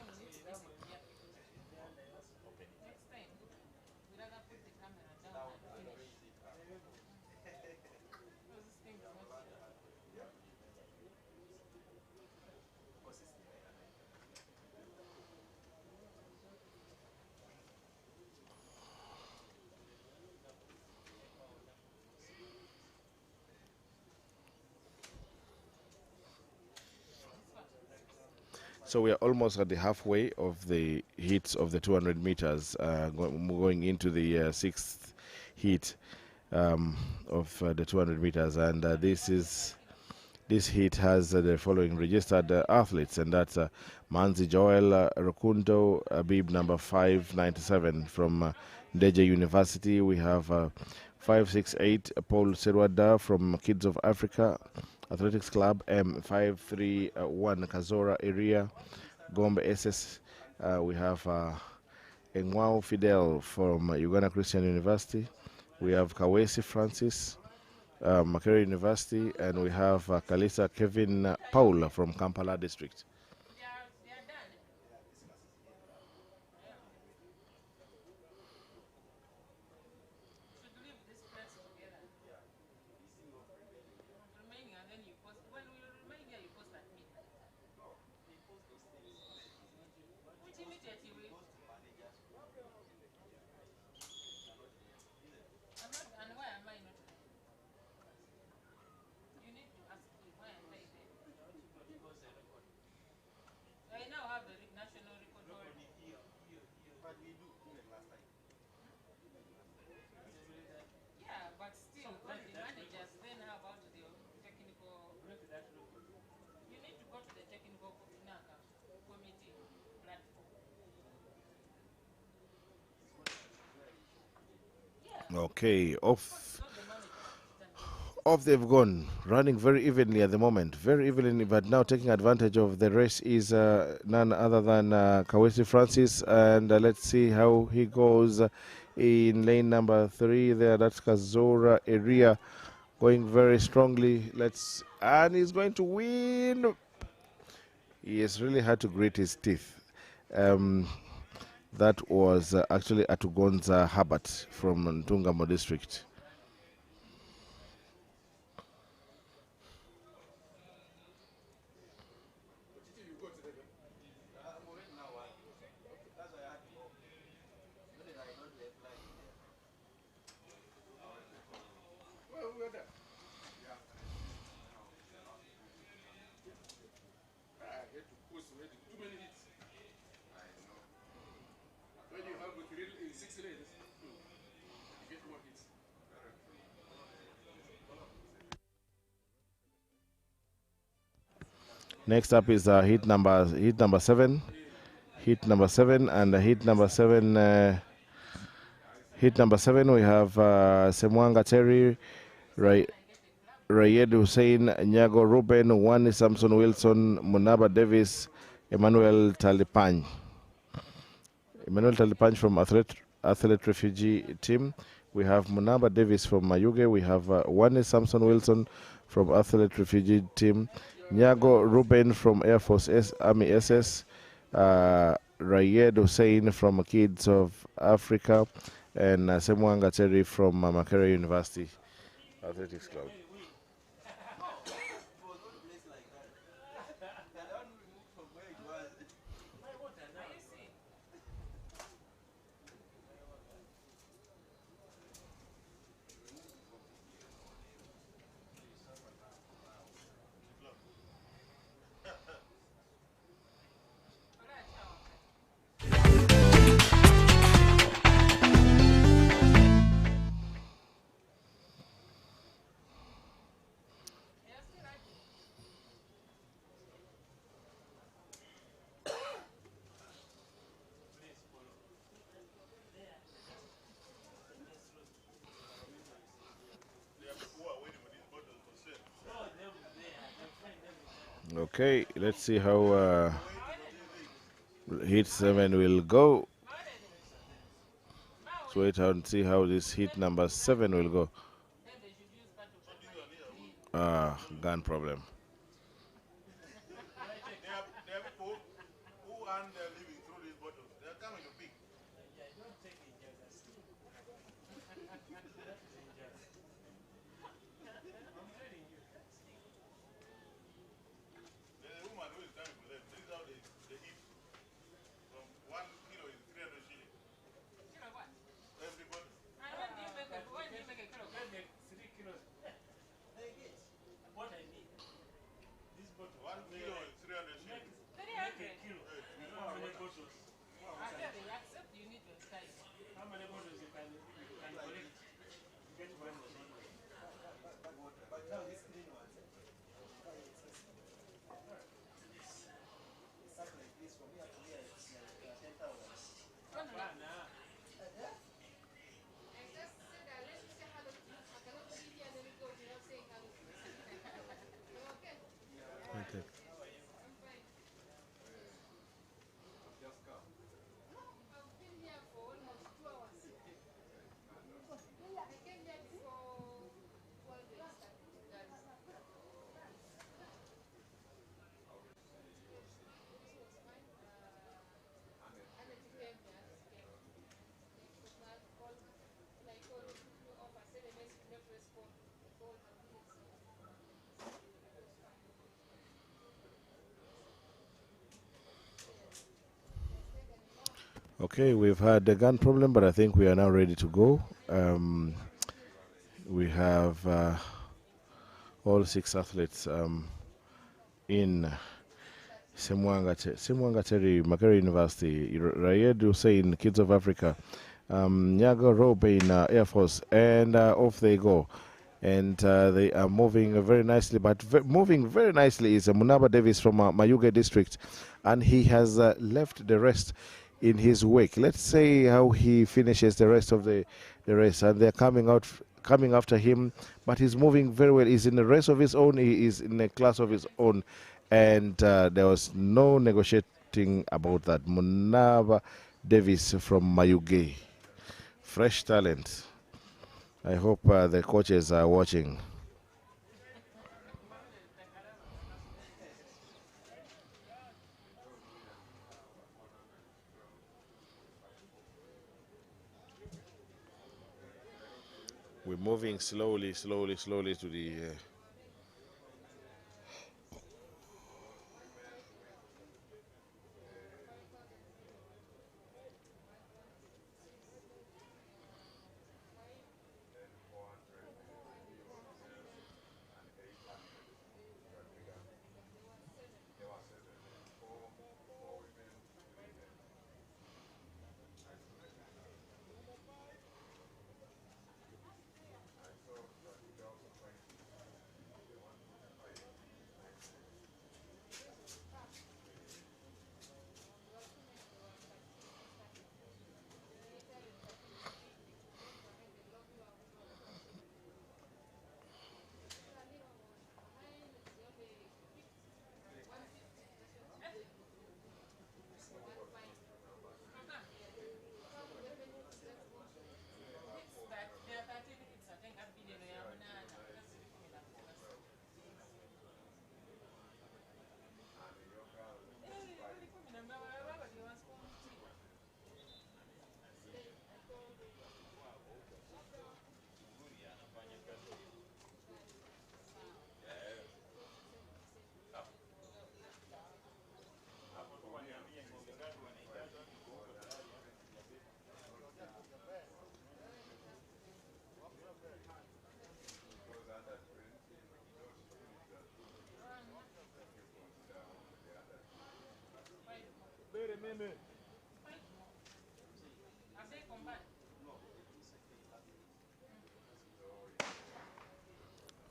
So we are almost at the halfway of the heats of the 200 meters, going into the sixth heat of the 200 meters, and this heat has the following registered athletes, and that's Manzi Joel Rukundo, Abib number 597 from Deje University. We have 568 Paul Serwada from Kids of Africa Athletics Club, M531 Kazora area, Gombe SS. We have Engwao Fidel from Uganda Christian University. We have Kawesi Francis, Makerere University, and we have Kalisa Kevin Paul from Kampala District. Okay, off they've gone, running very evenly at the moment, very evenly, but now taking advantage of the race is none other than Kawesi Francis, and let's see how he goes in lane number 3 there. That's Kazora area going very strongly. And he's going to win. He has really had to grit his teeth. That was actually Atugonza Habat from Ntungamo district. Next up is heat number 7. Heat number 7, and heat number 7. Heat number 7, we have Semwanga Terry, Rayed Hussein, Nyago Ruben, Wani Samson Wilson, Munaba Davis, Emmanuel Talipany. Emmanuel Talipany from Athlete Refugee Team. We have Munaba Davis from Mayuge. We have Wani Samson Wilson from Athlete Refugee Team. Nyago Ruben from Air Force Army SS, Rayed Hussein from Kids of Africa, and Semwanga Terry from Makerere University Athletics Club. Okay, let's see how heat 7 will go. Let's wait out and see how this heat number 7 will go. Gun problem. Okay, we've had the gun problem, but I think we are now ready to go. We have all 6 athletes in Semwanga Terry, Makerere University, Rayed Hussein, Kids of Africa, Nyaga Robe in Air Force, and off they go. And they are moving very nicely, but moving very nicely is Munaba Davis from Mayuge district, and he has left the rest in his wake. Let's see how he finishes the rest of the race, and they're coming after him, but he's moving very well. He's in a race of his own, he is in a class of his own, and there was no negotiating about that. Munaba Davis from Mayuge, fresh talent. I hope the coaches are watching. We're moving slowly to the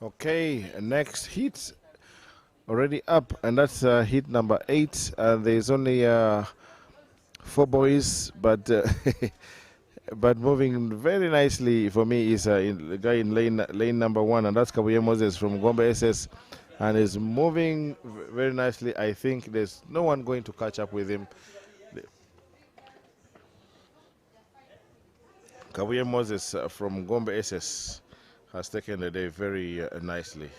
Okay, next heat already up, and that's heat number 8. There's only 4 boys, but but moving very nicely for me is the guy in lane number 1, and that's Kabuye Moses from Gombe SS. and is moving very nicely. I think there's no one going to catch up with him. Kabuye Moses from Gombe SS has taken the day very nicely.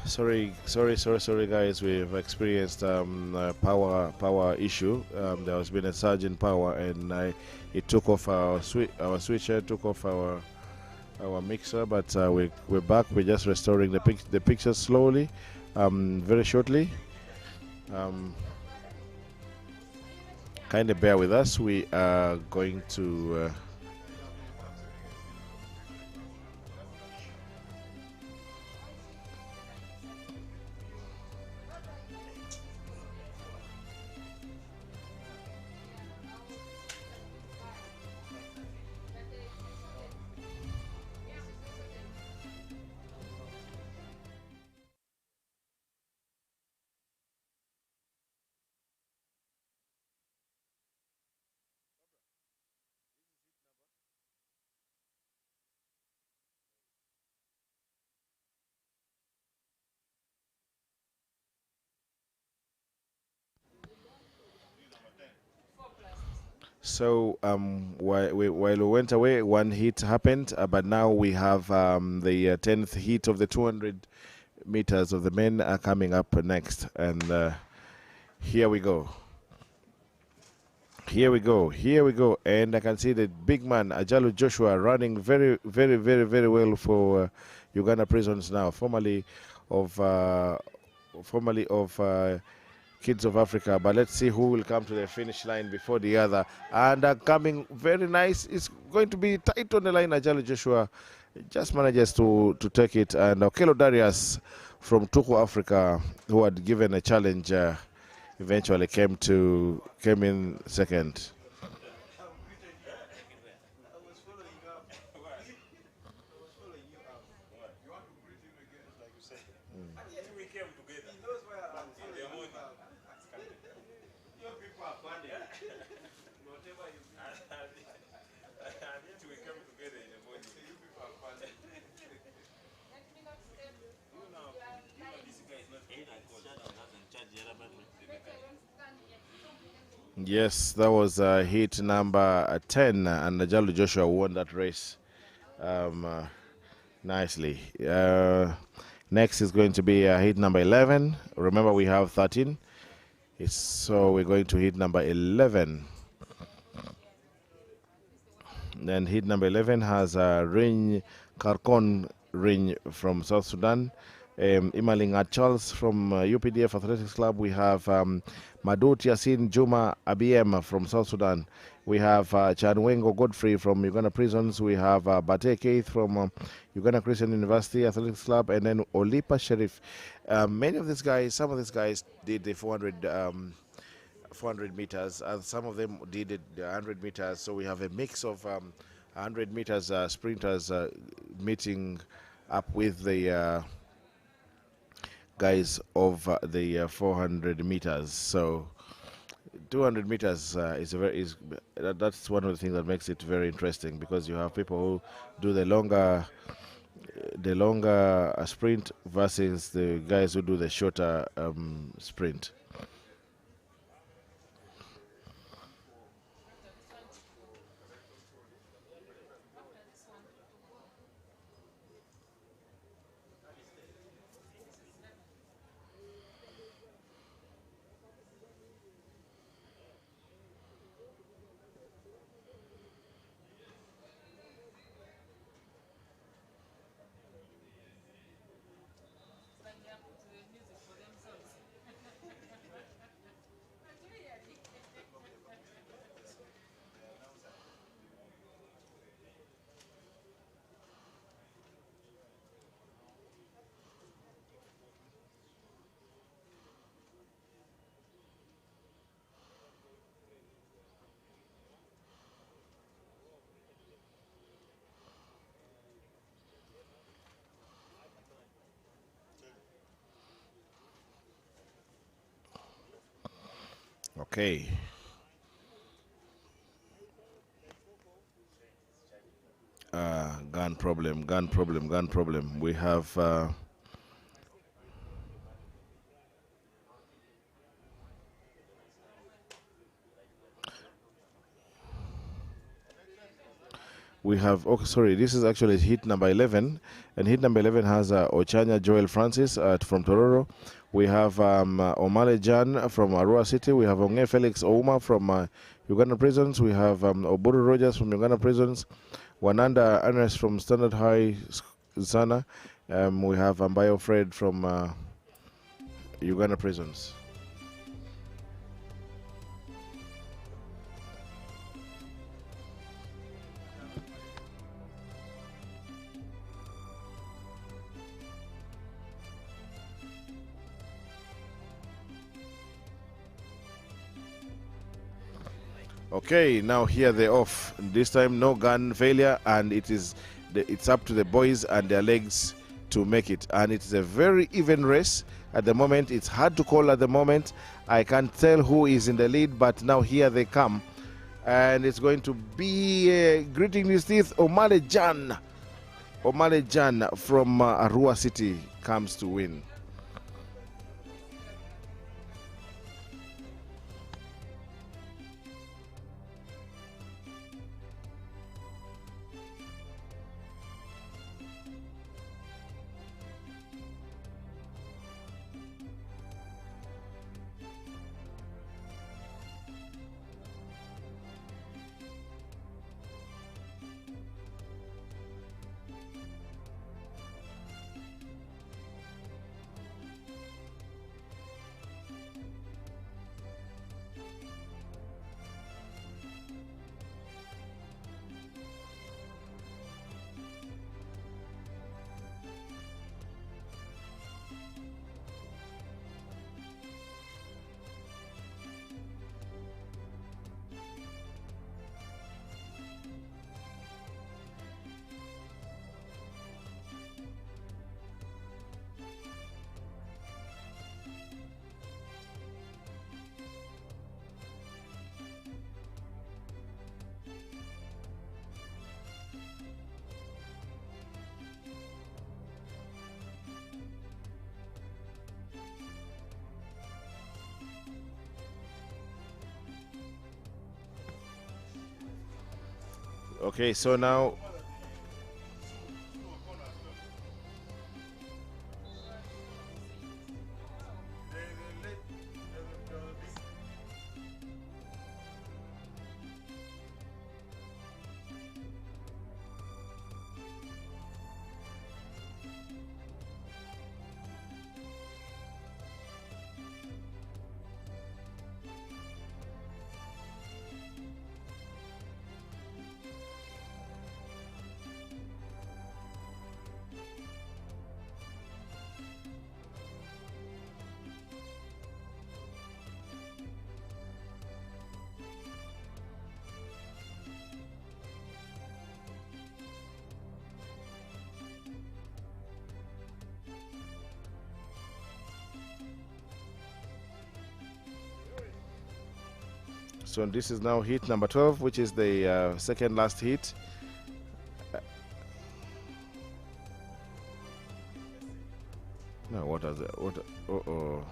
Sorry, guys. We've experienced a power issue. There has been a surge in power, and it took off our switcher, took off our mixer. But we're back. We're just restoring the pictures slowly, very shortly. Kind of bear with us. We are going to. So while we went away, one heat happened, but now we have the 10th heat of the 200 meters of the men are coming up next, and here we go. Here we go, and I can see the big man Ajalu Joshua running very well for Uganda Prisons now, formerly of Kids of Africa. But let's see who will come to the finish line before the other. And coming very nice. It's going to be tight on the line. Ajalu Joshua just manages to take it. And Okelo Darius from Tuku Africa, who had given a challenge, eventually came in second. Yes, that was heat number 10, and Ajalu Joshua won that race nicely. Next is going to be heat number 11. Remember, we have 13. So we're going to heat number 11. Then heat number 11 has Ring Karkon Ring from South Sudan. Imaling Charles from UPDF Athletics Club. We have Madut Yasin Juma ABM from South Sudan. We have Chanwengo Godfrey from Uganda Prisons. We have Bate Keith from Uganda Christian University Athletics Club. And then Olipa Sharif. Many of these guys, some of these guys did the 400 meters, and some of them did it 100 meters. So we have a mix of 100 meters sprinters meeting up with the guys of the 400 meters. So 200 meters that's one of the things that makes it very interesting, because you have people who do the longer sprint versus the guys who do the shorter sprint. Okay. Gun problem, gun problem, gun problem. We have okay, sorry, this is actually hit number 11, and hit number 11 has Ochanya Joel Francis from Tororo. We have Omale Jan from Arua City. We have Onge Felix Ouma from Uganda Prisons. We have Oburu Rogers from Uganda Prisons. Wananda Ernest from Standard High Zana. We have Ambayo Fred from Uganda Prisons. Okay, now here they're off. This time no gun failure, and it's up to the boys and their legs to make it. And it's a very even race at the moment. It's hard to call at the moment. I can't tell who is in the lead, but now here they come. And it's going to be gritting his teeth. Omale Jan from Arua City comes to win. Okay, so now so this is now hit number 12, which is the second last hit. No, what is it? What? Oh.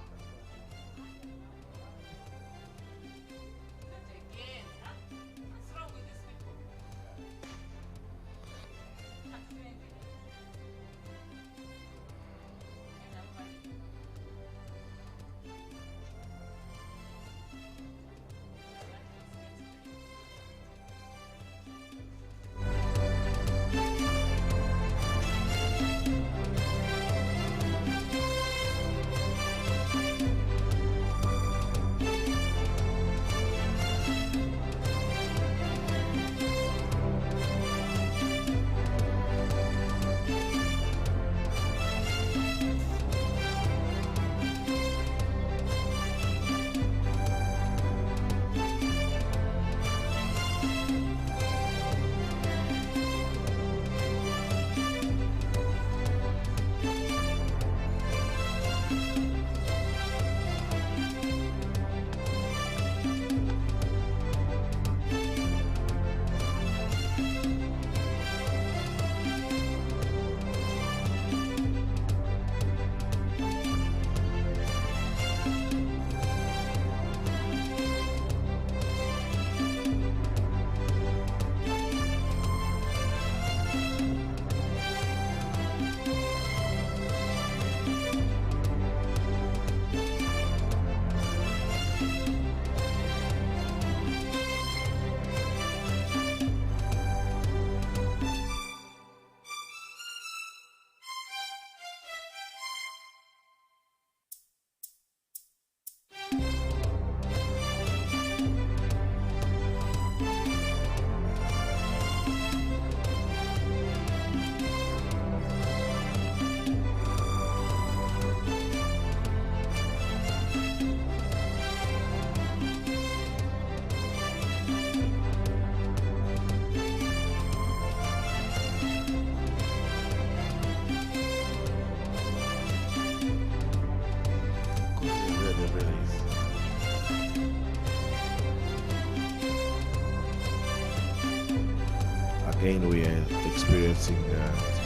again we are experiencing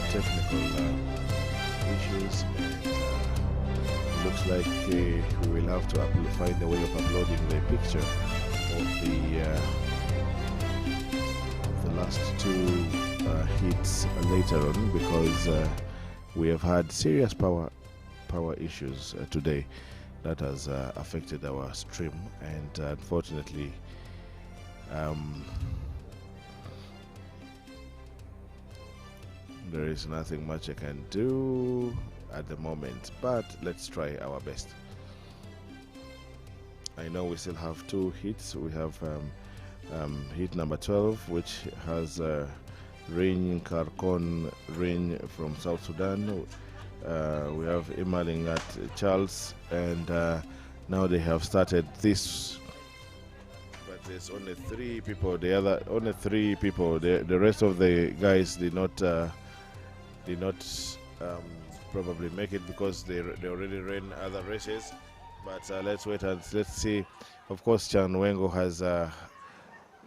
technical issues, and looks like we will have to find a way of uploading the picture of the last two hits later on, because we have had serious power issues today that has affected our stream, and unfortunately there is nothing much I can do at the moment, but let's try our best. I know we still have two hits. We have hit number 12, which has Ring Karkon Ring from South Sudan. We have emailing at Charles, and now they have started this, but there's only 3 people. Only 3 people. The rest of the guys did not probably make it because they already ran other races. But let's wait and let's see. Of course, Chan Wengo has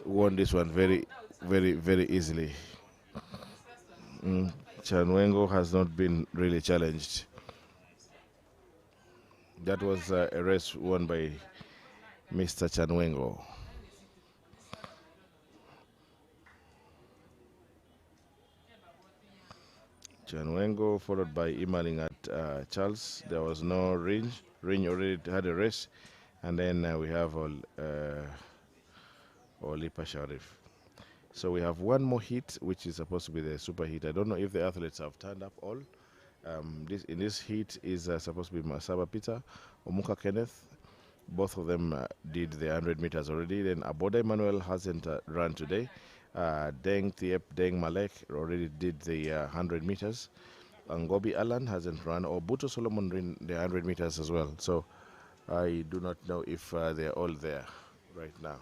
won this one very, very, very easily. Chan Wengo has not been really challenged. That was a race won by Mr. Chan Wengo. Chan Wengo followed by emailing at Charles. There was no Ring. Ring already had a race. And then we have Olipa Sharif. So we have one more hit, which is supposed to be the super hit. I don't know if the athletes have turned up all. In this heat is supposed to be Masaba Peter, Omuka Kenneth. Both of them did the 100 meters already. Then Aboda Emmanuel hasn't run today. Deng Thiep, Deng Malek already did the 100 meters. Ngobi Alan hasn't run, or Buto Solomon ran the 100 meters as well. So I do not know if they're all there right now.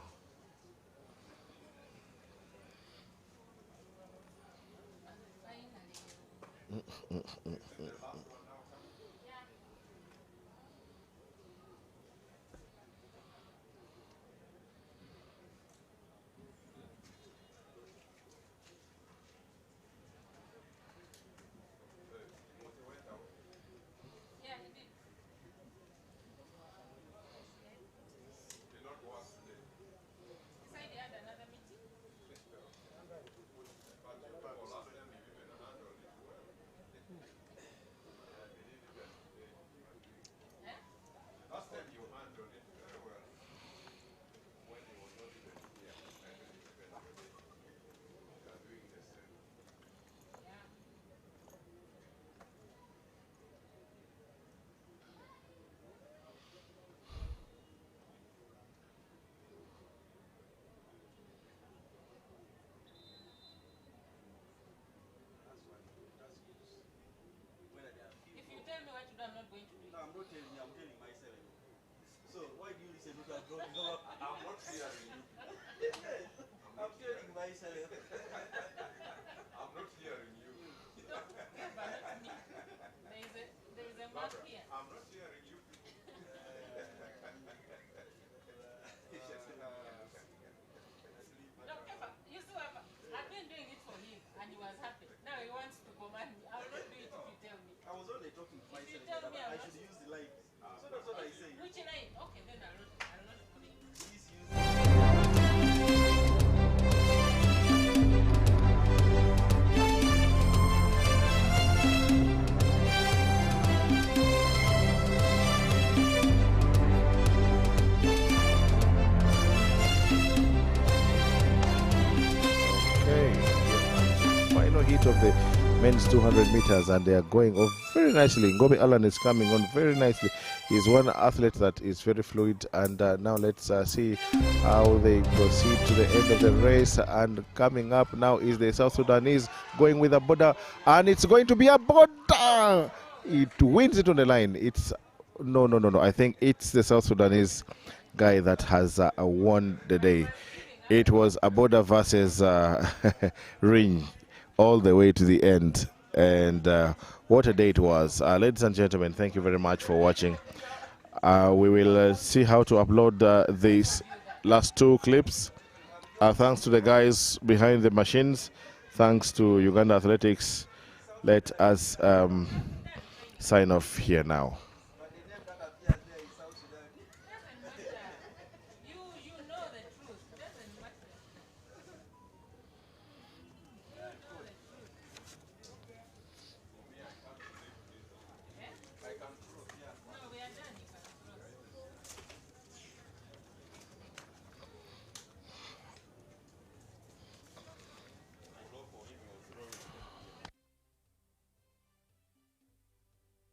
I'm not telling you, I'm telling myself. So why do you listen to that? I'm not hearing you. I'm telling myself. I'm not hearing you. There is a mark here. I'm not hearing you. You see what I've been doing it for him and he was happy. Now he wants to command me. I will not do it if you tell me. I was only talking to myself. If you tell me I should use the light. So that's what I say. Which line? Okay, then I'll not put it. Please use Final heat of the men's 200 meters, and they are going off very nicely. Ngobi Alan is coming on very nicely. He's one athlete that is very fluid, and now let's see how they proceed to the end of the race. And coming up now is the South Sudanese going with a border, and it's going to be a border. It wins it on the line. It's no. I think it's the South Sudanese guy that has won the day. It was a border versus Ring all the way to the end, and what a day it was. Ladies and gentlemen, thank you very much for watching. We will see how to upload these last two clips. Thanks to the guys behind the machines. Thanks to Uganda Athletics. Let us sign off here now.